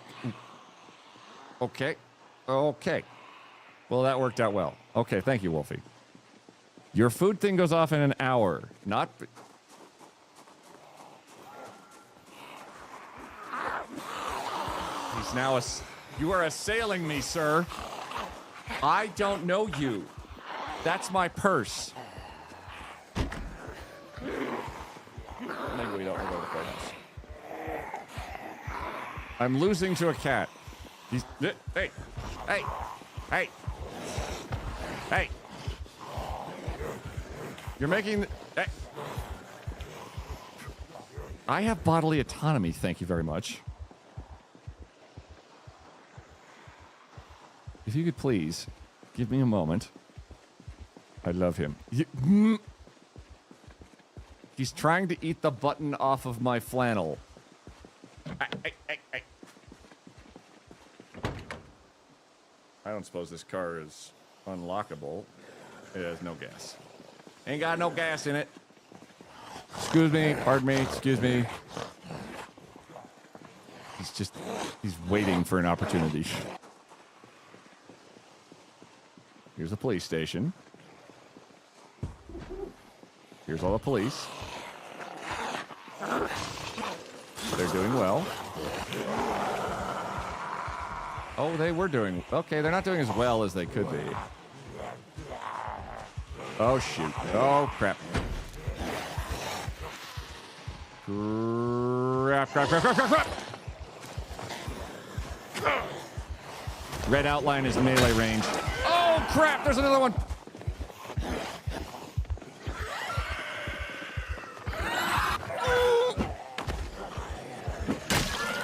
okay. Well, that worked out well. Okay, thank you, Wolfie. Your food thing goes off in an hour. Not... He's now You are assailing me, sir. I don't know you. That's my purse. Maybe we don't go to the courthouse. I'm losing to a cat. He's... Hey! You're making... Hey. I have bodily autonomy, thank you very much. If you could please give me a moment. I love him. He's trying to eat the button off of my flannel. I don't suppose this car is unlockable. It has no gas. Ain't got no gas in it. Excuse me, pardon me, excuse me. He's waiting for an opportunity. Here's the police station. Here's all the police. They're doing well. Oh, they were doing... Okay, they're not doing as well as they could be. Oh, shoot. Oh, crap. Crap. Red outline is melee range. Oh, crap! There's another one!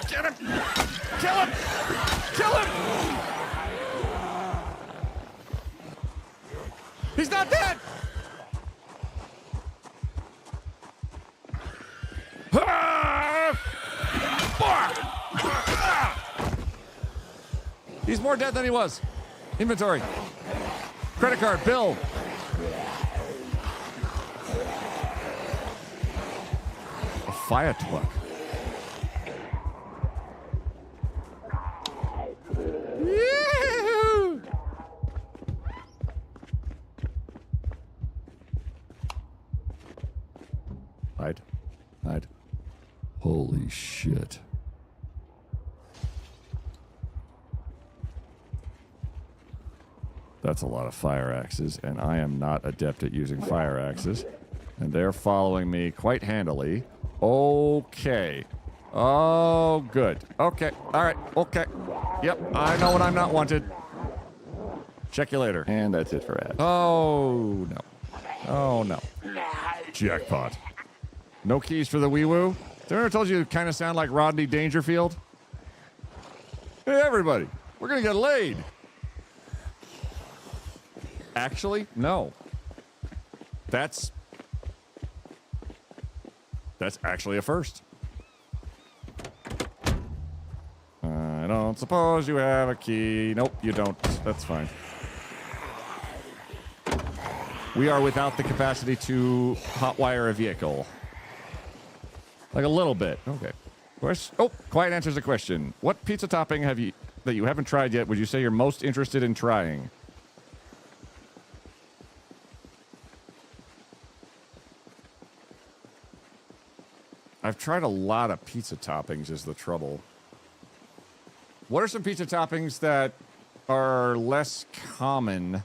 Get him! Kill him! Kill him! He's not dead! He's more dead than he was. Inventory. Credit card. Bill. A fire truck. Hide. Holy shit. That's a lot of fire axes, and I am not adept at using fire axes. And they're following me quite handily. Okay. Oh, good. Okay. All right. Okay. Yep. I know when I'm not wanted. Check you later. And that's it for ads. Oh, no. Oh, no. Jackpot. No keys for the wee-woo? Did I ever told you kind of sound like Rodney Dangerfield? Hey, everybody. We're going to get laid. Actually, no. That's actually a first. I don't suppose you have a key. Nope, you don't. That's fine. We are without the capacity to hotwire a vehicle. Like a little bit. Okay. Oh, quiet answers the question. What pizza topping have you that you haven't tried yet would you say you're most interested in trying? I've tried a lot of pizza toppings is the trouble. What are some pizza toppings that are less common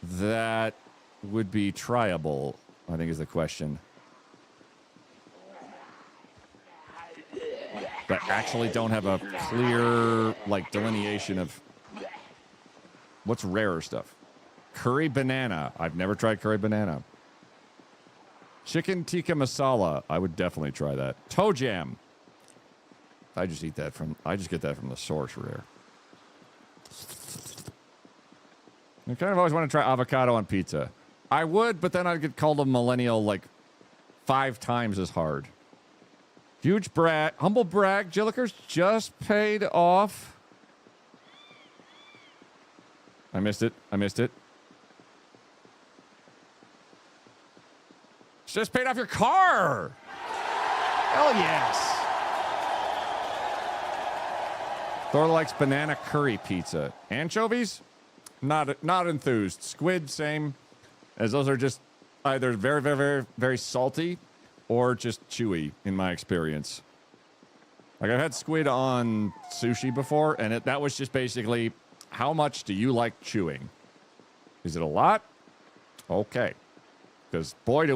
that would be tryable, I think is the question. That actually don't have a clear, like, delineation of what's rarer stuff. Curry banana. I've never tried curry banana. Chicken tikka masala. I would definitely try that. Toe jam. I just get that from the source rare. I kind of always want to try avocado on pizza. I would, but then I'd get called a millennial like 5 times as hard. Huge brag. Humble brag. Jillikers just paid off. I missed it. Just paid off your car. Hell yes. Thor likes banana curry pizza. Anchovies? Not enthused. Squid, same. As those are just either very, very, very, very salty or just chewy, in my experience. Like, I've had squid on sushi before, and that was just basically, how much do you like chewing? Is it a lot? Okay. Because, boy,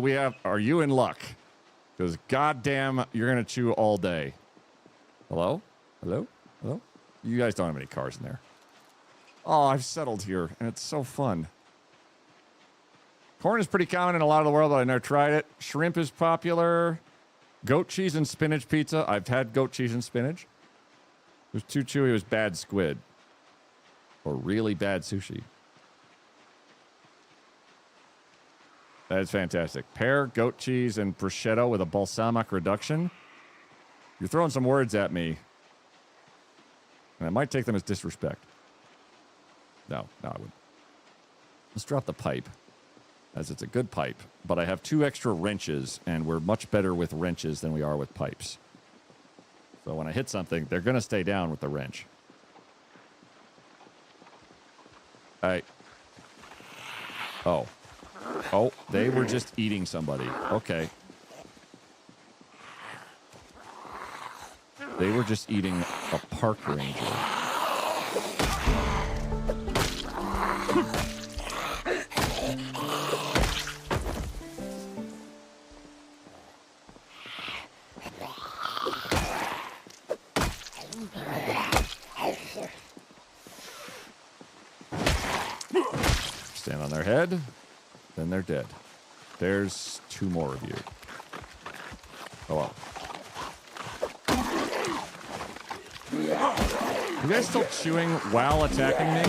are you in luck. Because, goddamn, you're going to chew all day. Hello? Hello? Hello? You guys don't have any cars in there. Oh, I've settled here, and it's so fun. Corn is pretty common in a lot of the world, but I've never tried it. Shrimp is popular. Goat cheese and spinach pizza. I've had goat cheese and spinach. It was too chewy. It was bad squid. Or really bad sushi. That is fantastic. Pear, goat cheese, and prosciutto with a balsamic reduction. You're throwing some words at me. And I might take them as disrespect. No, I wouldn't. Let's drop the pipe. As it's a good pipe. But I have 2 extra wrenches, and we're much better with wrenches than we are with pipes. So when I hit something, they're going to stay down with the wrench. Oh, they were just eating somebody. Okay. They were just eating a park ranger. Stand on their head, then they're dead. There's 2 more of you. Oh well. You guys still chewing while attacking me?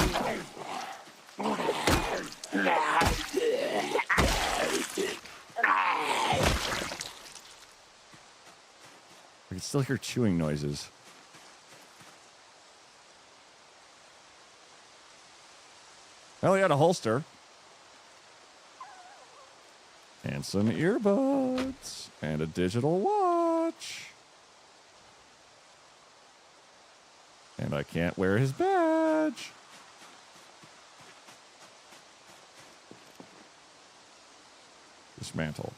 I can still hear chewing noises. Well, he had a holster. And some earbuds. And a digital watch. And I can't wear his badge. Dismantle.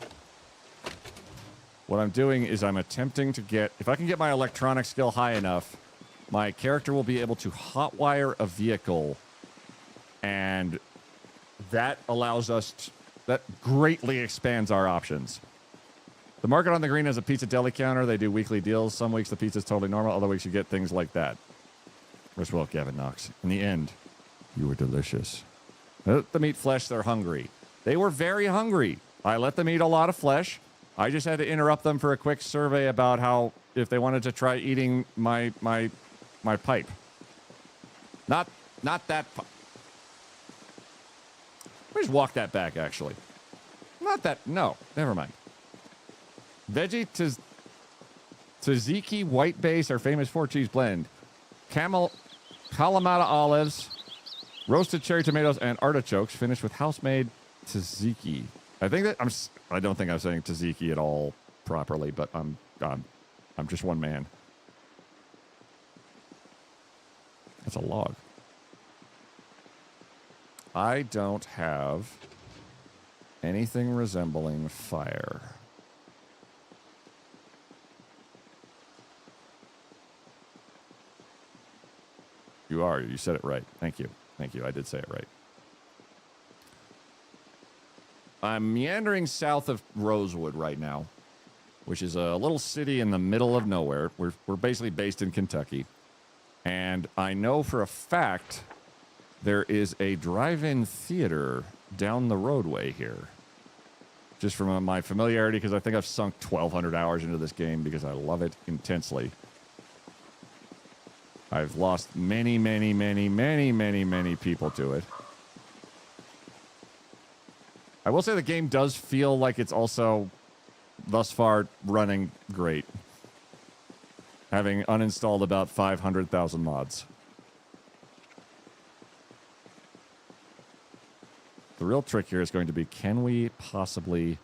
What I'm doing is I'm attempting to get... If I can get my electronic skill high enough, my character will be able to hotwire a vehicle. And that allows us... that greatly expands our options. The market on the green has a pizza deli counter. They do weekly deals. Some weeks the pizza's totally normal. Other weeks you get things like that. Where's well, Gavin Knox? In the end, you were delicious. I let them eat flesh. They're hungry. They were very hungry. I let them eat a lot of flesh. I just had to interrupt them for a quick survey about how if they wanted to try eating my pipe. Not that pipe. Let me just walk that back, actually. Not that. No, never mind. Veggie tzatziki white base, our famous 4-cheese blend. Kalamata olives, roasted cherry tomatoes, and artichokes, finished with house-made tzatziki. I don't think I'm saying tzatziki at all properly, but I'm just one man. That's a log. I don't have anything resembling fire. You are. You said it right. Thank you. Thank you. I did say it right. I'm meandering south of Rosewood right now, which is a little city in the middle of nowhere. We're basically based in Kentucky. And I know for a fact there is a drive-in theater down the roadway here. Just from my familiarity, because I think I've sunk 1,200 hours into this game because I love it intensely. I've lost many, many, many, many, many, many people to it. I will say the game does feel like it's also, thus far, running great. Having uninstalled about 500,000 mods. The real trick here is going to be, can we possibly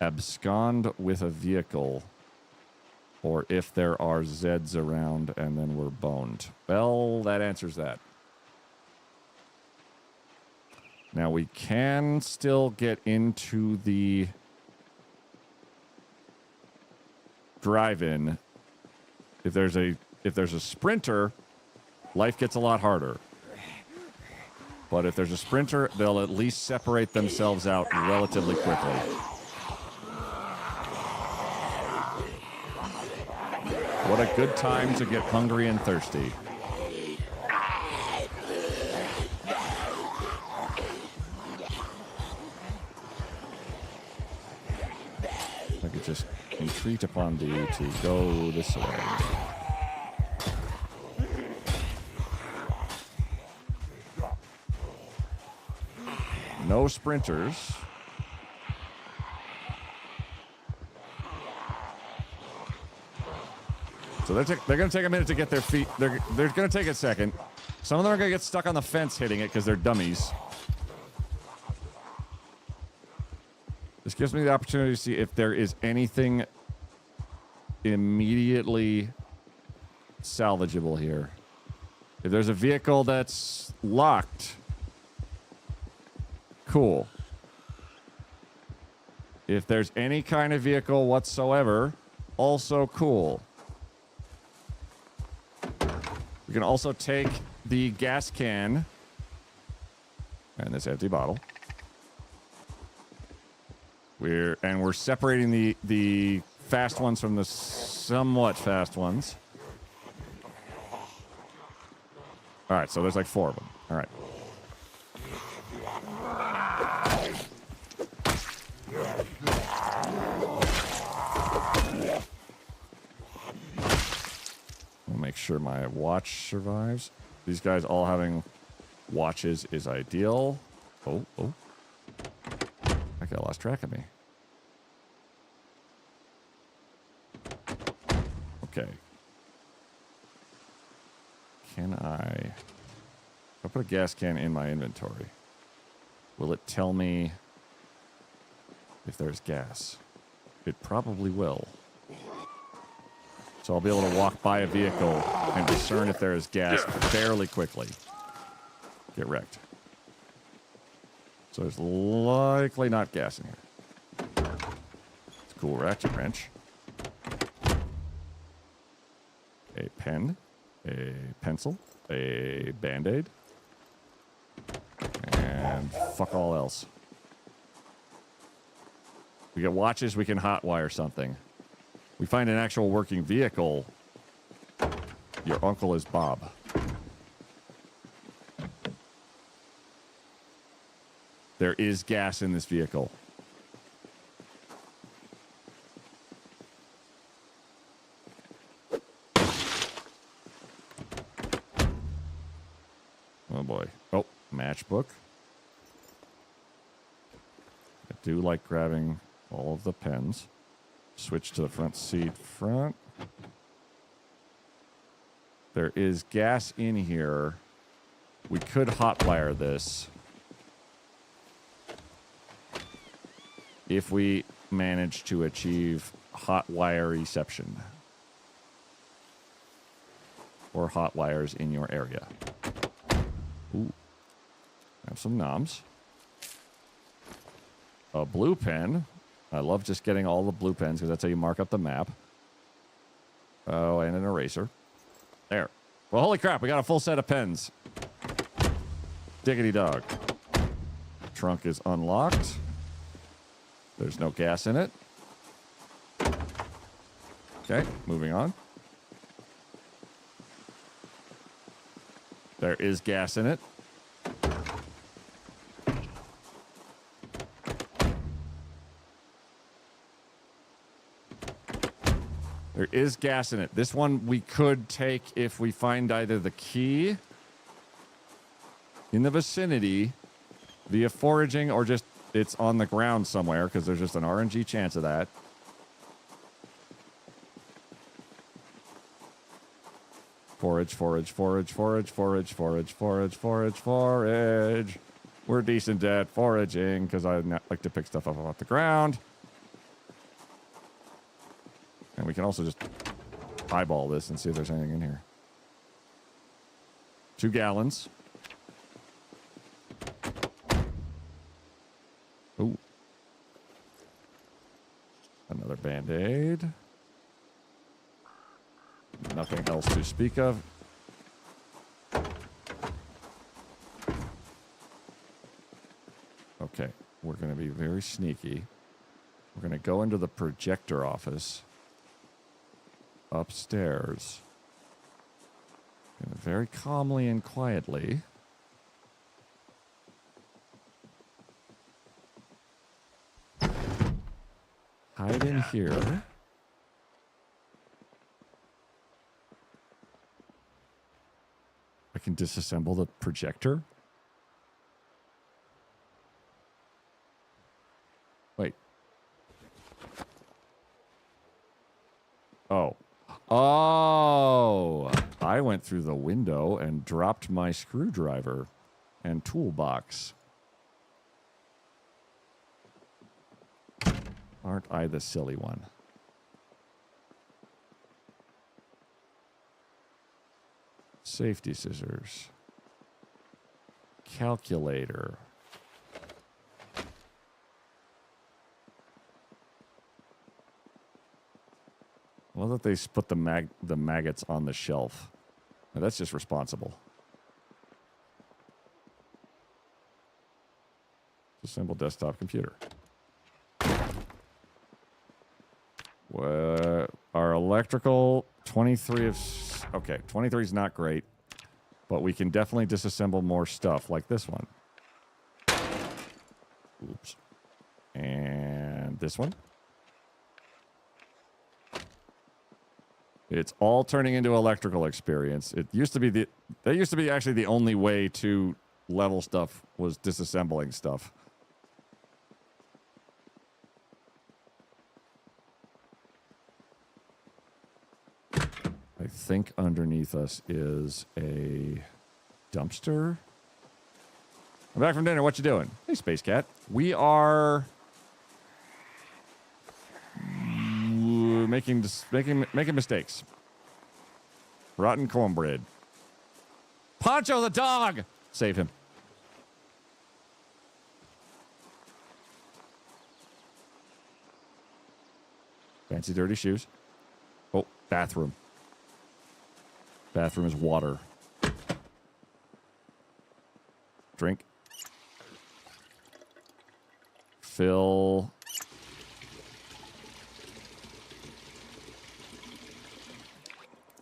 abscond with a vehicle, or if there are Zeds around and then we're boned? Well, that answers that. Now we can still get into the drive-in. If there's a sprinter, life gets a lot harder. But if there's a sprinter, they'll at least separate themselves out relatively quickly. What a good time to get hungry and thirsty. I could just entreat upon thee to go this way. No sprinters. So they're going to take a minute to get their feet. They're going to take a second. Some of them are going to get stuck on the fence hitting it because they're dummies. This gives me the opportunity to see if there is anything immediately salvageable here. If there's a vehicle that's locked, cool. If there's any kind of vehicle whatsoever, also cool. We can also take the gas can and this empty bottle. We're separating the fast ones from the somewhat fast ones. All right, so there's like 4 of them. All right. We'll make sure my watch survives. These guys all having watches is ideal. Oh. That guy lost track of me. Okay. Can I put a gas can in my inventory? Will it tell me if there's gas? It probably will. So I'll be able to walk by a vehicle and discern if there is gas fairly quickly. Get wrecked. So there's likely not gas in here. It's a cool ratchet wrench. A pen. A pencil. A Band-Aid. And fuck all else. We get watches, we can hotwire something. We find an actual working vehicle. Your uncle is Bob. There is gas in this vehicle. Oh boy. Oh, matchbook. I do like grabbing all of the pens. Switch to the front seat front. There is gas in here. We could hotwire this if we manage to achieve hotwire reception or hot wires in your area. Ooh. Have some noms. A blue pen. I love just getting all the blue pens because that's how you mark up the map. Oh, and an eraser. There. Well, holy crap, we got a full set of pens. Diggity dog. Trunk is unlocked. There's no gas in it. Okay, moving on. There is gas in it. There is gas in it. This one we could take if we find either the key in the vicinity via foraging or just it's on the ground somewhere because there's just an RNG chance of that. Forage, forage, forage, forage, forage, forage, forage, forage, forage. We're decent at foraging because I like to pick stuff up off the ground. And we can also just eyeball this and see if there's anything in here. 2 gallons. Ooh. Another Band-Aid. Nothing else to speak of. Okay, we're going to be very sneaky. We're going to go into the projector office. Upstairs. And very calmly and quietly. Hide in here. I can disassemble the projector. Wait. Oh. Oh, I went through the window and dropped my screwdriver and toolbox. Aren't I the silly one? Safety scissors. Calculator. Well, that they put the maggots on the shelf. Now, that's just responsible. Disassemble desktop computer. Our electrical 23 of... Okay, 23 is not great. But we can definitely disassemble more stuff, like this one. Oops. And this one. It's all turning into electrical experience. It used to be that used to be actually the only way to level stuff was disassembling stuff. I think underneath us is a dumpster. I'm back from dinner. What you doing? Hey, Space Cat. We are making mistakes. Rotten cornbread. Poncho the dog! Save him. Fancy dirty shoes. Oh, bathroom. Bathroom is water. Drink. Fill.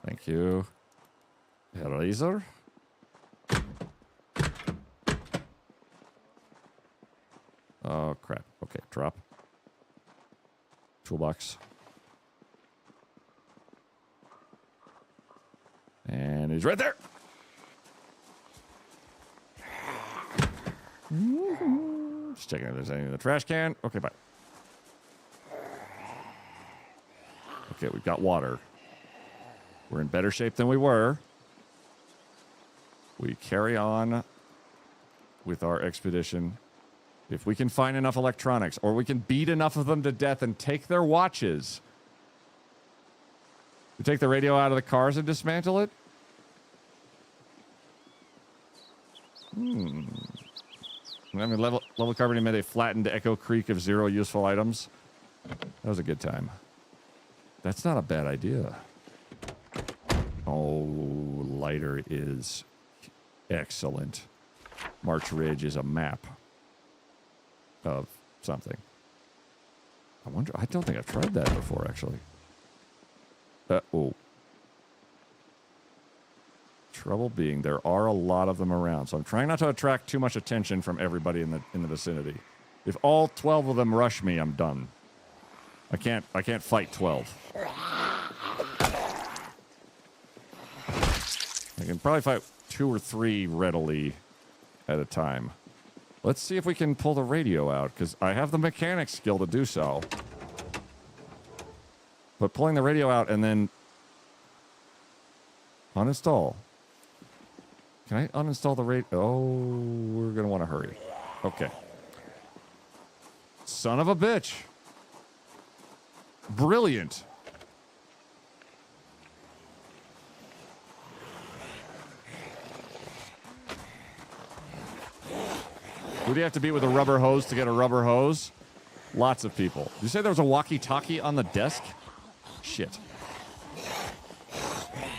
Thank you. Eraser. Oh, crap. Okay, drop. Toolbox. And he's right there. Just checking if there's anything in the trash can. Okay, bye. Okay, we've got water. We're in better shape than we were. We carry on with our expedition. If we can find enough electronics, or we can beat enough of them to death and take their watches. We take the radio out of the cars and dismantle it? I mean, level carbon emit a flattened echo creek of 0 useful items. That was a good time. That's not a bad idea. Oh, lighter is excellent. March Ridge is a map of something. I wonder, I don't think I've tried that before, actually. Oh. Trouble being, there are a lot of them around, so I'm trying not to attract too much attention from everybody in the vicinity. If all 12 of them rush me, I'm done. I can't fight 12. I can probably fight 2 or 3 readily at a time. Let's see if we can pull the radio out, because I have the mechanic skill to do so. But pulling the radio out and then uninstall. Can I uninstall the radio? Oh, we're going to want to hurry. Okay. Son of a bitch. Brilliant. Who do you have to beat with a rubber hose to get a rubber hose? Lots of people. Did you say there was a walkie-talkie on the desk? Shit.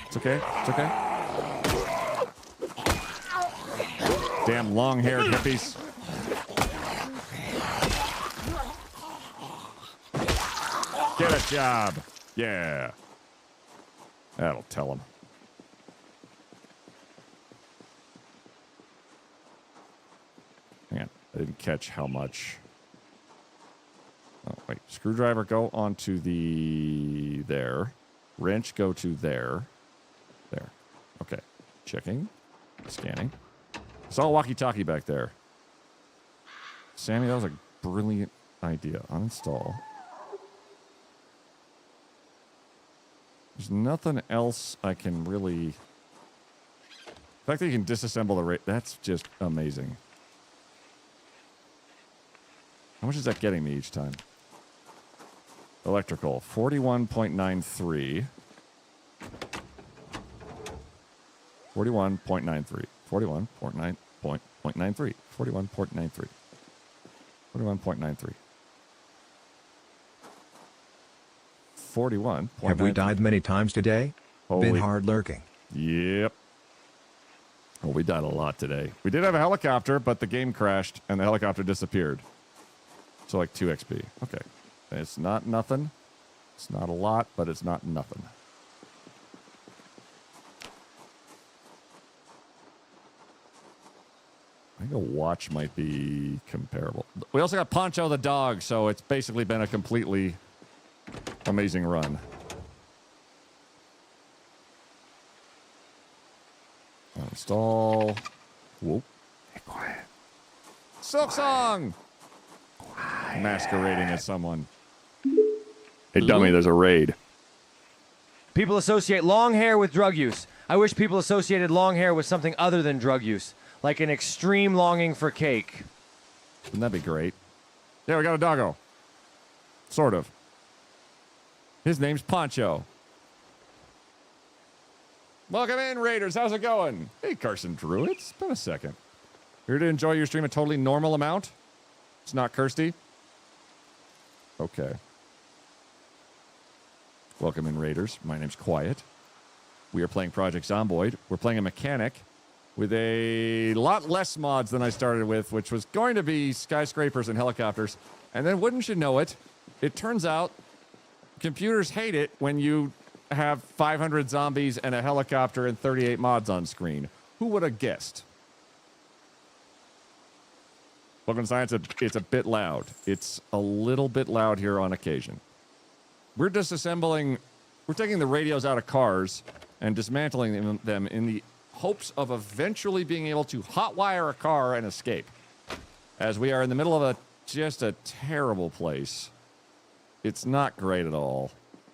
It's okay. It's okay. Damn long-haired hippies. Get a job. Yeah. That'll tell them. Hang on. I didn't catch how much. Oh, wait. Screwdriver, go onto the... there. Wrench, go to there. There. Okay. Checking. Scanning. Saw a walkie-talkie back there. Sammy, that was a brilliant idea. Uninstall. There's nothing else I can really... The fact that you can disassemble the... That's just amazing. How much is that getting me each time? Electrical, 41.93. 41.93. 41.93. 41.93. 41.93. 41. Have we died many times today? Been hard lurking. Yep. Well, we died a lot today. We did have a helicopter, but the game crashed and the helicopter disappeared. So like 2 XP. Okay. It's not nothing. It's not a lot, but it's not nothing. I think a watch might be comparable. We also got Poncho the dog, so it's basically been a completely amazing run. Install. Whoop. Hey, quiet. Silk Song! Quiet. Masquerading as someone. Hey, dummy, there's a raid. People associate long hair with drug use. I wish people associated long hair with something other than drug use, like an extreme longing for cake. Wouldn't that be great? Yeah, we got a doggo. Sort of. His name's Poncho. Welcome in, Raiders. How's it going? Hey, Carson Drew. It's been a second. Here to enjoy your stream a totally normal amount? It's not Kirsty? Okay. Welcome in, Raiders. My name's Quiet. We are playing Project Zomboid. We're playing a mechanic with a lot less mods than I started with, which was going to be skyscrapers and helicopters. And then, wouldn't you know it, it turns out computers hate it when you have 500 zombies and a helicopter and 38 mods on screen. Who would have guessed? Welcome to Science. It's a bit loud. It's a little bit loud here on occasion. We're disassembling, we're taking the radios out of cars and dismantling them in the hopes of eventually being able to hotwire a car and escape. As we are in the middle of just a terrible place. It's not great at all.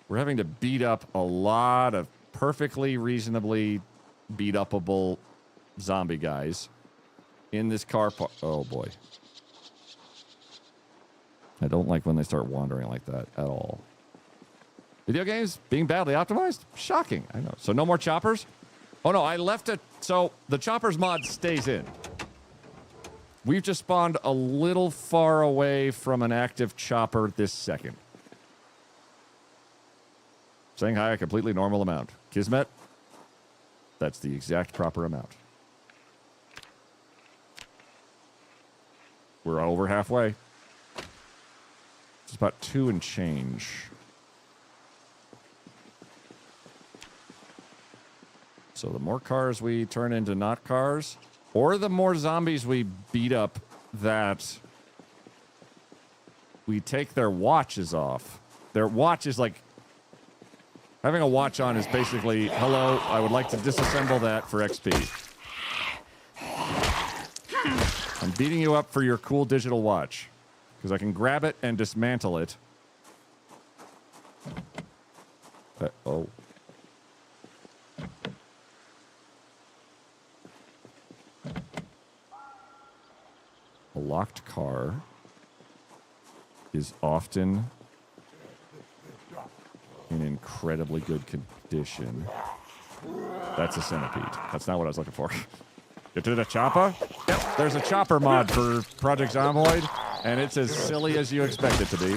We're having to beat up a lot of perfectly reasonably beat upable zombie guys in this car park. Oh boy. I don't like when they start wandering like that at all. Video games being badly optimized? Shocking. I know. So no more choppers? Oh no, I left it. So the choppers mod stays in. We've just spawned a little far away from an active chopper this second. Saying hi, a completely normal amount. Kismet, that's the exact proper amount. We're over halfway. It's about 2 and change. So the more cars we turn into not cars, or the more zombies we beat up that we take their watches off. Their watch is like... Having a watch on is basically, hello, I would like to disassemble that for XP. I'm beating you up for your cool digital watch. Because I can grab it and dismantle it. Oh. A locked car is often in incredibly good condition. That's a centipede. That's not what I was looking for. Get to the chopper? Yep, there's a chopper mod for Project Zomboid, and it's as silly as you expect it to be.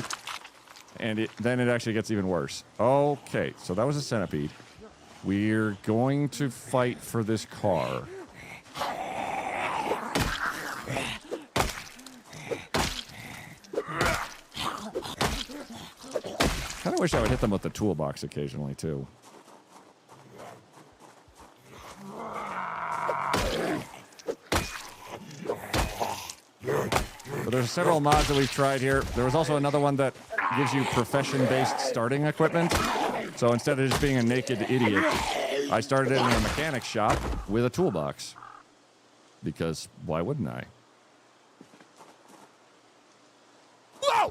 And then it actually gets even worse. Okay, so that was a centipede. We're going to fight for this car. Kind of wish I would hit them with the toolbox occasionally, too. But there's several mods that we've tried here. There was also another one that gives you profession-based starting equipment. So instead of just being a naked idiot, I started in a mechanic shop with a toolbox. Because why wouldn't I? Whoa!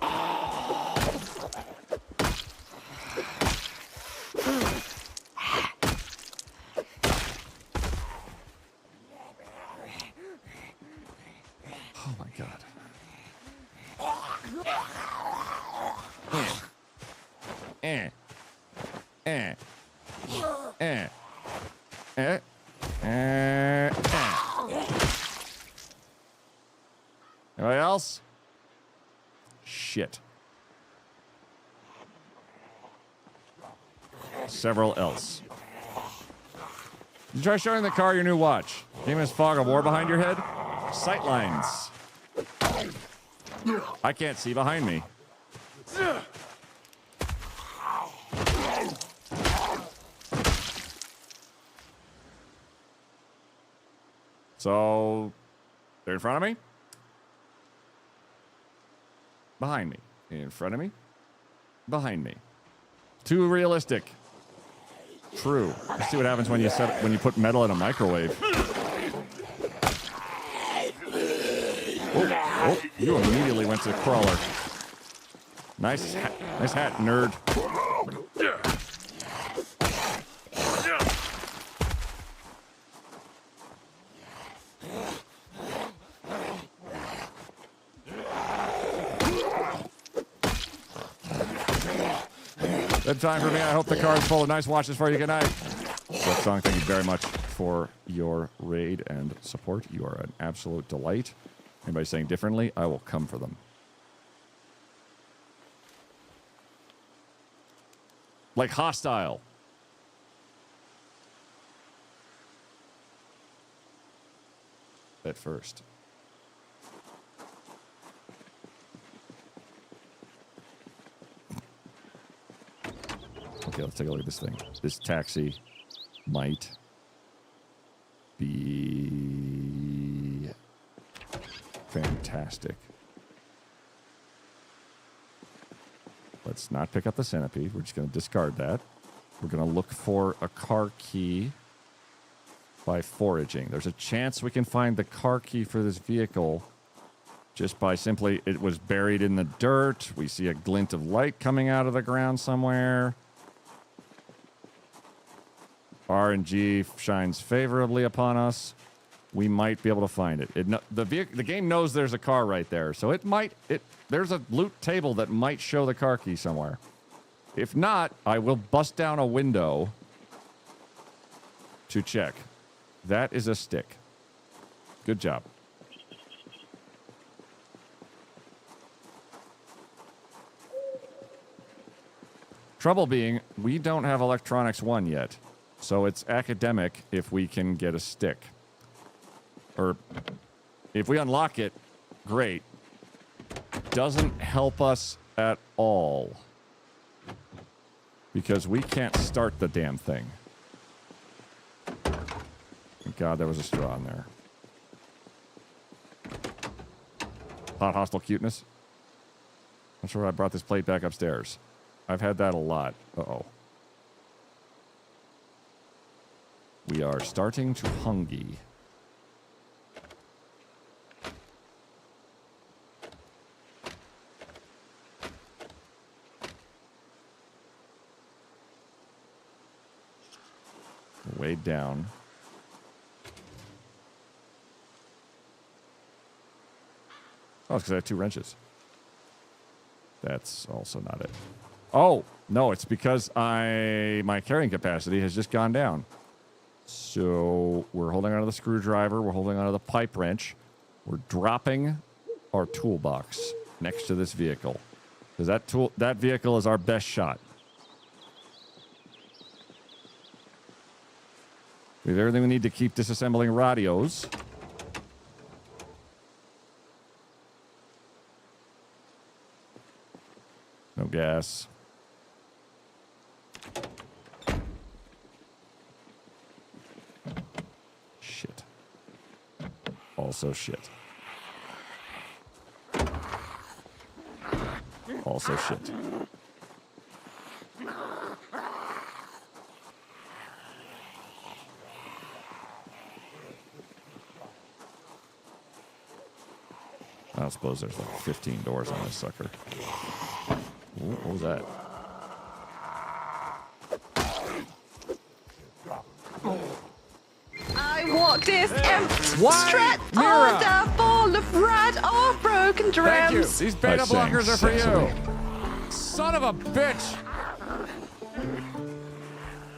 Oh my god. Anybody else? Shit. Several else. You try showing the car your new watch. Game has fog of war behind your head. Sightlines. I can't see behind me. So, they're in front of me. Behind me. In front of me. Behind me. Too realistic. True. Let's see what happens when you put metal in a microwave. Oh, you immediately went to the crawler. Nice hat, nerd. Good time for me. I hope the car is full of nice watches for you. Good night. Sweat Song, thank you very much for your raid and support. You are an absolute delight. Anybody saying differently, I will come for them. Like hostile. At first. Okay, let's take a look at this thing. This taxi might be fantastic. Let's not pick up the centipede. We're just going to discard that. We're going to look for a car key by foraging. There's a chance we can find the car key for this vehicle just by simply, it was buried in the dirt. We see a glint of light coming out of the ground somewhere. RNG shines favorably upon us. We might be able to find it. The game knows there's a car right there, so there's a loot table that might show the car key somewhere. If not, I will bust down a window to check. That is a stick. Good job. Trouble being, we don't have Electronics 1 yet, so it's academic if we can get a stick. Or if we unlock it, great. Doesn't help us at all. Because we can't start the damn thing. Thank God there was a straw in there. Hot hostile cuteness. I'm sure I brought this plate back upstairs. I've had that a lot. Uh-oh. We are starting to hungry. Way down. Oh, it's because I have 2 wrenches. That's also not it. Oh, no, it's because my carrying capacity has just gone down. So we're holding onto the screwdriver. We're holding onto the pipe wrench. We're dropping our toolbox next to this vehicle. Because that vehicle is our best shot. We have everything we need to keep disassembling radios. No gas. Shit. Also shit. Also shit. I suppose there's like 15 doors on this sucker. Ooh, what was that? I walk this stretch on a ball of red or broken drums. Thank you. These beta blockers are for you. Son of a bitch.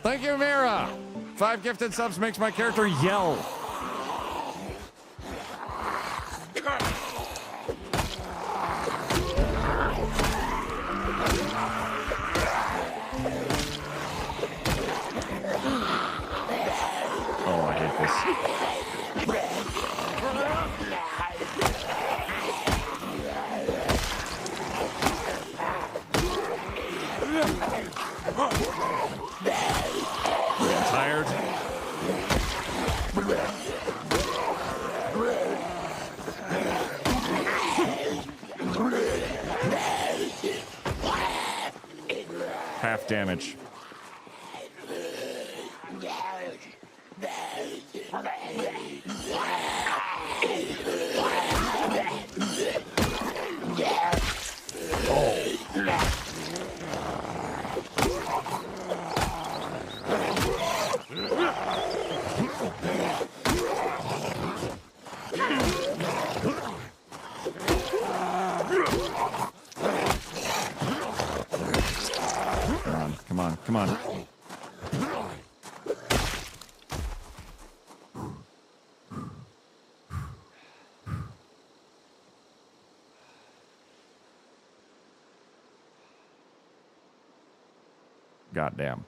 Thank you, Mira. 5 gifted subs makes my character yell. Tired? Half damage. Come on, come on. Goddamn.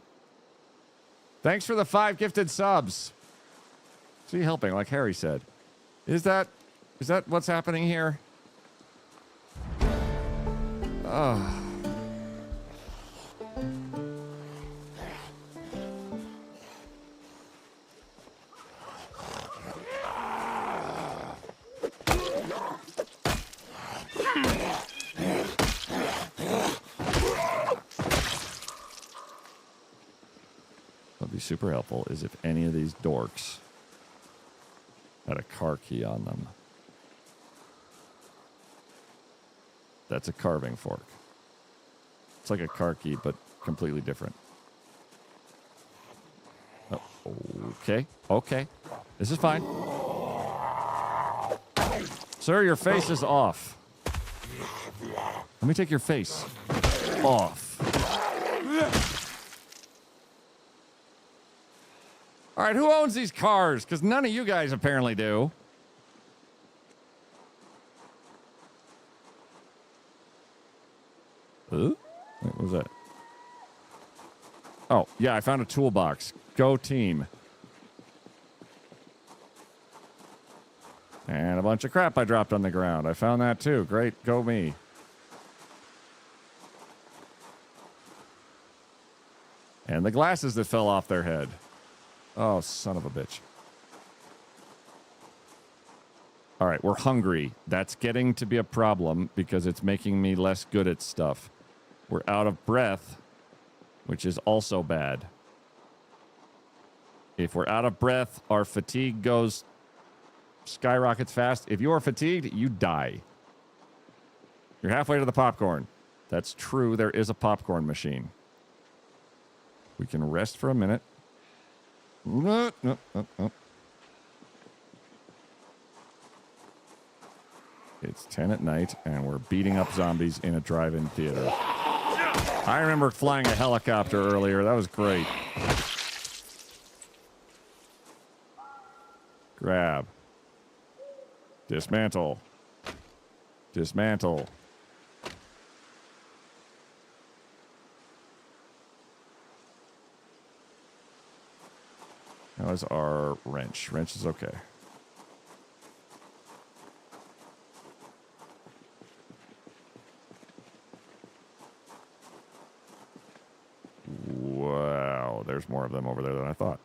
Thanks for the 5 gifted subs. See, helping, like Harry said. Is that what's happening here? Oh. What'd be super helpful is if any of these dorks had a car key on them. That's a carving fork. It's like a car key, but completely different. Oh, okay, okay. This is fine. Sir, your face is off. Let me take your face off. All right, who owns these cars? Because none of you guys apparently do. Wait, what was that? Oh, yeah, I found a toolbox. Go team. And a bunch of crap I dropped on the ground. I found that too. Great, go me. And the glasses that fell off their head. Oh, son of a bitch. All right, we're hungry. That's getting to be a problem because it's making me less good at stuff. We're out of breath, which is also bad. If we're out of breath, our fatigue skyrockets fast. If you are fatigued, you die. You're halfway to the popcorn. That's true. There is a popcorn machine. We can rest for a minute. No. It's 10 at night, and we're beating up zombies in a drive-in theater. I remember flying a helicopter earlier. That was great. Grab. Dismantle. Dismantle. How is our wrench? Wrench is okay. Wow, there's more of them over there than I thought.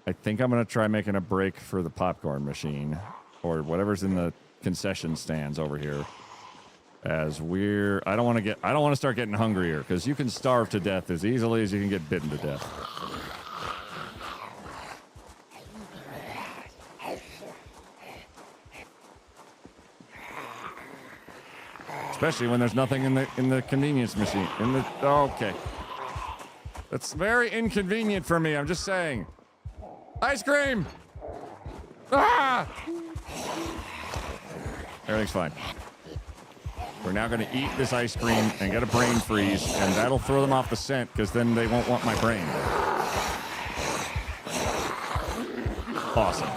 I think I'm going to try making a break for the popcorn machine or whatever's in the concession stands over here. As I don't want to start getting hungrier because you can starve to death as easily as you can get bitten to death. Especially when there's nothing in the convenience machine. Okay. That's very inconvenient for me, I'm just saying. Ice cream! Ah! Everything's fine. We're now going to eat this ice cream and get a brain freeze, and that'll throw them off the scent, because then they won't want my brain. Awesome.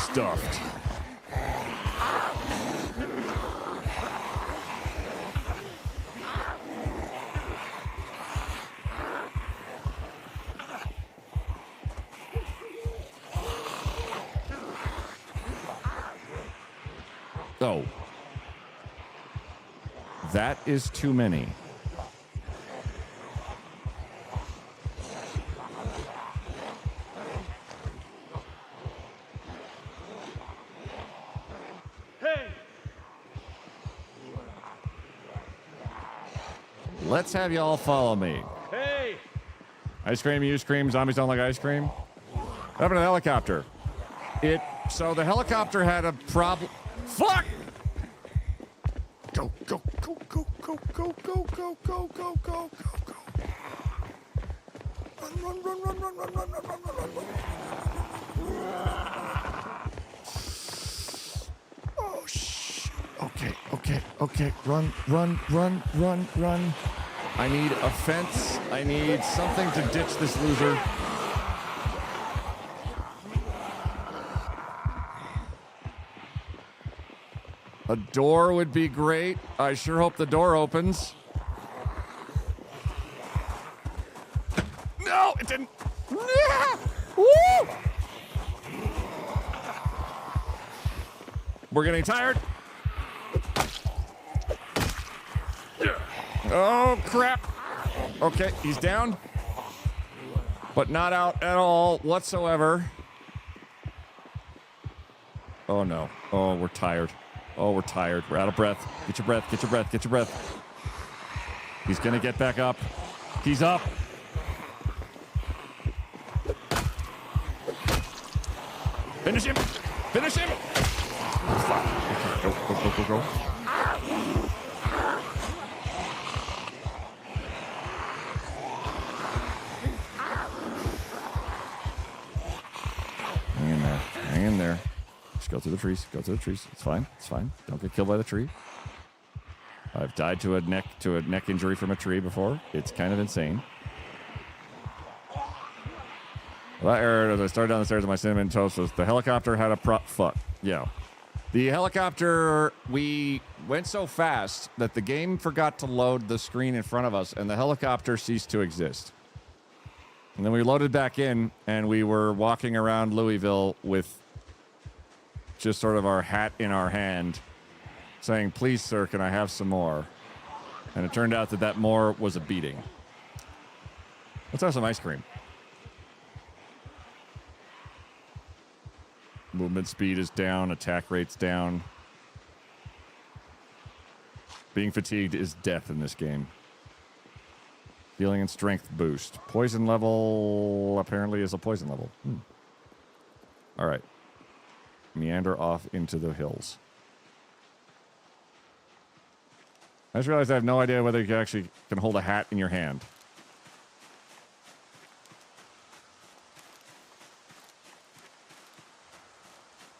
Stuffed. Oh. That is too many. Let's have y'all follow me. Hey! Ice cream, you scream, zombies don't like ice cream. What happened to the helicopter? So the helicopter had a problem. Fuck! Go, go, go, go, go, go, go, go, go, go, go, go. Run, run, run, run, run, run, run, run, run, run, run. Oh, shit. Okay. Run, run, run, run, run. I need a fence. I need something to ditch this loser. A door would be great. I sure hope the door opens. No, it didn't. Woo! We're getting tired. Oh, crap. Okay, he's down. But not out at all whatsoever. Oh, no. Oh, we're tired. Oh, we're tired. We're out of breath. Get your breath. Get your breath. Get your breath. He's going to get back up. He's up. Finish him. Finish him. Fuck. Okay, go, go, go, go, go. Hang in there. Hang in there. Just go through the trees. Go through the trees. It's fine. It's fine. Don't get killed by the tree. I've died to a neck injury from a tree before. It's kind of insane. Well, that aired as I started down the stairs of my cinnamon toast. The helicopter had a fuck. Yeah. The helicopter, we went so fast that the game forgot to load the screen in front of us, and the helicopter ceased to exist. And then we loaded back in, and we were walking around Louisville with just sort of our hat in our hand, saying, "Please, sir, can I have some more?" And it turned out that that more was a beating. Let's have some ice cream. Movement speed is down. Attack rate's down. Being fatigued is death in this game. Healing and strength boost. Poison level apparently is a poison level. All right. Meander off into the hills. I just realized I have no idea whether you actually can hold a hat in your hand.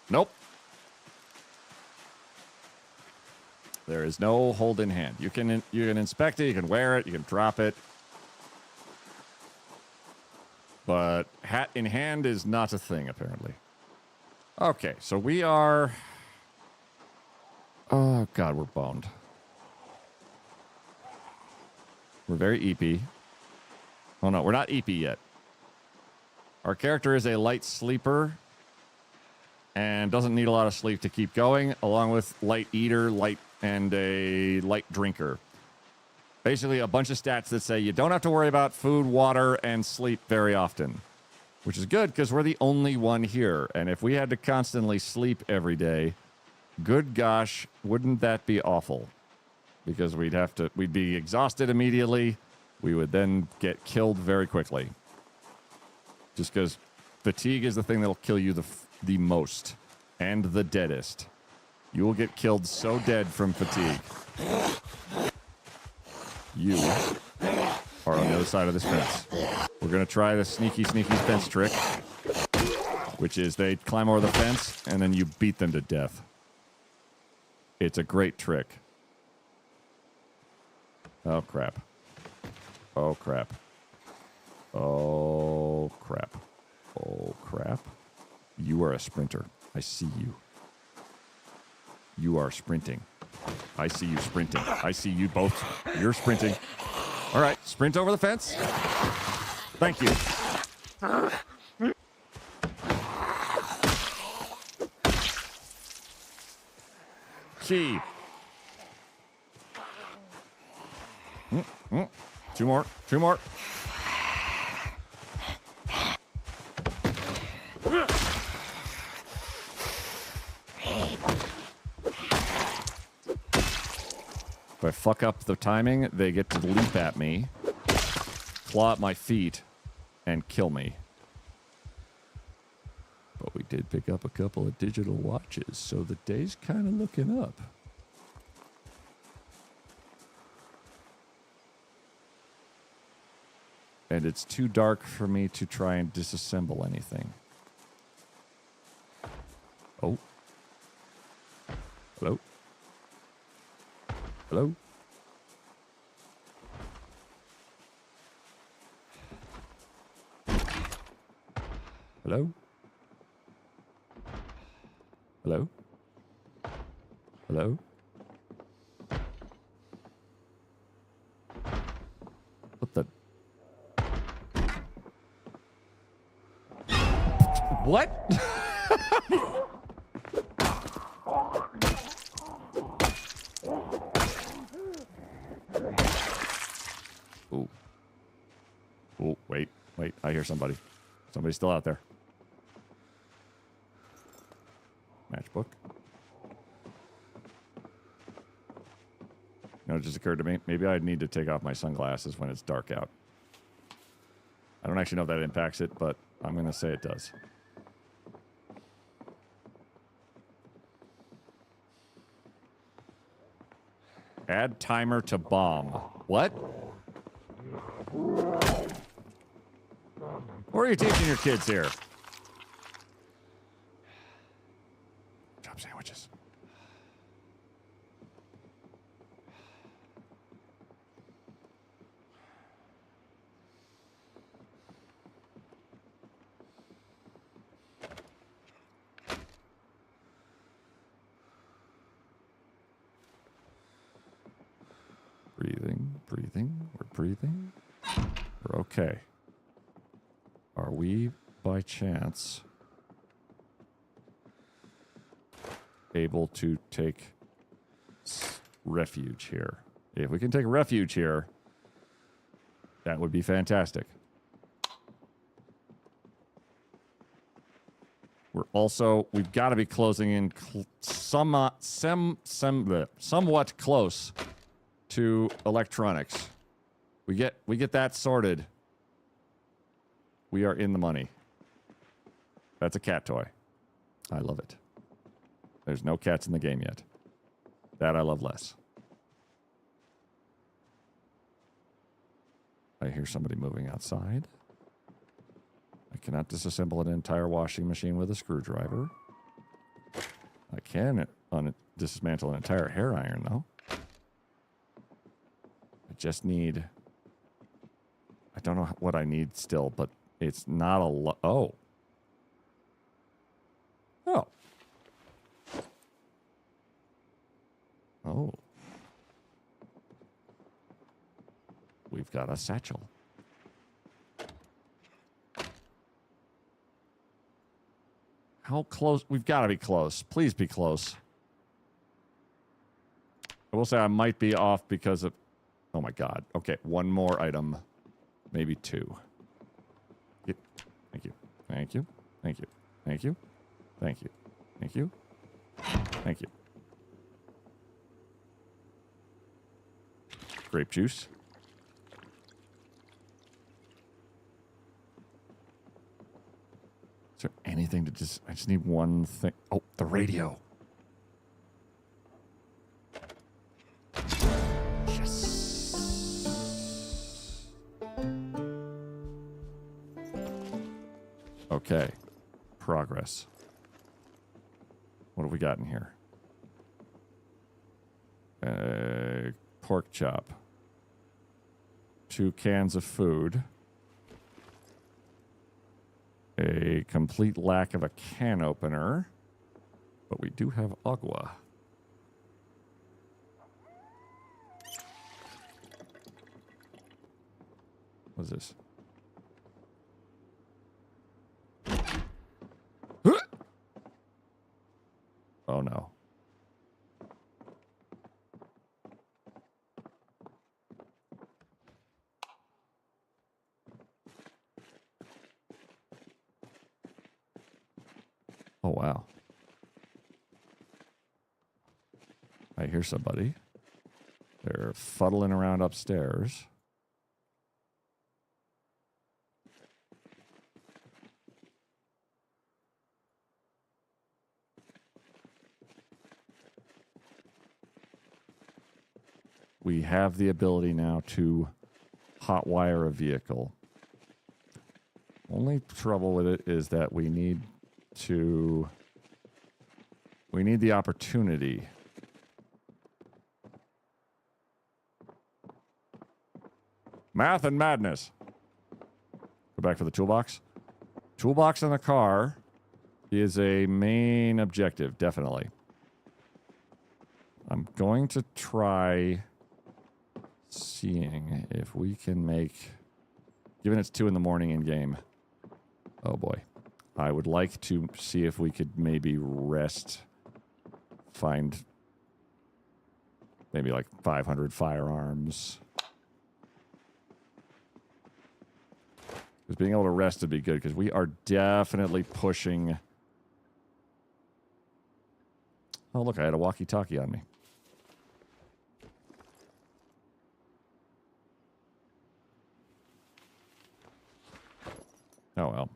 Nope. There is no hold in hand. You can inspect it, you can wear it, you can drop it. But hat in hand is not a thing, apparently. Okay, so we are... Oh, God, we're boned. We're very EP. Oh, no, we're not EP yet. Our character is a light sleeper and doesn't need a lot of sleep to keep going, along with light eater, and a light drinker. Basically, a bunch of stats that say you don't have to worry about food, water, and sleep very often, which is good because we're the only one here. And if we had to constantly sleep every day, good gosh, wouldn't that be awful? Because we'd be exhausted immediately. We would then get killed very quickly. Just because fatigue is the thing that'll kill you the most and the deadest. You will get killed so dead from fatigue. You are on the other side of this fence. We're going to try the sneaky fence trick, which is they climb over the fence and then you beat them to death. It's a great trick. Oh, crap. Oh, crap. Oh, crap. Oh, crap. You are a sprinter. I see you. You are sprinting. I see you sprinting. I see you both. You're sprinting. All right, sprint over the fence. Thank you. Key. Two more. Two more. If I fuck up the timing, they get to leap at me, claw at my feet, and kill me. But we did pick up a couple of digital watches, so the day's kind of looking up. And it's too dark for me to try and disassemble anything. Oh. Hello? Hello? Hello? Hello? Hello? What the? What? Ooh. Ooh, wait. I hear somebody. Somebody's still out there. Matchbook. You know, it just occurred to me. Maybe I'd need to take off my sunglasses when it's dark out. I don't actually know if that impacts it, but I'm going to say it does. Add timer to bomb. What? Where are you teaching your kids here? Chop sandwiches. Breathing. We're breathing. We're okay. Are we, by chance, able to take refuge here? If we can take refuge here, that would be fantastic. We've got to be closing in somewhat close to electronics. We get that sorted. We are in the money. That's a cat toy. I love it. There's no cats in the game yet. That I love less. I hear somebody moving outside. I cannot disassemble an entire washing machine with a screwdriver. I can dismantle an entire hair iron, though. I just need... I don't know what I need still, but it's not a lot. Oh. Oh. Oh. We've got a satchel. How close? We've got to be close. Please be close. I will say I might be off because of... Oh my god. Okay, one more item. Maybe two. Yep. Thank you. Thank you. Thank you. Thank you. Thank you. Thank you. Thank you. Grape juice. Is there anything to just... I just need one thing. Oh, the radio. Okay. Progress. What have we got in here? Pork chop. 2 cans of food. A complete lack of a can opener. But we do have agua. What is this? Oh no. Oh, wow. I hear somebody. They're fuddling around upstairs. We have the ability now to hotwire a vehicle. Only trouble with it is that we need the opportunity. Math and madness. Go back for the toolbox. Toolbox in the car is a main objective, definitely. I'm going to try seeing if we can make, given it's 2 in the morning in game. Oh boy. I would like to see if we could maybe rest, find maybe like 500 firearms. Because being able to rest would be good, because we are definitely pushing. Oh, look, I had a walkie-talkie on me. Oh, well.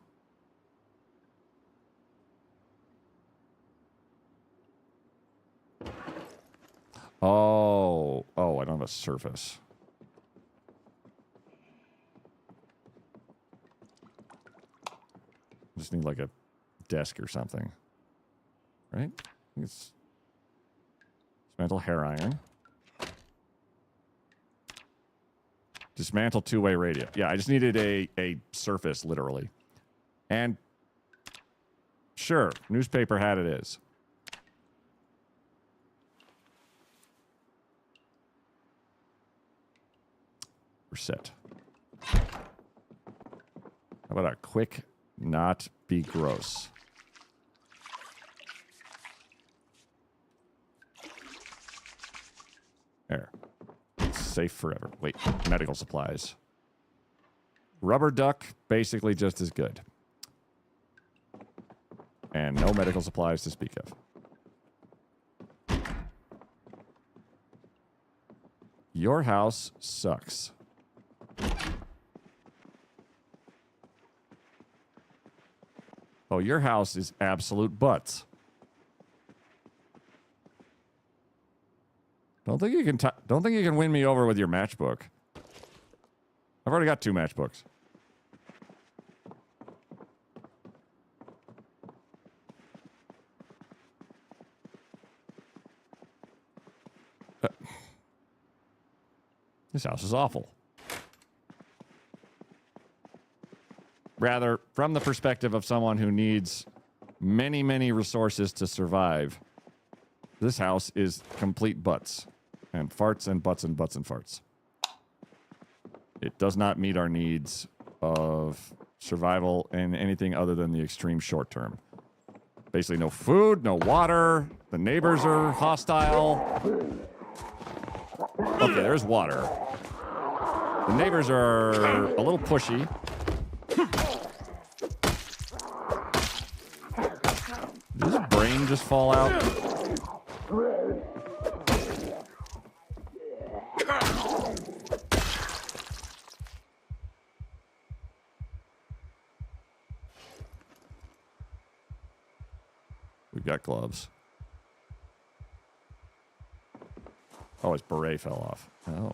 Oh, I don't have a surface. Just need like a desk or something. Right? It's dismantle hair iron. Dismantle two-way radio. Yeah, I just needed a surface, literally. And sure, newspaper hat it is. We're set. How about a quick not be gross? There. It's safe forever. Wait, medical supplies. Rubber duck, basically just as good. And no medical supplies to speak of. Your house sucks. Oh, your house is absolute butts. Don't think you can win me over with your matchbook. I've already got 2 matchbooks. This house is awful. Rather, from the perspective of someone who needs many, many resources to survive, this house is complete butts. And farts and butts and butts and farts. It does not meet our needs of survival in anything other than the extreme short term. Basically no food, no water. The neighbors are hostile. Okay, there's water. The neighbors are a little pushy. Did his brain just fall out? We've got gloves. Oh, his beret fell off. Oh.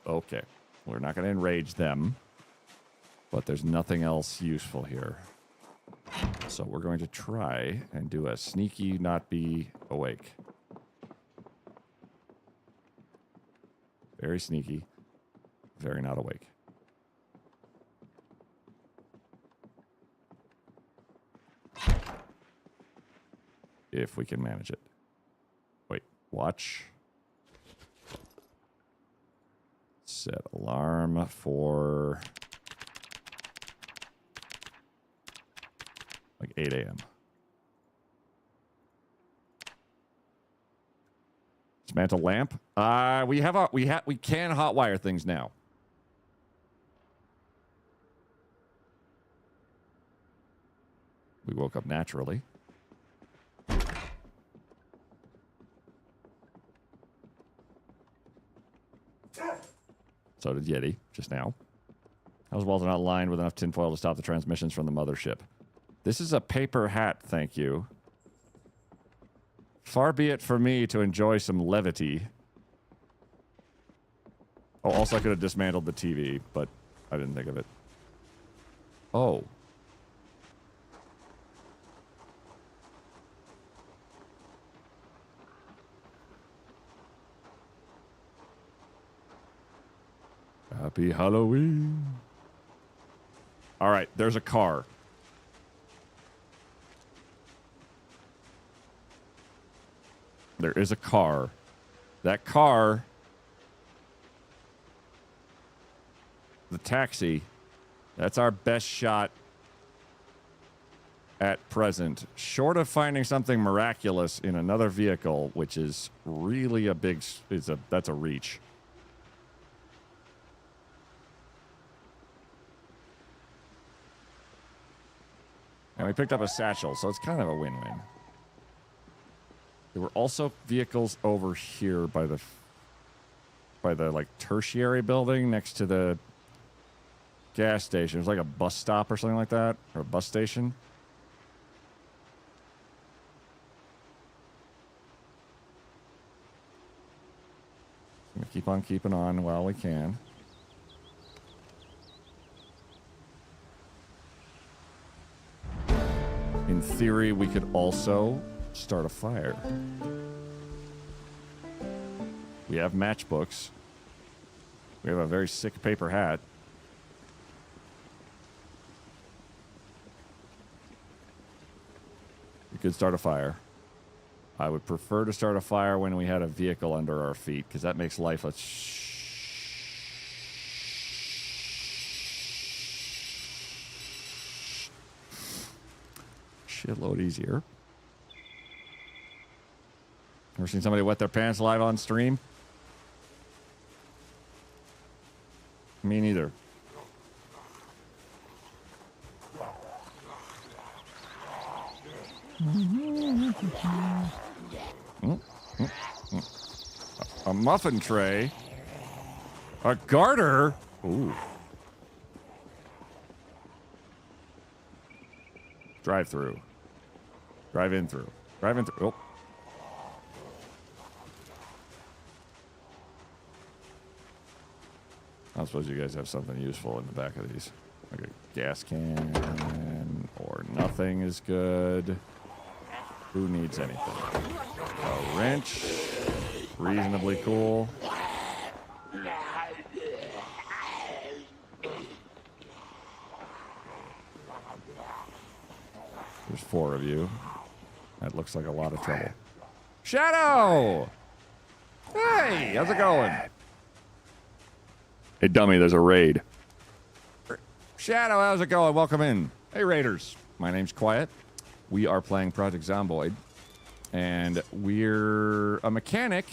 Okay. We're not going to enrage them. But there's nothing else useful here. So we're going to try and do a sneaky not be awake. Very sneaky. Very not awake. If we can manage it. Wait, watch. Set alarm for like 8 a.m. Dismantle lamp. We can hotwire things now. We woke up naturally. So did Yeti, just now. Those walls are not lined with enough tinfoil to stop the transmissions from the mothership. This is a paper hat, thank you. Far be it for me to enjoy some levity. Oh, also I could have dismantled the TV, but I didn't think of it. Oh. Happy Halloween. All right, there's a car. There is a car. That car, the taxi, that's our best shot at present. Short of finding something miraculous in another vehicle, which is really a big, that's a reach. And we picked up a satchel, so it's kind of a win-win. There were also vehicles over here by the like tertiary building next to the gas station. It was like a bus stop or something like that, or a bus station. I'm gonna keep on keeping on while we can. In theory, we could also start a fire. We have matchbooks. We have a very sick paper hat. We could start a fire. I would prefer to start a fire when we had a vehicle under our feet, because that makes life a shitload easier. Ever seen somebody wet their pants live on stream? Me neither. A muffin tray. A garter. Ooh. Drive through. Drive in through. Drive in through. Oh. I suppose you guys have something useful in the back of these. Like a gas can or nothing is good. Who needs anything? A wrench. Reasonably cool. There's 4 of you. That looks like a lot of trouble. Shadow! Hey, how's it going? Hey, dummy, there's a raid. Shadow, how's it going? Welcome in. Hey, Raiders. My name's Quiet. We are playing Project Zomboid. And we're a mechanic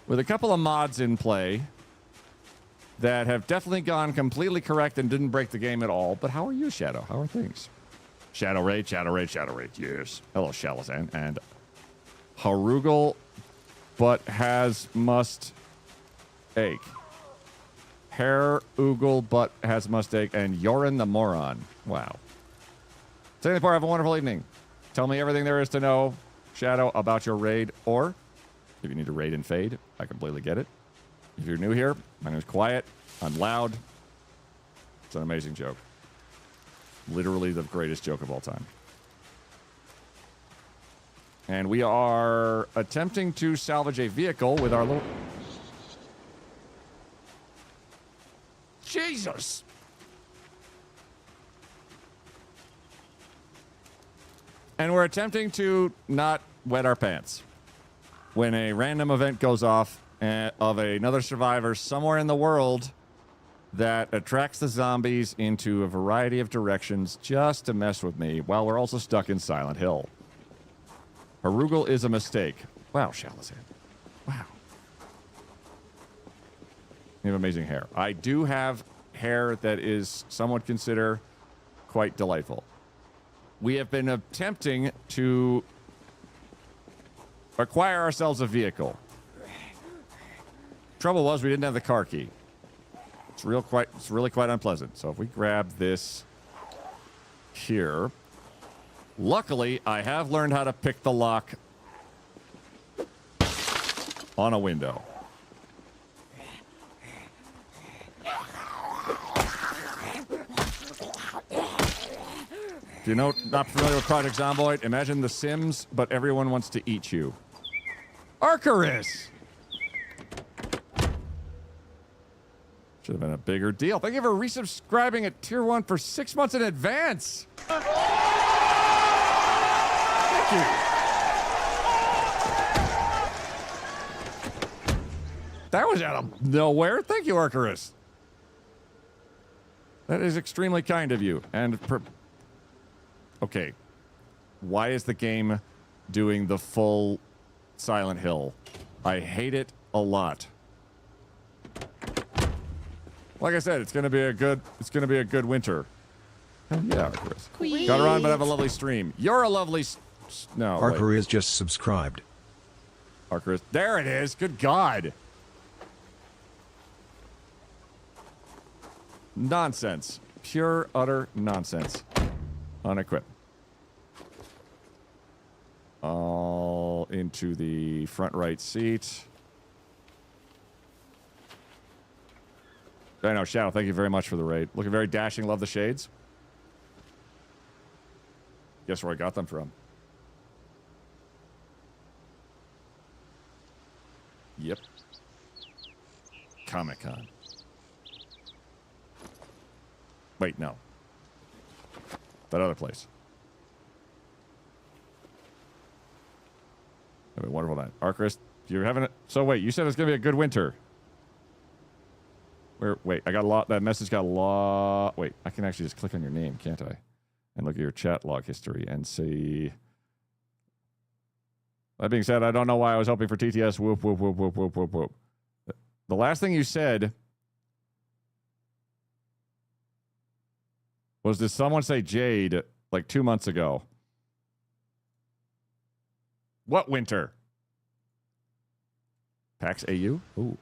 with a couple of mods in play that have definitely gone completely correct and didn't break the game at all. But how are you, Shadow? How are things? Shadow Raid, Shadow Raid, Shadow Raid. Yes. Hello, Shalazan. And Harugal, but has must ache. Hair, Oogle, butt has must ache, and Yorin the moron. Wow. Say the have a wonderful evening. Tell me everything there is to know, Shadow, about your raid, or if you need to raid and fade, I completely get it. If you're new here, my name is Quiet. I'm loud. It's an amazing joke. Literally the greatest joke of all time. And we are attempting to salvage a vehicle with our little... Jesus! And we're attempting to not wet our pants when a random event goes off of another survivor somewhere in the world that attracts the zombies into a variety of directions just to mess with me while we're also stuck in Silent Hill. Harugal is a mistake. Wow, Shalazan. Wow. You have amazing hair. I do have hair that is somewhat considered quite delightful. we have been attempting to acquire ourselves a vehicle. Trouble was, we didn't have the car key. It's really quite unpleasant. So if we grab this here, luckily I have learned how to pick the lock on a window. If you're not familiar with Project Zomboid, imagine The Sims, but everyone wants to eat you. Arcarus! Should have been a bigger deal. Thank you for resubscribing at Tier 1 for 6 months in advance. Thank you. That was out of nowhere. Thank you, Arcarus. That is extremely kind of you. And okay. Why is the game doing the full Silent Hill? I hate it a lot. Like I said, it's gonna be a good winter. Oh yeah, Arcarus. Got her on, but have a lovely stream. You're a lovely no. Arcarus just subscribed. Arcarus, there it is. Good God. Nonsense. Pure, utter nonsense. Unequip. All into the front right seat. I know, Shadow, thank you very much for the raid. Looking very dashing, love the shades. Guess where I got them from. Yep. Comic-Con. Wait, no. That other place. That'd be a wonderful night. Arcarus, you're having it. So wait, you said it's gonna be a good winter. Wait, I got a lot. That message got a lot. Wait, I can actually just click on your name, can't I? And look at your chat log history and see. That being said, I don't know why I was hoping for TTS. Whoop, whoop, whoop, whoop, whoop, whoop, whoop. The last thing you said was, did someone say Jade like 2 months ago? What winter? PAX AU? Ooh.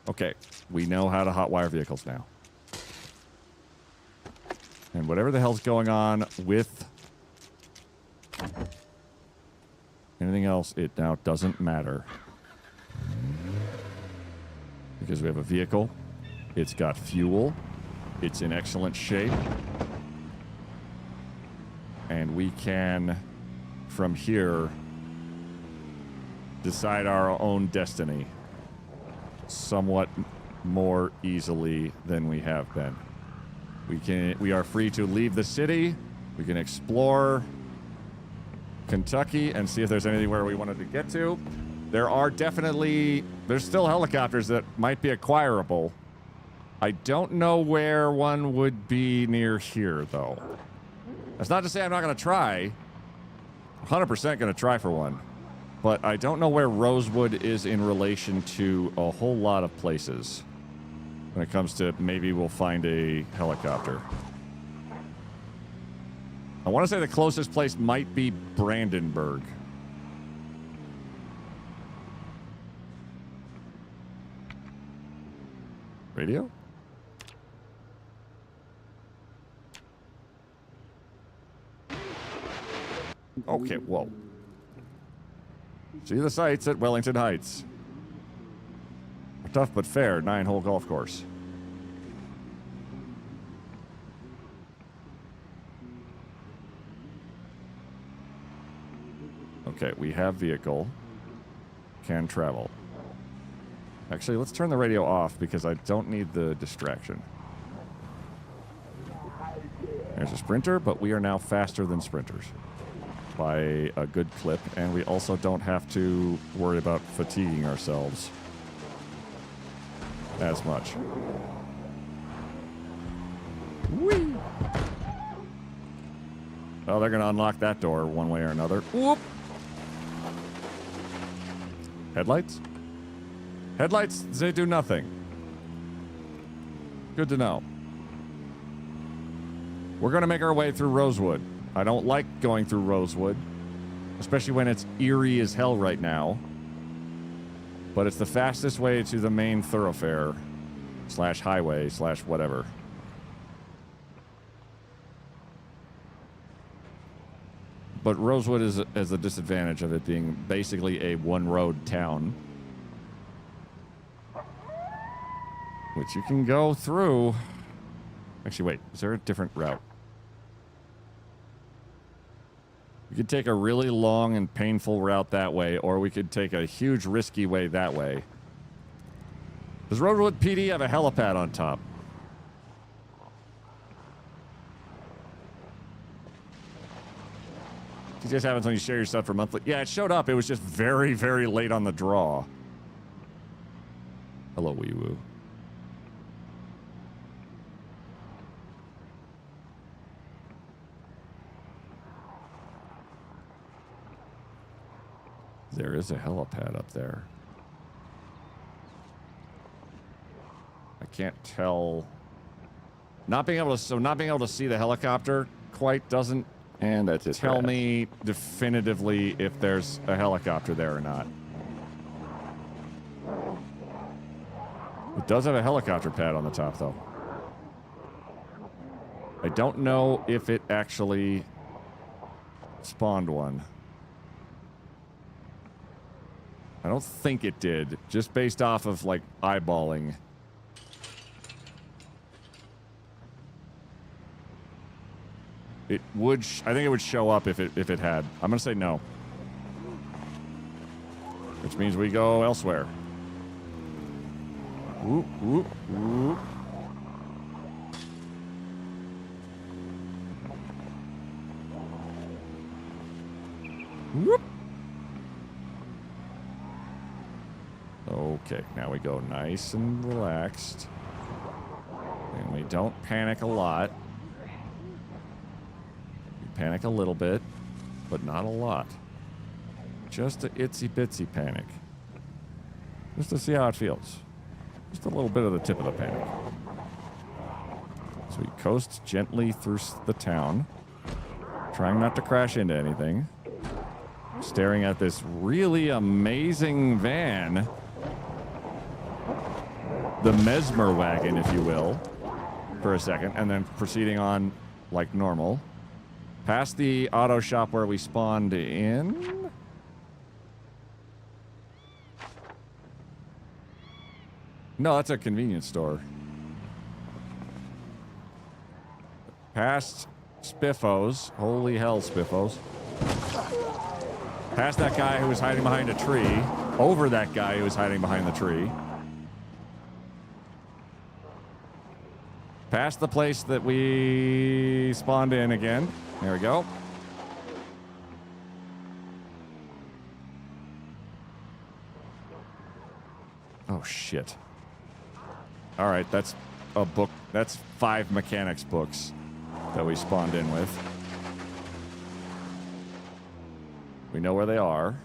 Okay, we know how to hotwire vehicles now. And whatever the hell's going on with anything else, it now doesn't matter. Because we have a vehicle, it's got fuel, it's in excellent shape, and we can, from here, decide our own destiny somewhat more easily than we have been. We are free to leave the city. We can explore Kentucky and see if there's anywhere we wanted to get to. There's still helicopters that might be acquirable. I don't know where one would be near here, though. That's not to say I'm not going to try. 100% going to try for one. But I don't know where Rosewood is in relation to a whole lot of places. When it comes to maybe we'll find a helicopter. I want to say the closest place might be Brandenburg. Radio? Okay, whoa. See the sights at Wellington Heights. A tough but fair 9-hole golf course. Okay, we have vehicle. Can travel. Actually, let's turn the radio off because I don't need the distraction. There's a sprinter, but we are now faster than sprinters by a good clip, and we also don't have to worry about fatiguing ourselves as much. Whee! Oh, they're going to unlock that door one way or another. Whoop! Headlights? Headlights, they do nothing. Good to know. We're going to make our way through Rosewood. I don't like going through Rosewood, especially when it's eerie as hell right now. But it's the fastest way to the main thoroughfare / highway / whatever. But Rosewood has the disadvantage of it being basically a one-road town, which you can go through. Actually, wait, is there a different route? We could take a really long and painful route that way, or we could take a huge risky way that way. Does Rosewood PD have a helipad on top? It just happens when you share your stuff for monthly. Yeah, it showed up. It was just very, very late on the draw. Hello, wee woo. There is a helipad up there. I can't tell. Not being able to see the helicopter quite doesn't and that's it. Tell me definitively if there's a helicopter there or not. It does have a helicopter pad on the top, though. I don't know if it actually spawned one. I don't think it did, just based off of, like, eyeballing. It would, I think it would show up if it had. I'm gonna say no. Which means we go elsewhere. Whoop, whoop, whoop. Whoop. Okay, now we go nice and relaxed. And we don't panic a lot. We panic a little bit, but not a lot. Just a itsy bitsy panic. Just to see how it feels. Just a little bit of the tip of the panic. So we coast gently through the town, trying not to crash into anything. Staring at this really amazing van. The Mesmer wagon, if you will, for a second, and then proceeding on like normal. Past the auto shop where we spawned in. No, that's a convenience store. Past Spiffos. Holy hell, Spiffos. Past that guy who was hiding behind a tree. Over that guy who was hiding behind the tree. Past the place that we spawned in again. There we go. Oh, shit. All right, that's a book. That's 5 mechanics books that we spawned in with. We know where they are.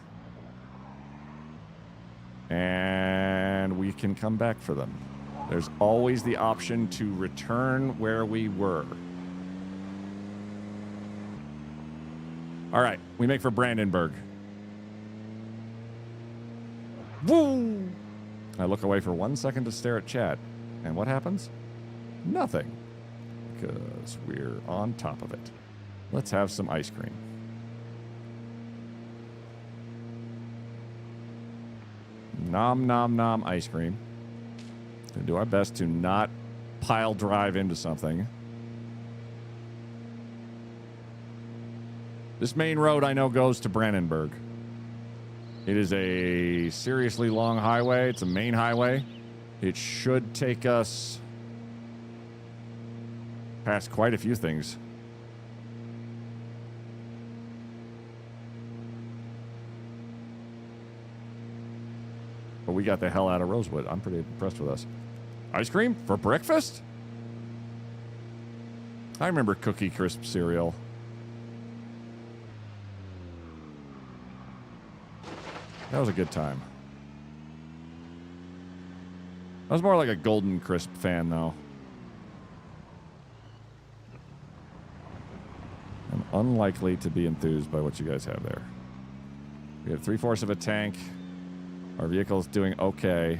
And we can come back for them. There's always the option to return where we were. All right, we make for Brandenburg. Woo! I look away for 1 second to stare at chat. And what happens? Nothing. Because we're on top of it. Let's have some ice cream. Nom nom nom ice cream. Gonna do our best to not pile drive into something. This main road I know goes to Brandenburg. It is a seriously long highway. It's a main highway. It should take us past quite a few things. But we got the hell out of Rosewood. I'm pretty impressed with us. Ice cream for breakfast? I remember Cookie Crisp cereal. That was a good time. I was more like a Golden Crisp fan, though. unlikely to be enthused by what you guys have there. We have 3/4 of a tank. Our vehicle's doing okay.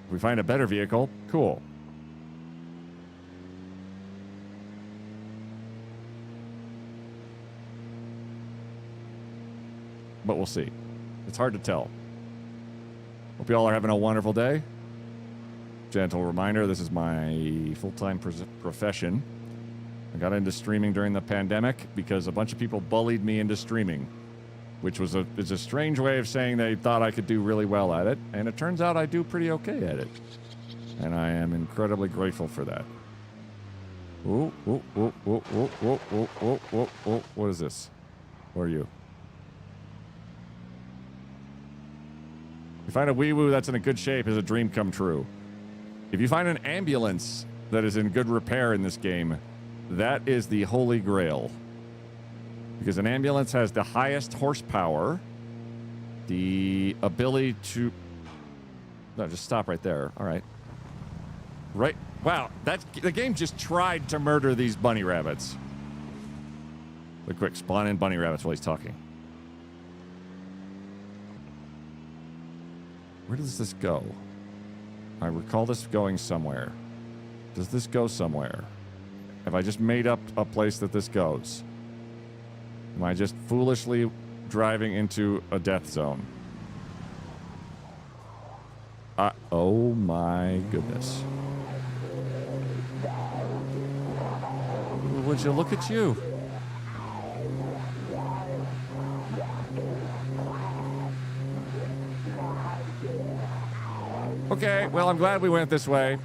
If we find a better vehicle, cool. But we'll see. It's hard to tell. Hope you all are having a wonderful day. Gentle reminder, this is my full-time profession. I got into streaming during the pandemic because a bunch of people bullied me into streaming, which was is a strange way of saying they thought I could do really well at it, and it turns out I do pretty okay at it. And I am incredibly grateful for that. Ooh, ooh, ooh, ooh, ooh, ooh, ooh, ooh, ooh, ooh. What is this? Who are you? If you find a wee-woo that's in a good shape, is a dream come true. If you find an ambulance that is in good repair in this game, that is the holy grail. Because an ambulance has the highest horsepower, the ability to... No, just stop right there. All right. Right. Wow, the game just tried to murder these bunny rabbits. Look quick, spawn in bunny rabbits while he's talking. Where does this go? I recall this going somewhere. Does this go somewhere? Have I just made up a place that this goes? Am I just foolishly driving into a death zone? Oh my goodness. Would you look at you? Okay, well, I'm glad we went this way.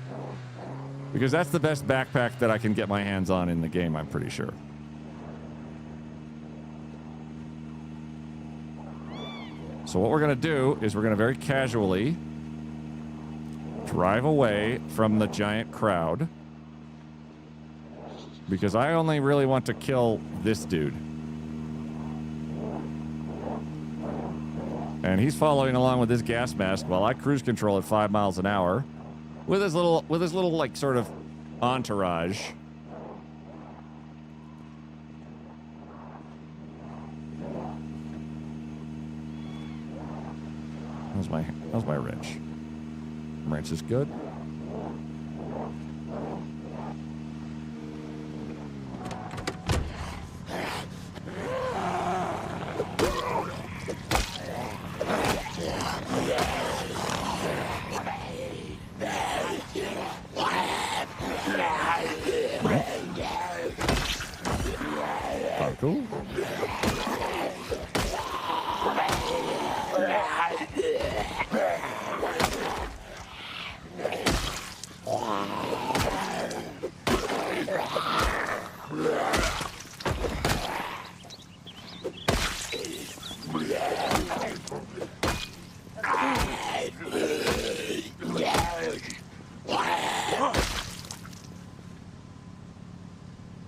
Because that's the best backpack that I can get my hands on in the game, I'm pretty sure. So what we're going to do is we're going to very casually drive away from the giant crowd. Because I only really want to kill this dude. And he's following along with his gas mask while I cruise control at 5 miles an hour with his little like sort of entourage. How's my wrench? Wrench is good. Oh, cool.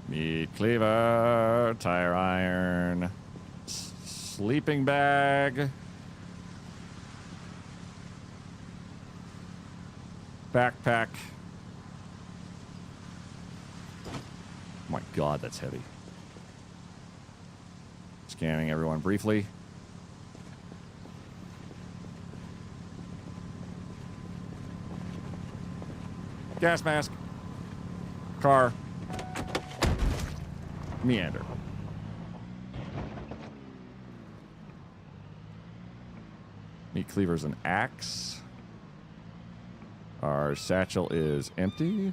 Meat cleaver, tire iron, sleeping bag, backpack. Oh my God, that's heavy. Scanning everyone briefly. Gas mask. Car. Meander. Meat cleaver's an axe. Our satchel is empty.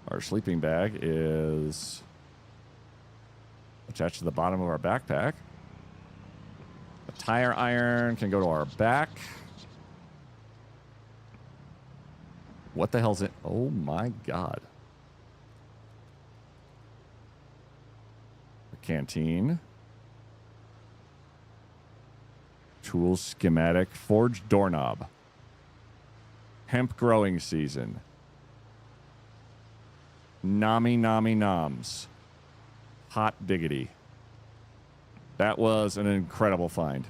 Our sleeping bag is attached to the bottom of our backpack. The tire iron can go to our back. What the hell's it? Oh my God. The canteen. Tools, schematic, forged doorknob. Hemp growing season. Nami nami noms. Hot diggity. That was an incredible find.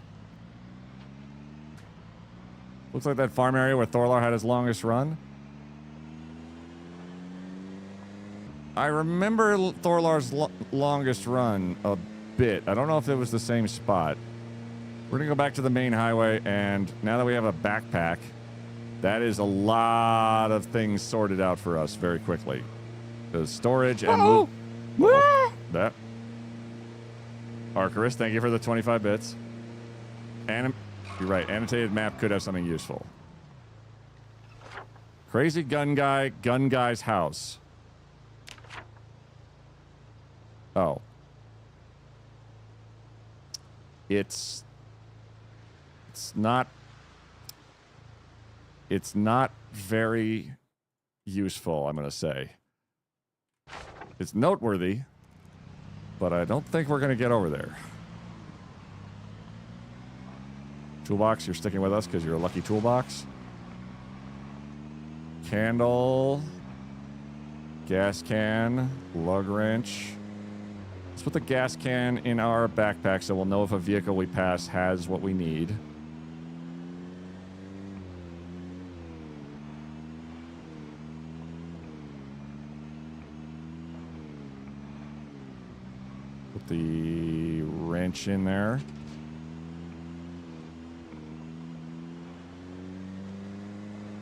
Looks like that farm area where Thorlar had his longest run. I remember Thorlar's longest run a bit. I don't know if it was the same spot. We're gonna go back to the main highway, and now that we have a backpack, that is a lot of things sorted out for us very quickly. The storage and move. That. Arcarus, thank you for the 25 bits. You're right, annotated map could have something useful. Crazy gun guy's house. Oh. It's not very useful, I'm going to say. It's noteworthy, but I don't think we're going to get over there. Toolbox, you're sticking with us because you're a lucky toolbox. Candle. Gas can. Lug wrench. Let's put the gas can in our backpack so we'll know if a vehicle we pass has what we need. Put the wrench in there.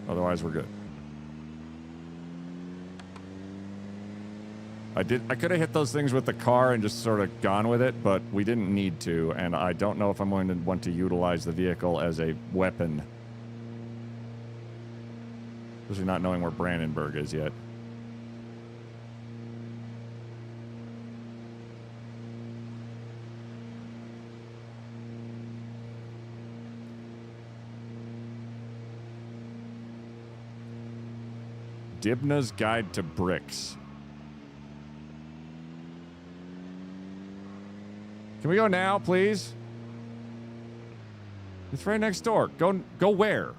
Otherwise, we're good. I could have hit those things with the car and just sort of gone with it, but we didn't need to, and I don't know if I'm going to want to utilize the vehicle as a weapon. Especially not knowing where Brandenburg is yet. Dibna's Guide to Bricks. Can we go now, please? It's right next door. Go where?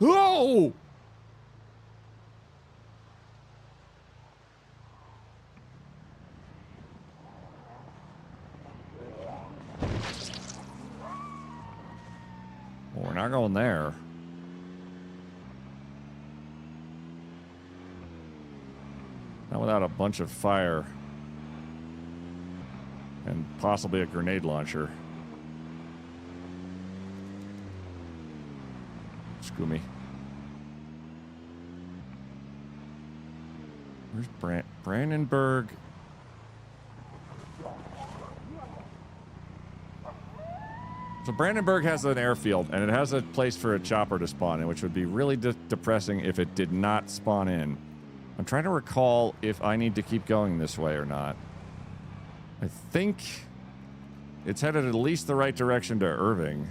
Oh! Well, we're not going there. Not without a bunch of fire. And possibly a grenade launcher. Screw me. Where's Brandenburg? So Brandenburg has an airfield, and it has a place for a chopper to spawn in, which would be really depressing if it did not spawn in. I'm trying to recall if I need to keep going this way or not. I think it's headed at least the right direction to Irving.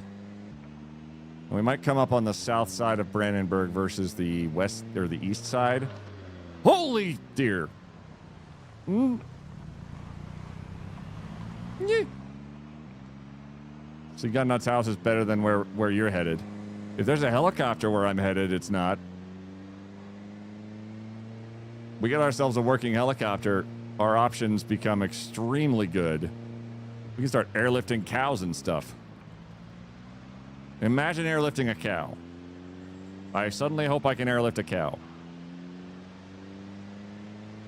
We might come up on the south side of Brandenburg versus the west or the east side. Holy dear! Yeah. See, Gunnut's house is better than where you're headed. If there's a helicopter where I'm headed, it's not. We get ourselves a working helicopter, our options become extremely good. We can start airlifting cows and stuff. Imagine airlifting a cow. I suddenly hope I can airlift a cow.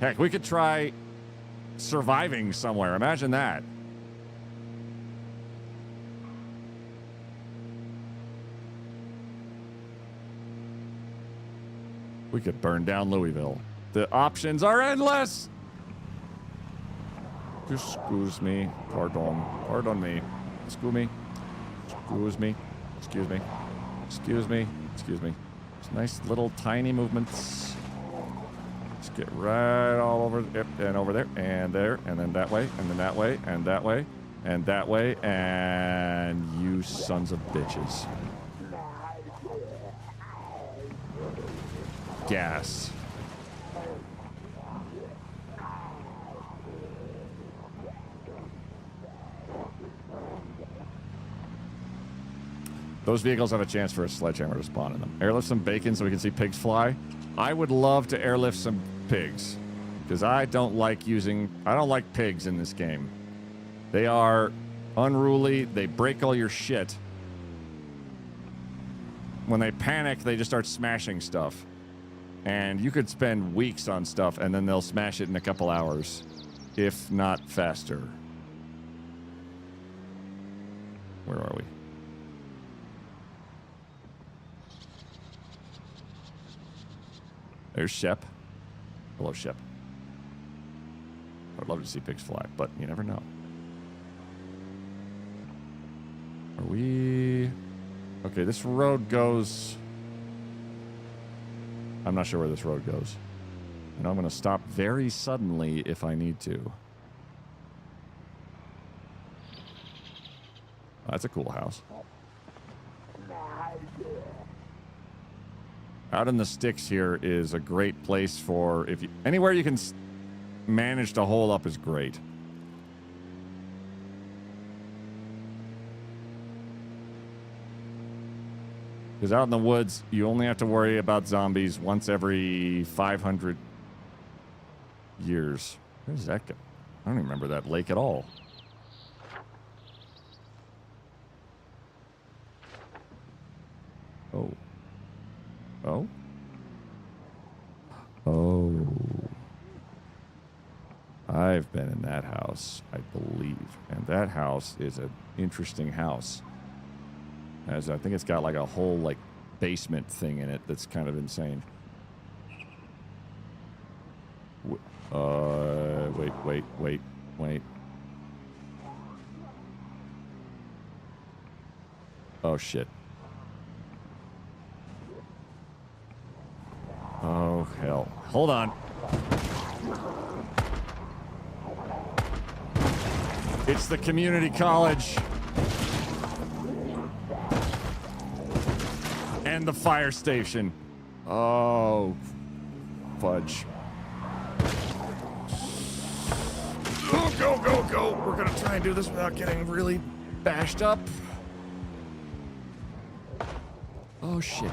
Heck, we could try surviving somewhere. Imagine that. We could burn down Louisville. The options are endless! Excuse me. Pardon. Pardon me. Excuse me. Excuse me. Excuse me. Excuse me. Excuse me. Just nice little tiny movements. Just get right all over, yep, and over there, and there, and then that way, and then that way, and that way, and that way, and you sons of bitches. Gas. Those vehicles have a chance for a sledgehammer to spawn in them. Airlift some bacon so we can see pigs fly. I would love to airlift some pigs. Because I don't like pigs in this game. They are unruly. They break all your shit. when they panic, they just start smashing stuff. And you could spend weeks on stuff, and then they'll smash it in a couple hours, if not faster. Where are we? There's Shep. Hello, Shep. I'd love to see pigs fly, but you never know. Are we... Okay, this road goes... I'm not sure where this road goes. And I'm going to stop very suddenly if I need to. That's a cool house. Out in the sticks here is a great place for... if you, anywhere you can manage to hole up is great. Because out in the woods, you only have to worry about zombies once every 500 years. Where does that go? I don't even remember that lake at all. Oh. Oh? Oh. I've been in that house, I believe. And that house is an interesting house. As I think it's got like a whole like basement thing in it that's kind of insane. Wait. Oh shit. Oh hell. Hold on. It's the community college. And the fire station. Oh, fudge. Go. We're gonna try and do this without getting really bashed up. Oh, shit.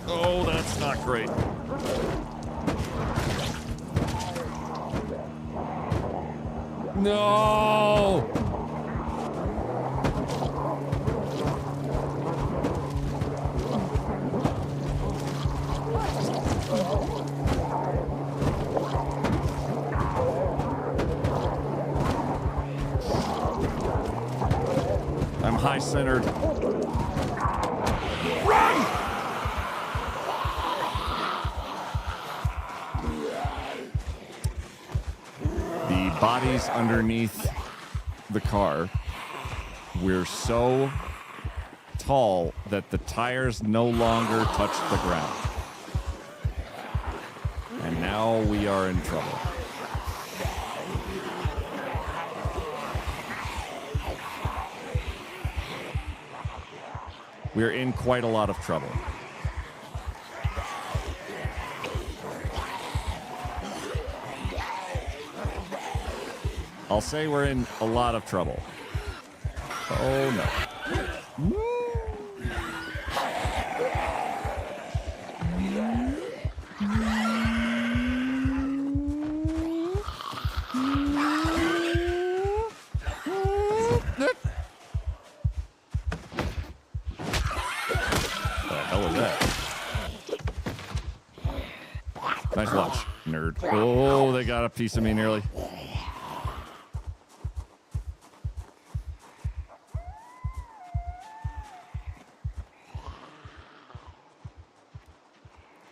Oh, that's not great. No! I'm high-centered. Run! The bodies underneath the car. We're so tall that the tires no longer touch the ground. And now we are in trouble. We're in quite a lot of trouble. I'll say we're in a lot of trouble. Oh no. Nice watch, nerd. Oh, they got a piece of me nearly.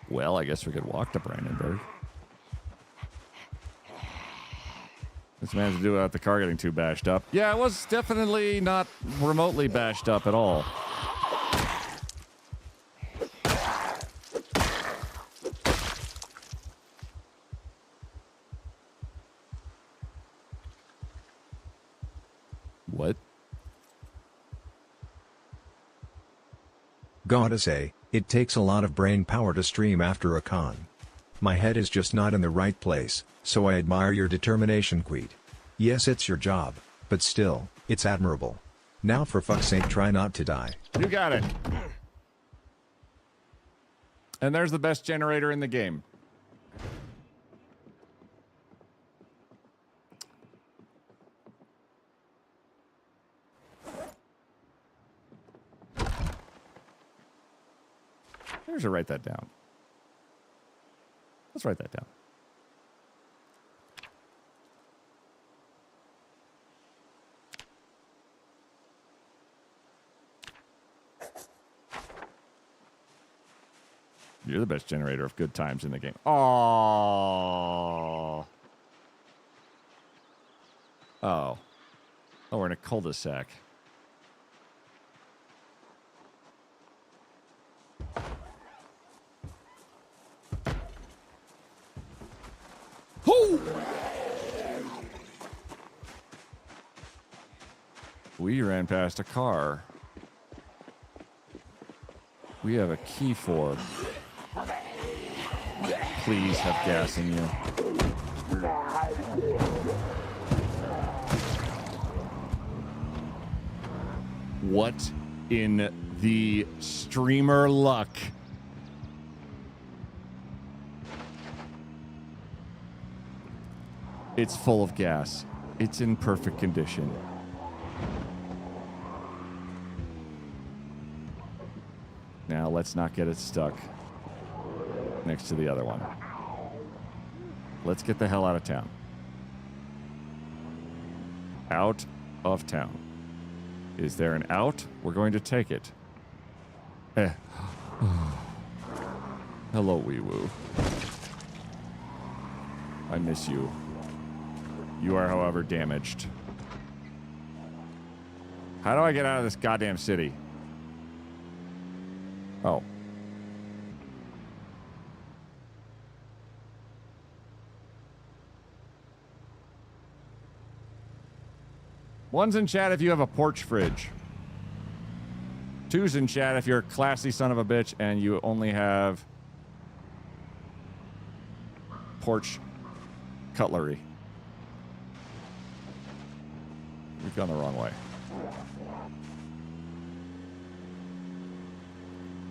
Well, I guess we could walk to Brandenburg. This man has to do without the car getting too bashed up. Yeah, it was definitely not remotely bashed up at all. What? Gotta say, it takes a lot of brain power to stream after a con. My head is just not in the right place, so I admire your determination, Queet. Yes, it's your job, but still, it's admirable. Now for fuck's sake, try not to die. You got it. And there's the best generator in the game. I should write that down. Let's write that down. You're the best generator of good times in the game. Oh. Oh. Oh, we're in a cul-de-sac. Whoo! We ran past a car. We have a key for. Please have gas in you. What in the streamer luck? It's full of gas. It's in perfect condition. Now let's not get it stuck next to the other one. Let's get the hell out of town. Out of town. Is there an out? We're going to take it. Hello, wee woo. I miss you. You are, however, damaged. How do I get out of this goddamn city? Oh. One's in chat if you have a porch fridge. Two's in chat if you're a classy son of a bitch and you only have porch cutlery. We've gone the wrong way.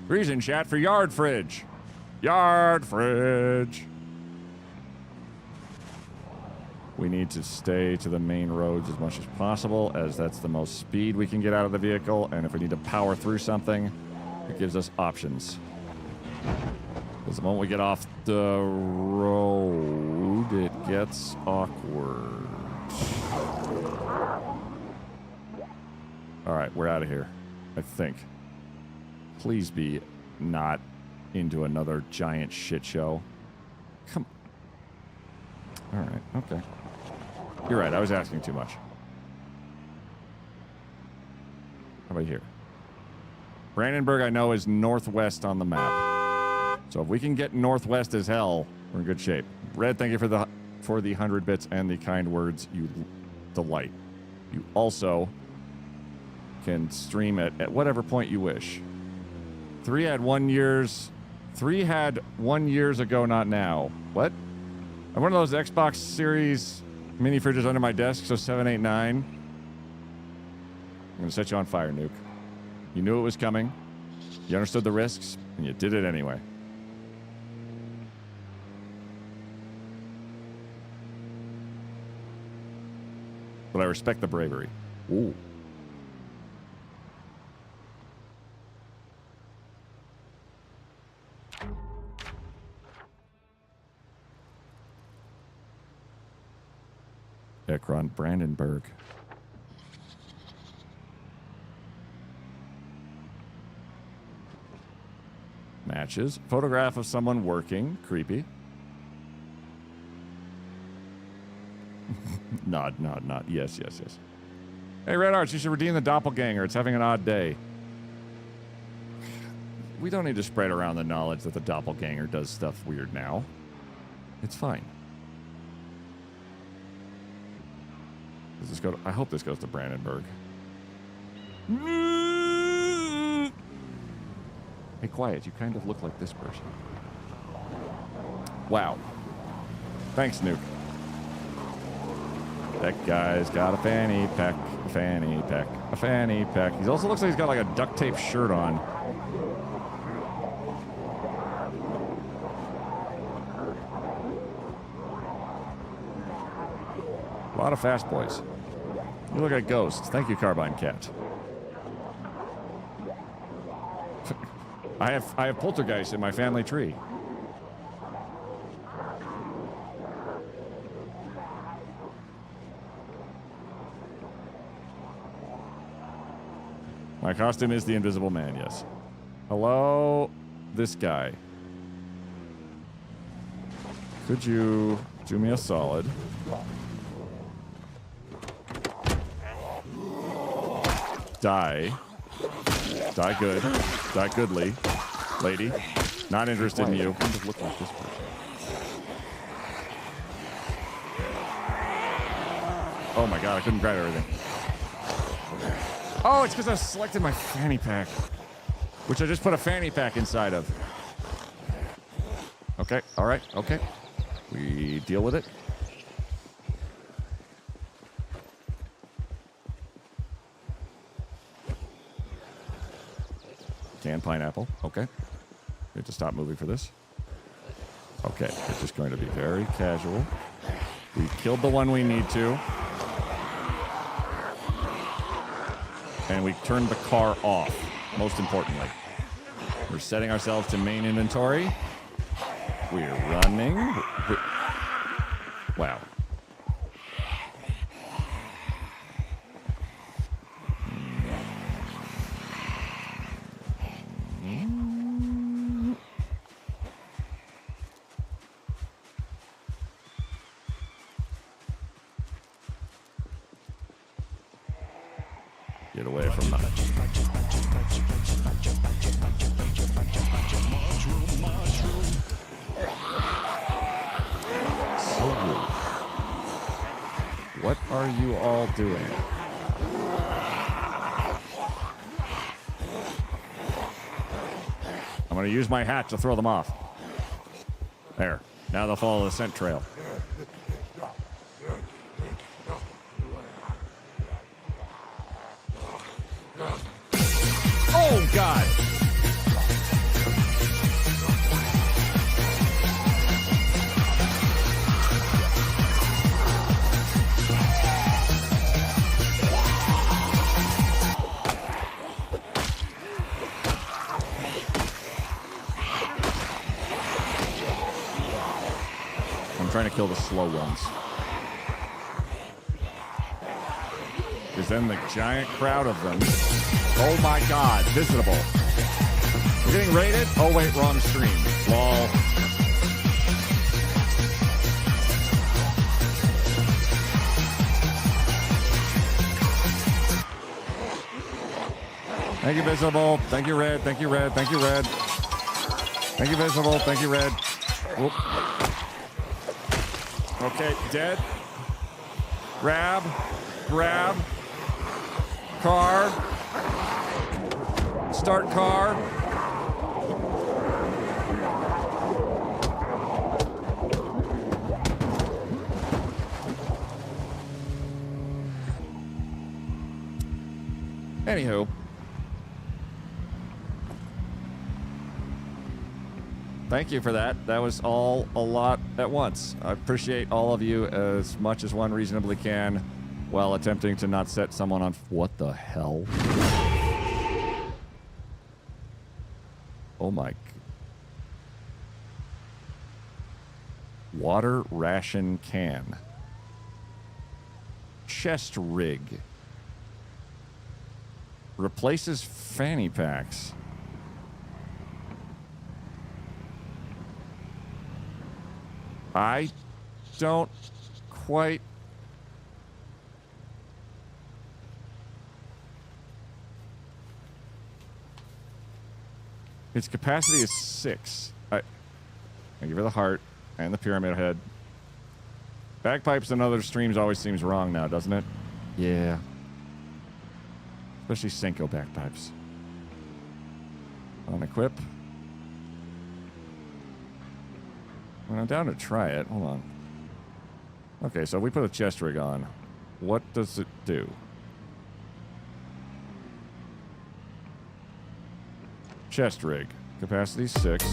Three's in chat for yard fridge. Yard fridge. We need to stay to the main roads as much as possible, as that's the most speed we can get out of the vehicle, and if we need to power through something, it gives us options. Because the moment we get off the road, it gets awkward. Alright, we're out of here. I think. Please be not into another giant shit show. Come. Alright, okay. You're right, I was asking too much. How about here? Brandenburg, I know, is northwest on the map. So if we can get northwest as hell, we're in good shape. Red, thank you for the 100 bits and the kind words. You delight. You also can stream it at whatever point you wish. 3 had 1 years ago, not now. What? I'm one of those Xbox Series mini fridges under my desk, so 789. I'm gonna set you on fire, Nuke. You knew it was coming. You understood the risks, and you did it anyway. But I respect the bravery. Ooh. Ekron Brandenburg. Matches. Photograph of someone working. Creepy. Nod. Yes. Hey, Red Arts, you should redeem the doppelganger. It's having an odd day. We don't need to spread around the knowledge that the doppelganger does stuff weird now. It's fine. Does this go to, I hope this goes to Brandenburg. Hey, quiet. You kind of look like this person. Wow. Thanks, Nuke. That guy's got a fanny pack, a fanny pack, a fanny pack. He also looks like he's got like a duct tape shirt on. A lot of fast boys. You look like ghosts. Thank you, Carbine Cat. I have poltergeist in my family tree. My costume is the Invisible Man, yes. Hello, this guy. Could you do me a solid? Die. Die good. Die goodly. Lady. Not interested in you. Kind of look like this person. Oh my god, I couldn't grab everything. Oh, it's because I selected my fanny pack. Which I just put a fanny pack inside of. Okay, alright, okay. We deal with it. Canned pineapple, okay. We have to stop moving for this. Okay, it's just going to be very casual. We killed the one we need to. And we turned the car off, most importantly. We're setting ourselves to main inventory. We're running. Wow. Get away from that. So rude. What are you all doing? I'm going to use my hat to throw them off. There. Now they'll follow the scent trail. Oh, God. I'm trying to kill the slow ones. Because then the giant crowd of them. Oh my god, visitable. We're getting raided? Oh wait, wrong stream. Lol. Thank you, visible. Thank you, red. Thank you, red. Thank you, red. Thank you, visible. Thank you, red. Whoop. Okay, dead. Grab. Grab. Car. Start car. Anywho. Thank you for that. That was all a lot at once. I appreciate all of you as much as one reasonably can while attempting to not set someone on... What the hell? Oh my... Water ration can. Chest rig. Replaces fanny packs. I don't quite... Its capacity is 6. I give her the heart and the pyramid head. Bagpipes and other streams always seems wrong now, doesn't it? Yeah. Especially Senko bagpipes. Unequip. I'm down to try it. Hold on. Okay, so we put a chest rig on. What does it do? Chest rig. Capacity 6.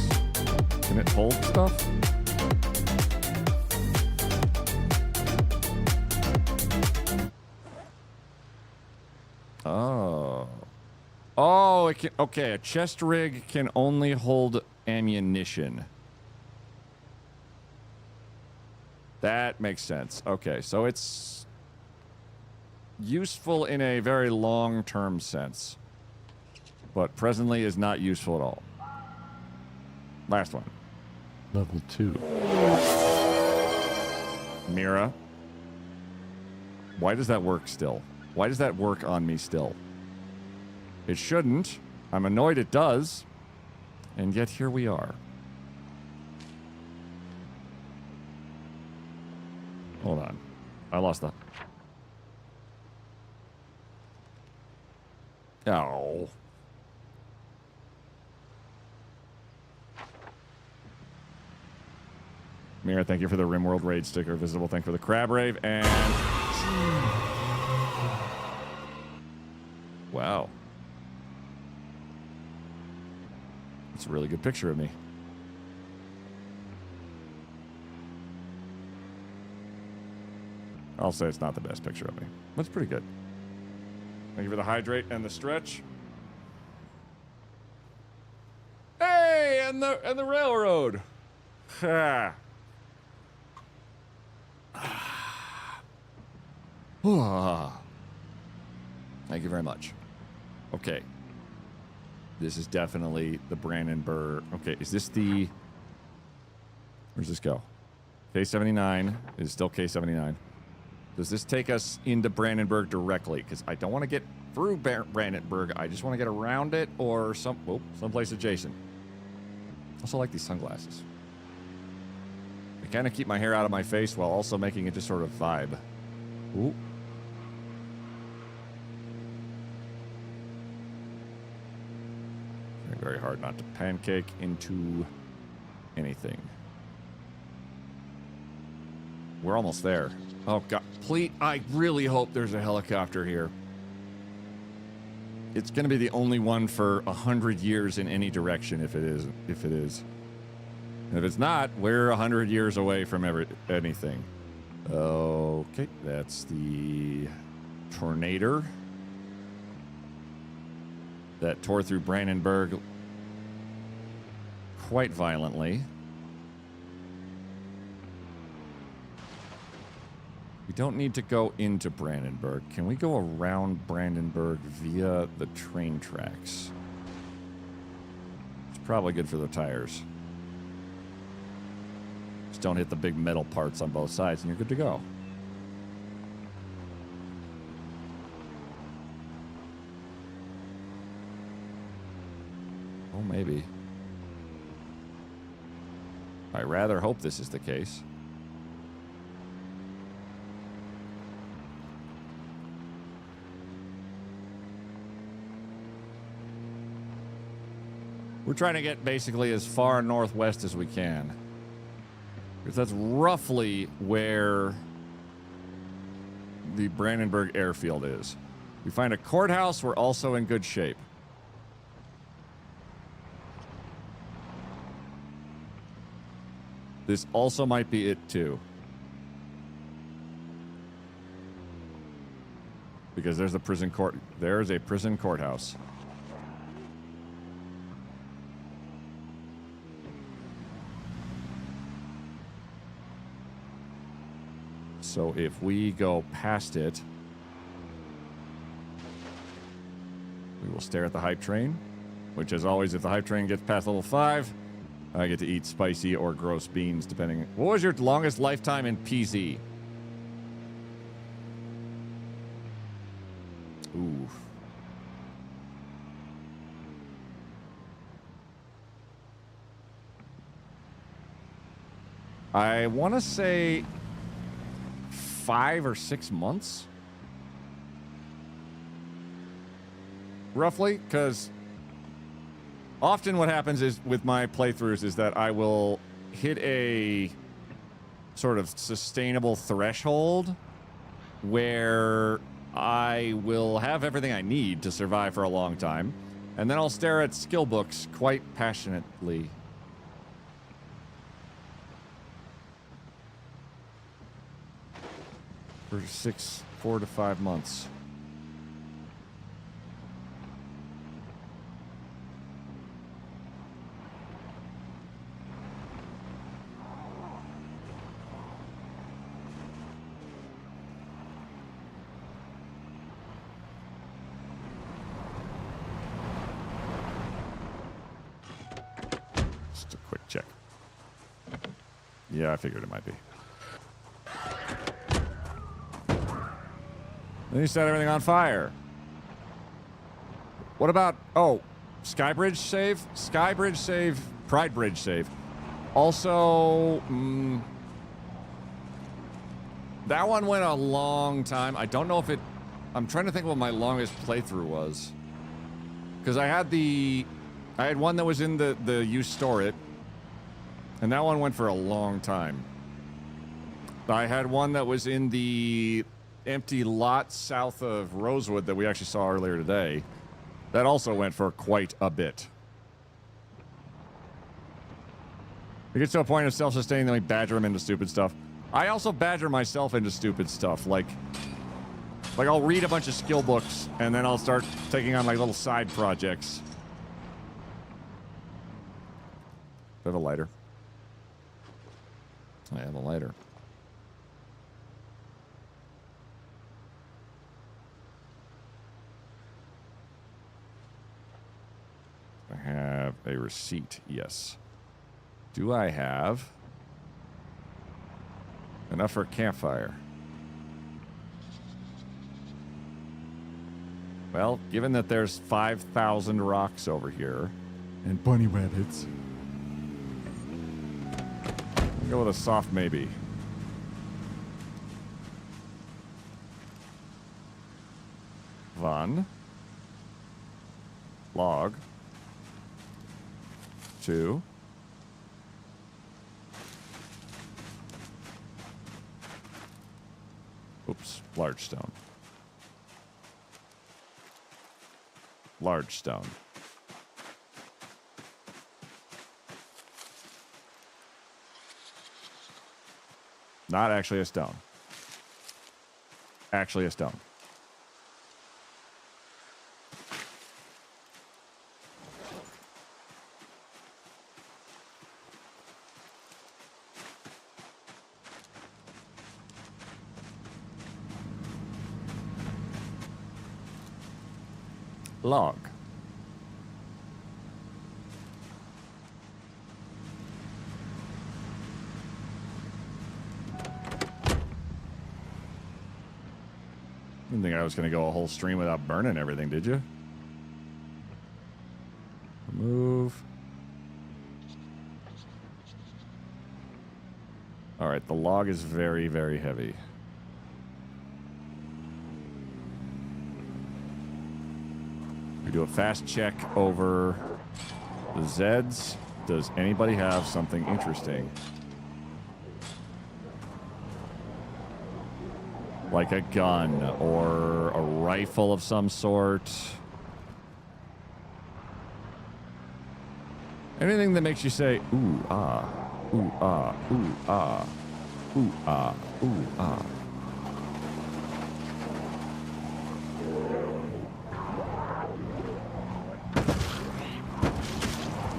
Can it hold stuff? Oh. Oh, it can... Okay, a chest rig can only hold ammunition. That makes sense. Okay, so it's useful in a very long-term sense, but presently is not useful at all. Last one. Level 2. Mira. Why does that work still? Why does that work on me still? It shouldn't. I'm annoyed it does. And yet here we are. Hold on. I lost the... Oh. Mira, thank you for the RimWorld Raid sticker. Visible, thank you for the Crab Rave. And... Wow. That's a really good picture of me. I'll say it's not the best picture of me. That's pretty good. Thank you for the hydrate and the stretch. Hey, and the railroad. Ah. Thank you very much. Okay. This is definitely the Brandenburg. Okay, is this the... Where's this go? K79 is still K79. Does this take us into Brandenburg directly? Because I don't want to get through Brandenburg. I just want to get around it or someplace adjacent. Also like these sunglasses. They kind of keep my hair out of my face while also making it just sort of vibe. Ooh. Very hard not to pancake into anything. We're almost there. Oh, God. Please, I really hope there's a helicopter here. It's going to be the only one for 100 years in any direction if it is. And if it's not, we're 100 years away from anything. Okay, that's the tornado that tore through Brandenburg quite violently. We don't need to go into Brandenburg. Can we go around Brandenburg via the train tracks? It's probably good for the tires. Just don't hit the big metal parts on both sides and you're good to go. Oh, maybe. I rather hope this is the case. We're trying to get basically as far northwest as we can. Because that's roughly where the Brandenburg airfield is. We find a courthouse, we're also in good shape. This also might be it too. Because there's a prison court. There's a prison courthouse. So if we go past it, we will stare at the hype train, which as always, if the hype train gets past level 5, I get to eat spicy or gross beans, depending. What was your longest lifetime in PZ? Ooh. I want to say 5 or 6 months. Roughly, because often what happens is with my playthroughs is that I will hit a sort of sustainable threshold where I will have everything I need to survive for a long time, and then I'll stare at skill books quite passionately. For 4 to 5 months. Yeah, I figured it might be. Then you set everything on fire. What about... Oh, Skybridge save? Skybridge save, Pride Bridge save. Also... that one went a long time. I don't know if it... I'm trying to think what my longest playthrough was. Because I had one that was in the you store it. And that one went for a long time. I had one that was in the empty lot south of Rosewood that we actually saw earlier today. That also went for quite a bit. It gets to a point of self-sustaining, then we badger them into stupid stuff. I also badger myself into stupid stuff. Like I'll read a bunch of skill books, and then I'll start taking on like little side projects. I have a lighter. I have a lighter. I have a receipt, yes. Do I have enough for a campfire? Well, given that there's 5,000 rocks over here and bunny rabbits, I'll go with a soft maybe. One. Log. 2. Oops, large stone. Large stone. Not actually a stone. Actually a stone. Log. Didn't think I was going to go a whole stream without burning everything, did you? Move. All right, the log is very, very heavy. We do a fast check over the Zeds. Does anybody have something interesting? Like a gun or a rifle of some sort. Anything that makes you say, ooh, ah, ooh, ah, ooh, ah, ooh, ah, ooh, ah.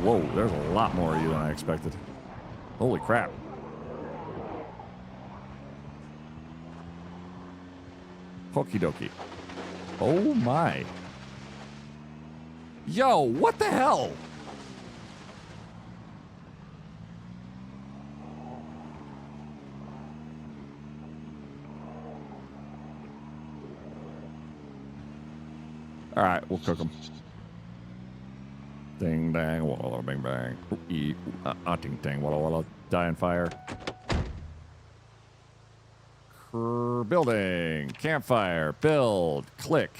Whoa, there's a lot more of you than I expected. Holy crap. Okie dokie. Oh my. Yo, what the hell? All right, we'll cook them. Ding dang, walla walla, bing bang. Ding dang, walla walla, die in fire. Building, campfire, build, click.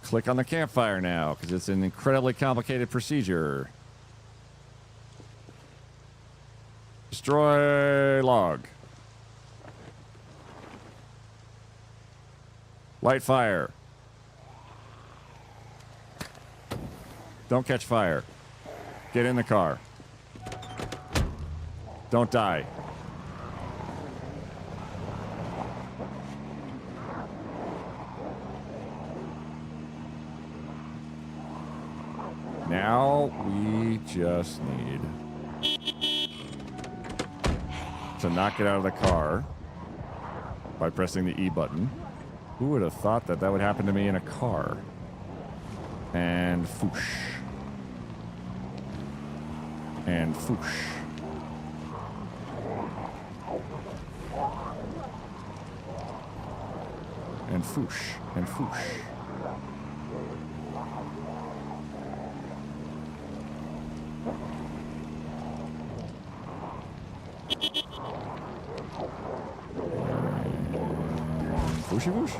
Click on the campfire now, because it's an incredibly complicated procedure. Destroy log. Light fire. Don't catch fire. Get in the car. Don't die. Now we just need to knock it out of the car by pressing the E button. Who would have thought that that would happen to me in a car? And foosh. And foosh. And foosh. And foosh. Fooshy whoosh.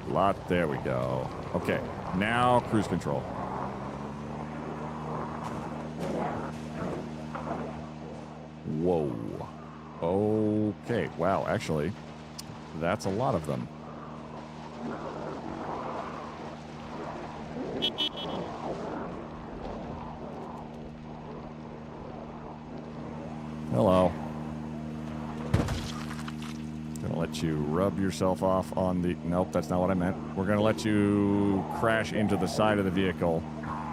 Lot, there we go. Okay, now cruise control. Whoa. Okay, wow, actually, that's a lot of them. Hello. Gonna let you rub yourself off on the... Nope, that's not what I meant. We're gonna let you crash into the side of the vehicle,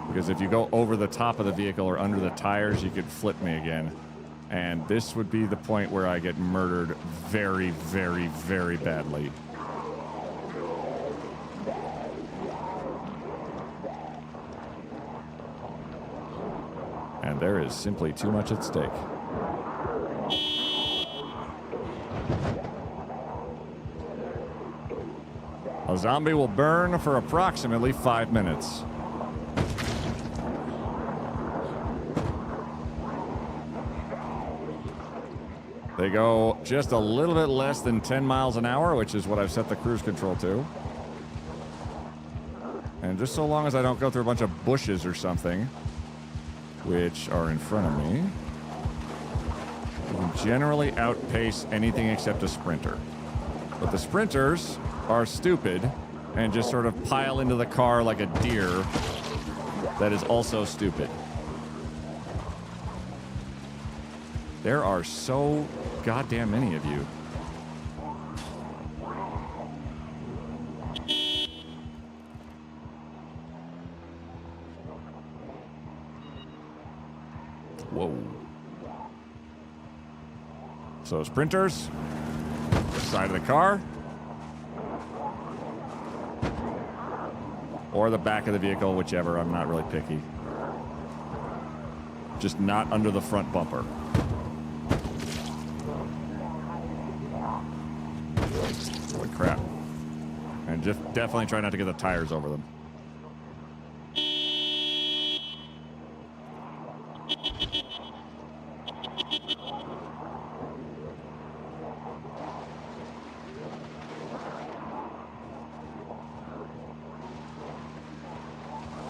because if you go over the top of the vehicle or under the tires, you could flip me again. And this would be the point where I get murdered very, very, very badly. And there is simply too much at stake. A zombie will burn for approximately 5 minutes. They go just a little bit less than 10 miles an hour, which is what I've set the cruise control to. And just so long as I don't go through a bunch of bushes or something, which are in front of me, you can generally outpace anything except a sprinter. But the sprinters are stupid and just sort of pile into the car like a deer that is also stupid. There are so goddamn many of you. Whoa. So sprinters, side of the car, or the back of the vehicle, whichever. I'm not really picky. Just not under the front bumper. Holy crap. And just definitely try not to get the tires over them.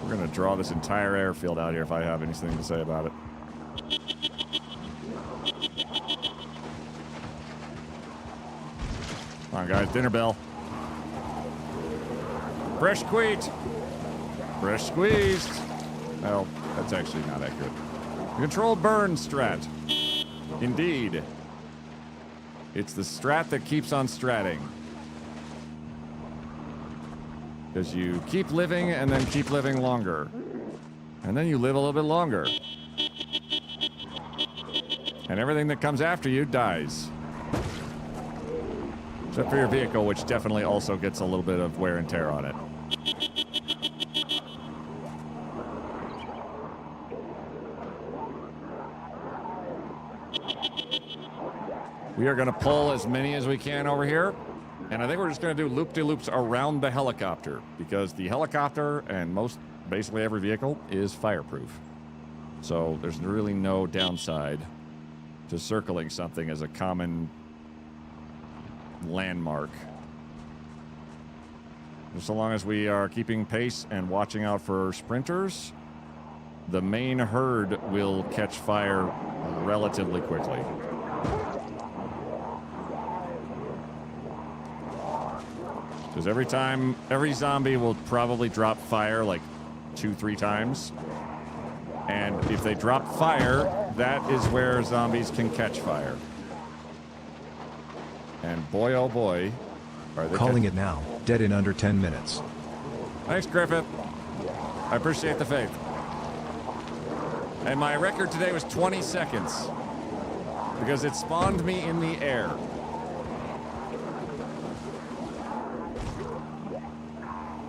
We're going to draw this entire airfield out here if I have anything to say about it. Come on, guys. Dinner bell. Fresh squeezed. Fresh squeezed. Well, that's actually not accurate. Controlled burn strat. Indeed. It's the strat that keeps on stratting. Because you keep living and then keep living longer. And then you live a little bit longer. And everything that comes after you dies. Except for your vehicle, which definitely also gets a little bit of wear and tear on it. We are going to pull as many as we can over here. And I think we're just going to do loop-de-loops around the helicopter, because the helicopter and basically every vehicle is fireproof. So there's really no downside to circling something as a common landmark. Just so long as we are keeping pace and watching out for sprinters, the main herd will catch fire relatively quickly. Because every zombie will probably drop fire like 2-3 times. And if they drop fire, that is where zombies can catch fire. And boy, oh boy, are they Calling it now, dead in under 10 minutes. Thanks, Griffith. I appreciate the faith. And my record today was 20 seconds. Because it spawned me in the air.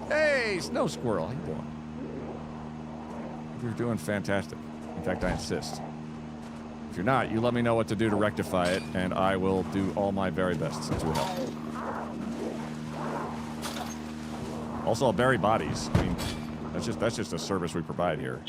Hey, Hey, Snow Squirrel, how you doing? You're doing fantastic. In fact, I insist. If you're not, you let me know what to do to rectify it, and I will do all my very best to help. Also, I'll bury bodies. I mean, that's just a service we provide here.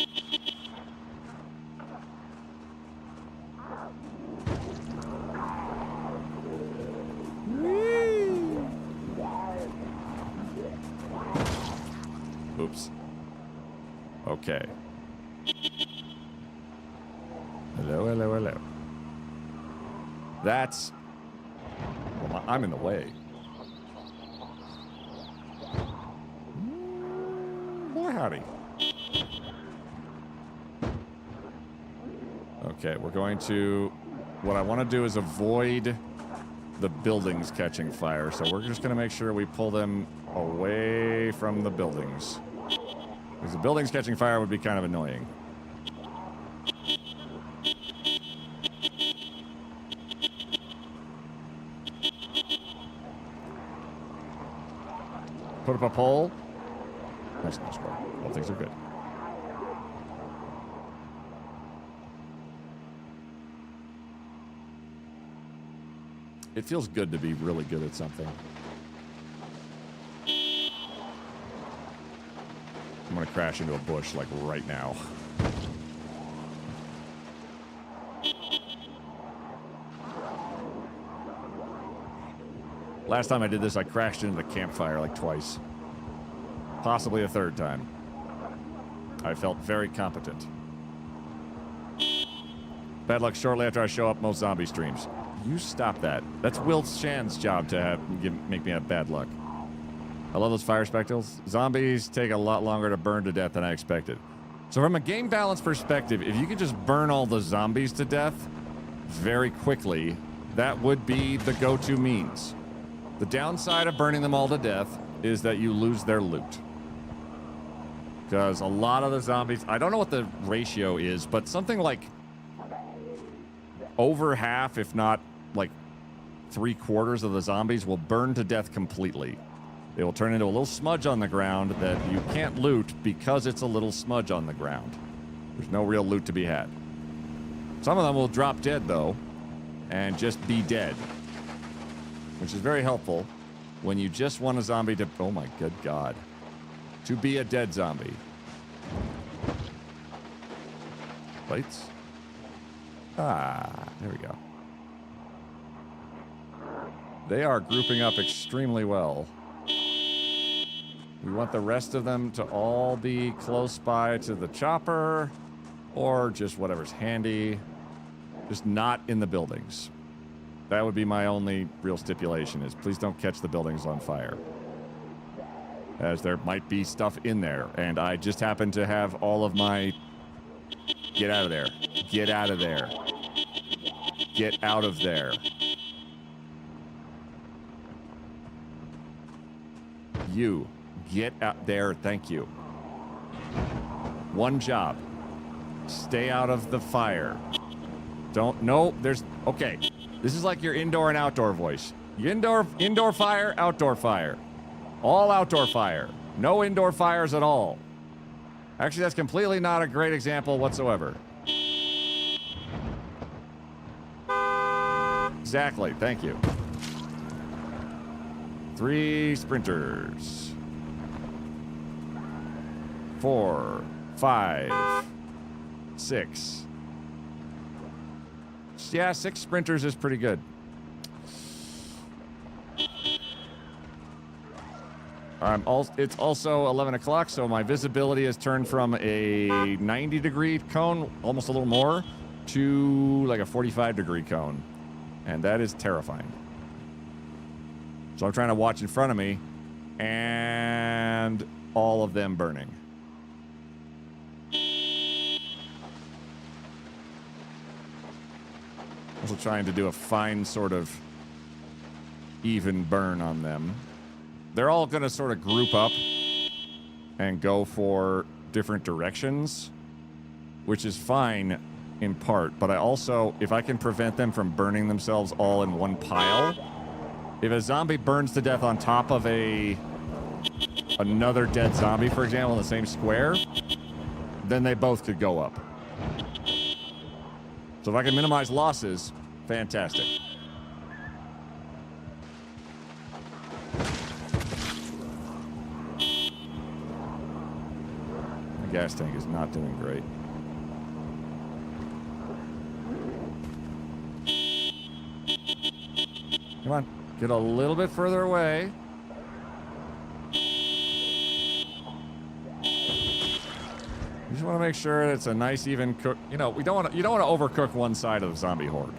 Oops. Okay. Hello, hello, hello. That's... Well, I'm in the way. Boy, howdy. Okay, we're going to... What I want to do is avoid the buildings catching fire, so we're just going to make sure we pull them away from the buildings. Because the buildings catching fire would be kind of annoying. Put up a pole. Nice, nice work. All things are good. It feels good to be really good at something. I'm gonna crash into a bush, like, right now. Last time I did this, I crashed into the campfire, like, twice. Possibly a third time. I felt very competent. Bad luck shortly after I show up most zombie streams. You stop that. That's Will Shan's job to make me have bad luck. I love those fire spectacles. Zombies take a lot longer to burn to death than I expected. So from a game balance perspective, if you could just burn all the zombies to death very quickly, that would be the go-to means. The downside of burning them all to death is that you lose their loot. Because a lot of the zombies, I don't know what the ratio is, but something like over half, if not like 3/4 of the zombies will burn to death completely. They will turn into a little smudge on the ground that you can't loot because it's a little smudge on the ground. There's no real loot to be had. Some of them will drop dead, though, and just be dead. Which is very helpful when you just want a zombie to... Oh my good God. To be a dead zombie. Lights? Ah, there we go. They are grouping up extremely well. We want the rest of them to all be close by to the chopper, or just whatever's handy. Just not in the buildings. That would be my only real stipulation, is please don't catch the buildings on fire. As there might be stuff in there, and I just happen to have all of my... Get out of there. Get out of there. Get out of there. You. Get out there, thank you. One job. Stay out of the fire. Don't, no, there's, okay. This is like your indoor and outdoor voice. Indoor fire, outdoor fire. All outdoor fire. No indoor fires at all. Actually, that's completely not a great example whatsoever. Exactly, thank you. 3 sprinters. 4, 5, 6. Yeah, 6 sprinters is pretty good. It's also 11 o'clock, so my visibility has turned from a 90-degree cone, almost a little more, to like a 45-degree cone. And that is terrifying. So I'm trying to watch in front of me, and all of them burning. Also trying to do a fine sort of even burn on them. They're all going to sort of group up and go for different directions, which is fine in part, but I also, if I can prevent them from burning themselves all in one pile, if a zombie burns to death on top of a another dead zombie, for example, in the same square, then they both could go up. So if I can minimize losses, fantastic. The gas tank is not doing great. Come on, get a little bit further away. You just want to make sure it's a nice even cook. You know, you don't want to overcook one side of the zombie horde.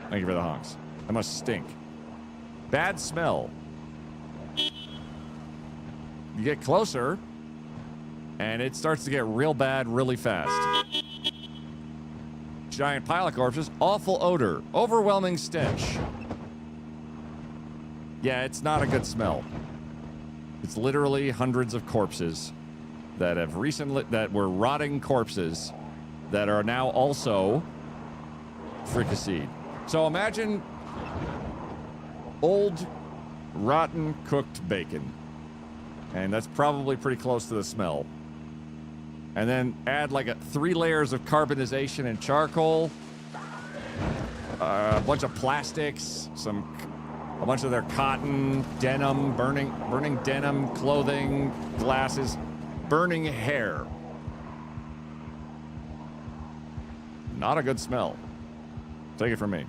Thank you for the honks. That must stink. Bad smell. You get closer, and it starts to get real bad really fast. Giant pile of corpses, awful odor, overwhelming stench. Yeah, it's not a good smell. It's literally hundreds of corpses that have that were rotting corpses that are now also fricasseed. So imagine old, rotten, cooked bacon. And that's probably pretty close to the smell. And then add like 3 layers of carbonization and charcoal, a bunch of plastics, a bunch of their cotton, denim, burning denim, clothing, glasses, burning hair. Not a good smell. Take it from me.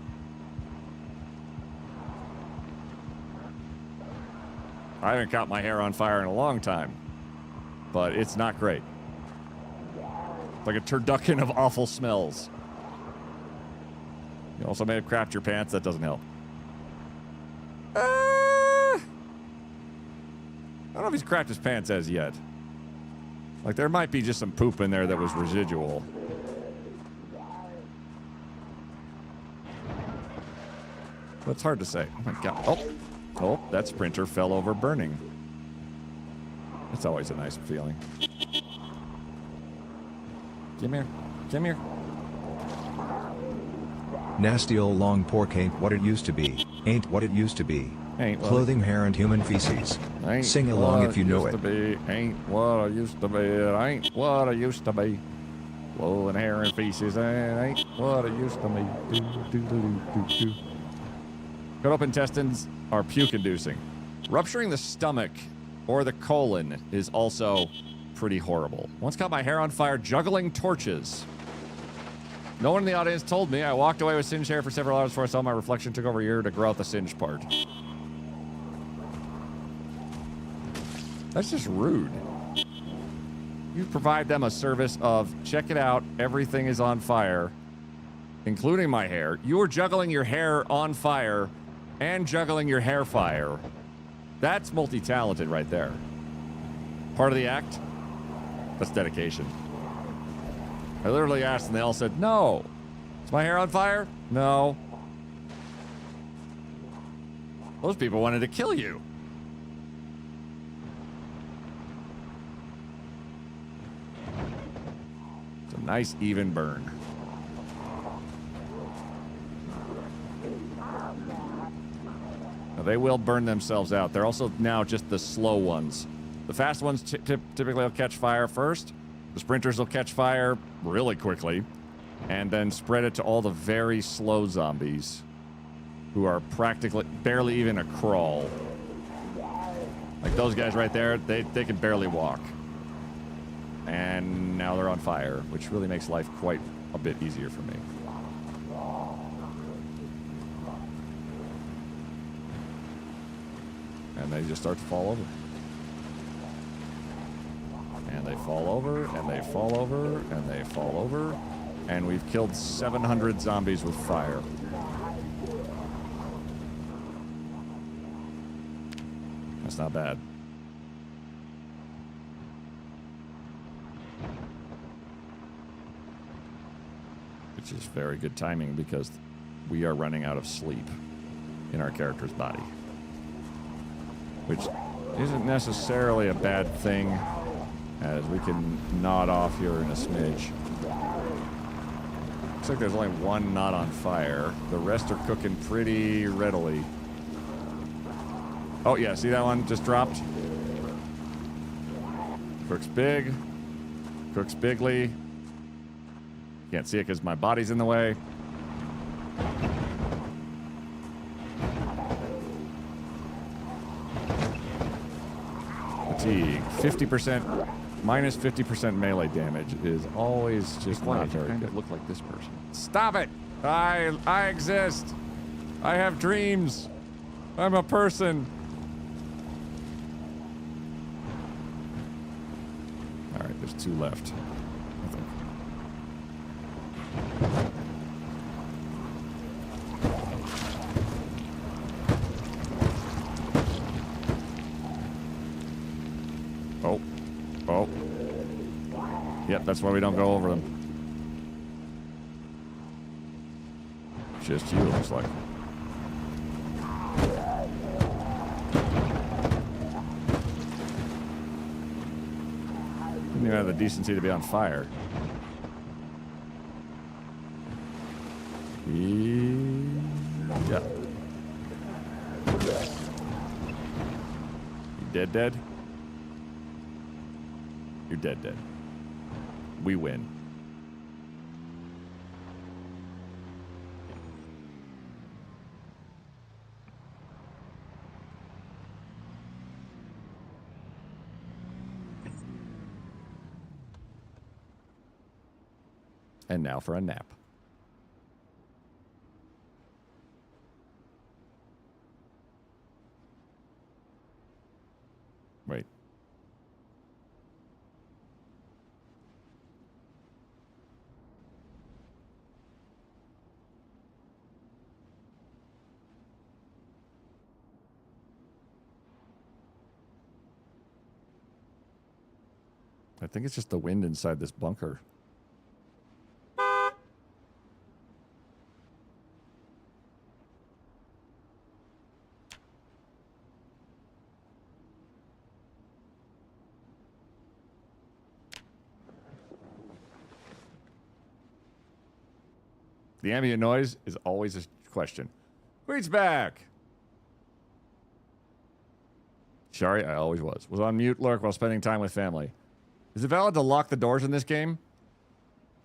I haven't caught my hair on fire in a long time, but it's not great. Like a turducken of awful smells. You also may have crapped your pants. That doesn't help. I don't know if he's crapped his pants as yet. Like, there might be just some poop in there that was residual. But it's hard to say. Oh, my God. Oh, that sprinter fell over burning. That's always a nice feeling. Come here. Come here. Nasty old long pork ain't what it used to be. Ain't what it used to be. Ain't what Clothing, hair, and human feces. Sing along if you know it. Ain't what I used to be. It ain't what I used to be. Clothing, hair, and feces. Ain't what I used to be. Cut up intestines are puke-inducing. Rupturing the stomach or the colon is also pretty horrible. Once caught my hair on fire juggling torches. No one in the audience told me. I walked away with singed hair for several hours before I saw my reflection took over a year to grow out the singed part. That's just rude. You provide them a service of, check it out, everything is on fire, including my hair. You are juggling your hair on fire and juggling your hair fire. That's multi-talented right there. Part of the act? That's dedication. I literally asked and they all said, no. Is my hair on fire? No. Those people wanted to kill you. It's a nice even burn. Now, they will burn themselves out. They're also now just the slow ones. The fast ones typically will catch fire first. The sprinters will catch fire really quickly and then spread it to all the very slow zombies who are practically barely even a crawl. Like those guys right there, they can barely walk. And now they're on fire, which really makes life quite a bit easier for me. And they just start to fall over. And they fall over, and they fall over, and they fall over. And we've killed 700 zombies with fire. That's not bad. Which is very good timing because we are running out of sleep in our character's body. Which isn't necessarily a bad thing, as we can nod off here in a smidge. Looks like there's only one not on fire. The rest are cooking pretty readily. Oh, yeah, see that one just dropped? Crook's big. Crook's bigly. Can't see it because my body's in the way. Fatigue. 50%, minus 50% melee damage is always just not very kind good. of look like this person. Stop it! I exist. I have dreams. I'm a person. All right, there's 2 left, I think. Oh. Oh. Yep, that's why we don't go over them. Just you, it looks like. Didn't even have the decency to be on fire. Yeah. You dead? You're dead. We win. And now for a nap. Wait. I think it's just the wind inside this bunker. The ambient noise is always a question. Queen's back! Sorry, I always was. Was on mute, lurk, while spending time with family. Is it valid to lock the doors in this game?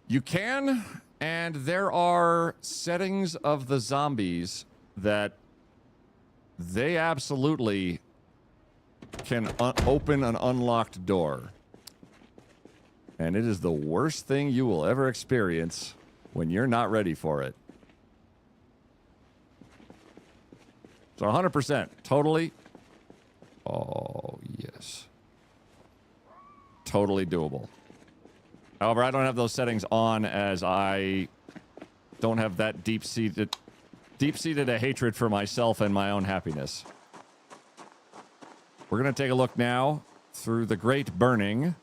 You can, and there are settings of the zombies that they absolutely can open an unlocked door. And it is the worst thing you will ever experience when you're not ready for it. So 100%, totally. Oh, yes. Totally doable. However, I don't have those settings on as I don't have that deep-seated a hatred for myself and my own happiness. We're going to take a look now through the Great Burning. Is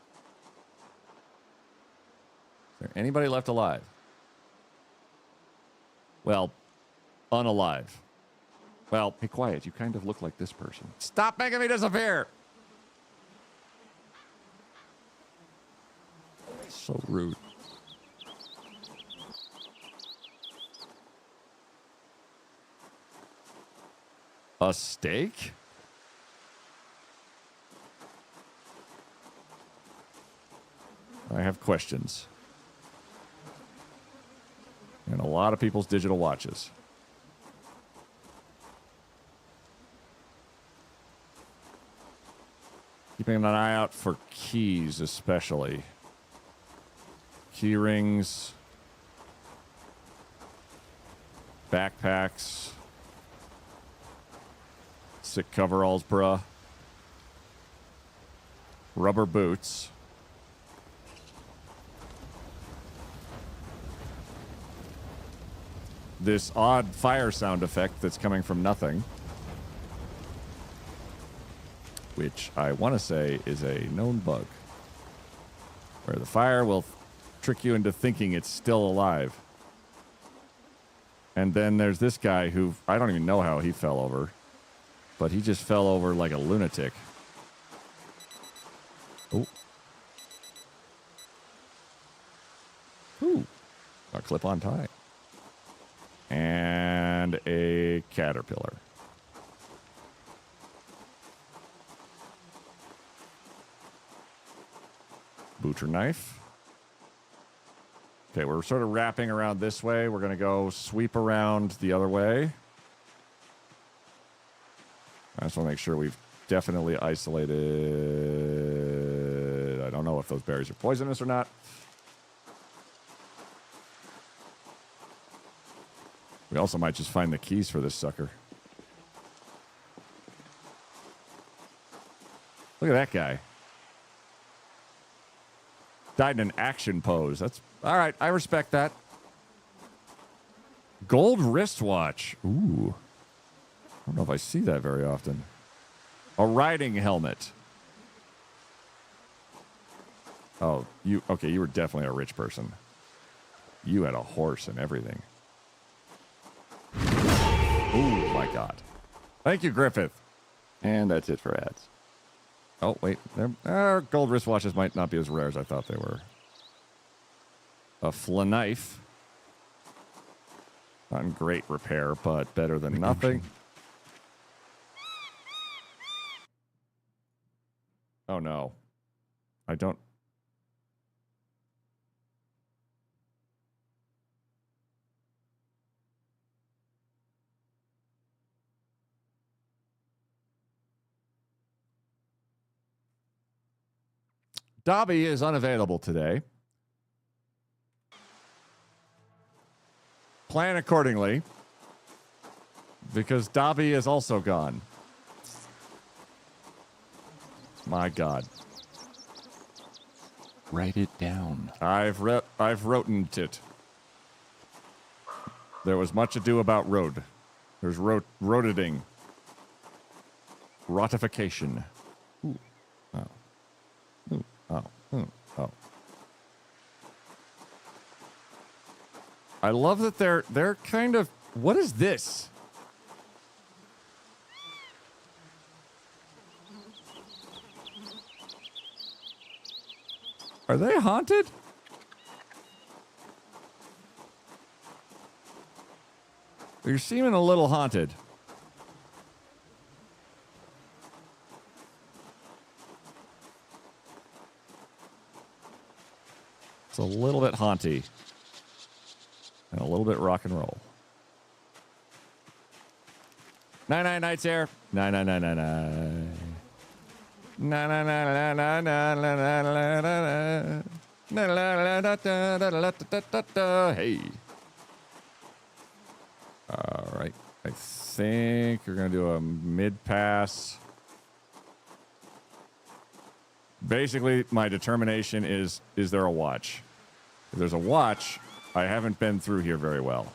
there anybody left alive? Well, unalive. Well, Hey, quiet. You kind of look like this person. stop making me disappear! So rude. A steak? I have questions. And a lot of people's digital watches. Keeping an eye out for keys, especially. Key rings. Backpacks. Sick coveralls, bruh. Rubber boots. This odd fire sound effect that's coming from nothing. Which I want to say is a known bug. Where the fire will trick you into thinking it's still alive. And then there's this guy who, I don't even know how he fell over. But he just fell over like a lunatic. Oh. Ooh. A clip-on tie. And a caterpillar. Butcher knife. Okay, we're sort of wrapping around this way. We're going to go sweep around the other way. I just want to make sure we've definitely isolated. I don't know if those berries are poisonous or not. We also might just find the keys for this sucker. Look at that guy. Died in an action pose. That's all right. I respect that. Gold wristwatch. Ooh. I don't know if I see that very often. A riding helmet. Oh, you okay, you were definitely a rich person. You had a horse and everything. Oh my god. Thank you, Griffith. And that's it for ads. Oh, wait. Gold wristwatches might not be as rare as I thought they were. A knife. Not in great repair, but better than nothing. Oh, no. I don't... Dobby is unavailable today. Plan accordingly, because Dobby is also gone. My God. Write it down. I've wrote it. There was much ado about road. There's roaditing. Rotification. Ooh. Oh. Ooh. Oh. Oh. I love that they're kind of... What is this? Are they haunted? You're seeming a little haunted. It's a little bit haunty. And a little bit rock and roll. 99 Nights here. 9999. Hey. All right. I think we're going to do a mid pass. Basically, my determination is there a watch? If there's a watch, I haven't been through here very well.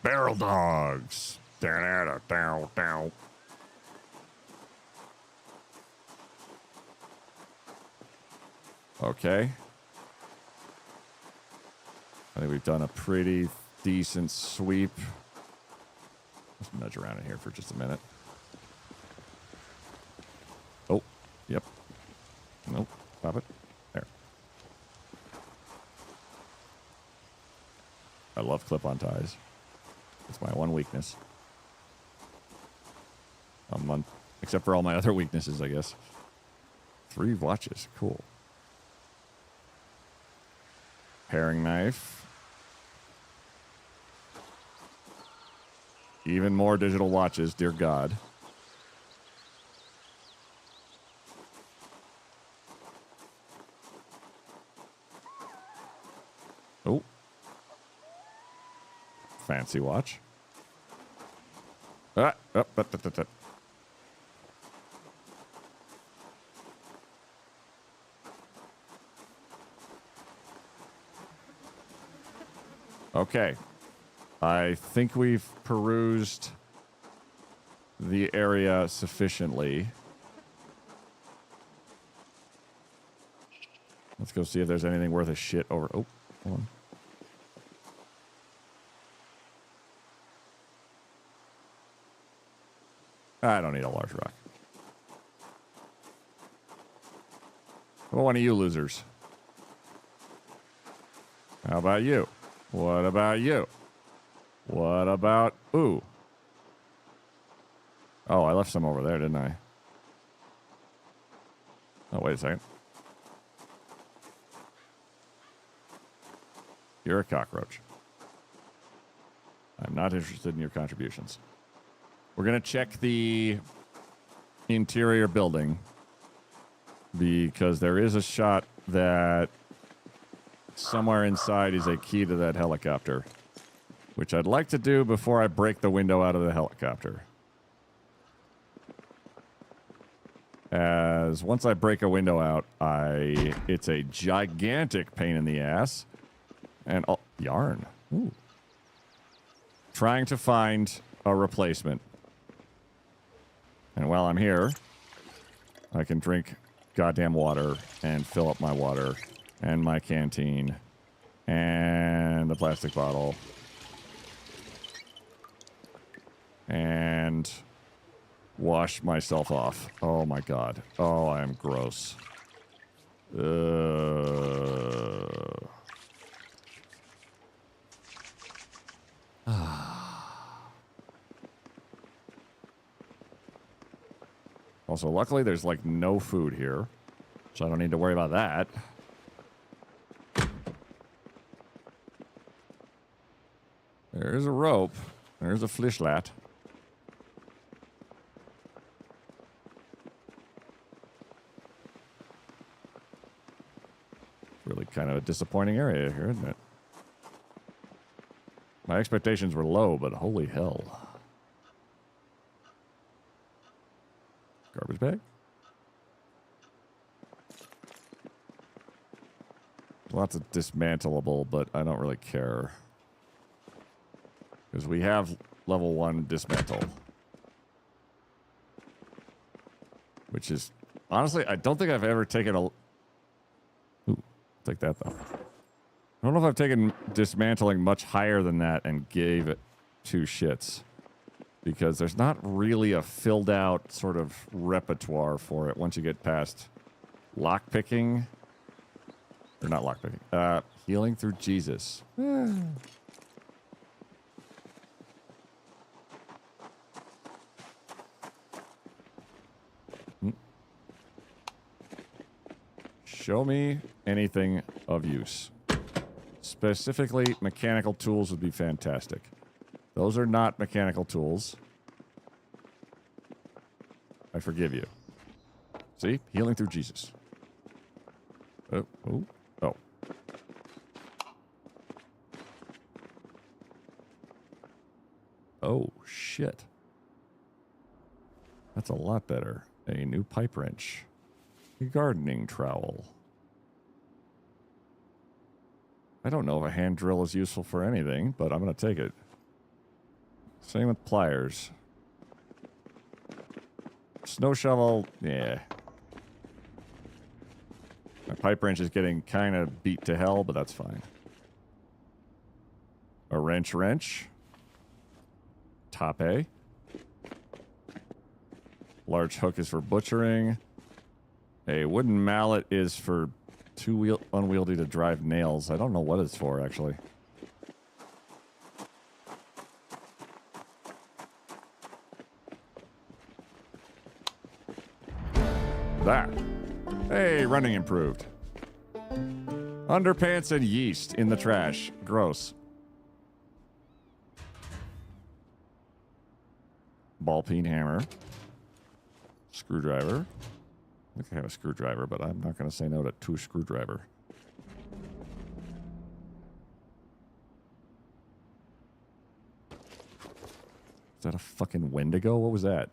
Barrel dogs. Okay. I think we've done a pretty decent sweep. Let's nudge around in here for just a minute. Oh, yep. Nope. Stop it. There. I love clip-on ties. It's my one weakness. Except for all my other weaknesses, I guess. 3 watches. Cool. Paring knife. Even more digital watches, dear God. Oh. Fancy watch. Okay. I think we've perused the area sufficiently. Let's go see if there's anything worth a shit over... Oh, hold on. I don't need a large rock. Well, one of you losers. How about you? What about you? What about... Ooh. Oh, I left some over there, didn't I? Oh, wait a second. You're a cockroach. I'm not interested in your contributions. We're going to check the interior building because there is a shot that somewhere inside is a key to that helicopter, which I'd like to do before I break the window out of the helicopter. As once I break a window out, it's a gigantic pain in the ass. And yarn. Ooh. Trying to find a replacement. And while I'm here, I can drink goddamn water and fill up my water and my canteen and the plastic bottle and wash myself off. Oh my god. Oh, I am gross. Also, luckily, there's like no food here, so I don't need to worry about that. There's a rope. There's a flashlight. Really kind of a disappointing area here, isn't it? My expectations were low, but holy hell. Garbage bag? Lots of dismantleable, but I don't really care. Because we have level 1 dismantle. Which is... Honestly, I don't think I've ever taken a... Ooh, take that though. I don't know if I've taken dismantling much higher than that and gave it 2 shits. Because there's not really a filled out sort of repertoire for it once you get past lockpicking. Or not lockpicking. Healing through Jesus. Show me anything of use. Specifically, mechanical tools would be fantastic. Those are not mechanical tools. I forgive you. See? Healing through Jesus. Oh. Oh, shit. That's a lot better. A new pipe wrench. A gardening trowel. I don't know if a hand drill is useful for anything, but I'm going to take it. Same with pliers. Snow shovel, yeah. My pipe wrench is getting kind of beat to hell, but that's fine. A wrench. Top A. Large hook is for butchering. A wooden mallet is for too unwieldy to drive nails. I don't know what it's for, actually. That. Hey, running improved. Underpants and yeast in the trash. Gross. Ball peen hammer. Screwdriver. I think I have a screwdriver, but I'm not going to say no to 2 screwdriver. Is that a fucking Wendigo? What was that?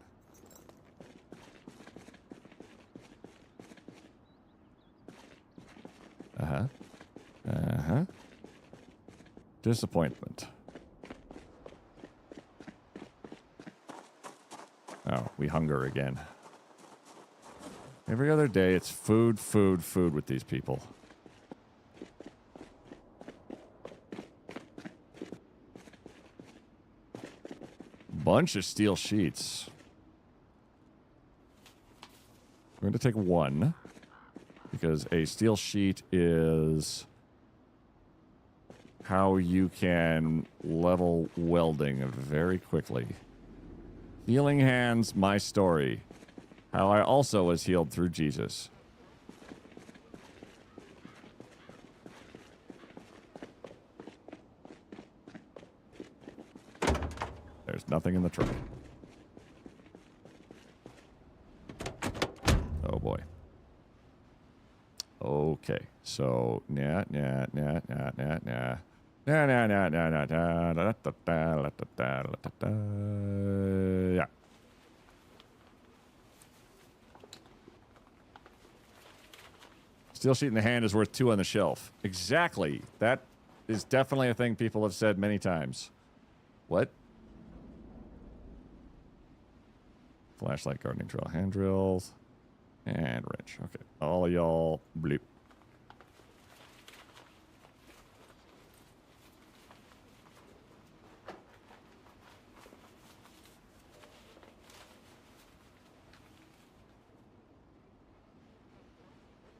Disappointment. Oh, we hunger again. Every other day, it's food with these people. Bunch of steel sheets. We're going to take 1. Because a steel sheet is how you can level welding very quickly. Healing Hands, my story. How I also was healed through Jesus. There's nothing in the truck. Oh boy. Okay, so yeah. Steel sheet in the hand is worth 2 on the shelf. Exactly. That is definitely a thing people have said many times. What? Flashlight, gardening drill, hand drills, and wrench. Okay, all of y'all, bleep.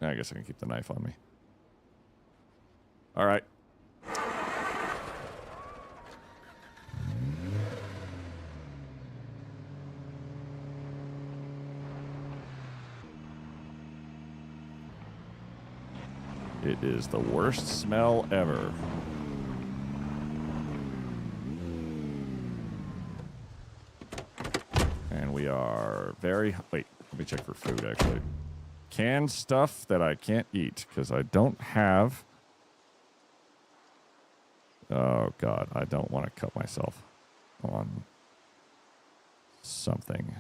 I guess I can keep the knife on me. All right. It is the worst smell ever. And we are very... Wait, let me check for food, actually. Canned stuff that I can't eat, because I don't have... Oh, God, I don't want to cut myself on something.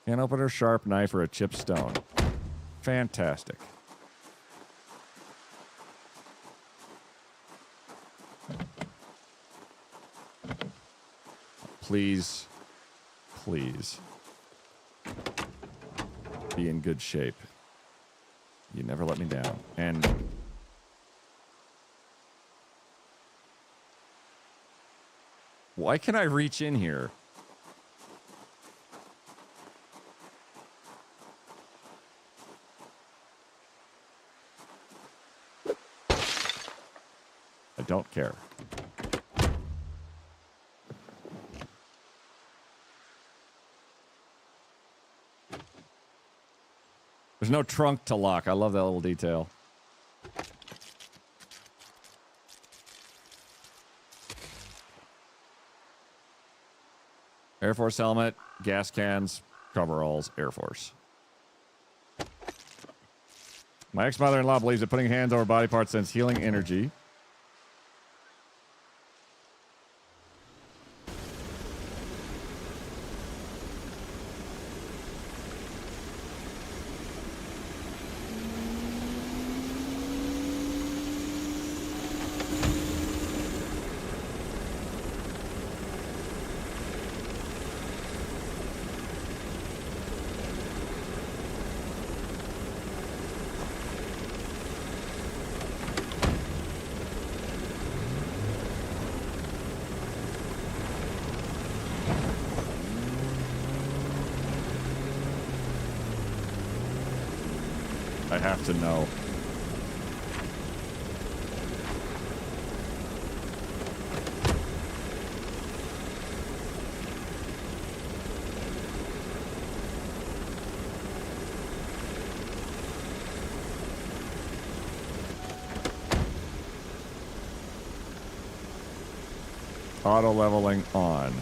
Can opener, sharp knife, or a chipped stone. Fantastic. Please, please be in good shape. You never let me down. And why can I reach in here? I don't care. There's no trunk to lock. I love that little detail. Air Force helmet, gas cans, coveralls, Air Force. My ex-mother-in-law believes that putting hands over body parts sends healing energy. I have to know. Auto leveling on.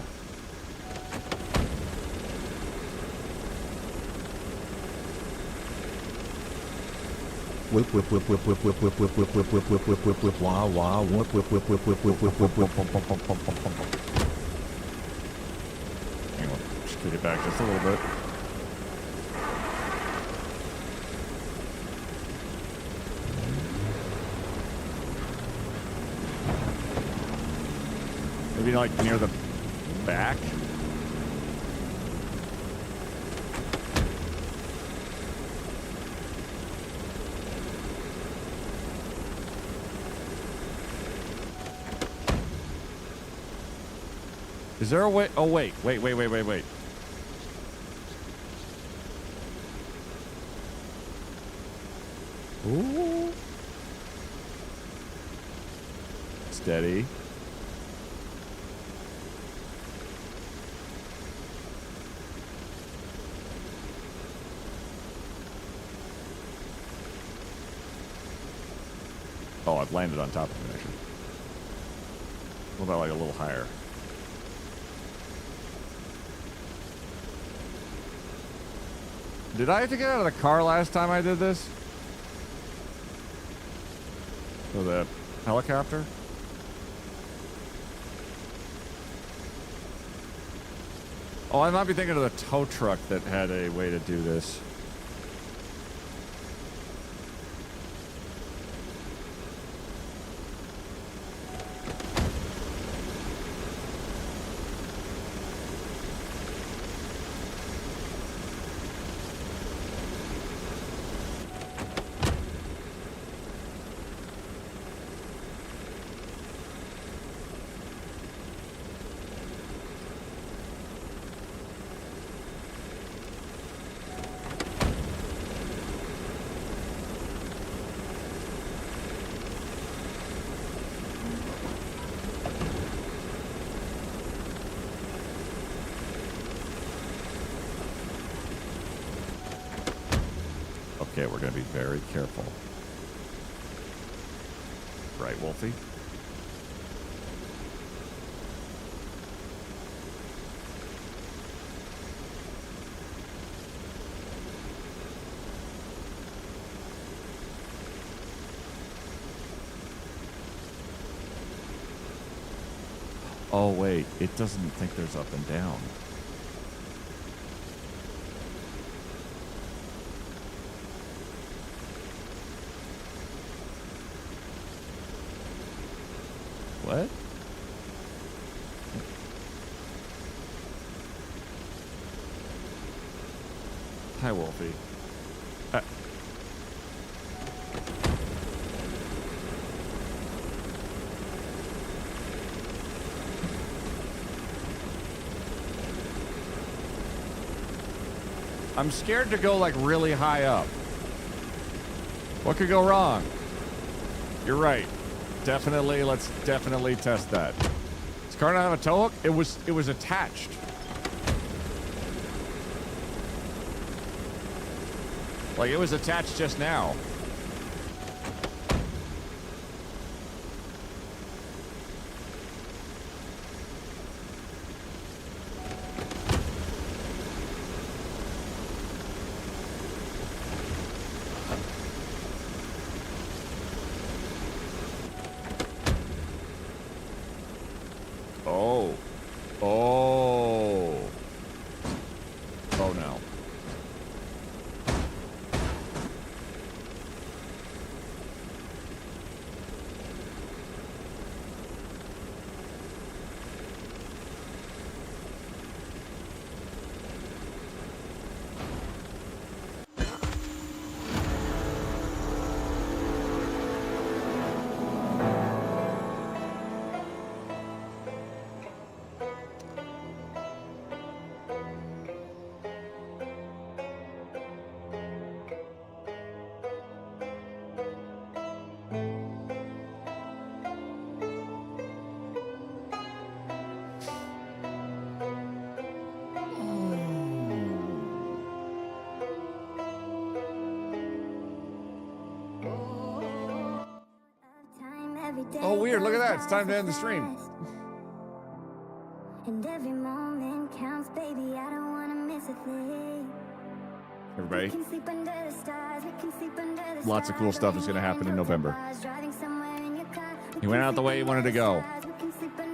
Whip whip whip whip whip whip whip whip whip whip whip whip whip whip whip wah wah whip whip whip whip whip whip whip whip whip. Hang on, just kick it back just a little bit. Maybe like near the back. Is there a way? Oh, wait. Wait. Ooh. Steady. Oh, I've landed on top of it, actually. What about like a little higher? Did I have to get out of the car last time I did this? For the helicopter? Oh, I might be thinking of the tow truck that had a way to do this. Okay, we're going to be very careful. Right, Wolfie? Oh, wait. It doesn't think there's up and down. What? Hi, Wolfie. I'm scared to go like really high up. What could go wrong? You're right. Definitely, let's definitely test that. Does car not have a tow hook? It was attached. Like it was attached just now. Oh no. Oh, weird. Look at that. It's time to end the stream. And every moment counts, baby. I don't want to miss a thing. Everybody, We can sleep under the stars, we can sleep under the lots of cool stuff is going to happen in November. driving somewhere in your car. He went out the way he wanted to go.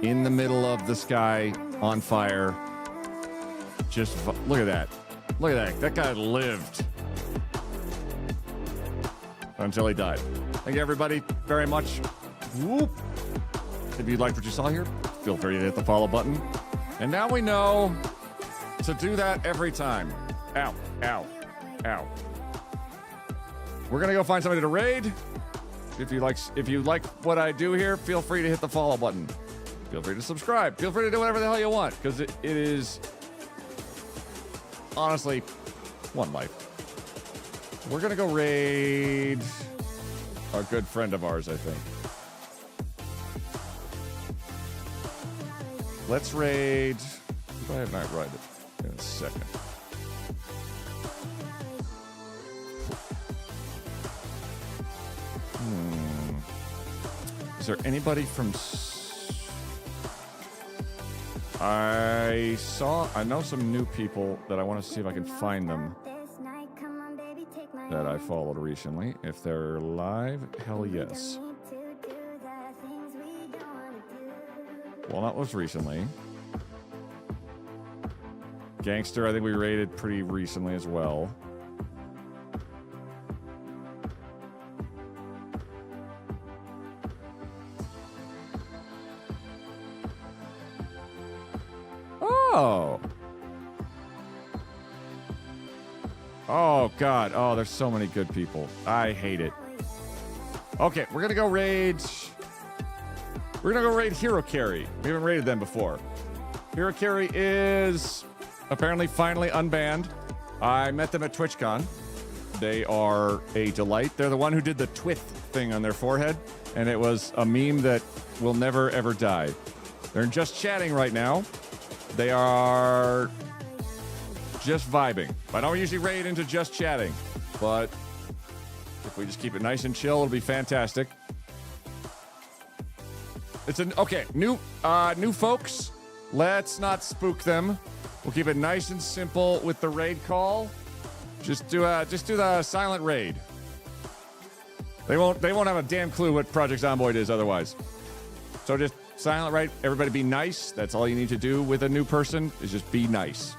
In the middle of the sky, on fire. Just look at that. Look at that. That guy lived. Until he died. Thank you, everybody, very much. Whoop. If you liked what you saw here, feel free to hit the follow button. And now we know to do that every time. Ow, ow, ow. We're gonna go find somebody to raid. If you like what I do here, feel free to hit the follow button. Feel free to subscribe. Feel free to do whatever the hell you want, because it is honestly one life. We're gonna go raid a good friend of ours, I think. Let's raid. Who do I have not raid in a second? Is there anybody from... I know some new people that I want to see if I can find them that I followed recently. If they're live, hell yes. Walnut was recently. Gangster, I think we raided pretty recently as well. Oh. Oh, God. Oh, there's so many good people. I hate it. Okay, we're going to go raid... We're going to go raid Hero Carry. We haven't raided them before. Hero Carry is apparently finally unbanned. I met them at TwitchCon. They are a delight. They're the one who did the twith thing on their forehead, and it was a meme that will never, ever die. They're just chatting right now. They are just vibing. I don't usually raid into just chatting, but if we just keep it nice and chill, it'll be fantastic. It's an okay, new folks. Let's not spook them. We'll keep it nice and simple with the raid call. Just do the silent raid. They won't have a damn clue what Project Zomboid is otherwise. So just silent raid. Everybody be nice. That's all you need to do with a new person is just be nice.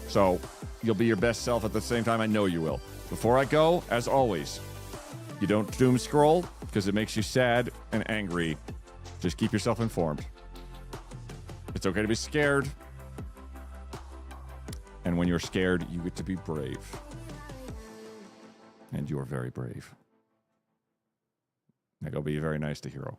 So you'll be your best self at the same time. I know you will. Before I go, as always, you don't doom scroll because it makes you sad and angry. Just keep yourself informed. It's okay to be scared. And when you're scared, you get to be brave. And you're very brave. Now go be very nice to Hero.